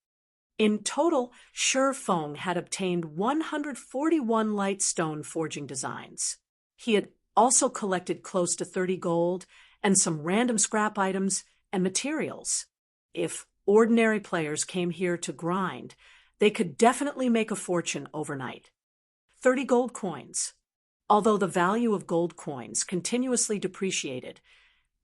In total, Shurfong had obtained 141 light stone forging designs. He had also collected close to 30 gold and some random scrap items and materials. If ordinary players came here to grind, they could definitely make a fortune overnight. 30 gold coins. Although the value of gold coins continuously depreciated,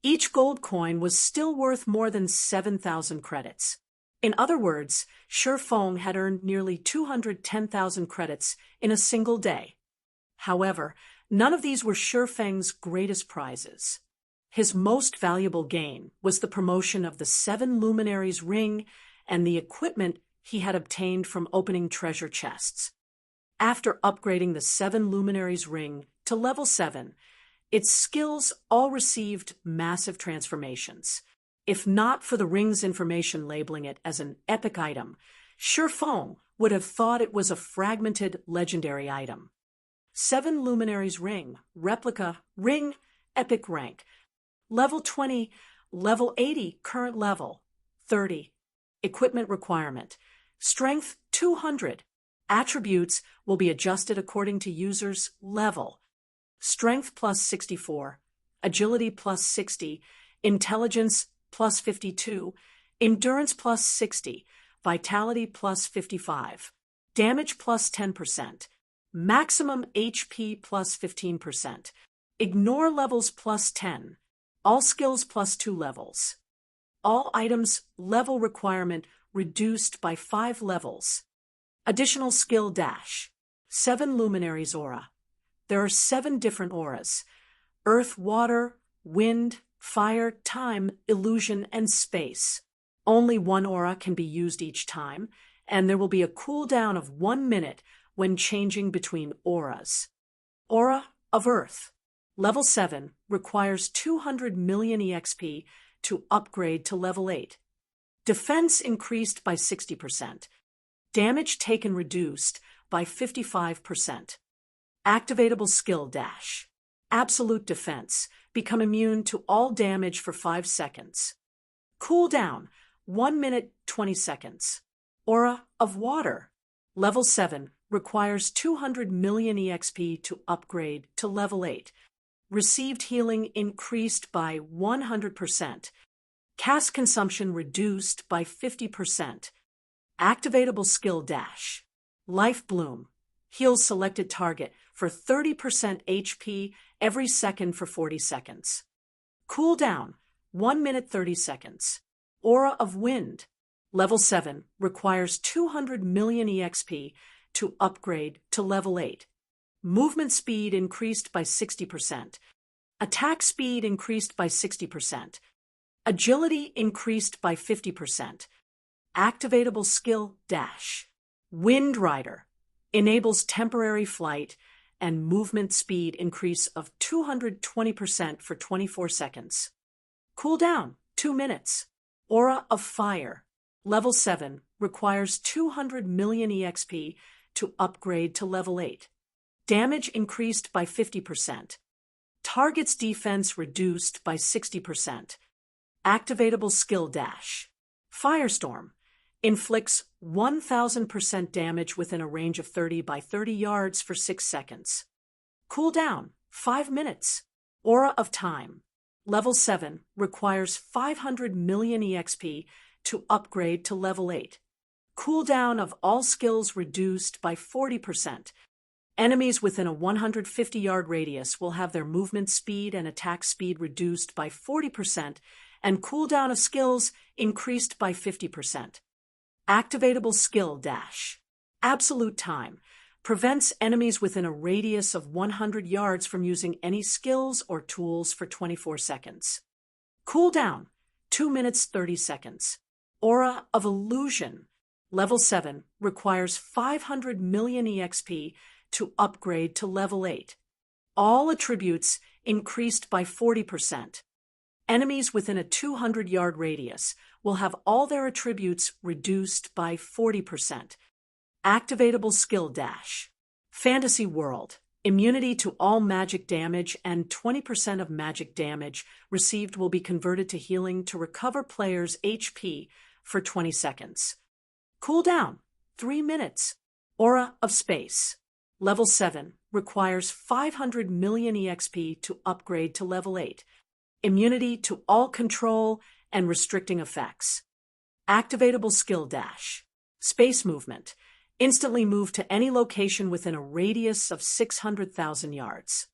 each gold coin was still worth more than 7,000 credits. In other words, Shi Feng had earned nearly 210,000 credits in a single day. However, none of these were Shi Feng's greatest prizes. His most valuable gain was the promotion of the 7 Luminaries ring and the equipment he had obtained from opening treasure chests. After upgrading the 7 Luminaries ring to level 7, its skills all received massive transformations. If not for the ring's information labeling it as an epic item, Shi Feng would have thought it was a fragmented legendary item. 7 Luminaries ring, replica, ring, epic rank. Level 20, level 80, current level, 30. Equipment requirement, strength 200. Attributes will be adjusted according to user's level. Strength plus 64, agility plus 60, intelligence plus 52, endurance plus 60, vitality plus 55, damage plus 10%, maximum HP plus 15%, ignore levels plus 10, all skills plus 2 levels. All items level requirement reduced by 5 levels. Additional skill dash, 7 Luminaries aura. There are 7 different auras: earth, water, wind, fire, time, illusion, and space. Only one aura can be used each time, and there will be a cooldown of 1 minute when changing between auras. Aura of Earth. Level 7 requires 200 million EXP to upgrade to level 8. Defense increased by 60%. Damage taken reduced by 55%. Activatable skill dash. Absolute defense. Become immune to all damage for 5 seconds. Cooldown, 1 minute 20 seconds. Aura of Water. Level 7 requires 200 million EXP to upgrade to level 8. Received healing increased by 100%. Cast consumption reduced by 50%. Activatable skill dash. Life Bloom. Heals selected target for 30% HP every second for 40 seconds. Cooldown, 1 minute 30 seconds. Aura of Wind. Level 7 requires 200 million EXP to upgrade to level 8. Movement speed increased by 60%. Attack speed increased by 60%. Agility increased by 50%. Activatable skill dash. Wind Rider. Enables temporary flight and movement speed increase of 220% for 24 seconds. Cooldown, 2 minutes. Aura of Fire. Level 7 requires 200 million EXP to upgrade to level 8. Damage increased by 50%. Target's defense reduced by 60%. Activatable skill dash. Firestorm. Inflicts 1000% damage within a range of 30 by 30 yards for 6 seconds. Cooldown, 5 minutes. Aura of Time. Level 7 requires 500 million EXP to upgrade to level 8. Cooldown of all skills reduced by 40%. Enemies within a 150-yard radius will have their movement speed and attack speed reduced by 40%, and cooldown of skills increased by 50%. Activatable skill dash. Absolute Time. Prevents enemies within a radius of 100 yards from using any skills or tools for 24 seconds. Cooldown, 2 minutes 30 seconds. Aura of Illusion. Level 7 requires 500 million EXP to upgrade to level 8. All attributes increased by 40%. Enemies within a 200-yard radius will have all their attributes reduced by 40%. Activatable skill dash. Fantasy World. Immunity to all magic damage and 20% of magic damage received will be converted to healing to recover players' HP for 20 seconds. Cooldown, 3 minutes. Aura of Space. Level 7 requires 500 million EXP to upgrade to level 8. Immunity to all control and restricting effects. Activatable skill dash. Space Movement. Instantly move to any location within a radius of 600,000 yards.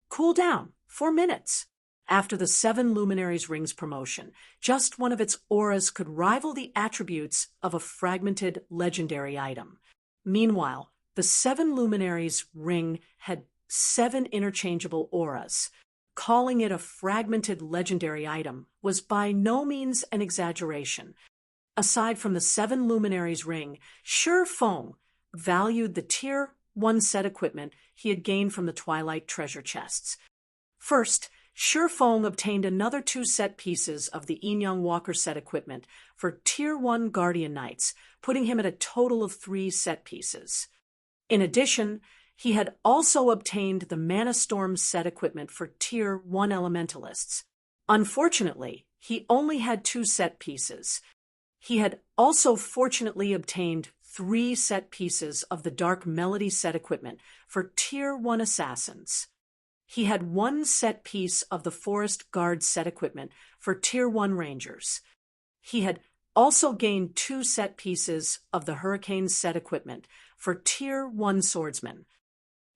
Cool down 4 minutes. After the 7 Luminaries Ring's promotion, just one of its auras could rival the attributes of a fragmented legendary item. Meanwhile, the 7 Luminaries Ring had 7 interchangeable auras. Calling it a fragmented legendary item was by no means an exaggeration. Aside from the 7 Luminaries Ring, Shi Feng valued the Tier 1 set equipment he had gained from the Twilight treasure chests. First, Shi Feng obtained another 2 set pieces of the Enyang Walker set equipment for Tier 1 Guardian Knights, putting him at a total of 3 set pieces. In addition, he had also obtained the Mana Storm set equipment for Tier 1 Elementalists. Unfortunately, he only had 2 set pieces. He had also fortunately obtained 3 set pieces of the Dark Melody set equipment for Tier 1 Assassins. He had 1 set piece of the Forest Guard set equipment for Tier 1 Rangers. He had also gained 2 set pieces of the Hurricane set equipment for Tier 1 Swordsmen.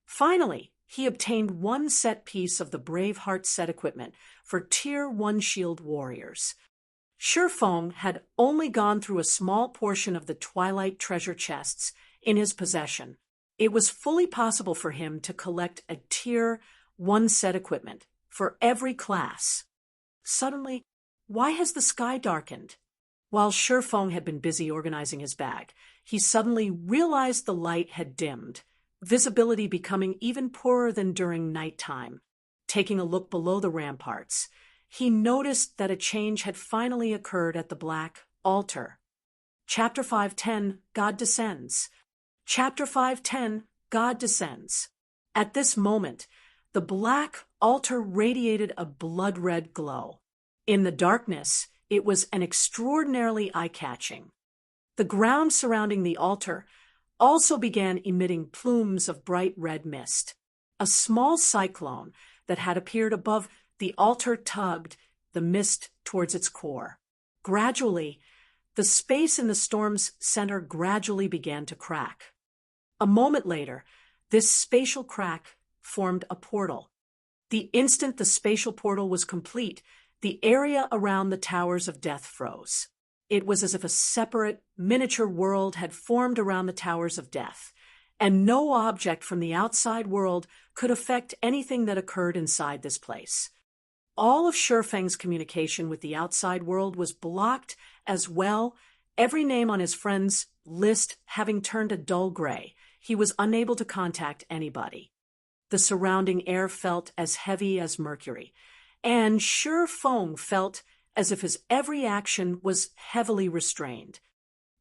Finally, he obtained 1 set piece of the Braveheart set equipment for Tier 1 Shield Warriors. Shi Feng had only gone through a small portion of the Twilight treasure chests in his possession. It was fully possible for him to collect a Tier 1 set equipment for every class. Suddenly, why has the sky darkened? While Shi Feng had been busy organizing his bag, he suddenly realized the light had dimmed, visibility becoming even poorer than during nighttime. Taking a look below the ramparts, he noticed that a change had finally occurred at the Black Altar. Chapter 510, God Descends. Chapter 510, God Descends. At this moment, the Black Altar radiated a blood-red glow. In the darkness, it was an extraordinarily eye-catching. The ground surrounding the altar also began emitting plumes of bright red mist. A small cyclone that had appeared above the altar tugged the mist towards its core. Gradually, the space in the storm's center gradually began to crack. A moment later, this spatial crack formed a portal. The instant the spatial portal was complete, the area around the Towers of Death froze. It was as if a separate, miniature world had formed around the Towers of Death, and no object from the outside world could affect anything that occurred inside this place. All of Shi Feng's communication with the outside world was blocked as well, every name on his friends' list having turned a dull gray. He was unable to contact anybody. The surrounding air felt as heavy as mercury, and Shi Feng felt as if his every action was heavily restrained.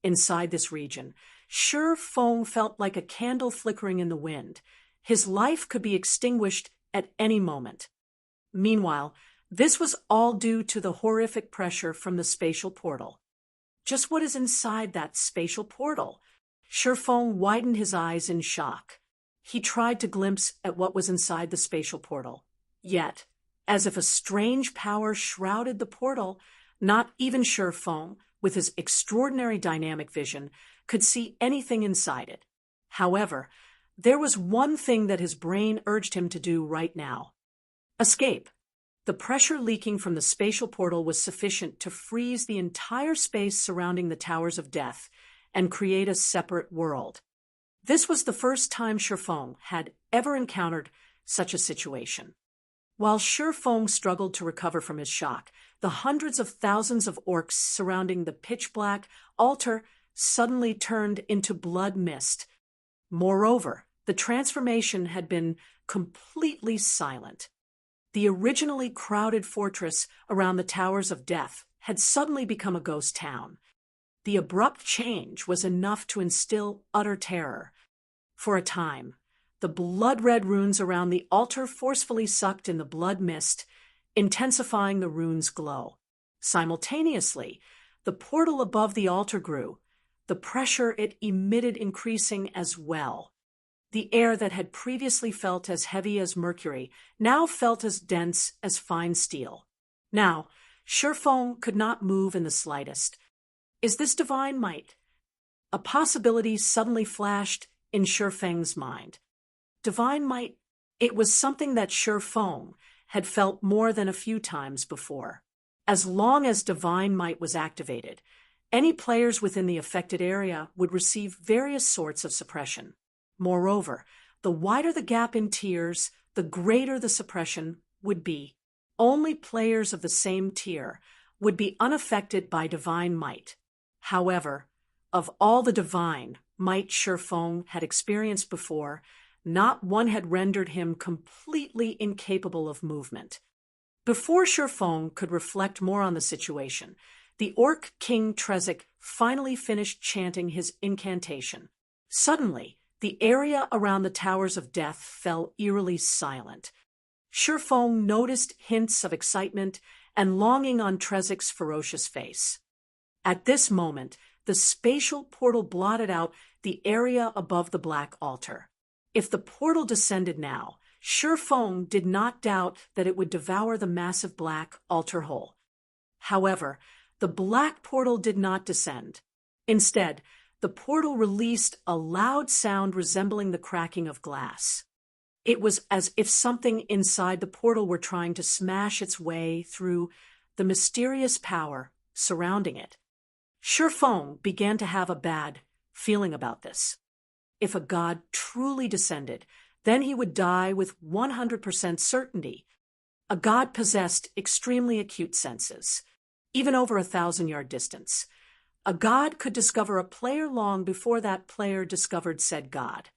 Inside this region, Shi Feng felt like a candle flickering in the wind. His life could be extinguished at any moment. Meanwhile, this was all due to the horrific pressure from the spatial portal. Just what is inside that spatial portal? Shi Feng widened his eyes in shock. He tried to glimpse at what was inside the spatial portal. Yet, as if a strange power shrouded the portal, not even Shi Feng, with his extraordinary dynamic vision, could see anything inside it. However, there was one thing that his brain urged him to do right now. Escape. The pressure leaking from the spatial portal was sufficient to freeze the entire space surrounding the Towers of Death and create a separate world. This was the first time Shi Feng had ever encountered such a situation. While Shi Feng struggled to recover from his shock, the hundreds of thousands of orcs surrounding the pitch-black altar suddenly turned into blood mist. Moreover, the transformation had been completely silent. The originally crowded fortress around the Towers of Death had suddenly become a ghost town. The abrupt change was enough to instill utter terror. For a time, the blood-red runes around the altar forcefully sucked in the blood mist, intensifying the rune's glow. Simultaneously, the portal above the altar grew, the pressure it emitted increasing as well. The air that had previously felt as heavy as mercury now felt as dense as fine steel. Now, Shi Feng could not move in the slightest. Is this divine might? A possibility suddenly flashed in Shifeng's mind. Divine might. It was something that Shifeng had felt more than a few times before. As long as divine might was activated, any players within the affected area would receive various sorts of suppression. Moreover, the wider the gap in tiers, the greater the suppression would be. Only players of the same tier would be unaffected by divine might. However, of all the divine might Shifeng had experienced before, not one had rendered him completely incapable of movement. Before Shifeng could reflect more on the situation, the Orc King Trezek finally finished chanting his incantation. Suddenly, the area around the Towers of Death fell eerily silent. Shifeng noticed hints of excitement and longing on Trezek's ferocious face. At this moment, the spatial portal blotted out the area above the black altar. If the portal descended now, Shifeng did not doubt that it would devour the massive black altar hole. However, the black portal did not descend. Instead, the portal released a loud sound resembling the cracking of glass. It was as if something inside the portal were trying to smash its way through the mysterious power surrounding it. Shifeng began to have a bad feeling about this. If a god truly descended, then he would die with 100% certainty. A god possessed extremely acute senses, even over 1,000-yard distance. A god could discover a player long before that player discovered said god.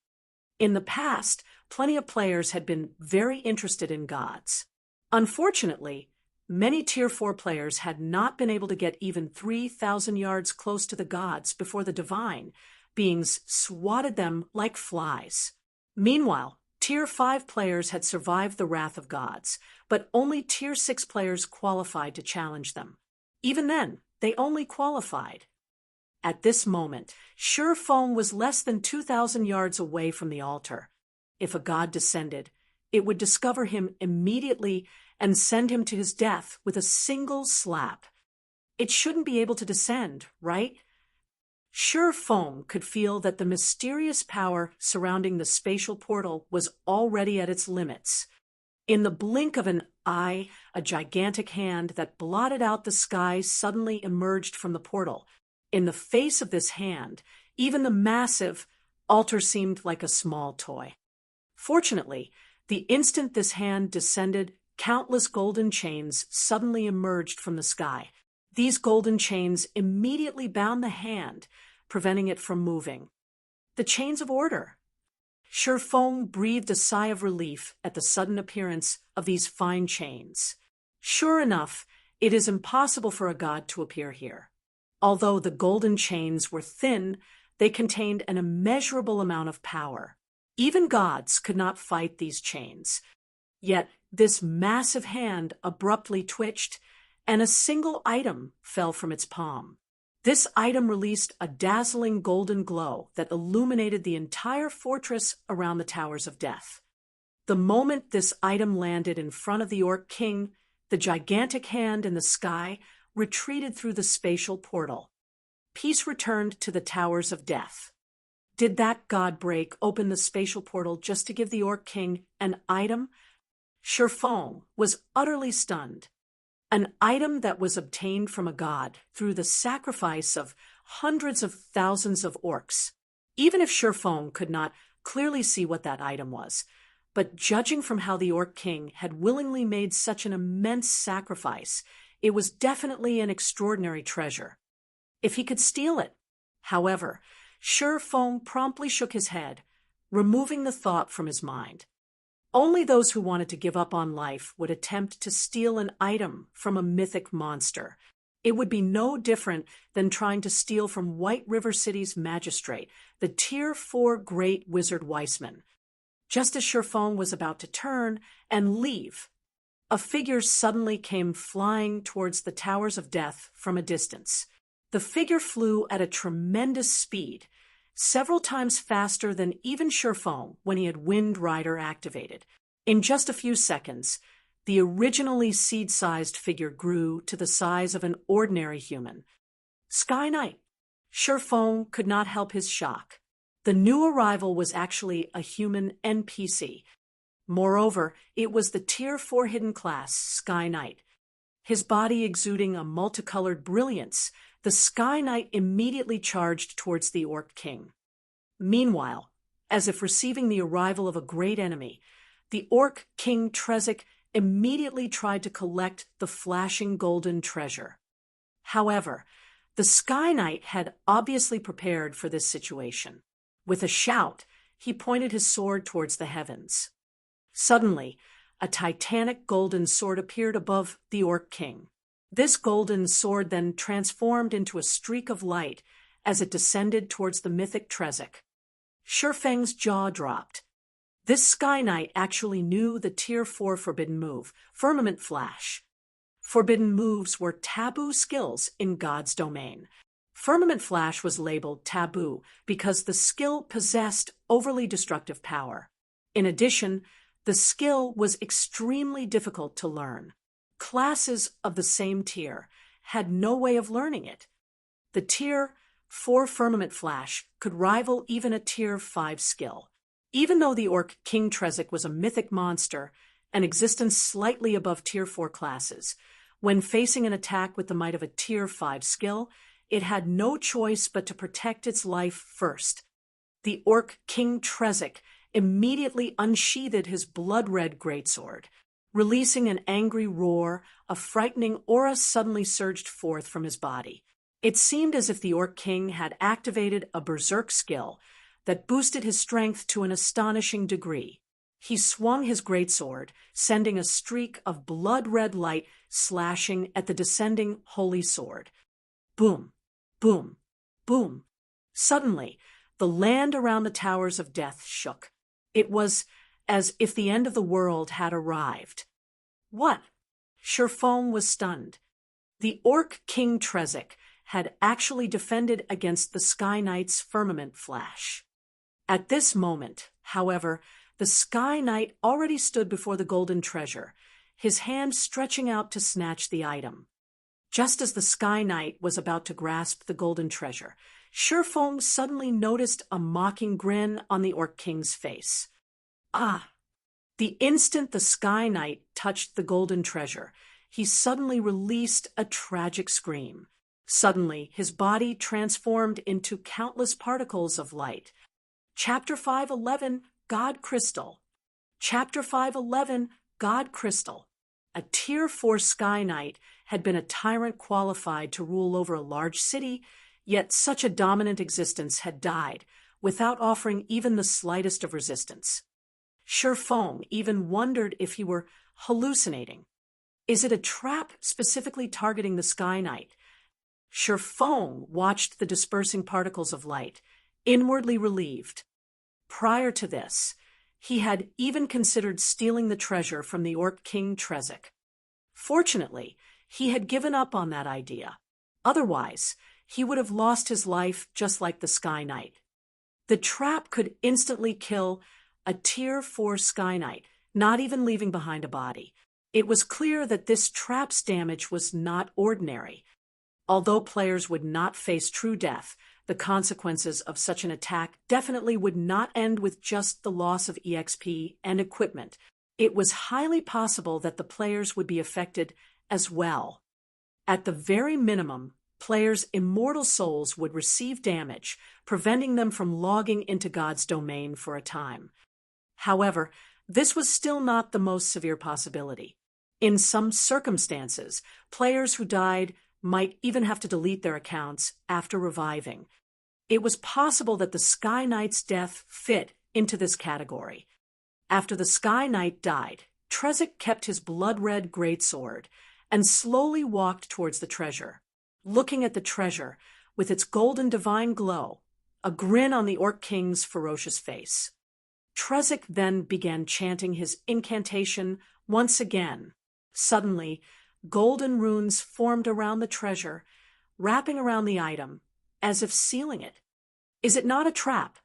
In the past, plenty of players had been very interested in gods. Unfortunately, many Tier 4 players had not been able to get even 3,000 yards close to the gods before the divine beings swatted them like flies. Meanwhile, Tier 5 players had survived the wrath of gods, but only Tier 6 players qualified to challenge them. Even then, they only qualified. At this moment, Shifeng was less than 2,000 yards away from the altar. If a god descended, it would discover him immediately and send him to his death with a single slap. It shouldn't be able to descend, right? Shifeng could feel that the mysterious power surrounding the spatial portal was already at its limits. In the blink of an eye, a gigantic hand that blotted out the sky suddenly emerged from the portal. In the face of this hand, even the massive altar seemed like a small toy. Fortunately, the instant this hand descended, countless golden chains suddenly emerged from the sky. These golden chains immediately bound the hand, preventing it from moving. The chains of order. Shifeng breathed a sigh of relief at the sudden appearance of these fine chains. Sure enough, it is impossible for a god to appear here. Although the golden chains were thin, they contained an immeasurable amount of power. Even gods could not fight these chains. Yet this massive hand abruptly twitched, and a single item fell from its palm. This item released a dazzling golden glow that illuminated the entire fortress around the Towers of Death. The moment this item landed in front of the Orc King, the gigantic hand in the sky retreated through the spatial portal. Peace returned to the Towers of Death. Did that god break open the spatial portal just to give the Orc King an item? Shifeng was utterly stunned. An item that was obtained from a god through the sacrifice of hundreds of thousands of orcs. Even if Shifeng could not clearly see what that item was, but judging from how the Orc King had willingly made such an immense sacrifice, it was definitely an extraordinary treasure. If he could steal it. However, Shifeng promptly shook his head, removing the thought from his mind. Only those who wanted to give up on life would attempt to steal an item from a mythic monster. It would be no different than trying to steal from White River City's magistrate, the Tier 4 Great Wizard Weissman. Just as Shifeng was about to turn and leave, a figure suddenly came flying towards the Towers of Death from a distance. The figure flew at a tremendous speed, several times faster than even Shifeng when he had Wind Rider activated. In just a few seconds, the originally seed-sized figure grew to the size of an ordinary human. Sky Knight. Feng could not help his shock. The new arrival was actually a human NPC. Moreover, it was the Tier 4 hidden class, Sky Knight. His body exuding a multicolored brilliance, the Sky Knight immediately charged towards the Orc King. Meanwhile, as if receiving the arrival of a great enemy, the Orc King Trezek immediately tried to collect the flashing golden treasure. However, the Sky Knight had obviously prepared for this situation. With a shout, he pointed his sword towards the heavens. Suddenly, a titanic golden sword appeared above the Orc King. This golden sword then transformed into a streak of light as it descended towards the mythic Trezek. Feng's jaw dropped. This Sky Knight actually knew the Tier 4 forbidden move, Firmament Flash. Forbidden moves were taboo skills in God's domain. Firmament Flash was labeled taboo because the skill possessed overly destructive power. In addition, the skill was extremely difficult to learn. Classes of the same tier had no way of learning it. The Tier 4 Firmament Flash could rival even a Tier 5 skill. Even though the Orc King Trezek was a mythic monster, an existence slightly above Tier 4 classes, when facing an attack with the might of a Tier 5 skill, it had no choice but to protect its life first. The Orc King Trezek immediately unsheathed his blood-red greatsword. Releasing an angry roar, a frightening aura suddenly surged forth from his body. It seemed as if the Orc King had activated a berserk skill that boosted his strength to an astonishing degree. He swung his greatsword, sending a streak of blood-red light slashing at the descending holy sword. Boom, boom, boom. Suddenly, the land around the towers of death shook. It was as if the end of the world had arrived. What? Feng was stunned. The Orc King Trezek had actually defended against the Sky Knight's Firmament Flash. At this moment, however, the Sky Knight already stood before the golden treasure, his hand stretching out to snatch the item. Just as the Sky Knight was about to grasp the golden treasure, Feng suddenly noticed a mocking grin on the Orc King's face. Ah! The instant the Sky Knight touched the golden treasure, he suddenly released a tragic scream. Suddenly, his body transformed into countless particles of light. Chapter 5:11, God Crystal. Chapter 5:11, God Crystal. A Tier 4 Sky Knight had been a tyrant qualified to rule over a large city, yet such a dominant existence had died, without offering even the slightest of resistance. Feng even wondered if he were hallucinating. Is it a trap specifically targeting the Sky Knight? Feng watched the dispersing particles of light, inwardly relieved. Prior to this, he had even considered stealing the treasure from the Orc King Trezek. Fortunately, he had given up on that idea. Otherwise, he would have lost his life just like the Sky Knight. The trap could instantly kill a Tier 4 Sky Knight, not even leaving behind a body. It was clear that this trap's damage was not ordinary. Although players would not face true death, the consequences of such an attack definitely would not end with just the loss of EXP and equipment. It was highly possible that the players would be affected as well. At the very minimum, players' immortal souls would receive damage, preventing them from logging into God's domain for a time. However, this was still not the most severe possibility. In some circumstances, players who died might even have to delete their accounts after reviving. It was possible that the Sky Knight's death fit into this category. After the Sky Knight died, Trezek kept his blood-red greatsword and slowly walked towards the treasure. Looking at the treasure, with its golden divine glow, a grin on the Orc King's ferocious face. Trezek then began chanting his incantation once again. Suddenly, golden runes formed around the treasure, wrapping around the item, as if sealing it. Is it not a trap?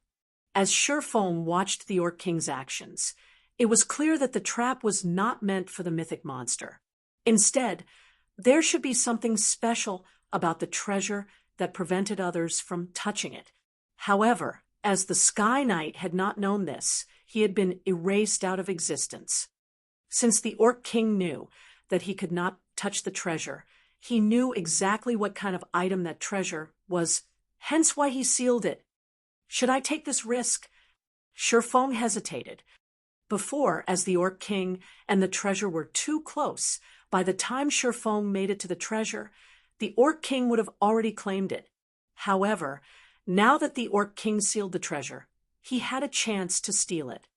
As Feng watched the Orc King's actions, it was clear that the trap was not meant for the mythic monster. Instead, there should be something special about the treasure that prevented others from touching it. However, as the Sky Knight had not known this, he had been erased out of existence. Since the Orc King knew that he could not touch the treasure, he knew exactly what kind of item that treasure was, hence why he sealed it. Should I take this risk? Shifeng hesitated. Before, as the Orc King and the treasure were too close, by the time Shifeng made it to the treasure, the Orc King would have already claimed it. However, now that the Orc King sealed the treasure, he had a chance to steal it.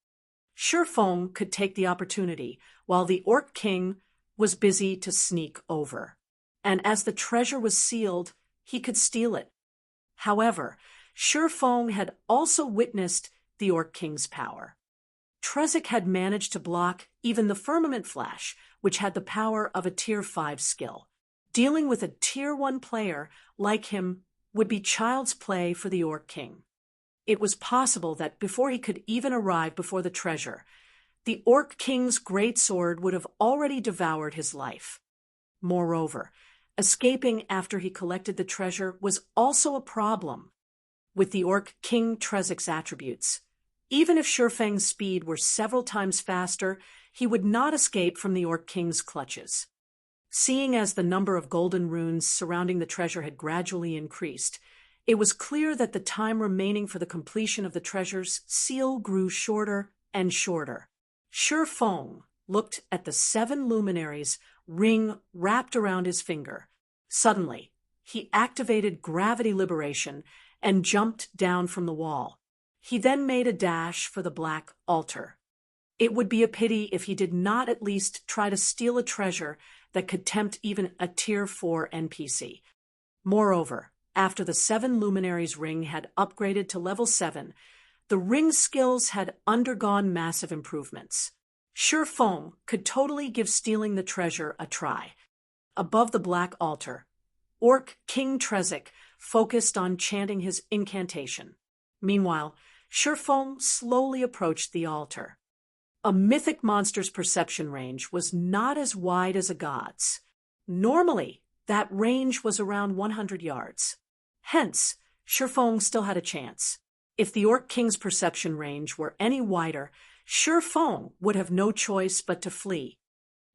Shifeng could take the opportunity while the Orc King was busy to sneak over. And as the treasure was sealed, he could steal it. However, Shifeng had also witnessed the Orc King's power. Trezek had managed to block even the Firmament Flash, which had the power of a Tier 5 skill. Dealing with a Tier 1 player like him would be child's play for the Orc King. It was possible that before he could even arrive before the treasure, the Orc King's greatsword would have already devoured his life. Moreover, escaping after he collected the treasure was also a problem. With the Orc King Trezek's attributes, even if Shifeng's speed were several times faster, he would not escape from the Orc King's clutches. Seeing as the number of golden runes surrounding the treasure had gradually increased, it was clear that the time remaining for the completion of the treasure's seal grew shorter and shorter. Shifeng looked at the 7 luminaries' ring wrapped around his finger. Suddenly, he activated gravity liberation and jumped down from the wall. He then made a dash for the black altar. It would be a pity if he did not at least try to steal a treasure that could tempt even a Tier 4 NPC. Moreover, after the 7 luminaries' ring had upgraded to level 7, the ring skills had undergone massive improvements. Shifeng could totally give stealing the treasure a try. Above the black altar, Orc King Trezek focused on chanting his incantation. Meanwhile, Shifeng slowly approached the altar. A mythic monster's perception range was not as wide as a god's. Normally, that range was around 100 yards. Hence, Shifeng still had a chance. If the Orc King's perception range were any wider, Shifeng would have no choice but to flee.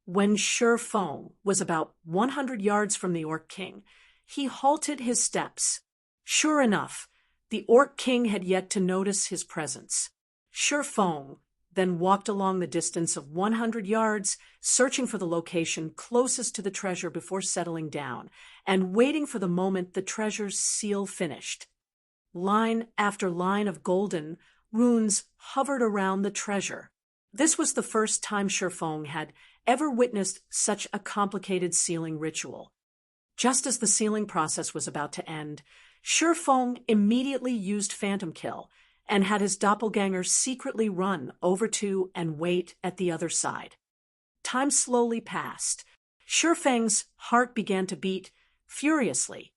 When Shifeng was about 100 yards from the Orc King, he halted his steps. Sure enough, the Orc King had yet to notice his presence. Shifeng then walked along the distance of 100 yards, searching for the location closest to the treasure before settling down, and waiting for the moment the treasure's seal finished. Line after line of golden runes hovered around the treasure. This was the first time Shifeng had ever witnessed such a complicated sealing ritual. Just as the sealing process was about to end, Shifeng immediately used Phantom Kill and had his doppelganger secretly run over to and wait at the other side. Time slowly passed. Shifeng's heart began to beat furiously.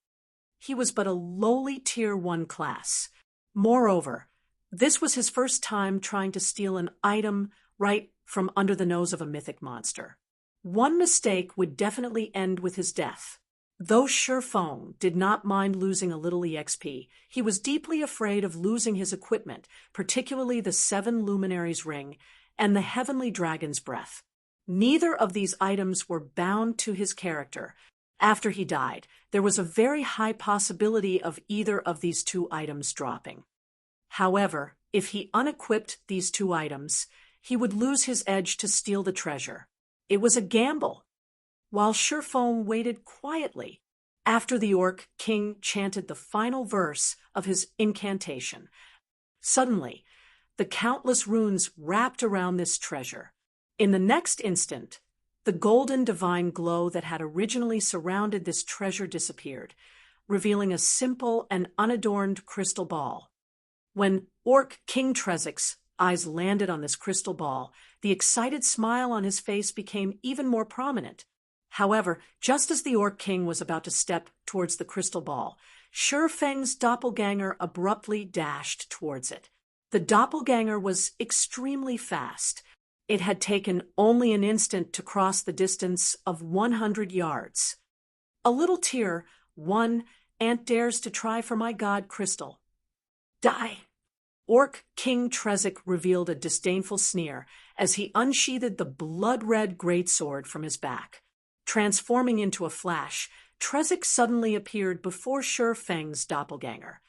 He was but a lowly Tier 1 class. Moreover, this was his first time trying to steal an item right from under the nose of a mythic monster. One mistake would definitely end with his death. Though Shifeng did not mind losing a little EXP, he was deeply afraid of losing his equipment, particularly the 7 luminaries' ring and the heavenly dragon's breath. Neither of these items were bound to his character. After he died, there was a very high possibility of either of these 2 items dropping. However, if he unequipped these 2 items, he would lose his edge to steal the treasure. It was a gamble. While Shifeng waited quietly, after the Orc King chanted the final verse of his incantation, suddenly, the countless runes wrapped around this treasure. In the next instant, the golden divine glow that had originally surrounded this treasure disappeared, revealing a simple and unadorned crystal ball. When Orc King Trezek's eyes landed on this crystal ball, the excited smile on his face became even more prominent. However, just as the Orc King was about to step towards the crystal ball, Shifeng's doppelganger abruptly dashed towards it. The doppelganger was extremely fast. It had taken only an instant to cross the distance of 100 yards. A little Tier 1 ant dares to try for my god crystal. Die! Orc King Trezek revealed a disdainful sneer as he unsheathed the blood-red greatsword from his back. Transforming into a flash, Trezek suddenly appeared before Sure Feng's doppelganger.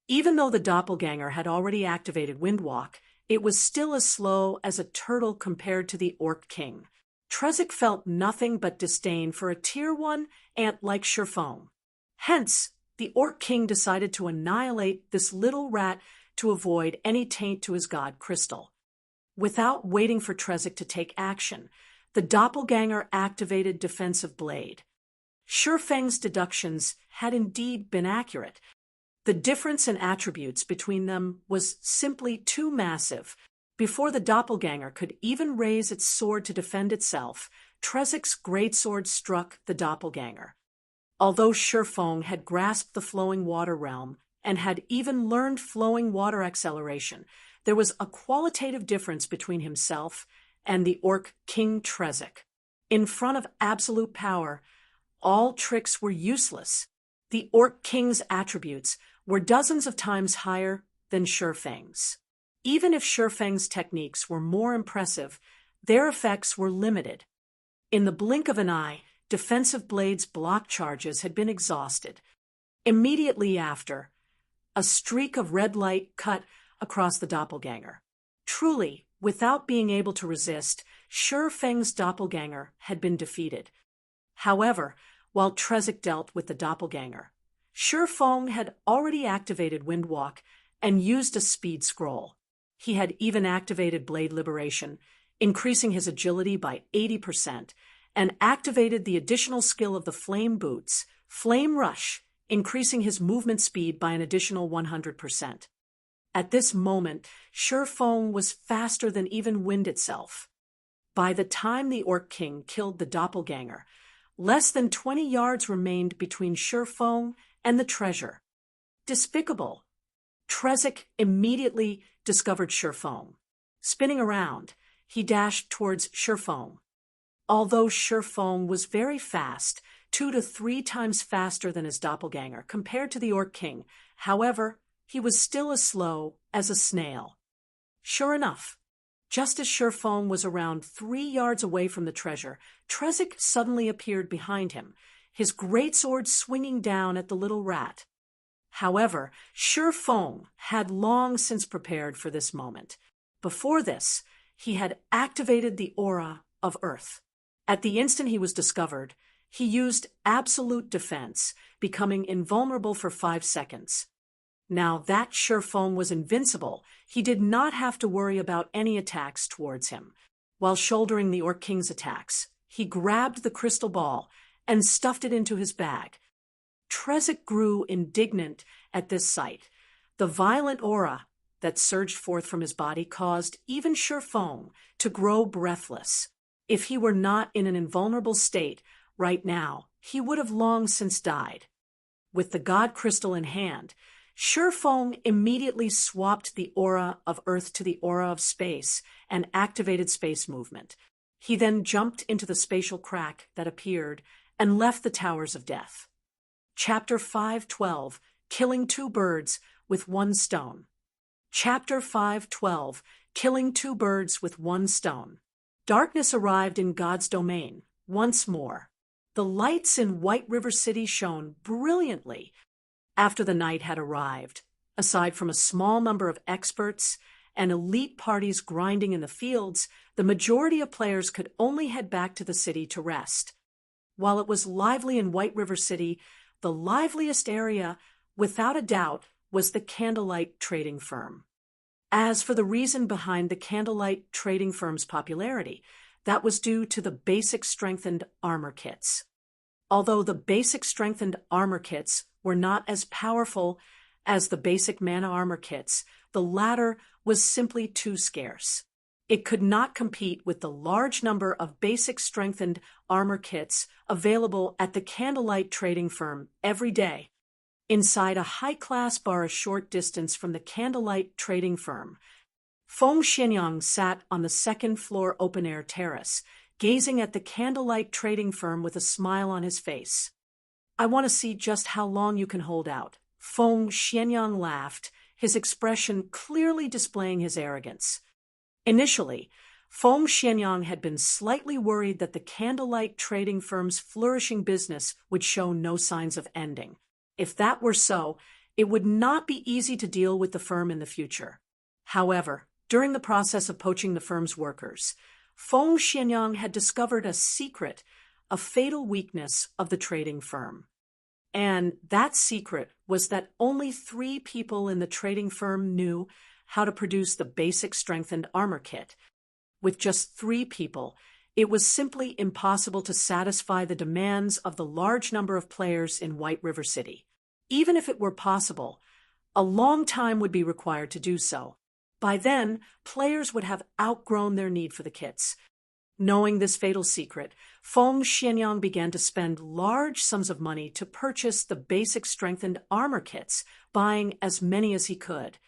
Even though the doppelganger had already activated Windwalk, it was still as slow as a turtle compared to the Orc King. Trezek felt nothing but disdain for a Tier 1 ant like Sure Feng. Hence, the Orc King decided to annihilate this little rat to avoid any taint to his god crystal. Without waiting for Trezek to take action, the doppelganger activated Defensive Blade. Sure Feng's deductions had indeed been accurate. The difference in attributes between them was simply too massive. Before the doppelganger could even raise its sword to defend itself, Trezek's greatsword struck the doppelganger. Although Sure Feng had grasped the flowing water realm and had even learned flowing water acceleration, there was a qualitative difference between himself and the Orc King Trezek. In front of absolute power, all tricks were useless. The Orc King's attributes were dozens of times higher than Sure Feng's. Even if Sure Feng's techniques were more impressive, their effects were limited. In the blink of an eye, Defensive Blade's block charges had been exhausted. Immediately after, a streak of red light cut across the doppelganger. Truly, without being able to resist, Sure Feng's doppelganger had been defeated. However, while Trezek dealt with the doppelganger, Sure Feng had already activated Windwalk and used a speed scroll. He had even activated Blade Liberation, increasing his agility by 80%, and activated the additional skill of the Flame Boots, Flame Rush, increasing his movement speed by an additional 100%. At this moment, Sure Feng was faster than even wind itself. By the time the Orc King killed the doppelganger, less than 20 yards remained between Sure Feng and the treasure. Despicable! Trezek immediately discovered Sure Feng. Spinning around, he dashed towards Sure Feng. Although Sure Feng was very fast, 2 to 3 times faster than his doppelganger compared to the Orc King, however, he was still as slow as a snail. Sure enough, just as Sure Feng was around 3 yards away from the treasure, Trezek suddenly appeared behind him, his greatsword swinging down at the little rat. However, Sure Feng had long since prepared for this moment. Before this, he had activated the aura of Earth. At the instant he was discovered, he used absolute defense, becoming invulnerable for 5 seconds. Now that Sure Feng was invincible, he did not have to worry about any attacks towards him. While shouldering the Orc King's attacks, he grabbed the crystal ball and stuffed it into his bag. Trezek grew indignant at this sight. The violent aura that surged forth from his body caused even Sure Feng to grow breathless. If he were not in an invulnerable state right now, he would have long since died. With the God Crystal in hand, Sure Feng immediately swapped the aura of Earth to the aura of space and activated space movement. He then jumped into the spatial crack that appeared and left the Towers of Death. Chapter 5:12, Killing 2 Birds with 1 Stone. Chapter 5:12, Killing 2 Birds with 1 Stone. Darkness arrived in God's domain once more. The lights in White River City shone brilliantly. After the night had arrived, aside from a small number of experts and elite parties grinding in the fields, the majority of players could only head back to the city to rest. While it was lively in White River City, the liveliest area, without a doubt, was the Candlelight Trading Firm. As for the reason behind the Candlelight Trading Firm's popularity, that was due to the basic strengthened armor kits. Although the basic strengthened armor kits were not as powerful as the basic mana armor kits, the latter was simply too scarce. It could not compete with the large number of basic strengthened armor kits available at the Candlelight Trading Firm every day. Inside a high-class bar a short distance from the Candlelight Trading Firm, Feng Xinyang sat on the second-floor open-air terrace, gazing at the Candlelight Trading Firm with a smile on his face. I want to see just how long you can hold out. Feng Xianyang laughed, his expression clearly displaying his arrogance. Initially, Feng Xianyang had been slightly worried that the candlelight trading firm's flourishing business would show no signs of ending. If that were so, it would not be easy to deal with the firm in the future. However, during the process of poaching the firm's workers, Feng Xianyang had discovered a secret, a fatal weakness of the trading firm. And that secret was that only 3 people in the trading firm knew how to produce the basic strengthened armor kit. With just 3 people, it was simply impossible to satisfy the demands of the large number of players in White River City. Even if it were possible, a long time would be required to do so. By then, players would have outgrown their need for the kits. Knowing this fatal secret, Feng Xianyang began to spend large sums of money to purchase the basic strengthened armor kits, buying as many as he could.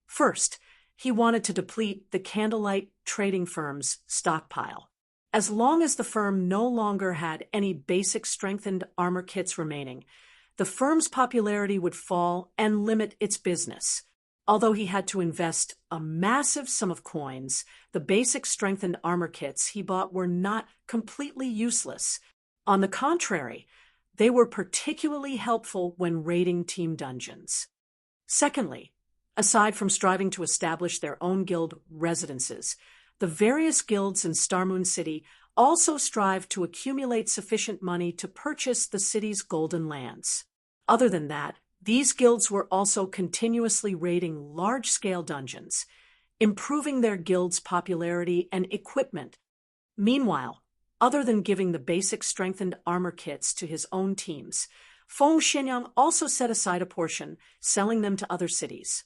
First, he wanted to deplete the candlelight trading firm's stockpile. As long as the firm no longer had any basic strengthened armor kits remaining, the firm's popularity would fall and limit its business. Although he had to invest a massive sum of coins, the basic strengthened armor kits he bought were not completely useless. On the contrary, they were particularly helpful when raiding team dungeons. Secondly, aside from striving to establish their own guild residences, the various guilds in Starmoon City also strive to accumulate sufficient money to purchase the city's golden lands. Other than that, these guilds were also continuously raiding large-scale dungeons, improving their guild's popularity and equipment. Meanwhile, other than giving the basic strengthened armor kits to his own teams, Feng Xianyang also set aside a portion, selling them to other cities.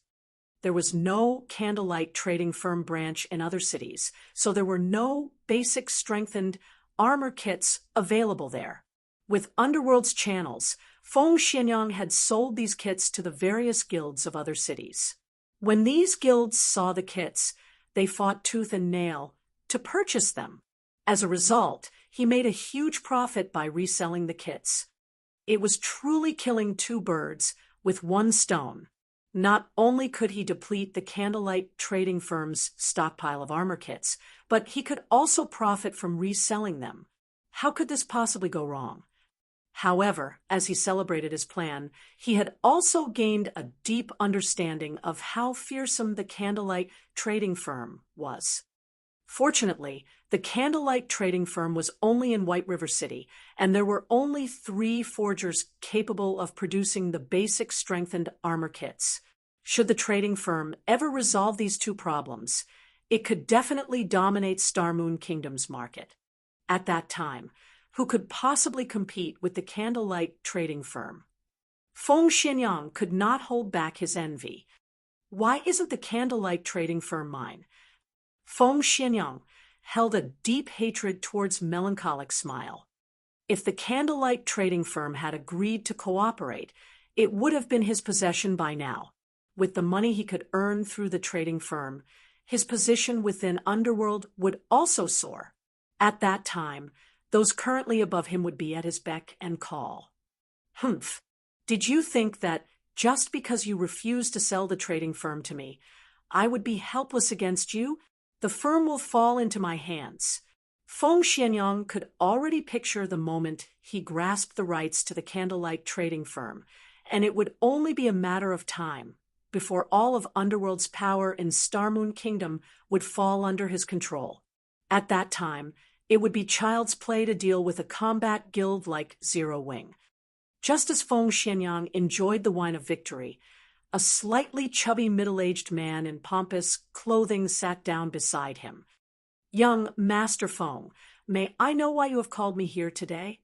There was no candlelight trading firm branch in other cities, so there were no basic strengthened armor kits available there. With Underworld's channels, Feng Xianyang had sold these kits to the various guilds of other cities. When these guilds saw the kits, they fought tooth and nail to purchase them. As a result, he made a huge profit by reselling the kits. It was truly killing 2 birds with 1 stone. Not only could he deplete the candlelight trading firm's stockpile of armor kits, but he could also profit from reselling them. How could this possibly go wrong? However, as he celebrated his plan, he had also gained a deep understanding of how fearsome the candlelight trading firm was. Fortunately, the candlelight trading firm was only in White River City, and there were only 3 forgers capable of producing the basic strengthened armor kits. Should the trading firm ever resolve these 2 problems, it could definitely dominate Starmoon Kingdom's market. At that time, who could possibly compete with the candlelight trading firm? Feng Xianyang could not hold back his envy. Why isn't the candlelight trading firm mine? Feng Xianyang held a deep hatred towards Melancholic Smile. If the candlelight trading firm had agreed to cooperate, it would have been his possession by now. With the money he could earn through the trading firm, his position within Underworld would also soar. At that time, those currently above him would be at his beck and call. Humph! Did you think that just because you refused to sell the trading firm to me, I would be helpless against you? The firm will fall into my hands. Feng Xianyang could already picture the moment he grasped the rights to the candlelight trading firm, and it would only be a matter of time before all of Underworld's power in Starmoon Kingdom would fall under his control. At that time, it would be child's play to deal with a combat guild like Zero Wing. Just as Feng Xianyang enjoyed the wine of victory, a slightly chubby middle-aged man in pompous clothing sat down beside him. "Young Master Feng, may I know why you have called me here today?"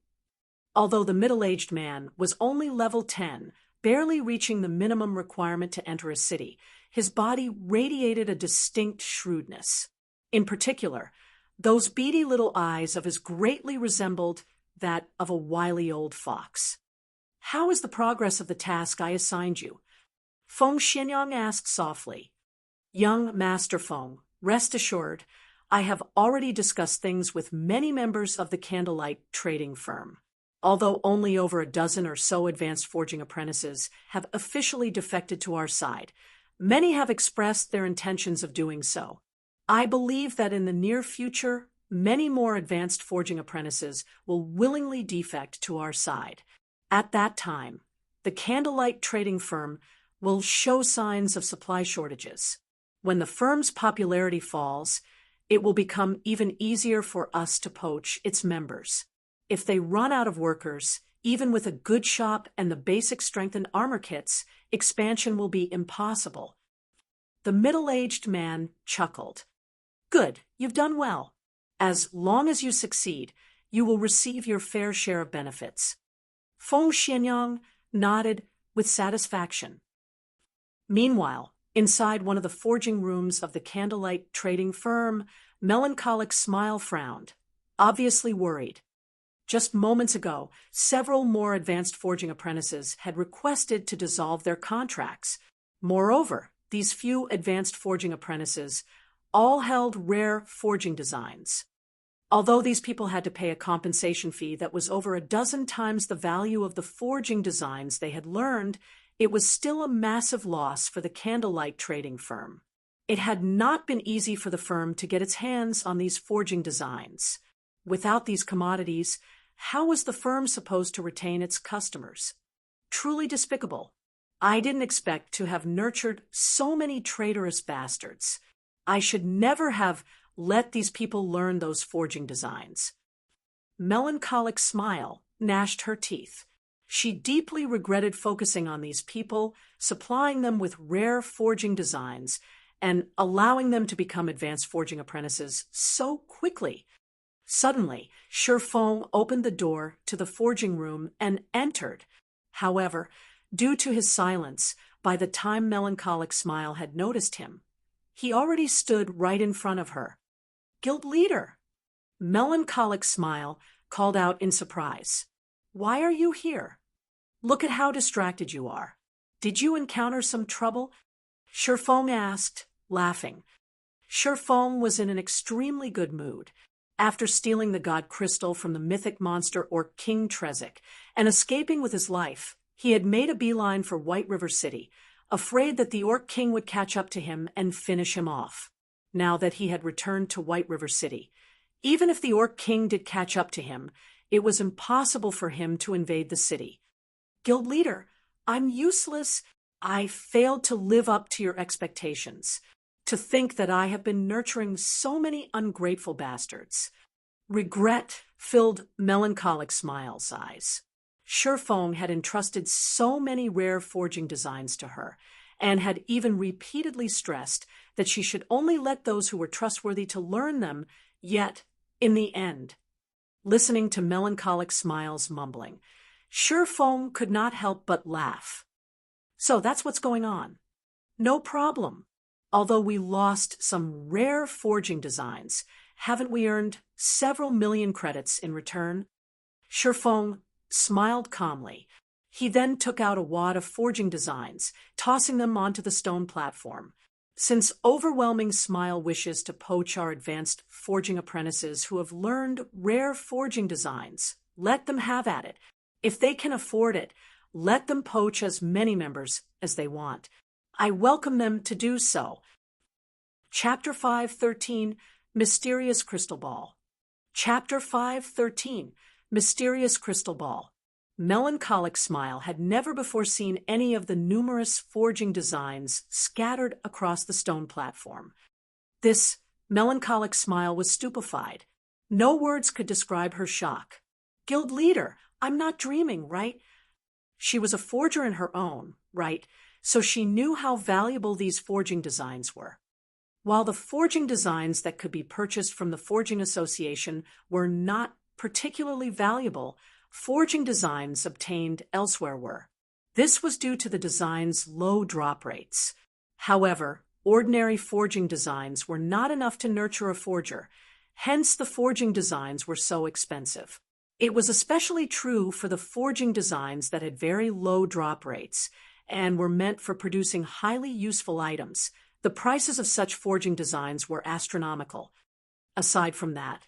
Although the middle-aged man was only level 10, barely reaching the minimum requirement to enter a city, his body radiated a distinct shrewdness. In particular, those beady little eyes of his greatly resembled that of a wily old fox. "How is the progress of the task I assigned you?" Feng Xianyang asked softly. "Young Master Feng, rest assured, I have already discussed things with many members of the candlelight trading firm. although only over a dozen or so advanced forging apprentices have officially defected to our side. Many have expressed their intentions of doing so. I believe that in the near future, many more advanced forging apprentices will willingly defect to our side. At that time, the candlelight trading firm will show signs of supply shortages. When the firm's popularity falls, it will become even easier for us to poach its members. If they run out of workers, even with a good shop and the basic strength and armor kits, expansion will be impossible. The middle-aged man chuckled. Good, you've done well. As long as you succeed, you will receive your fair share of benefits. Feng Xianyang nodded with satisfaction. Meanwhile, inside one of the forging rooms of the candlelight trading firm, Melancholic Smile frowned, obviously worried. Just moments ago, several more advanced forging apprentices had requested to dissolve their contracts. Moreover, these few advanced forging apprentices all held rare forging designs. Although these people had to pay a compensation fee that was over a dozen times the value of the forging designs they had learned, it was still a massive loss for the candlelight trading firm. It had not been easy for the firm to get its hands on these forging designs. Without these commodities, how was the firm supposed to retain its customers? Truly despicable. I didn't expect to have nurtured so many traitorous bastards. I should never have let these people learn those forging designs. Melancholic Smile gnashed her teeth. She deeply regretted focusing on these people, supplying them with rare forging designs, and allowing them to become advanced forging apprentices so quickly. Suddenly, Shifeng opened the door to the forging room and entered. However, due to his silence, by the time Melancholic Smile had noticed him, he already stood right in front of her. Guild leader! Melancholic Smile called out in surprise. Why are you here? Look at how distracted you are. Did you encounter some trouble? Shifeng asked, laughing. Shifeng was in an extremely good mood. After stealing the god crystal from the mythic monster Orc King Trezek and escaping with his life, he had made a beeline for White River City, afraid that the Orc King would catch up to him and finish him off. Now that he had returned to White River City, even if the Orc King did catch up to him, it was impossible for him to invade the city. Guild leader, I'm useless. I failed to live up to your expectations. To think that I have been nurturing so many ungrateful bastards. Regret filled Melancholic Smile's eyes. Shifeng had entrusted so many rare forging designs to her, and had even repeatedly stressed that she should only let those who were trustworthy to learn them, yet, in the end, listening to Melancholic Smile's mumbling, Shifeng could not help but laugh. So that's what's going on. No problem. Although we lost some rare forging designs, haven't we earned several million credits in return? Shifeng smiled calmly. He then took out a wad of forging designs, tossing them onto the stone platform. Since Overwhelming Smile wishes to poach our advanced forging apprentices who have learned rare forging designs, let them have at it. If they can afford it, let them poach as many members as they want. I welcome them to do so. Chapter 5:13, Mysterious Crystal Ball. Chapter 5:13, Mysterious Crystal Ball. Melancholic Smile had never before seen any of the numerous forging designs scattered across the stone platform. This Melancholic Smile was stupefied. No words could describe her shock. Guild leader, I'm not dreaming, right? She was a forger in her own right, so she knew how valuable these forging designs were. While the forging designs that could be purchased from the Forging Association were not particularly valuable, forging designs obtained elsewhere were. This was due to the design's low drop rates. However, ordinary forging designs were not enough to nurture a forger, hence the forging designs were so expensive. It was especially true for the forging designs that had very low drop rates and were meant for producing highly useful items. The prices of such forging designs were astronomical. Aside from that,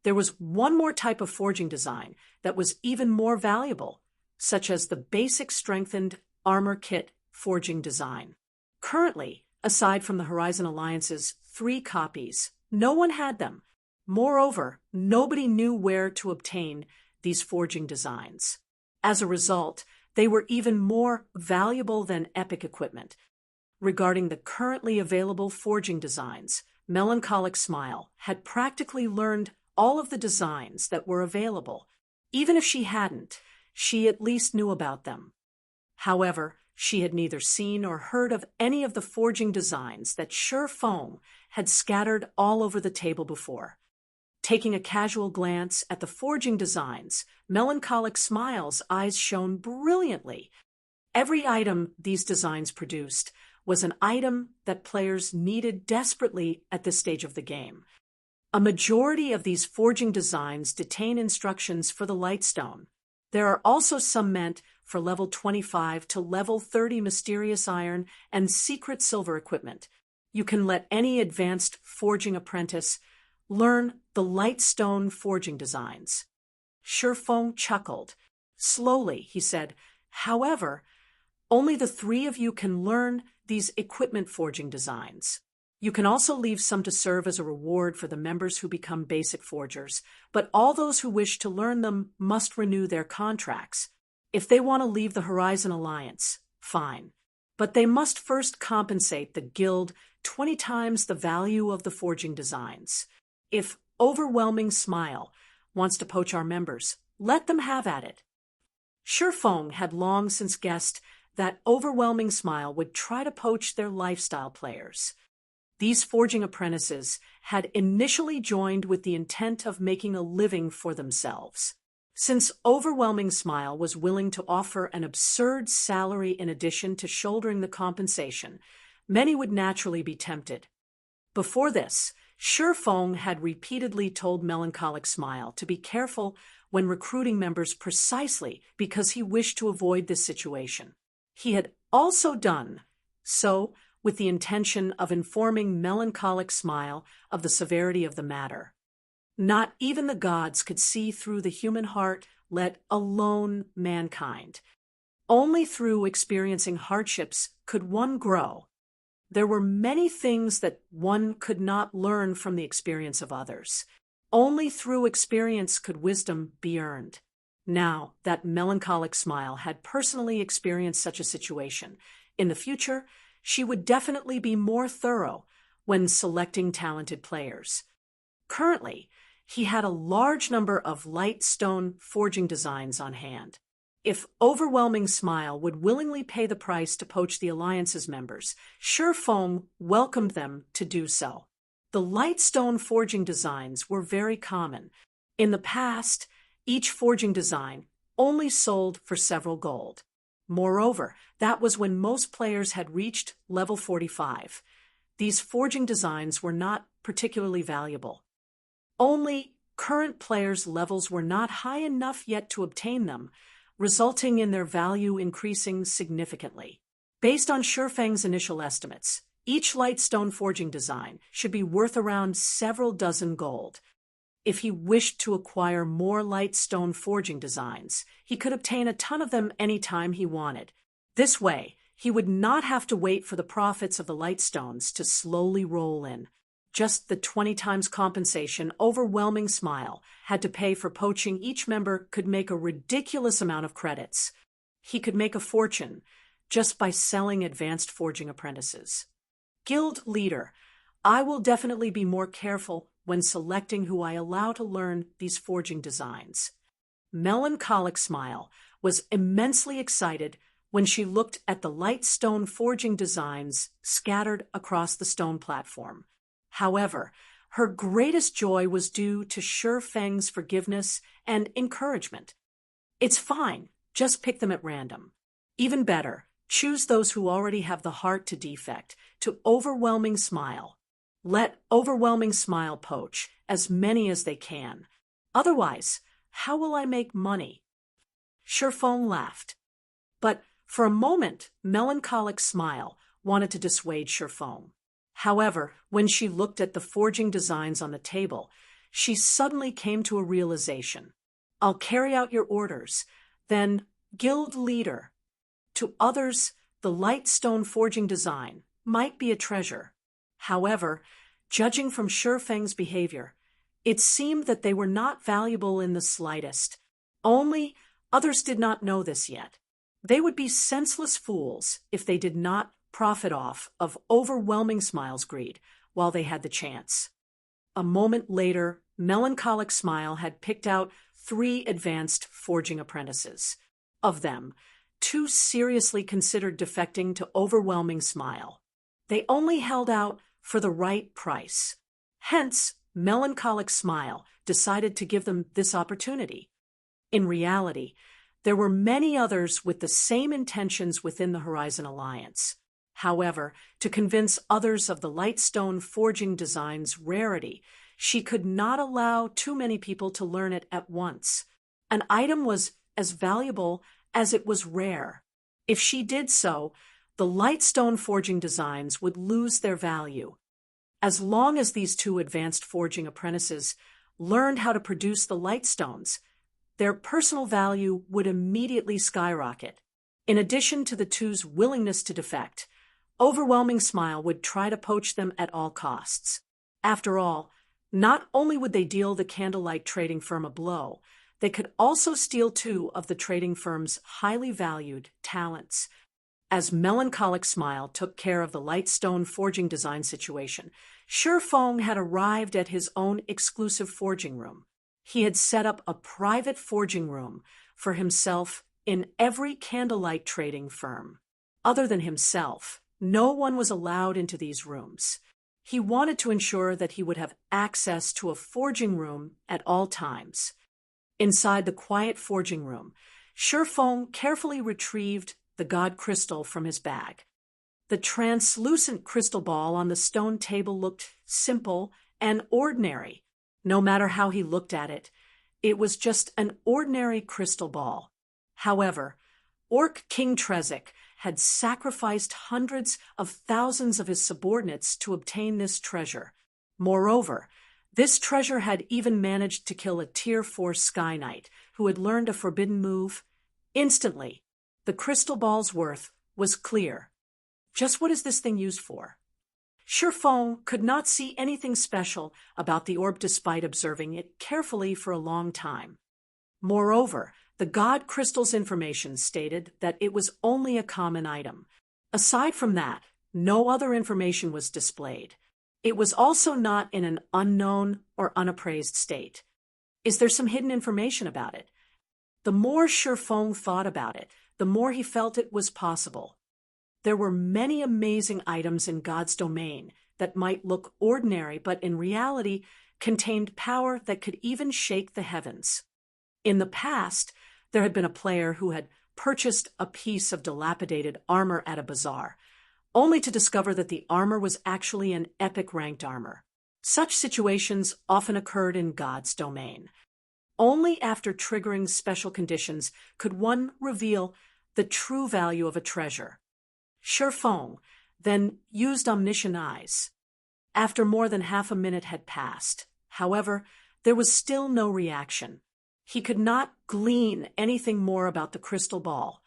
There was one more type of forging design that was even more valuable, such as the basic strengthened armor kit forging design. Currently, aside from the Horizon Alliance's 3 copies, no one had them. Moreover, nobody knew where to obtain these forging designs. As a result, they were even more valuable than epic equipment. Regarding the currently available forging designs, Melancholic Smile had practically learned all of the designs that were available. Even if she hadn't, she at least knew about them. However, she had neither seen or heard of any of the forging designs that Shi Feng had scattered all over the table before. Taking a casual glance at the forging designs, Melancholic Smile's eyes shone brilliantly. Every item these designs produced was an item that players needed desperately at this stage of the game. A majority of these forging designs contain instructions for the Lightstone. There are also some meant for level 25 to level 30 mysterious iron and secret silver equipment. You can let any advanced forging apprentice learn the Lightstone forging designs. Shi Feng chuckled. Slowly, he said, "However, only the 3 of you can learn these equipment forging designs. You can also leave some to serve as a reward for the members who become basic forgers, but all those who wish to learn them must renew their contracts. If they want to leave the Horizon Alliance, fine. But they must first compensate the guild 20 times the value of the forging designs. If Overwhelming Smile wants to poach our members, let them have at it." Shi Feng had long since guessed that Overwhelming Smile would try to poach their lifestyle players. These forging apprentices had initially joined with the intent of making a living for themselves. Since Overwhelming Smile was willing to offer an absurd salary in addition to shouldering the compensation, many would naturally be tempted. Before this, Shi Feng had repeatedly told Melancholic Smile to be careful when recruiting members precisely because he wished to avoid this situation. He had also done so with the intention of informing Melancholic Smile of the severity of the matter. Not even the gods could see through the human heart, let alone mankind. Only through experiencing hardships could one grow. There were many things that one could not learn from the experience of others. Only through experience could wisdom be earned. Now that Melancholic Smile had personally experienced such a situation, in the future, she would definitely be more thorough when selecting talented players. Currently, he had a large number of Lightstone forging designs on hand. If Overwhelming Smile would willingly pay the price to poach the Alliance's members, Shi Feng welcomed them to do so. The Lightstone forging designs were very common. In the past, each forging design only sold for several gold. Moreover, that was when most players had reached level 45. These forging designs were not particularly valuable. Only current players' levels were not high enough yet to obtain them, resulting in their value increasing significantly. Based on Shi Feng's initial estimates, each Lightstone forging design should be worth around several dozen gold. If he wished to acquire more Lightstone forging designs, he could obtain a ton of them anytime he wanted. This way, he would not have to wait for the profits of the Lightstones to slowly roll in. Just the 20 times compensation Overwhelming Smile had to pay for poaching each member could make a ridiculous amount of credits. He could make a fortune just by selling advanced forging apprentices. Guild leader, I will definitely be more careful when selecting who I allow to learn these forging designs. Melancholic Smile was immensely excited when she looked at the Lightstone forging designs scattered across the stone platform. However, her greatest joy was due to Shi Feng's forgiveness and encouragement. It's fine, just pick them at random. Even better, choose those who already have the heart to defect, to Overwhelming Smile. Let Overwhelming Smile poach as many as they can. Otherwise, how will I make money? Shi Feng laughed. But for a moment, Melancholic Smile wanted to dissuade Shi Feng. However, when she looked at the forging designs on the table, she suddenly came to a realization. I'll carry out your orders. Then, guild leader. To others, the light stone forging design might be a treasure. However, judging from Shifeng's behavior, it seemed that they were not valuable in the slightest. Only others did not know this yet. They would be senseless fools if they did not profit off of overwhelming Smile's greed while they had the chance. A moment later, Melancholic Smile had picked out 3 advanced forging apprentices. Of them, 2 seriously considered defecting to Overwhelming Smile. They only held out for the right price. Hence, Melancholic Smile decided to give them this opportunity. In reality, there were many others with the same intentions within the Horizon Alliance. However, to convince others of the Lightstone forging design's rarity, she could not allow too many people to learn it at once. An item was as valuable as it was rare. If she did so, the Lightstone forging designs would lose their value. As long as these 2 advanced forging apprentices learned how to produce the Lightstones, their personal value would immediately skyrocket. In addition to the 2's willingness to defect, Overwhelming Smile would try to poach them at all costs. After all, not only would they deal the Candlelight trading firm a blow, they could also steal 2 of the trading firm's highly valued talents. As Melancholic Smile took care of the Lightstone forging design situation, Shifeng had arrived at his own exclusive forging room. He had set up a private forging room for himself in every Candlelight trading firm. Other than himself, no one was allowed into these rooms. He wanted to ensure that he would have access to a forging room at all times. Inside the quiet forging room, Shifeng carefully retrieved the god crystal from his bag. The translucent crystal ball on the stone table looked simple and ordinary. No matter how he looked at it, it was just an ordinary crystal ball. However, Orc King Trezek had sacrificed hundreds of thousands of his subordinates to obtain this treasure. Moreover, this treasure had even managed to kill a Tier 4 Sky Knight who had learned a forbidden move. Instantly, the crystal ball's worth was clear. Just what is this thing used for? Shifeng could not see anything special about the orb despite observing it carefully for a long time. Moreover, the god crystal's information stated that it was only a common item. Aside from that, no other information was displayed. It was also not in an unknown or unappraised state. Is there some hidden information about it? The more Shifeng thought about it, the more he felt it was possible. There were many amazing items in God's domain that might look ordinary but in reality contained power that could even shake the heavens. In the past, there had been a player who had purchased a piece of dilapidated armor at a bazaar, only to discover that the armor was actually an epic ranked armor. Such situations often occurred in God's domain. Only after triggering special conditions could one reveal the true value of a treasure. Shifeng then used omniscient eyes. After more than half a minute had passed, however, there was still no reaction. He could not glean anything more about the crystal ball.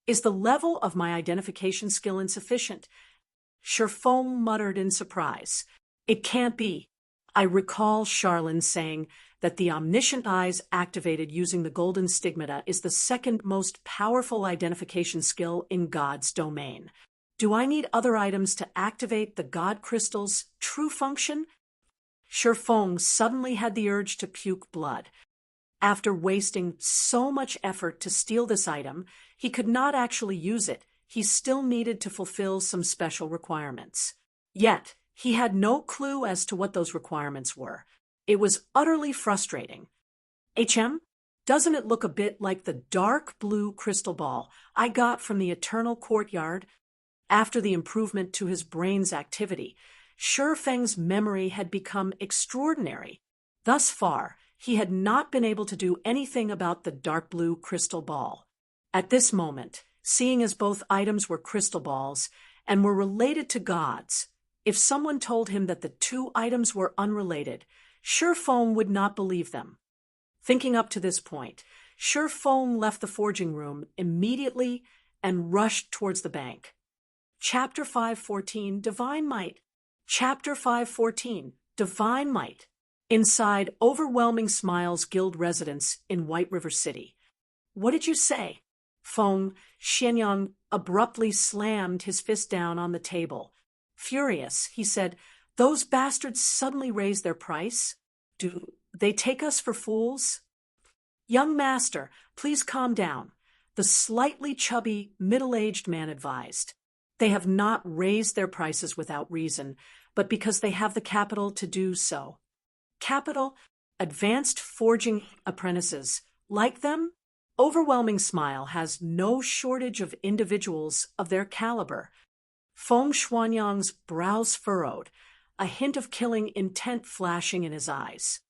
Is the level of my identification skill insufficient? Shifeng muttered in surprise. It can't be. I recall Charlene saying that the omniscient eyes activated using the golden stigmata is the second most powerful identification skill in God's domain. Do I need other items to activate the god crystal's true function? Shifeng suddenly had the urge to puke blood. After wasting so much effort to steal this item, he could not actually use it. He still needed to fulfill some special requirements. Yet, he had no clue as to what those requirements were. It was utterly frustrating. Doesn't it look a bit like the dark blue crystal ball I got from the Eternal Courtyard? After the improvement to his brain's activity, Shifeng's memory had become extraordinary. Thus far, he had not been able to do anything about the dark blue crystal ball. At this moment, seeing as both items were crystal balls and were related to gods, if someone told him that the 2 items were unrelated, Feng would not believe them. Thinking up to this point, Feng left the forging room immediately and rushed towards the bank. Chapter 514, Divine Might. Chapter 514, Divine Might. Inside Overwhelming Smiles Guild residence in White River City. What did you say? Feng Xianyang abruptly slammed his fist down on the table. Furious, he said, "Those bastards suddenly raised their price? Do they take us for fools?" "Young master, please calm down," the slightly chubby, middle-aged man advised. "They have not raised their prices without reason, but because they have the capital to do so." Capital? Advanced forging apprentices. Like them? Overwhelming Smile has no shortage of individuals of their caliber. Feng Xuanyang's brows furrowed, a hint of killing intent flashing in his eyes.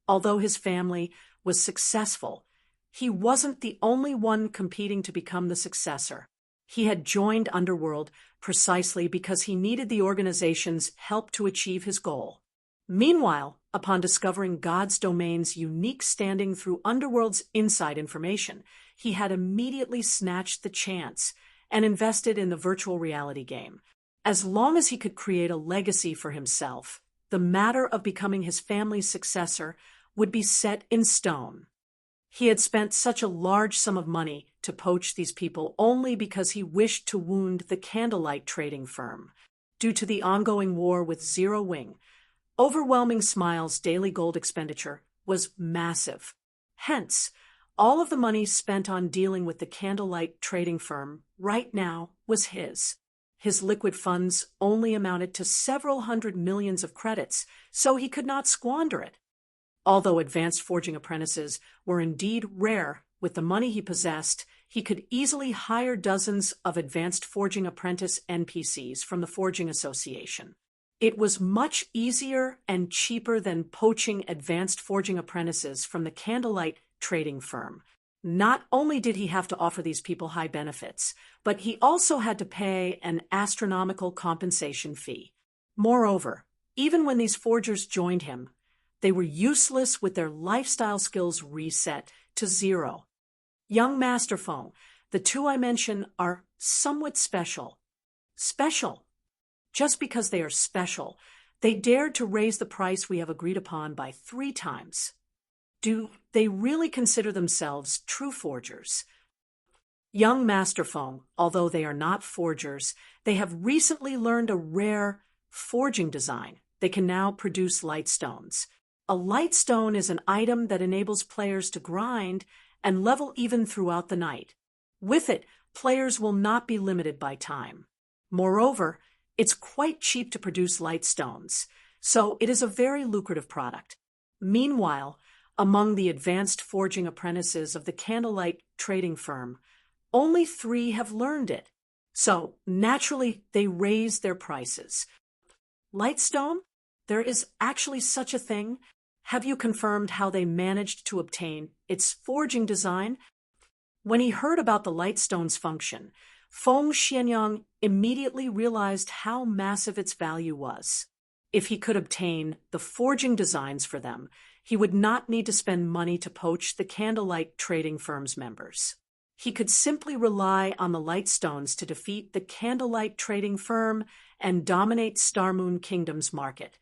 Although his family was successful, he wasn't the only one competing to become the successor. He had joined Underworld precisely because he needed the organization's help to achieve his goal. Meanwhile, upon discovering God's domain's unique standing through Underworld's inside information, he had immediately snatched the chance and invested in the virtual reality game. As long as he could create a legacy for himself, the matter of becoming his family's successor would be set in stone. He had spent such a large sum of money to poach these people only because he wished to wound the Candlelight trading firm. Due to the ongoing war with Zero Wing, Overwhelming Smile's daily gold expenditure was massive. Hence, all of the money spent on dealing with the Candlelight trading firm right now was his. His liquid funds only amounted to several hundred millions of credits, so he could not squander it. Although advanced forging apprentices were indeed rare, with the money he possessed, he could easily hire dozens of advanced forging apprentice NPCs from the Forging Association. It was much easier and cheaper than poaching advanced forging apprentices from the Candlelight trading firm. Not only did he have to offer these people high benefits, but he also had to pay an astronomical compensation fee. Moreover, even when these forgers joined him, they were useless with their lifestyle skills reset to zero. Young Master Feng, the two I mention are somewhat special. Special. Just because they are special, they dared to raise the price we have agreed upon by 3 times. Do they really consider themselves true forgers? Young Master Feng, although they are not forgers, they have recently learned a rare forging design. They can now produce lightstones. A lightstone is an item that enables players to grind and level even throughout the night. With it, players will not be limited by time. Moreover, it's quite cheap to produce lightstones, so it is a very lucrative product. Meanwhile, among the advanced forging apprentices of the Candlelight trading firm, only 3 have learned it, so naturally they raise their prices. Lightstone? There is actually such a thing? Have you confirmed how they managed to obtain its forging design? When he heard about the lightstone's function, Feng Xianyang immediately realized how massive its value was. If he could obtain the forging designs for them, he would not need to spend money to poach the Candlelight trading firm's members. He could simply rely on the lightstones to defeat the Candlelight trading firm and dominate Starmoon Kingdom's market.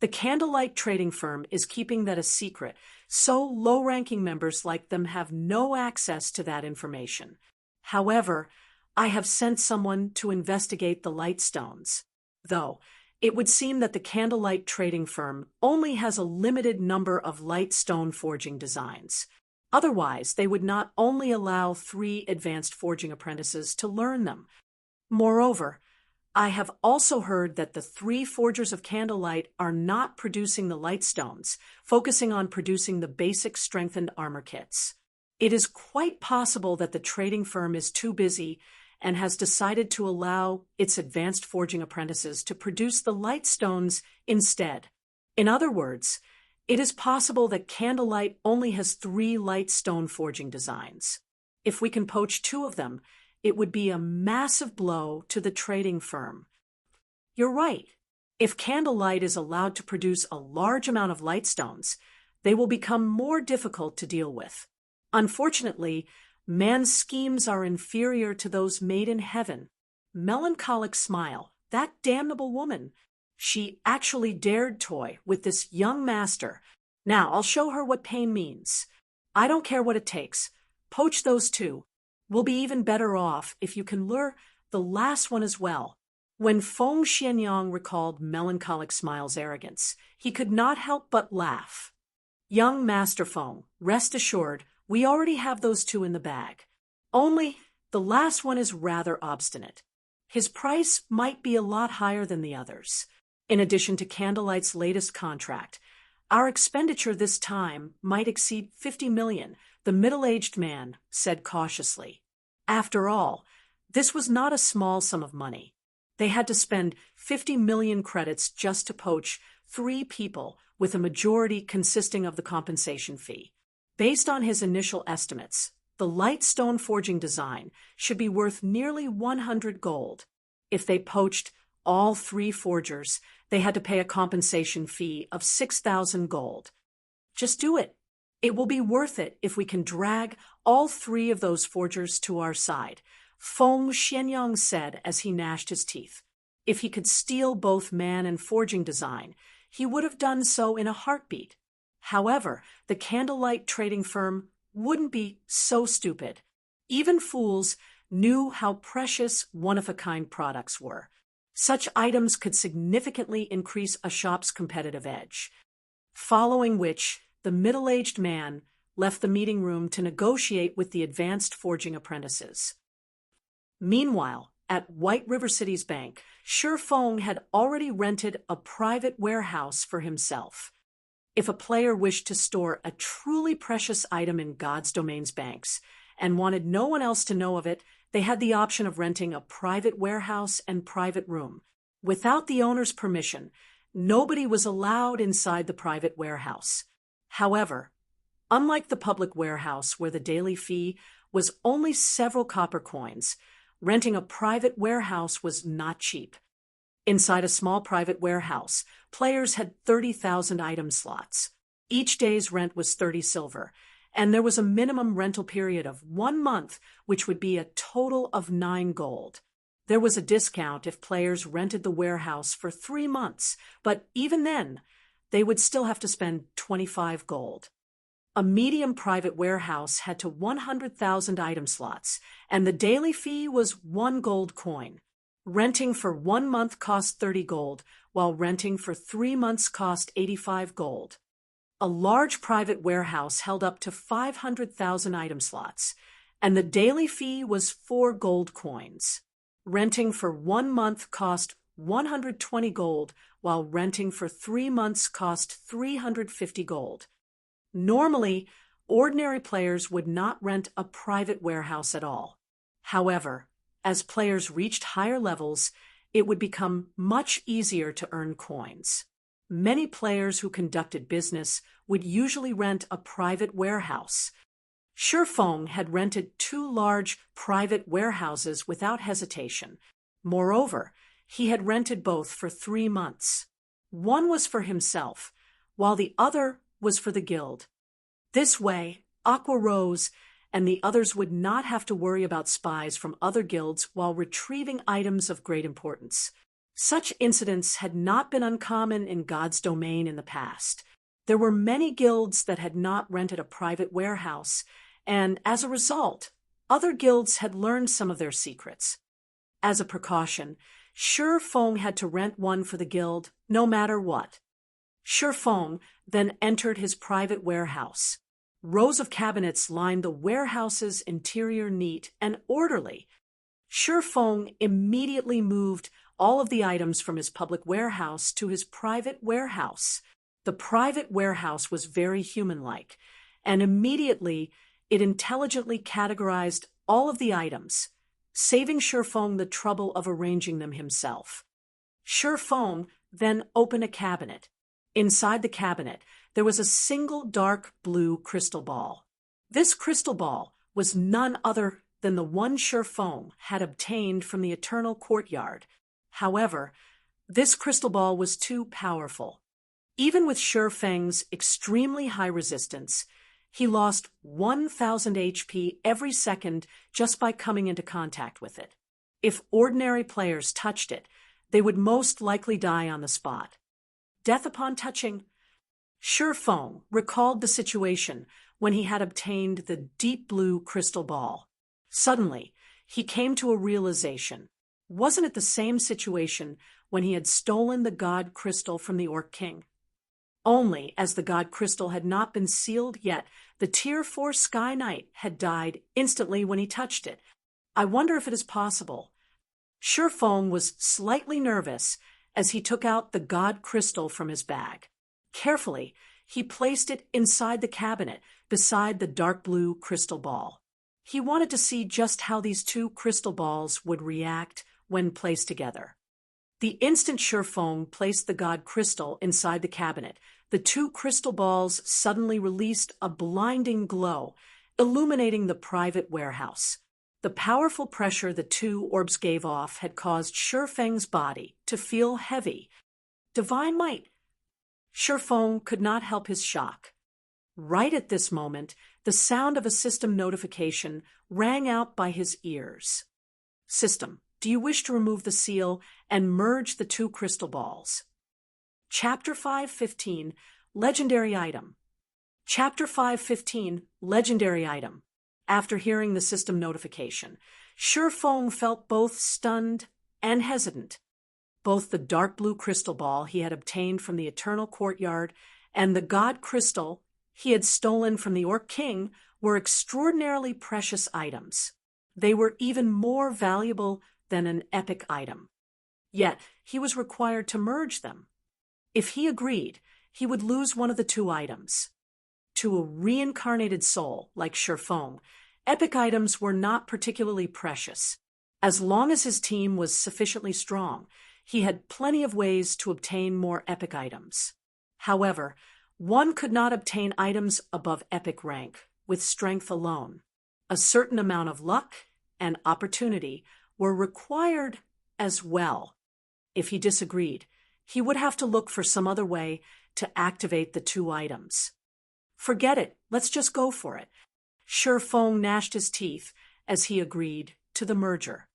The Candlelight trading firm is keeping that a secret, so low-ranking members like them have no access to that information. However, I have sent someone to investigate the lightstones. Though, it would seem that the Candlelight trading firm only has a limited number of lightstone forging designs. Otherwise, they would not only allow 3 advanced forging apprentices to learn them. Moreover, I have also heard that the 3 forgers of Candlelight are not producing the lightstones, focusing on producing the basic strengthened armor kits. It is quite possible that the trading firm is too busy and has decided to allow its advanced forging apprentices to produce the lightstones instead. In other words, it is possible that Candlelight only has 3 lightstone forging designs. If we can poach 2 of them, it would be a massive blow to the trading firm. You're right. If candlelight is allowed to produce a large amount of light stones, they will become more difficult to deal with. Unfortunately, man's schemes are inferior to those made in heaven. Melancholic smile, that damnable woman. She actually dared toy with this young master. Now I'll show her what pain means. I don't care what it takes. Poach those two. We'll be even better off if you can lure the last one as well. When Feng Xianyang recalled Melancholic Smile's arrogance, he could not help but laugh. Young Master Feng, rest assured, we already have those two in the bag. Only, the last one is rather obstinate. His price might be a lot higher than the others. In addition to Candlelight's latest contract, our expenditure this time might exceed 50 million, the middle-aged man said cautiously. After all, this was not a small sum of money. They had to spend 50 million credits just to poach 3 people, with a majority consisting of the compensation fee. Based on his initial estimates, the light stone forging design should be worth nearly 100 gold. If they poached all 3 forgers, they had to pay a compensation fee of 6,000 gold. Just do it. It will be worth it if we can drag all 3 of those forgers to our side, Feng Xianyang said as he gnashed his teeth. If he could steal both man and forging design, he would have done so in a heartbeat. However, the candlelight trading firm wouldn't be so stupid. Even fools knew how precious one-of-a-kind products were. Such items could significantly increase a shop's competitive edge. Following which, the middle-aged man left the meeting room to negotiate with the advanced forging apprentices. Meanwhile, at White River City's bank, Shi Feng had already rented a private warehouse for himself. If a player wished to store a truly precious item in God's Domain's banks and wanted no one else to know of it, they had the option of renting a private warehouse and private room. Without the owner's permission, nobody was allowed inside the private warehouse. However, unlike the public warehouse where the daily fee was only several copper coins, renting a private warehouse was not cheap. Inside a small private warehouse, players had 30,000 item slots. Each day's rent was 30 silver, and there was a minimum rental period of 1 month, which would be a total of 9 gold. There was a discount if players rented the warehouse for 3 months, but even then, they would still have to spend 25 gold. A medium private warehouse had to 100,000 item slots, and the daily fee was 1 gold coin. Renting for 1 month cost 30 gold, while renting for 3 months cost 85 gold. A large private warehouse held up to 500,000 item slots, and the daily fee was 4 gold coins. Renting for 1 month cost 120 gold, while renting for 3 months cost 350 gold. Normally, ordinary players would not rent a private warehouse at all. However, as players reached higher levels, it would become much easier to earn coins. Many players who conducted business would usually rent a private warehouse. Shi Feng had rented 2 large private warehouses without hesitation. Moreover, he had rented both for 3 months. One was for himself, while the other was for the guild. This way, Aqua Rose and the others would not have to worry about spies from other guilds while retrieving items of great importance. Such incidents had not been uncommon in God's Domain in the past. There were many guilds that had not rented a private warehouse, and as a result, other guilds had learned some of their secrets. As a precaution, Shi Feng had to rent one for the guild, no matter what. Shi Feng then entered his private warehouse. Rows of cabinets lined the warehouse's interior neat and orderly. Shi Feng immediately moved all of the items from his public warehouse to his private warehouse. The private warehouse was very human-like, and immediately it intelligently categorized all of the items, saving Shi Feng the trouble of arranging them himself. Shi Feng then opened a cabinet. Inside the cabinet, there was a single dark blue crystal ball. This crystal ball was none other than the one Shi Feng had obtained from the Eternal Courtyard. However, This crystal ball was too powerful. Even with Shi Feng's extremely high resistance, he lost 1,000 HP every second just by coming into contact with it. If ordinary players touched it, they would most likely die on the spot. Death upon touching. Shi Feng recalled the situation when he had obtained the deep blue crystal ball. Suddenly, he came to a realization. Wasn't it the same situation when he had stolen the god crystal from the Orc King? Only, as the god crystal had not been sealed yet, the Tier 4 Sky Knight had died instantly when he touched it. I wonder if it is possible. Shi Feng was slightly nervous as he took out the god crystal from his bag. Carefully, he placed it inside the cabinet beside the dark blue crystal ball. He wanted to see just how these two crystal balls would react when placed together. The instant Shi Feng placed the god crystal inside the cabinet, the two crystal balls suddenly released a blinding glow, illuminating the private warehouse. The powerful pressure the two orbs gave off had caused Shi Feng's body to feel heavy. Divine might. Shi Feng could not help his shock. Right at this moment, the sound of a system notification rang out by his ears. System, do you wish to remove the seal and merge the two crystal balls? Chapter 5:15, Legendary Item. Chapter 5:15, Legendary Item. After hearing the system notification, Shi Feng felt both stunned and hesitant. Both the dark blue crystal ball he had obtained from the Eternal Courtyard and the god crystal he had stolen from the Orc King were extraordinarily precious items. They were even more valuable than an epic item. Yet he was required to merge them. If he agreed, he would lose one of the two items. To a reincarnated soul like Shi Feng, epic items were not particularly precious. As long as his team was sufficiently strong, he had plenty of ways to obtain more epic items. However, one could not obtain items above epic rank with strength alone. A certain amount of luck and opportunity were required as well. If he disagreed, he would have to look for some other way to activate the two items. Forget it, let's just go for it. Shi Feng gnashed his teeth as he agreed to the merger.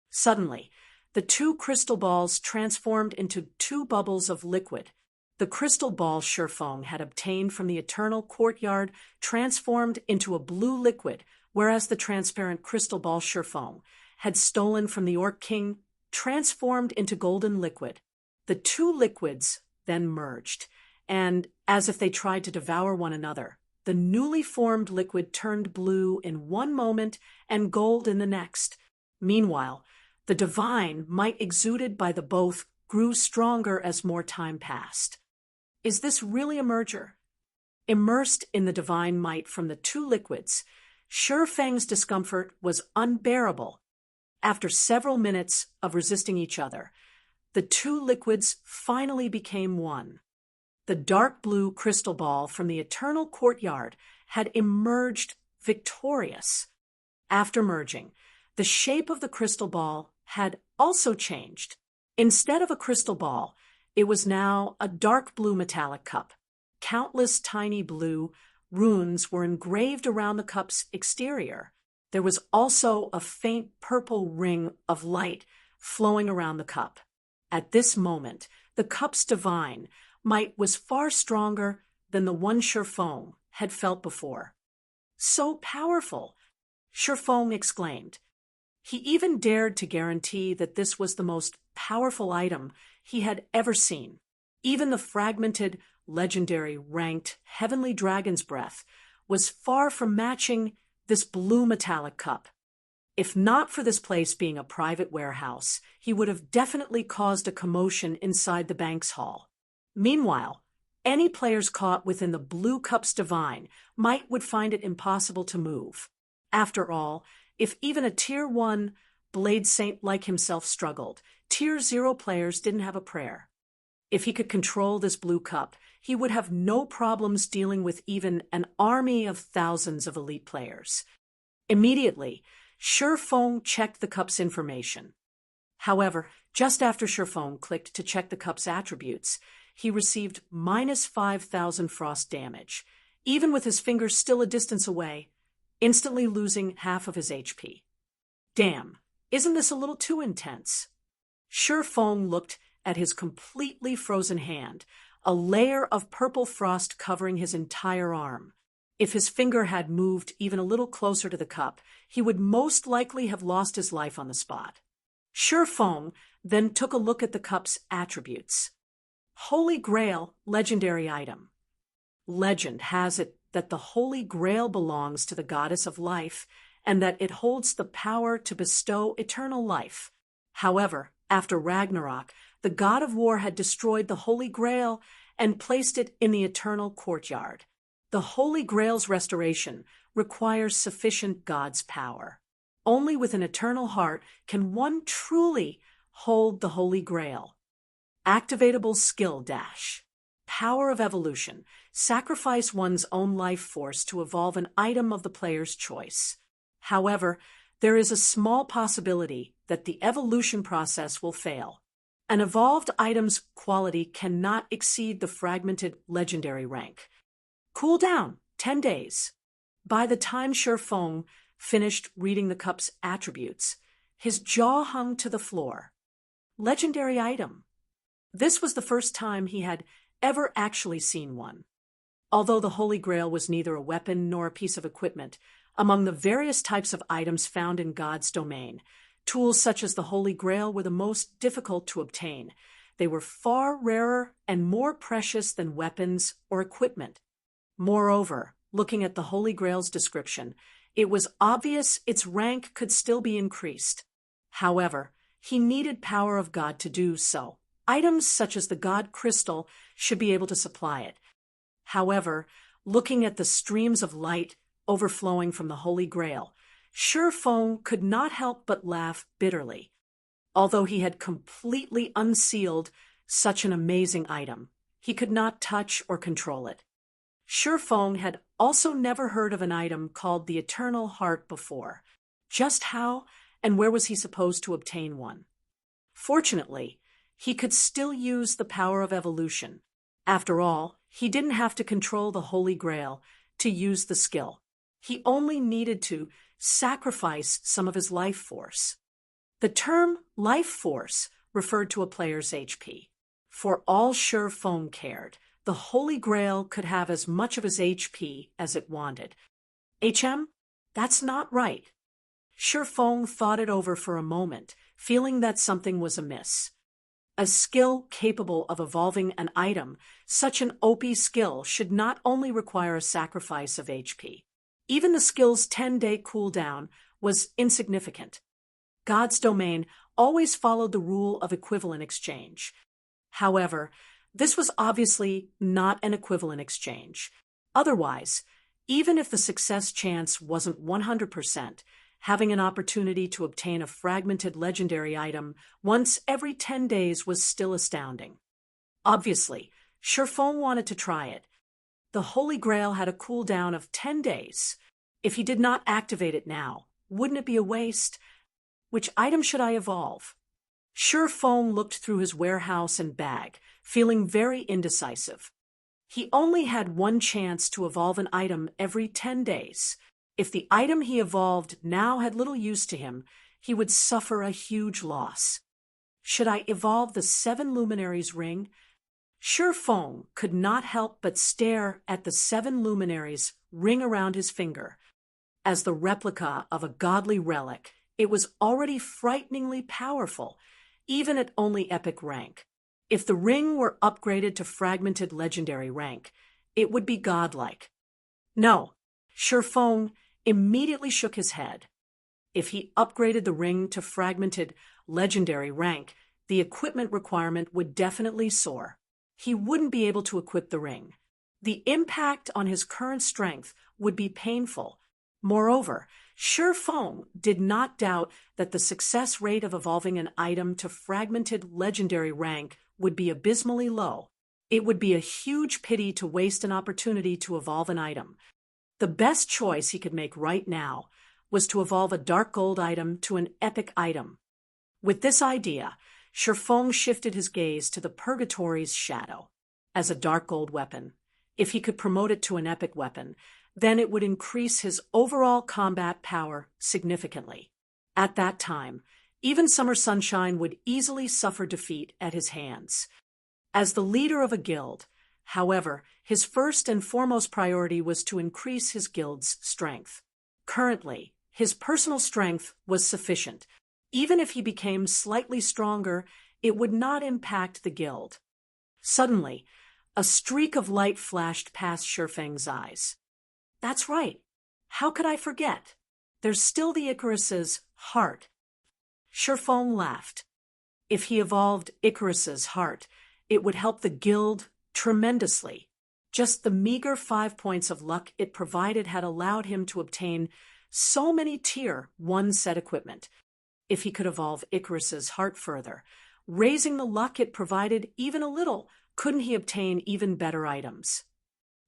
Suddenly, the two crystal balls transformed into two bubbles of liquid. The crystal ball Shi Feng had obtained from the Eternal Courtyard transformed into a blue liquid, whereas the transparent crystal ball Shi Feng had stolen from the Orc King transformed into golden liquid. The two liquids then merged, and, as if they tried to devour one another, the newly formed liquid turned blue in one moment and gold in the next. Meanwhile, the divine might exuded by the both grew stronger as more time passed. Is this really a merger? Immersed in the divine might from the two liquids, Shi Feng's discomfort was unbearable. After several minutes of resisting each other, the two liquids finally became one. The dark blue crystal ball from the Eternal Courtyard had emerged victorious. After merging, the shape of the crystal ball had also changed. Instead of a crystal ball, it was now a dark blue metallic cup. Countless tiny blue runes were engraved around the cup's exterior. There was also a faint purple ring of light flowing around the cup. At this moment, the cup's divine might was far stronger than the one Shi Feng had felt before. So powerful, Shi Feng exclaimed. He even dared to guarantee that this was the most powerful item he had ever seen. Even the fragmented, legendary, ranked Heavenly Dragon's Breath was far from matching this blue metallic cup. If not for this place being a private warehouse, he would have definitely caused a commotion inside the bank's hall. Meanwhile, any players caught within the blue cup's divine would find it impossible to move. After all, if even a Tier 1 Blade Saint like himself struggled, Tier 0 players didn't have a prayer. If he could control this blue cup, he would have no problems dealing with even an army of thousands of elite players. Immediately, Shi Feng checked the cup's information. However, Just after Shurfeng clicked to check the cup's attributes, he received minus 5,000 frost damage, even with his fingers still a distance away, instantly losing half of his HP. Damn, isn't this a little too intense? Shurfeng looked at his completely frozen hand, a layer of purple frost covering his entire arm. If his finger had moved even a little closer to the cup, he would most likely have lost his life on the spot. Shurfeng then took a look at the cup's attributes. Holy Grail, legendary item. Legend has it that the Holy Grail belongs to the goddess of life and that it holds the power to bestow eternal life. However, after Ragnarok, the god of war had destroyed the Holy Grail and placed it in the eternal courtyard. The Holy Grail's restoration requires sufficient god's power. Only with an eternal heart can one truly hold the Holy Grail. Activatable skill dash. Power of evolution. Sacrifice one's own life force to evolve an item of the player's choice. However, there is a small possibility that the evolution process will fail. An evolved item's quality cannot exceed the fragmented legendary rank. Cooldown, 10 days. By the time Shurfeng finished reading the cup's attributes, his jaw hung to the floor. Legendary item. This was the first time he had ever actually seen one. Although the Holy Grail was neither a weapon nor a piece of equipment, among the various types of items found in God's domain, tools such as the Holy Grail were the most difficult to obtain. They were far rarer and more precious than weapons or equipment. Moreover, looking at the Holy Grail's description, it was obvious its rank could still be increased. However, he needed power of God to do so. Items such as the God Crystal should be able to supply it. However, looking at the streams of light overflowing from the Holy Grail, Shurfeng could not help but laugh bitterly. Although he had completely unsealed such an amazing item, he could not touch or control it. Shurfeng had also never heard of an item called the Eternal Heart before. Just how and where was he supposed to obtain one? Fortunately, he could still use the power of evolution. After all, he didn't have to control the Holy Grail to use the skill. He only needed to sacrifice some of his life force. The term life force referred to a player's HP. For all Shurfeng cared, the Holy Grail could have as much of his HP as it wanted. HM? That's not right. Shurfeng thought it over for a moment, feeling that something was amiss. A skill capable of evolving an item, such an OP skill, should not only require a sacrifice of HP. Even the skill's 10-day cooldown was insignificant. God's domain always followed the rule of equivalent exchange. However, this was obviously not an equivalent exchange. Otherwise, even if the success chance wasn't 100%, having an opportunity to obtain a fragmented legendary item once every 10 days was still astounding. Obviously, Shurfeng wanted to try it. The Holy Grail had a cooldown of 10 days. If he did not activate it now, wouldn't it be a waste? Which item should I evolve? Shurfeng looked through his warehouse and bag, feeling very indecisive. He only had one chance to evolve an item every 10 days. If the item he evolved now had little use to him, he would suffer a huge loss. Should I evolve the 7 Luminaries ring? Shurfeng could not help but stare at the 7 Luminaries ring around his finger. As the replica of a godly relic, it was already frighteningly powerful, even at only epic rank. If the ring were upgraded to fragmented legendary rank, it would be godlike. No, Shurfeng immediately shook his head. If he upgraded the ring to fragmented legendary rank, the equipment requirement would definitely soar. He wouldn't be able to equip the ring. The impact on his current strength would be painful. Moreover, Shurfeng did not doubt that the success rate of evolving an item to fragmented legendary rank would be abysmally low. It would be a huge pity to waste an opportunity to evolve an item. The best choice he could make right now was to evolve a dark gold item to an epic item. With this idea, Shifeng shifted his gaze to the Purgatory's shadow. As a dark gold weapon, if he could promote it to an epic weapon, then it would increase his overall combat power significantly. At that time, even Summer Sunshine would easily suffer defeat at his hands. As the leader of a guild, however, his first and foremost priority was to increase his guild's strength. Currently, his personal strength was sufficient. Even if he became slightly stronger, it would not impact the guild. Suddenly, a streak of light flashed past Shifeng's eyes. That's right. How could I forget? There's still the Icarus's heart. Shifeng laughed. If he evolved Icarus's heart, it would help the guild tremendously. Just the meager 5 points of luck it provided had allowed him to obtain so many Tier 1 set equipment. If he could evolve Icarus's heart further, raising the luck it provided even a little, couldn't he obtain even better items?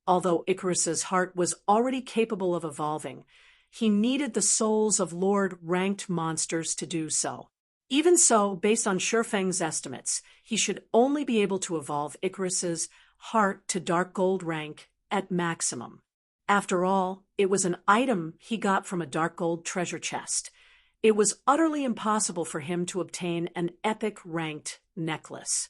Although Icarus's heart was already capable of evolving, he needed the souls of Lord-ranked monsters to do so. Even so, based on Shifeng's estimates, he should only be able to evolve Icarus's heart to dark gold rank at maximum. After all, it was an item he got from a dark gold treasure chest. It was utterly impossible for him to obtain an epic-ranked necklace.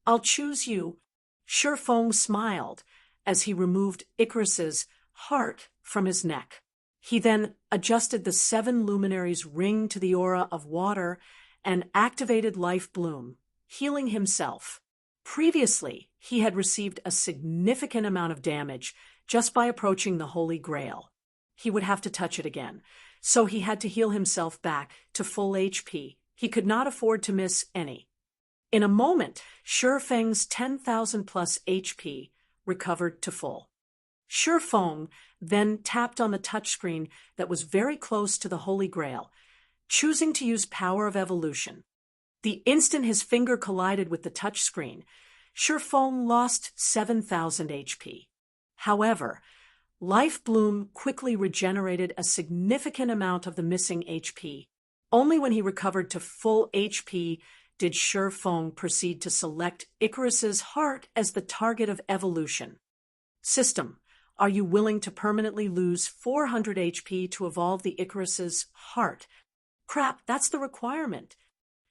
I'll choose you. Shifeng smiled as he removed Icarus's heart from his neck. He then adjusted the 7 luminaries' ring to the aura of water and activated Life Bloom, healing himself. Previously, he had received a significant amount of damage just by approaching the Holy Grail. He would have to touch it again, so he had to heal himself back to full HP. He could not afford to miss any. In a moment, Shifeng's 10,000 plus HP recovered to full. Shifeng then tapped on the touchscreen that was very close to the Holy Grail, choosing to use Power of Evolution. The instant his finger collided with the touchscreen, Shifeng lost 7,000 HP. However, Life Bloom quickly regenerated a significant amount of the missing HP. Only when he recovered to full HP did Shifeng proceed to select Icarus's heart as the target of evolution. System, are you willing to permanently lose 400 HP to evolve the Icarus's heart? Crap, that's the requirement.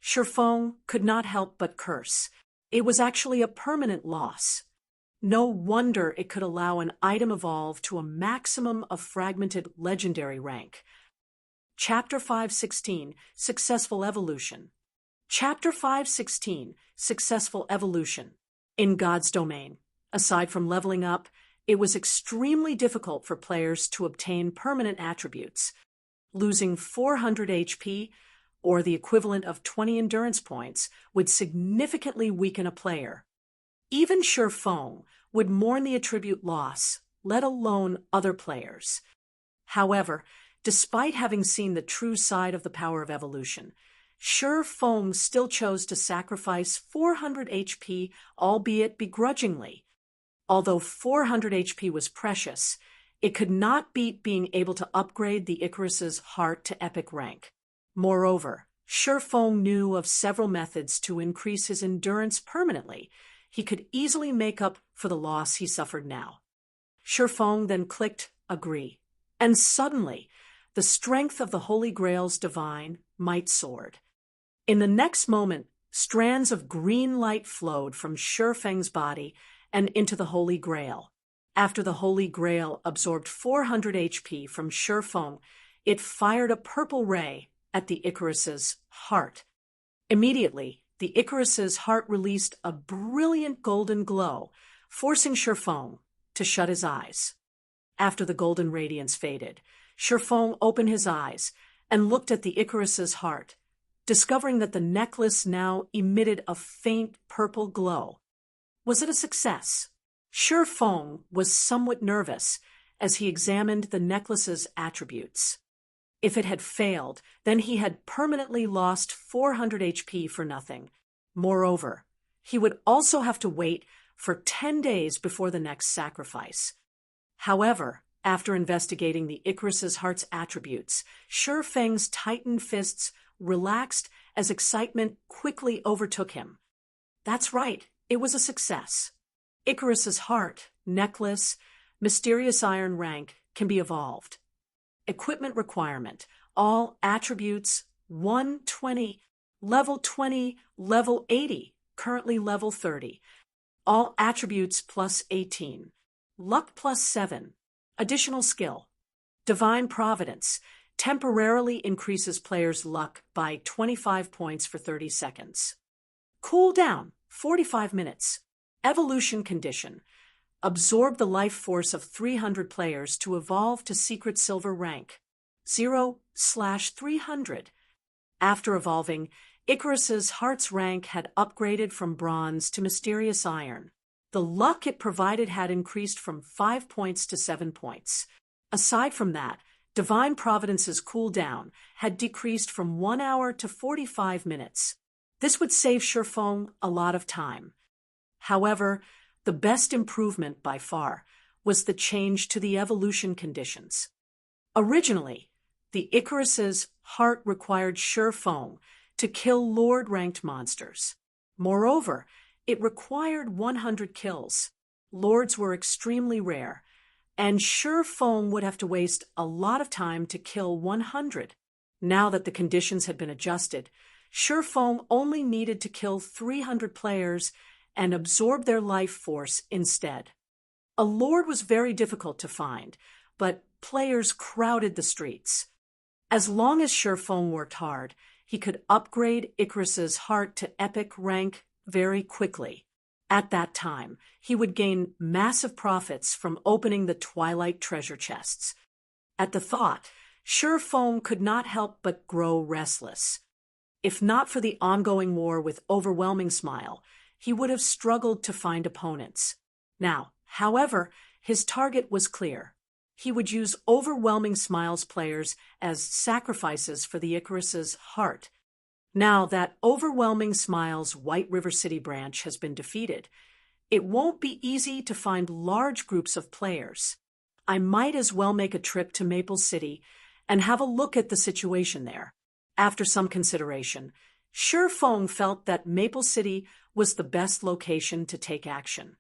Shifeng could not help but curse. It was actually a permanent loss. No wonder it could allow an item evolve to a maximum of fragmented legendary rank. Chapter 516, Successful Evolution. Chapter 516, Successful Evolution. In God's domain, aside from leveling up, it was extremely difficult for players to obtain permanent attributes. Losing 400 HP, or the equivalent of 20 endurance points, would significantly weaken a player. Even Shifeng would mourn the attribute loss, let alone other players. However, despite having seen the true side of the power of evolution, Shifeng still chose to sacrifice 400 HP, albeit begrudgingly. Although 400 HP was precious, it could not beat being able to upgrade the Icarus's heart to epic rank. Moreover, Shifeng knew of several methods to increase his endurance permanently. He could easily make up for the loss he suffered now. Shifeng then clicked Agree, and suddenly, the strength of the Holy Grail's divine might soared. In the next moment, strands of green light flowed from Shifeng's body and into the Holy Grail. After the Holy Grail absorbed 400 HP from Shifeng, it fired a purple ray at the Icarus's heart. Immediately, the Icarus's heart released a brilliant golden glow, forcing Shifeng to shut his eyes. After the golden radiance faded, Shifeng opened his eyes and looked at the Icarus's heart, discovering that the necklace now emitted a faint purple glow. Was it a success? Shifeng was somewhat nervous as he examined the necklace's attributes. If it had failed, then he had permanently lost 400 HP for nothing. Moreover, he would also have to wait for 10 days before the next sacrifice. However, after investigating the Icarus's heart's attributes, Shifeng's tightened fists relaxed as excitement quickly overtook him. That's right, it was a success. Icarus's heart, necklace, mysterious iron rank can be evolved. Equipment requirement, all attributes 120, level 20, level 80, currently level 30. All attributes plus 18. Luck plus 7. Additional skill. Divine Providence temporarily increases players' luck by 25 points for 30 seconds. Cool down, 45 minutes. Evolution condition. Absorb the life force of 300 players to evolve to secret silver rank. 0/300. After evolving, Icarus's heart's rank had upgraded from bronze to mysterious iron. The luck it provided had increased from 5 points to 7 points. Aside from that, Divine Providence's cooldown had decreased from 1 hour to 45 minutes. This would save Shifeng a lot of time. However, the best improvement by far was the change to the evolution conditions. Originally, the Icarus's heart required Shifeng to kill Lord-ranked monsters. Moreover, it required 100 kills. Lords were extremely rare, and Shifeng would have to waste a lot of time to kill 100. Now that the conditions had been adjusted, Shifeng only needed to kill 300 players and absorb their life force instead. A lord was very difficult to find, but players crowded the streets. As long as Shifeng worked hard, he could upgrade Icarus's heart to epic rank very quickly. At that time, he would gain massive profits from opening the Twilight treasure chests. At the thought, Shifeng could not help but grow restless. If not for the ongoing war with Overwhelming Smile, he would have struggled to find opponents. Now, however, his target was clear. He would use Overwhelming Smile's players as sacrifices for the Icarus's heart. Now that Overwhelming Smile's White River City branch has been defeated, it won't be easy to find large groups of players. I might as well make a trip to Maple City and have a look at the situation there. After some consideration, Shifeng felt that Maple City was the best location to take action.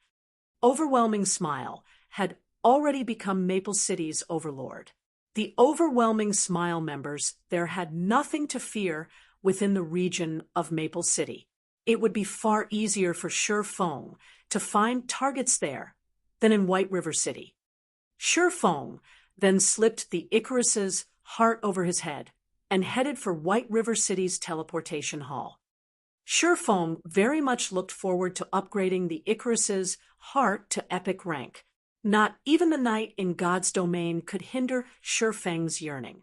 Overwhelming Smile had already become Maple City's overlord. The Overwhelming Smile members there had nothing to fear within the region of Maple City. It would be far easier for Shifeng to find targets there than in White River City. Shifeng then slipped the Icarus's heart over his head and headed for White River City's teleportation hall. Shifeng very much looked forward to upgrading the Icarus's heart to epic rank. Not even the night in God's domain could hinder Shifeng's yearning.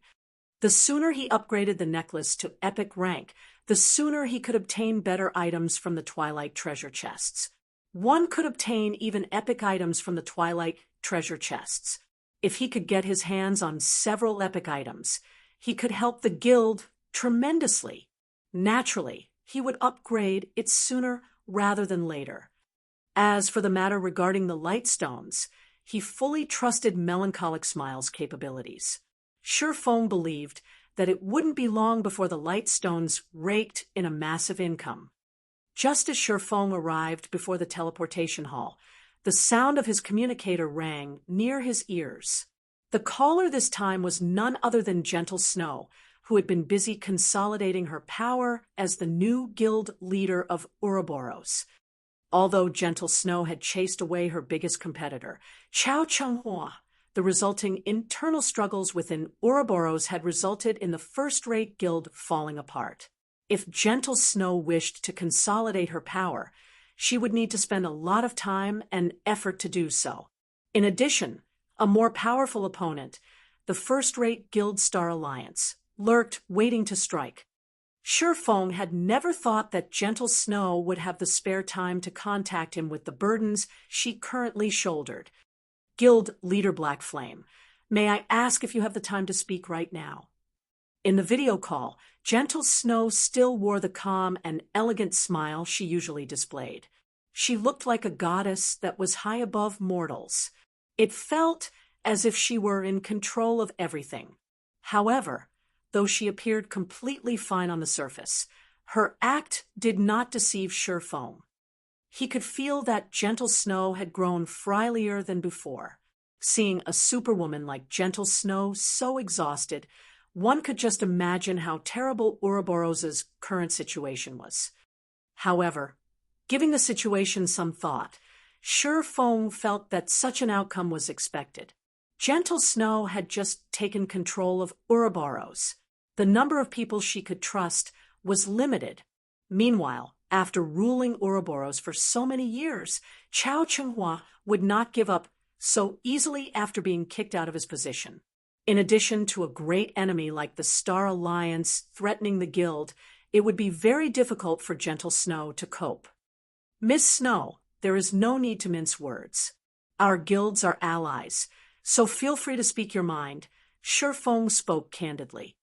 The sooner he upgraded the necklace to epic rank, the sooner he could obtain better items from the Twilight treasure chests. One could obtain even epic items from the Twilight treasure chests. If he could get his hands on several epic items, he could help the guild tremendously. Naturally, he would upgrade it sooner rather than later. As for the matter regarding the light stones, he fully trusted Melancholic Smile's capabilities. Shifeng believed that it wouldn't be long before the light stones raked in a massive income. Just as Shifeng arrived before the teleportation hall, the sound of his communicator rang near his ears. The caller this time was none other than Gentle Snow, who had been busy consolidating her power as the new guild leader of Ouroboros. Although Gentle Snow had chased away her biggest competitor, Chao Chenghua, the resulting internal struggles within Ouroboros had resulted in the first-rate guild falling apart. If Gentle Snow wished to consolidate her power, she would need to spend a lot of time and effort to do so. In addition, a more powerful opponent, the first-rate Guild Star Alliance, lurked waiting to strike. Shifeng had never thought that Gentle Snow would have the spare time to contact him with the burdens she currently shouldered. Guild Leader Black Flame, may I ask if you have the time to speak right now? In the video call, Gentle Snow still wore the calm and elegant smile she usually displayed. She looked like a goddess that was high above mortals. It felt as if she were in control of everything. However, though she appeared completely fine on the surface, Her act did not deceive Shifeng. He could feel that Gentle Snow had grown frilier than before. Seeing a superwoman like Gentle Snow so exhausted, one could just imagine how terrible Ouroboros's current situation was. However, giving the situation some thought, Shifeng felt that such an outcome was expected. Gentle Snow had just taken control of Ouroboros. The number of people she could trust was limited. Meanwhile, after ruling Ouroboros for so many years, Chao Chenghua would not give up so easily after being kicked out of his position. In addition to a great enemy like the Star Alliance threatening the guild, it would be very difficult for Gentle Snow to cope. Miss Snow, there is no need to mince words. Our guilds are allies, so feel free to speak your mind, Shifeng spoke candidly.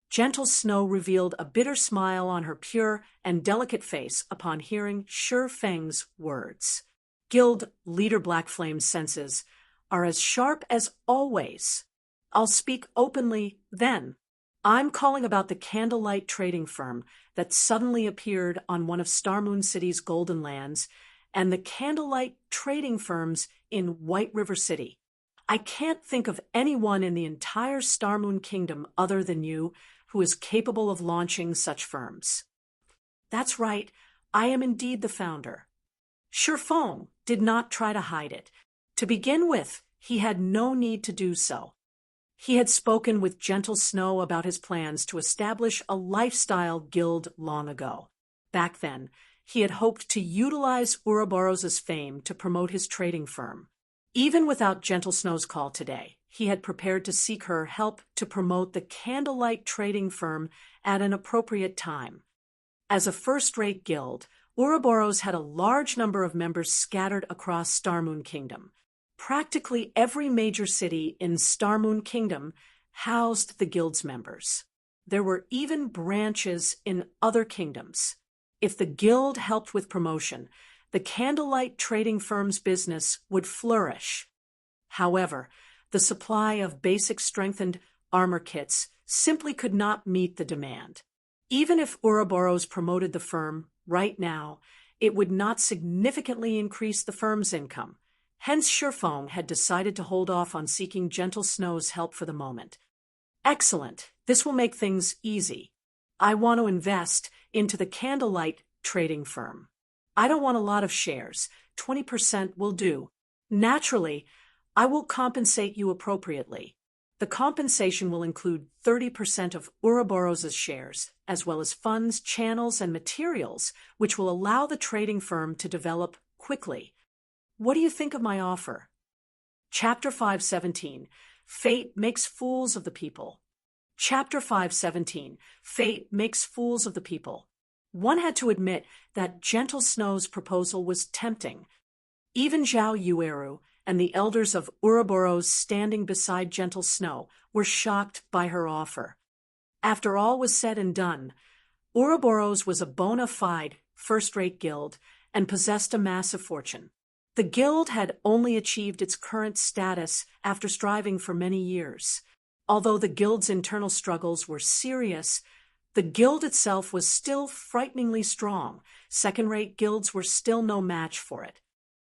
Gentle Snow revealed a bitter smile on her pure and delicate face upon hearing Shifeng's words. Guild leader Black Flame's senses are as sharp as always. I'll speak openly then. I'm calling about the candlelight trading firm that suddenly appeared on one of Starmoon City's golden lands and the candlelight trading firms in White River City. I can't think of anyone in the entire Starmoon Kingdom other than you who is capable of launching such firms. That's right, I am indeed the founder. Shifeng did not try to hide it. To begin with, he had no need to do so. He had spoken with Gentle Snow about his plans to establish a lifestyle guild long ago. Back then, he had hoped to utilize Ouroboros's fame to promote his trading firm. Even without Gentle Snow's call today, he had prepared to seek her help to promote the candlelight trading firm at an appropriate time. As a first-rate guild, Ouroboros had a large number of members scattered across Starmoon Kingdom. Practically every major city in Starmoon Kingdom housed the guild's members. There were even branches in other kingdoms. If the guild helped with promotion, the candlelight trading firm's business would flourish. However, the supply of basic strengthened armor kits simply could not meet the demand. Even if Ouroboros promoted the firm right now, it would not significantly increase the firm's income. Hence, Shifeng had decided to hold off on seeking Gentle Snow's help for the moment. Excellent. This will make things easy. I want to invest into the candlelight trading firm. I don't want a lot of shares. 20% will do. Naturally, I will compensate you appropriately. The compensation will include 30% of Ouroboros's shares, as well as funds, channels, and materials, which will allow the trading firm to develop quickly. What do you think of my offer? Chapter 517, Fate Makes Fools of the People. Chapter 517, Fate Makes Fools of the People. One had to admit that Gentle Snow's proposal was tempting. Even Zhao Yueru and the elders of Ouroboros standing beside Gentle Snow were shocked by her offer. After all was said and done, Ouroboros was a bona fide first-rate guild and possessed a massive fortune. The guild had only achieved its current status after striving for many years. Although the guild's internal struggles were serious, the guild itself was still frighteningly strong. Second-rate guilds were still no match for it.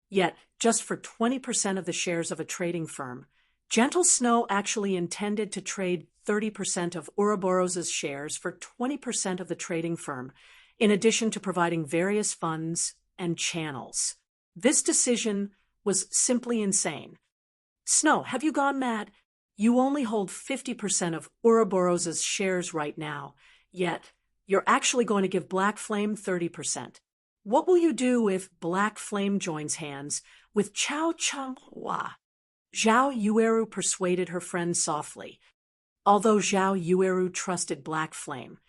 Yet, just for 20% of the shares of a trading firm, Gentle Snow actually intended to trade 30% of Ouroboros's shares for 20% of the trading firm, in addition to providing various funds and channels. This decision was simply insane. Snow, have you gone mad? You only hold 50% of Ouroboros's shares right now, yet you're actually going to give Black Flame 30%. What will you do if Black Flame joins hands with Chao Chenghua? Zhao Yueru persuaded her friend softly. Although Zhao Yueru trusted Black Flame,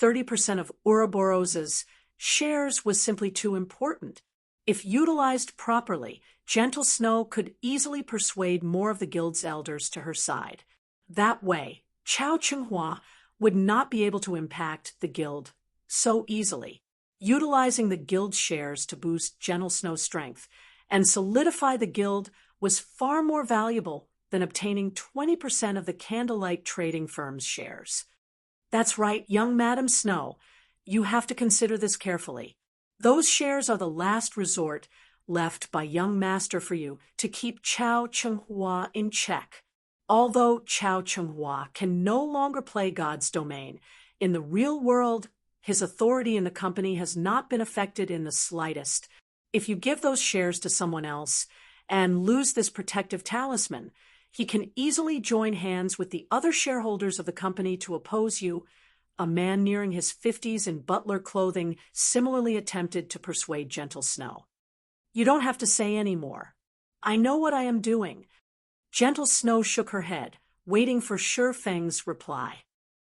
30% of Ouroboros's shares was simply too important. If utilized properly, Gentle Snow could easily persuade more of the guild's elders to her side. That way, Chao Chenghua would not be able to impact the guild so easily. Utilizing the guild shares to boost Gentle Snow's strength and solidify the guild was far more valuable than obtaining 20% of the candlelight trading firm's shares. That's right, young Madam Snow. You have to consider this carefully. Those shares are the last resort left by young master for you to keep Chao Chenghua in check. Although Chao Chenghua can no longer play God's domain, in the real world, his authority in the company has not been affected in the slightest. If you give those shares to someone else and lose this protective talisman, he can easily join hands with the other shareholders of the company to oppose you. A man nearing his 50s in butler clothing similarly attempted to persuade Gentle Snow. You don't have to say any more. I know what I am doing. Gentle Snow shook her head, waiting for Sure Feng's reply.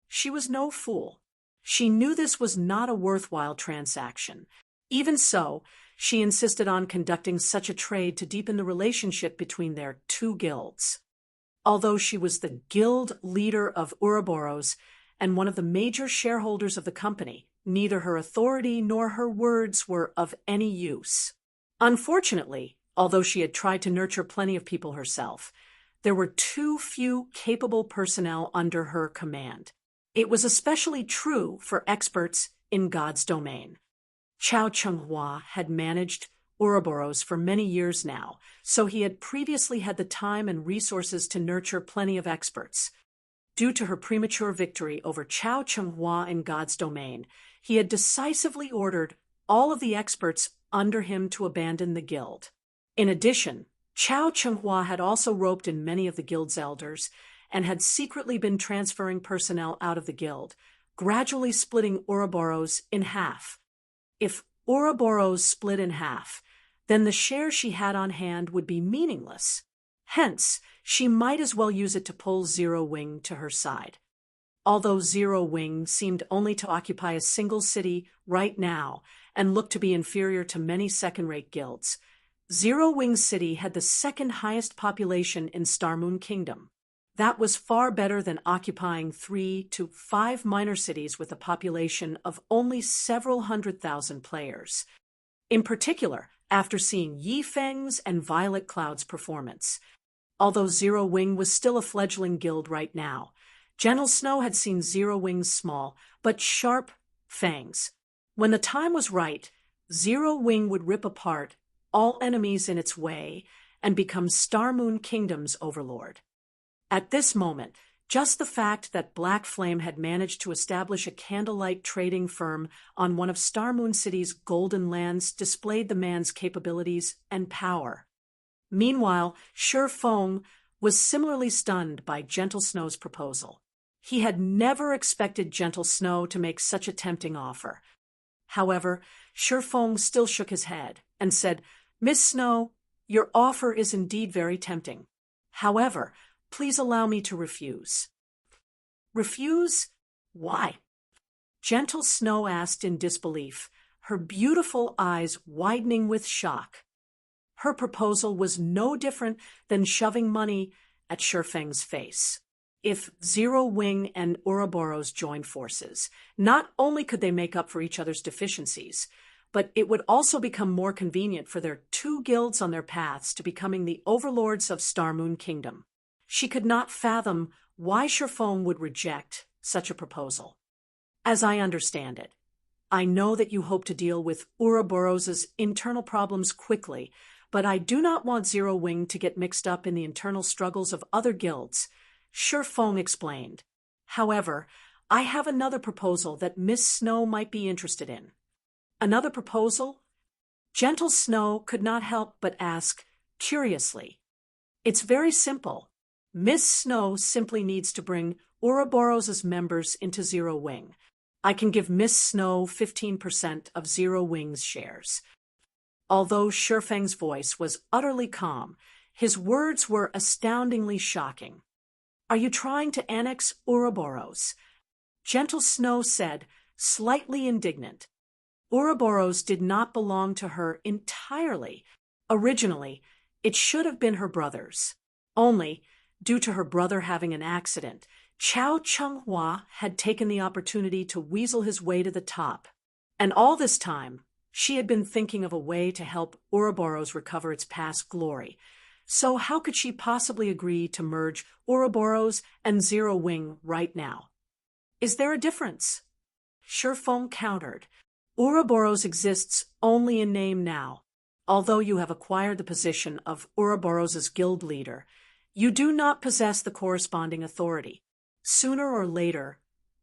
She was no fool. She knew this was not a worthwhile transaction. Even so, she insisted on conducting such a trade to deepen the relationship between their two guilds. Although she was the guild leader of Ouroboros and one of the major shareholders of the company, neither her authority nor her words were of any use. Unfortunately, although she had tried to nurture plenty of people herself, there were too few capable personnel under her command. It was especially true for experts in God's domain. Chao Chenghua had managed Ouroboros for many years now, so he had previously had the time and resources to nurture plenty of experts. Due to her premature victory over Chao Chenghua in God's domain, he had decisively ordered all of the experts under him to abandon the guild. In addition, Chao Chenghua had also roped in many of the guild's elders and had secretly been transferring personnel out of the guild, gradually splitting Ouroboros in half. If Ouroboros split in half, then the shares she had on hand would be meaningless. Hence, she might as well use it to pull Zero Wing to her side. Although Zero Wing seemed only to occupy a single city right now and looked to be inferior to many second-rate guilds, Zero Wing City had the second highest population in Star Moon Kingdom. That was far better than occupying 3 to 5 minor cities with a population of only several 100,000 players. In particular, after seeing Yi Feng's and Violet Cloud's performance. Although Zero Wing was still a fledgling guild right now, Gentle Snow had seen Zero Wing's small but sharp fangs. When the time was right, Zero Wing would rip apart all enemies in its way and become Star Moon Kingdom's overlord. At this moment, just the fact that Black Flame had managed to establish a candlelight trading firm on one of Star Moon City's golden lands displayed the man's capabilities and power. Meanwhile, Sure Feng was similarly stunned by Gentle Snow's proposal. He had never expected Gentle Snow to make such a tempting offer. However, Sure Feng still shook his head and said, "Miss Snow, your offer is indeed very tempting. However, please allow me to refuse." Refuse? Why? Gentle Snow asked in disbelief, her beautiful eyes widening with shock. Her proposal was no different than shoving money at Sure Feng's face. If Zero Wing and Ouroboros joined forces, not only could they make up for each other's deficiencies, but it would also become more convenient for their two guilds on their paths to becoming the overlords of Star Moon Kingdom. She could not fathom why Sure Feng would reject such a proposal. As I understand it, I know that you hope to deal with Ouroboros' internal problems quickly, but I do not want Zero Wing to get mixed up in the internal struggles of other guilds, Sure Feng explained. However, I have another proposal that Miss Snow might be interested in. Another proposal? Gentle Snow could not help but ask, curiously. It's very simple. Miss Snow simply needs to bring Ouroboros' members into Zero Wing. I can give Miss Snow 15% of Zero Wing's shares. Although Sure Feng's voice was utterly calm, his words were astoundingly shocking. Are you trying to annex Ouroboros? Gentle Snow said, slightly indignant. Ouroboros did not belong to her entirely. Originally, it should have been her brother's. Only, due to her brother having an accident, Chao Chenghua had taken the opportunity to weasel his way to the top. And all this time, she had been thinking of a way to help Ouroboros recover its past glory. So how could she possibly agree to merge Ouroboros and Zero Wing right now? Is there a difference? Shifeng countered. Ouroboros exists only in name now. Although you have acquired the position of Ouroboros' guild leader, you do not possess the corresponding authority. Sooner or later,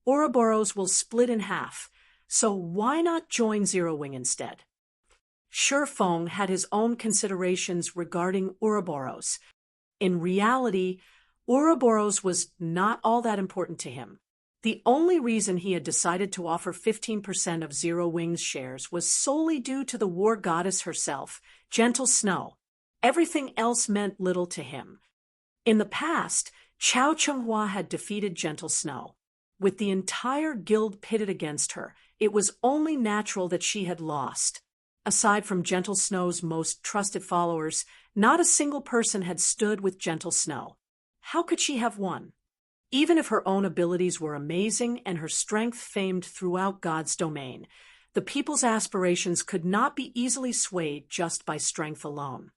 Ouroboros will split in half, so why not join Zero Wing instead? Shifeng had his own considerations regarding Ouroboros. In reality, Ouroboros was not all that important to him. The only reason he had decided to offer 15% of Zero Wing's shares was solely due to the war goddess herself, Gentle Snow. Everything else meant little to him. In the past, Chao Chenghua had defeated Gentle Snow. With the entire guild pitted against her, it was only natural that she had lost. Aside from Gentle Snow's most trusted followers, not a single person had stood with Gentle Snow. How could she have won? Even if her own abilities were amazing and her strength famed throughout God's domain, the people's aspirations could not be easily swayed just by strength alone.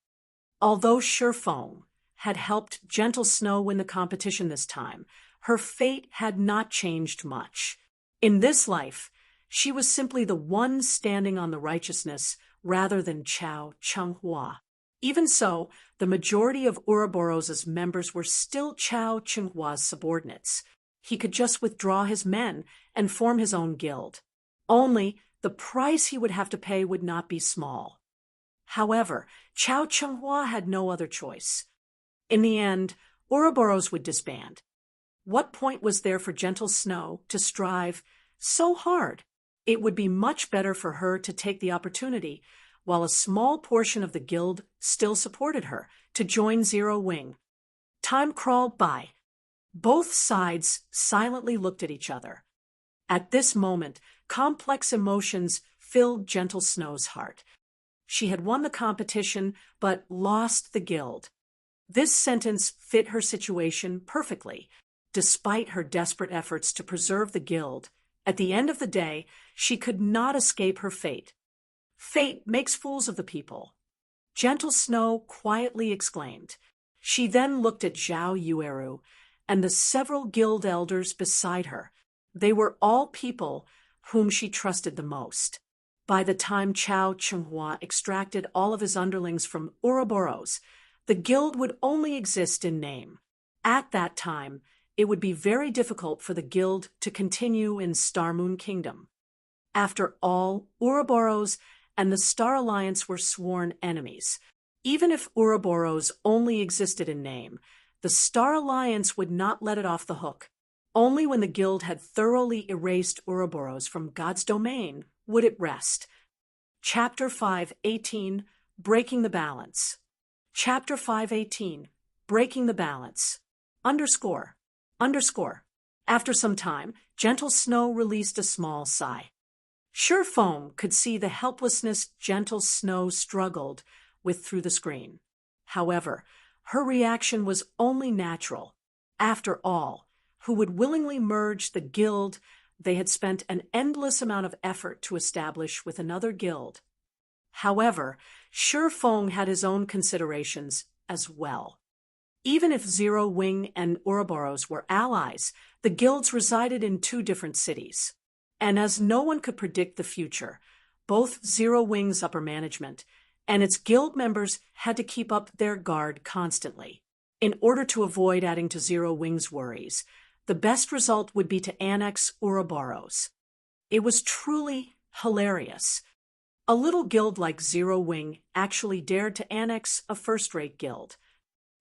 Although Shifeng had helped Gentle Snow win the competition this time, her fate had not changed much. In this life, she was simply the one standing on the righteousness rather than Chao Chenghua. Even so, the majority of Ouroboros' members were still Chao Chenghua's subordinates. He could just withdraw his men and form his own guild. Only, the price he would have to pay would not be small. However, Chao Chenghua had no other choice. In the end, Ouroboros would disband. What point was there for Gentle Snow to strive so hard? It would be much better for her to take the opportunity, while a small portion of the guild still supported her, to join Zero Wing. Time crawled by. Both sides silently looked at each other. At this moment, complex emotions filled Gentle Snow's heart. She had won the competition, but lost the guild. This sentence fit her situation perfectly. Despite her desperate efforts to preserve the guild, at the end of the day, she could not escape her fate. Fate makes fools of the people. Gentle Snow quietly exclaimed. She then looked at Zhao Yueru and the several guild elders beside her. They were all people whom she trusted the most. By the time Chao Chenghua extracted all of his underlings from Ouroboros, the guild would only exist in name. At that time, it would be very difficult for the guild to continue in Star Moon Kingdom. After all, Ouroboros and the Star Alliance were sworn enemies. Even if Ouroboros only existed in name, the Star Alliance would not let it off the hook. Only when the guild had thoroughly erased Ouroboros from God's domain would it rest. Chapter 5:18, Breaking the Balance. Chapter 5:18, Breaking the Balance. Underscore. After some time, Gentle Snow released a small sigh. Shifeng could see the helplessness Gentle Snow struggled with through the screen. However, her reaction was only natural. After all, who would willingly merge the guild they had spent an endless amount of effort to establish with another guild? However, Shifeng had his own considerations as well. Even if Zero Wing and Ouroboros were allies, the guilds resided in two different cities. And as no one could predict the future, both Zero Wing's upper management and its guild members had to keep up their guard constantly. In order to avoid adding to Zero Wing's worries, the best result would be to annex Ouroboros. It was truly hilarious. A little guild like Zero Wing actually dared to annex a first-rate guild.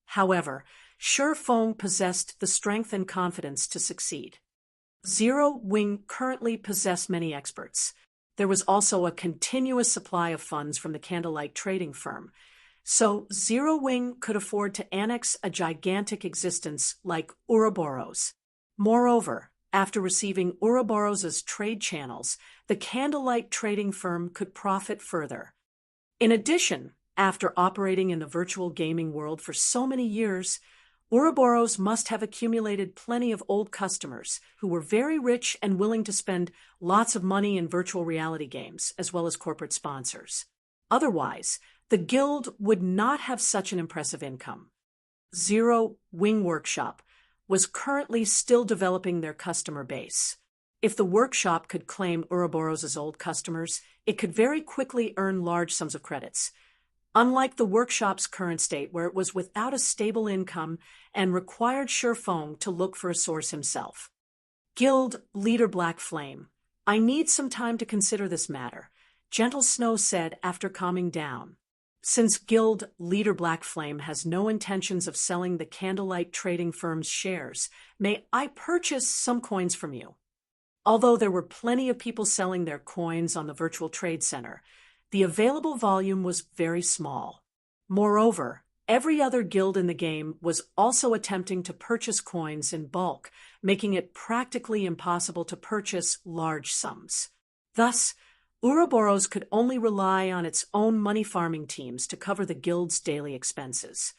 However, Shifeng possessed the strength and confidence to succeed. Zero Wing currently possessed many experts. There was also a continuous supply of funds from the Candlelight trading firm, so Zero Wing could afford to annex a gigantic existence like Ouroboros. Moreover, after receiving Ouroboros' trade channels, the Candlelight trading firm could profit further. In addition, after operating in the virtual gaming world for so many years, Ouroboros must have accumulated plenty of old customers who were very rich and willing to spend lots of money in virtual reality games, as well as corporate sponsors. Otherwise, the guild would not have such an impressive income. Zero Wing Workshop was currently still developing their customer base. If the workshop could claim Ouroboros' old customers, it could very quickly earn large sums of credits. Unlike the workshop's current state, where it was without a stable income and required Shifeng to look for a source himself. Guild Leader Black Flame, I need some time to consider this matter, Gentle Snow said after calming down. Since Guild Leader Black Flame has no intentions of selling the Candlelight trading firm's shares, may I purchase some coins from you? Although there were plenty of people selling their coins on the virtual trade center, the available volume was very small. Moreover, every other guild in the game was also attempting to purchase coins in bulk, making it practically impossible to purchase large sums. Thus, Ouroboros could only rely on its own money farming teams to cover the guild's daily expenses.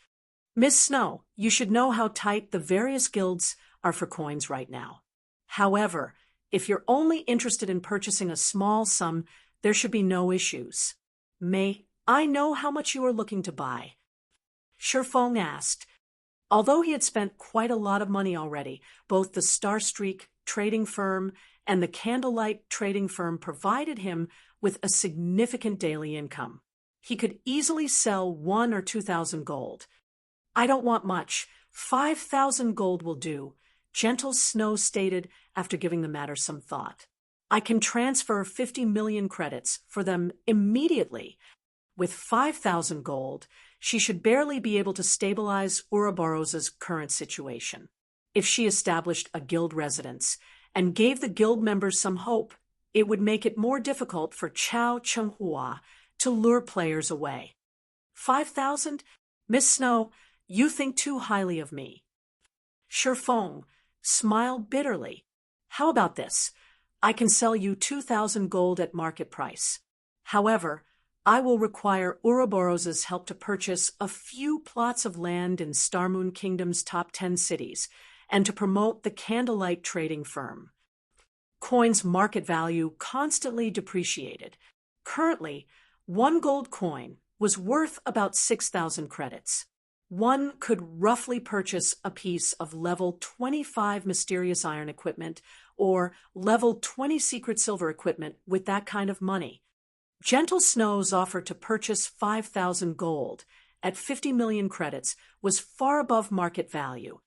Miss Snow, you should know how tight the various guilds are for coins right now. However, if you're only interested in purchasing a small sum, there should be no issues. May I know how much you are looking to buy? Shifeng asked. Although he had spent quite a lot of money already, both the Starstreak trading firm and the Candlelight trading firm provided him with a significant daily income. He could easily sell 1,000 or 2,000 gold. I don't want much. 5,000 gold will do, Gentle Snow stated after giving the matter some thought. I can transfer 50 million credits for them immediately. With 5,000 gold, she should barely be able to stabilize Ouroboros' current situation. If she established a guild residence and gave the guild members some hope, it would make it more difficult for Chao Chenghua to lure players away. 5,000? Miss Snow, you think too highly of me. Shifeng smiled bitterly. How about this? I can sell you 2,000 gold at market price. However, I will require Ouroboros' help to purchase a few plots of land in Starmoon Kingdom's top 10 cities and to promote the Candlelight trading firm. Coin's market value constantly depreciated. Currently, 1 gold coin was worth about 6,000 credits. One could roughly purchase a piece of level 25 mysterious iron equipment or level 20 secret silver equipment with that kind of money. Gentle Snow's offer to purchase 5,000 gold at 50 million credits was far above market value.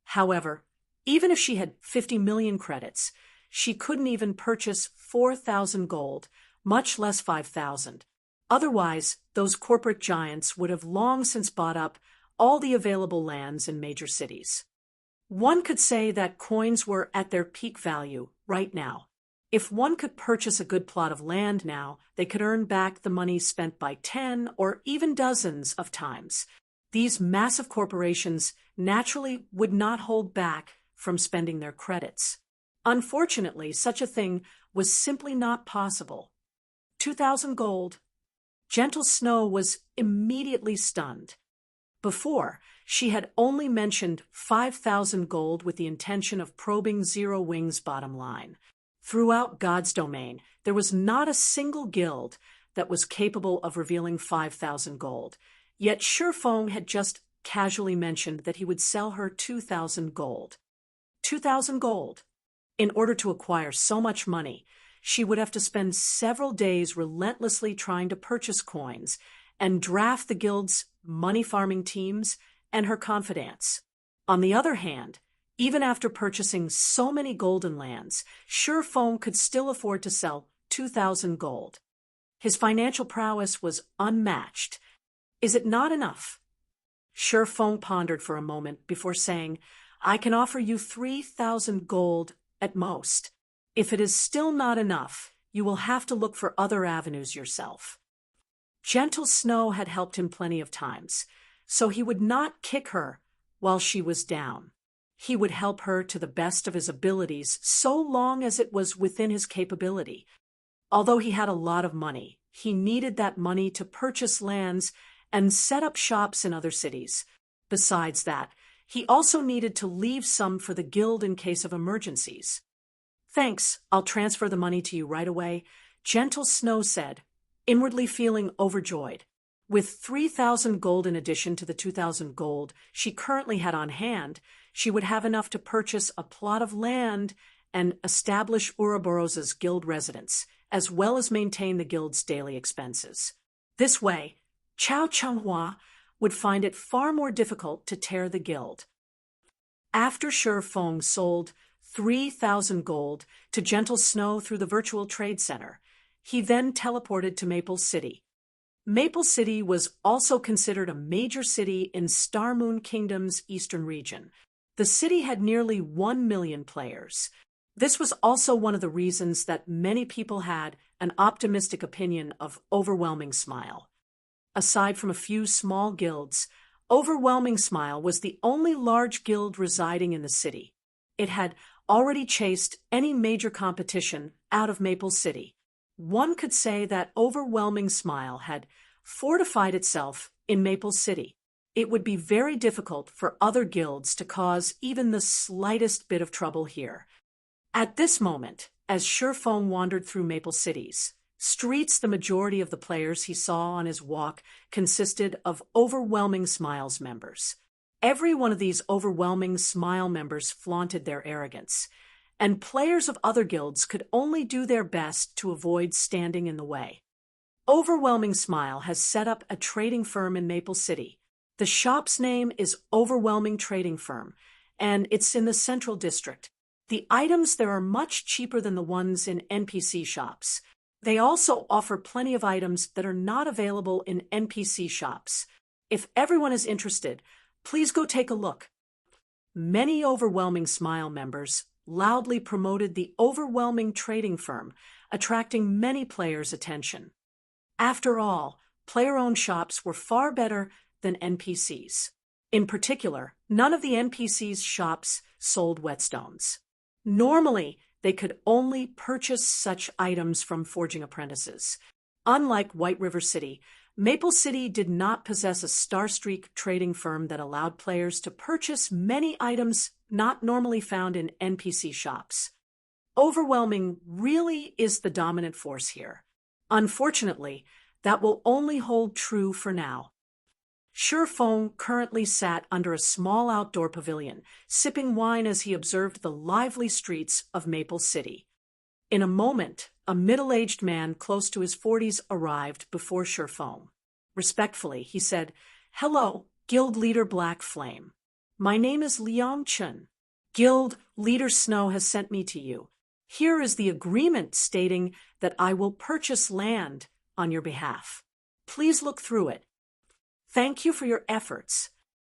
However, even if she had 50 million credits, she couldn't even purchase 4,000 gold, much less 5,000. Otherwise, those corporate giants would have long since bought up all the available lands in major cities. One could say that coins were at their peak value right now. If one could purchase a good plot of land now, they could earn back the money spent by 10 or even dozens of times. These massive corporations naturally would not hold back from spending their credits. Unfortunately, such a thing was simply not possible. 2,000 gold. Gentle Snow was immediately stunned. Before, she had only mentioned 5,000 gold with the intention of probing Zero Wing's bottom line. Throughout God's domain, there was not a single guild that was capable of revealing 5,000 gold. Yet Shifeng had just casually mentioned that he would sell her 2,000 gold. 2,000 gold. In order to acquire so much money, she would have to spend several days relentlessly trying to purchase coins and draft the guild's money farming teams and her confidants. On the other hand, even after purchasing so many golden lands, Shifeng could still afford to sell 2,000 gold. His financial prowess was unmatched. Is it not enough? Shifeng pondered for a moment before saying, I can offer you 3,000 gold at most. If it is still not enough, you will have to look for other avenues yourself. Gentle Snow had helped him plenty of times, so he would not kick her while she was down. He would help her to the best of his abilities so long as it was within his capability. Although he had a lot of money, he needed that money to purchase lands and set up shops in other cities. Besides that, he also needed to leave some for the guild in case of emergencies. Thanks, I'll transfer the money to you right away, Gentle Snow said, inwardly feeling overjoyed. With 3,000 gold in addition to the 2,000 gold she currently had on hand, she would have enough to purchase a plot of land and establish Ouroboros' guild residence, as well as maintain the guild's daily expenses. This way, Chao Changhua would find it far more difficult to tear the guild. After Shi Feng sold 3,000 gold to Gentle Snow through the virtual trade center, he then teleported to Maple City. Maple City was also considered a major city in Star Moon Kingdom's eastern region. The city had nearly 1 million players. This was also one of the reasons that many people had an optimistic opinion of Overwhelming Smile. Aside from a few small guilds, Overwhelming Smile was the only large guild residing in the city. It had already chased any major competition out of Maple City. One could say that Overwhelming Smile had fortified itself in Maple City. It would be very difficult for other guilds to cause even the slightest bit of trouble here. At this moment, as Shi Feng wandered through Maple City's streets, the majority of the players he saw on his walk consisted of Overwhelming Smile's members. Every one of these Overwhelming Smile members flaunted their arrogance, and players of other guilds could only do their best to avoid standing in the way. Overwhelming Smile has set up a trading firm in Maple City. The shop's name is Overwhelming Trading Firm, and it's in the Central District. The items there are much cheaper than the ones in NPC shops. They also offer plenty of items that are not available in NPC shops. If everyone is interested, please go take a look. Many Overwhelming Smile members loudly promoted the Overwhelming Trading Firm, attracting many players' attention. After all, player-owned shops were far better than NPCs. In particular, none of the NPCs' shops sold whetstones. Normally, they could only purchase such items from forging apprentices. Unlike White River City, Maple City did not possess a Star Streak trading firm that allowed players to purchase many items not normally found in NPC shops. Overwhelming really is the dominant force here. Unfortunately, that will only hold true for now. Shi Feng currently sat under a small outdoor pavilion, sipping wine as he observed the lively streets of Maple City. In a moment, a middle-aged man close to his 40s arrived before Shi Feng. Respectfully, he said, "Hello, Guild Leader Black Flame. My name is Liang Chen. Guild Leader Snow has sent me to you. Here is the agreement stating that I will purchase land on your behalf. Please look through it. Thank you for your efforts."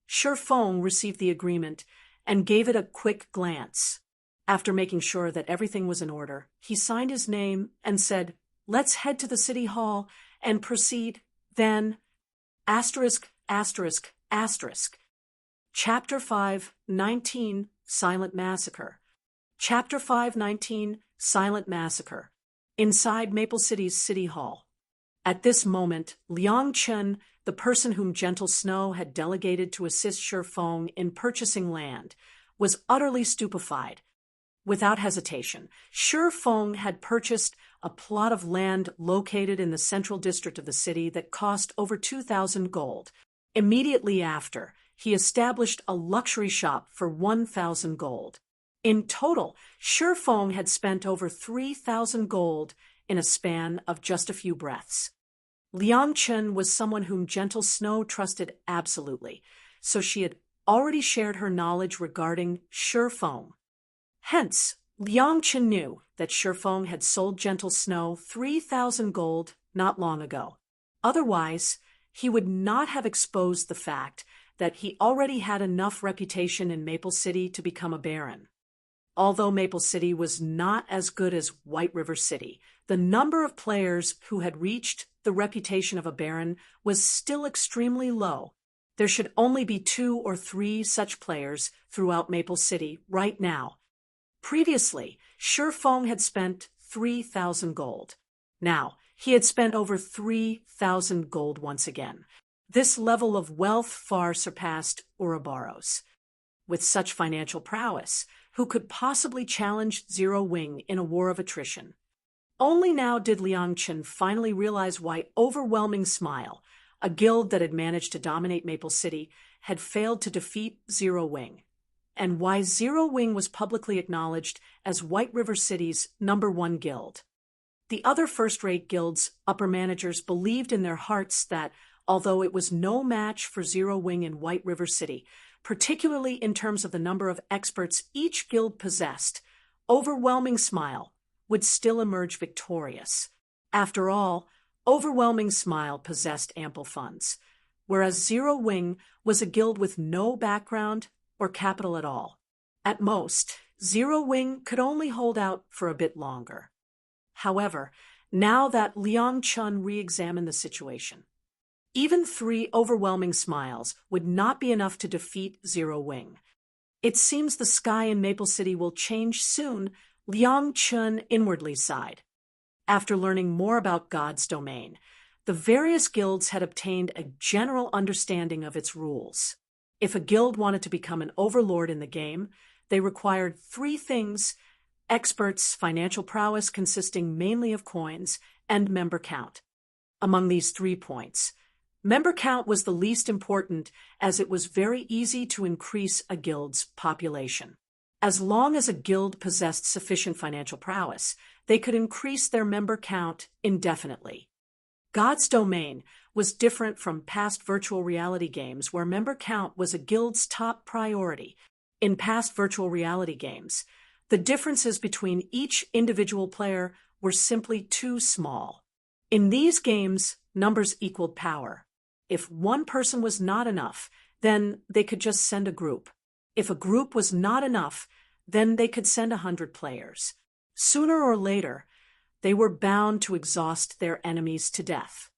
Shi Feng received the agreement and gave it a quick glance. After making sure that everything was in order, he signed his name and said, "Let's head to the city hall and proceed, then, ******. Chapter 5:19 Silent Massacre. Chapter 5:19 Silent Massacre. Inside Maple City's City Hall. At this moment, Liang Chen, the person whom Gentle Snow had delegated to assist Shi Feng in purchasing land, was utterly stupefied. Without hesitation, Shi Feng had purchased a plot of land located in the central district of the city that cost over 2,000 gold. Immediately after, he established a luxury shop for 1,000 gold. In total, Shi Feng had spent over 3,000 gold in a span of just a few breaths. Liang Chen was someone whom Gentle Snow trusted absolutely, so she had already shared her knowledge regarding Shi Feng. Hence, Liang Chen knew that Shi Feng had sold Gentle Snow 3,000 gold not long ago. Otherwise, he would not have exposed the fact that he already had enough reputation in Maple City to become a baron. Although Maple City was not as good as White River City, the number of players who had reached the reputation of a baron was still extremely low. There should only be 2 or 3 such players throughout Maple City right now. Previously, Shi Feng had spent 3,000 gold. Now, he had spent over 3,000 gold once again. This level of wealth far surpassed Ouroboros. With such financial prowess, who could possibly challenge Zero Wing in a war of attrition? Only now did Liang Chen finally realize why Overwhelming Smile, a guild that had managed to dominate Maple City, had failed to defeat Zero Wing. and why Zero Wing was publicly acknowledged as White River City's #1 guild. The other first-rate guilds' upper managers believed in their hearts that, although it was no match for Zero Wing in White River City, particularly in terms of the number of experts each guild possessed, Overwhelming Smile would still emerge victorious. After all, Overwhelming Smile possessed ample funds, whereas Zero Wing was a guild with no background or capital at all. At most, Zero Wing could only hold out for a bit longer. However, now that Liang Chun re-examined the situation, even 3 Overwhelming Smiles would not be enough to defeat Zero Wing. It seems the sky in Maple City will change soon, Liang Chun inwardly sighed. After learning more about God's domain, the various guilds had obtained a general understanding of its rules. If a guild wanted to become an overlord in the game, they required 3 things: experts, financial prowess consisting mainly of coins, and member count. Among these 3 points, member count was the least important, as it was very easy to increase a guild's population. As long as a guild possessed sufficient financial prowess, they could increase their member count indefinitely. God's Domain was different from past virtual reality games where member count was a guild's top priority. In past virtual reality games, the differences between each individual player were simply too small. In these games, numbers equaled power. If one person was not enough, then they could just send a group. If a group was not enough, then they could send 100 players. Sooner or later, they were bound to exhaust their enemies to death.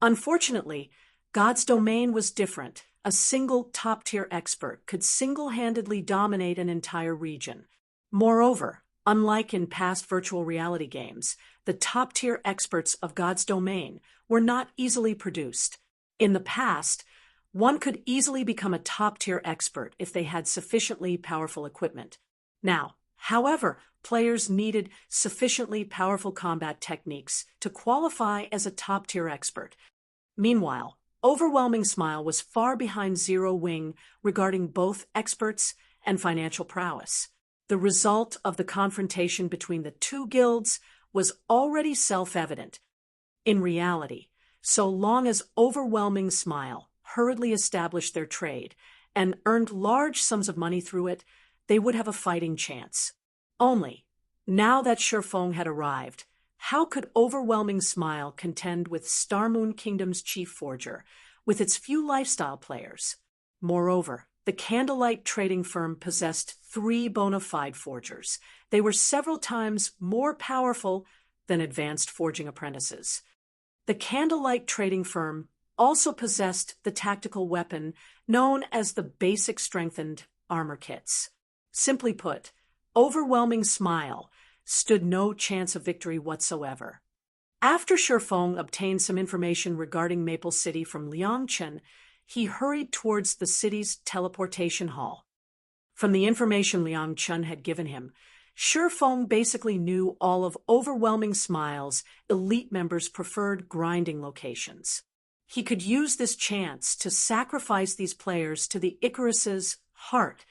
Unfortunately, God's Domain was different. A single top-tier expert could single-handedly dominate an entire region. Moreover, unlike in past virtual reality games, the top-tier experts of God's Domain were not easily produced. In the past, one could easily become a top-tier expert if they had sufficiently powerful equipment. Now, however, players needed sufficiently powerful combat techniques to qualify as a top-tier expert. Meanwhile, Overwhelming Smile was far behind Zero Wing regarding both experts and financial prowess. The result of the confrontation between the 2 guilds was already self-evident. In reality, so long as Overwhelming Smile hurriedly established their trade and earned large sums of money through it, they would have a fighting chance. Only, now that Shifeng had arrived, how could Overwhelming Smile contend with Star Moon Kingdom's chief forger, with its few lifestyle players? Moreover, the Candlelight trading firm possessed 3 bona fide forgers. They were several times more powerful than advanced forging apprentices. The Candlelight trading firm also possessed the tactical weapon known as the Basic Strengthened Armor Kits. Simply put, Overwhelming Smile stood no chance of victory whatsoever. After Shifeng obtained some information regarding Maple City from Liang Chen, he hurried towards the city's teleportation hall. From the information Liang Chen had given him, Shifeng basically knew all of Overwhelming Smile's elite members' preferred grinding locations. He could use this chance to sacrifice these players to the Icarus's heart.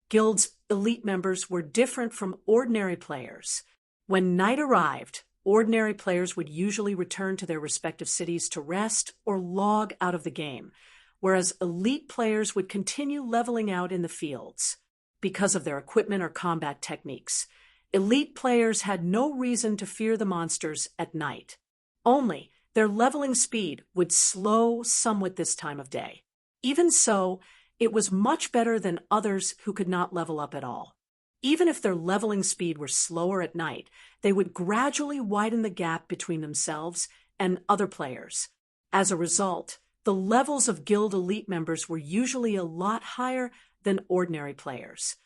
Guild's elite members were different from ordinary players. When night arrived, ordinary players would usually return to their respective cities to rest or log out of the game, whereas elite players would continue leveling out in the fields. Because of their equipment or combat techniques, elite players had no reason to fear the monsters at night. Only, their leveling speed would slow somewhat this time of day. Even so, it was much better than others who could not level up at all. Even if their leveling speed were slower at night, they would gradually widen the gap between themselves and other players. As a result, the levels of guild elite members were usually a lot higher than ordinary players.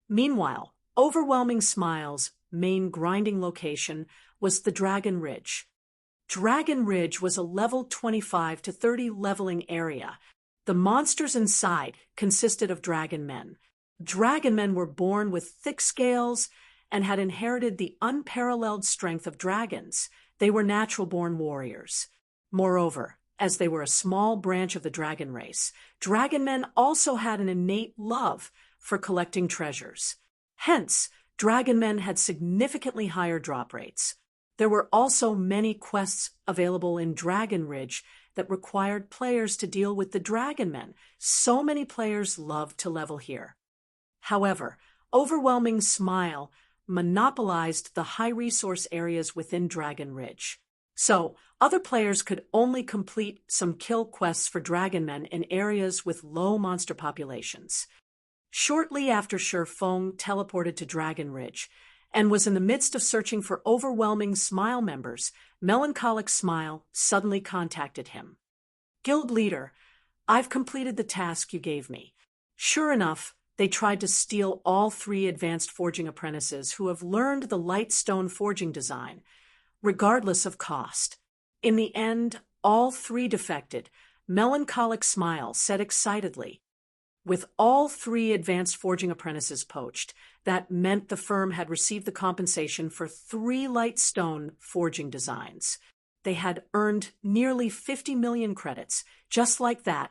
Meanwhile, Overwhelming Smile's main grinding location was the Dragon Ridge. Dragon Ridge was a level 25 to 30 leveling area. The monsters inside consisted of dragon men. Dragon men were born with thick scales and had inherited the unparalleled strength of dragons. They were natural-born warriors. Moreover, as they were a small branch of the dragon race, dragon men also had an innate love for collecting treasures. Hence, dragonmen had significantly higher drop rates. There were also many quests available in Dragon Ridge that required players to deal with the dragonmen. So many players loved to level here. However, Overwhelming Smile monopolized the high-resource areas within Dragon Ridge. So, other players could only complete some kill quests for dragonmen in areas with low monster populations. Shortly after Feng teleported to Dragon Ridge and was in the midst of searching for Overwhelming Smile members, Melancholic Smile suddenly contacted him. "Guild leader, I've completed the task you gave me." Sure enough, they tried to steal all 3 advanced forging apprentices who have learned the light stone forging design, regardless of cost. In the end, all 3 defected. Melancholic Smile said excitedly. With all 3 advanced forging apprentices poached, that meant the firm had received the compensation for 3 light stone forging designs. They had earned nearly 50 million credits, just like that.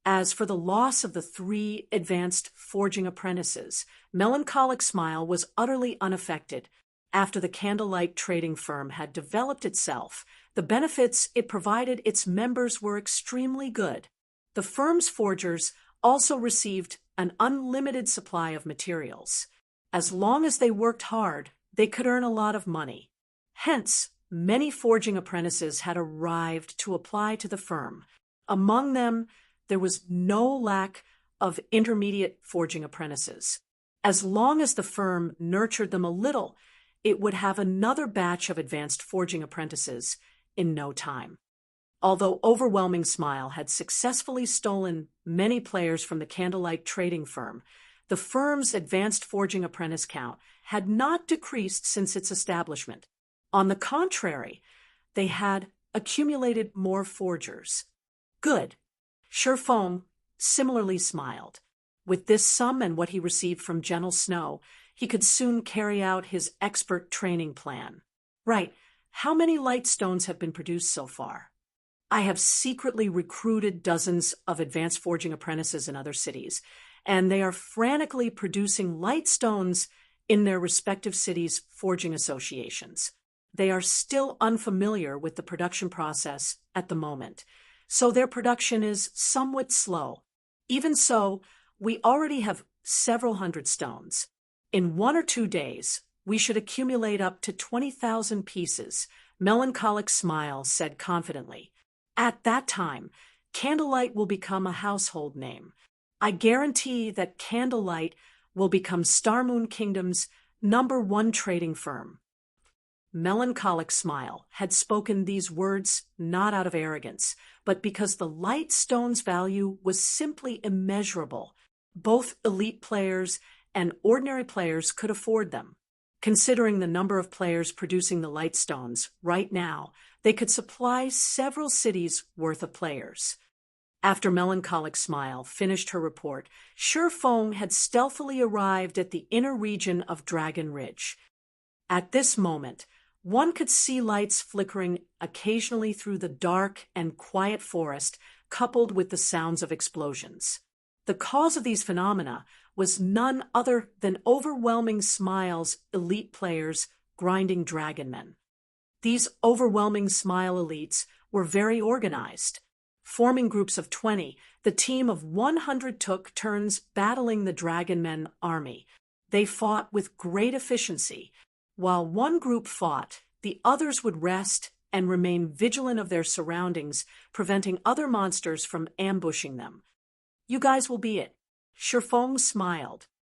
As for the loss of the 3 advanced forging apprentices, Melancholic Smile was utterly unaffected. After the Candlelight trading firm had developed itself, the benefits it provided its members were extremely good. The firm's forgers also received an unlimited supply of materials. As long as they worked hard, they could earn a lot of money. Hence, many forging apprentices had arrived to apply to the firm. Among them, there was no lack of intermediate forging apprentices. As long as the firm nurtured them a little, it would have another batch of advanced forging apprentices in no time. Although Overwhelming Smile had successfully stolen many players from the Candlelight trading firm, the firm's advanced forging apprentice count had not decreased since its establishment. On the contrary, they had accumulated more forgers. Good. Feng similarly smiled. With this sum and what he received from Gentle Snow, he could soon carry out his expert training plan. Right, how many light stones have been produced so far? I have secretly recruited dozens of advanced forging apprentices in other cities, and they are frantically producing light stones in their respective cities' forging associations. They are still unfamiliar with the production process at the moment, so their production is somewhat slow. Even so, we already have several hundred stones. In 1 or 2 days, we should accumulate up to 20,000 pieces, Melancholic Smile said confidently. At that time, Candlelight will become a household name. I guarantee that Candlelight will become Starmoon Kingdom's #1 trading firm. Melancholic Smile had spoken these words not out of arrogance, but because the light stone's value was simply immeasurable. Both elite players and ordinary players could afford them. Considering the number of players producing the light stones right now, they could supply several cities' worth of players. After Melancholic Smile finished her report, Feng had stealthily arrived at the inner region of Dragon Ridge. At this moment, one could see lights flickering occasionally through the dark and quiet forest, coupled with the sounds of explosions. The cause of these phenomena was none other than Overwhelming Smile's elite players grinding dragonmen. These Overwhelming Smile elites were very organized. Forming groups of 20, the team of 100 took turns battling the dragonmen army. They fought with great efficiency. While one group fought, the others would rest and remain vigilant of their surroundings, preventing other monsters from ambushing them. You guys will be it. Feng smiled.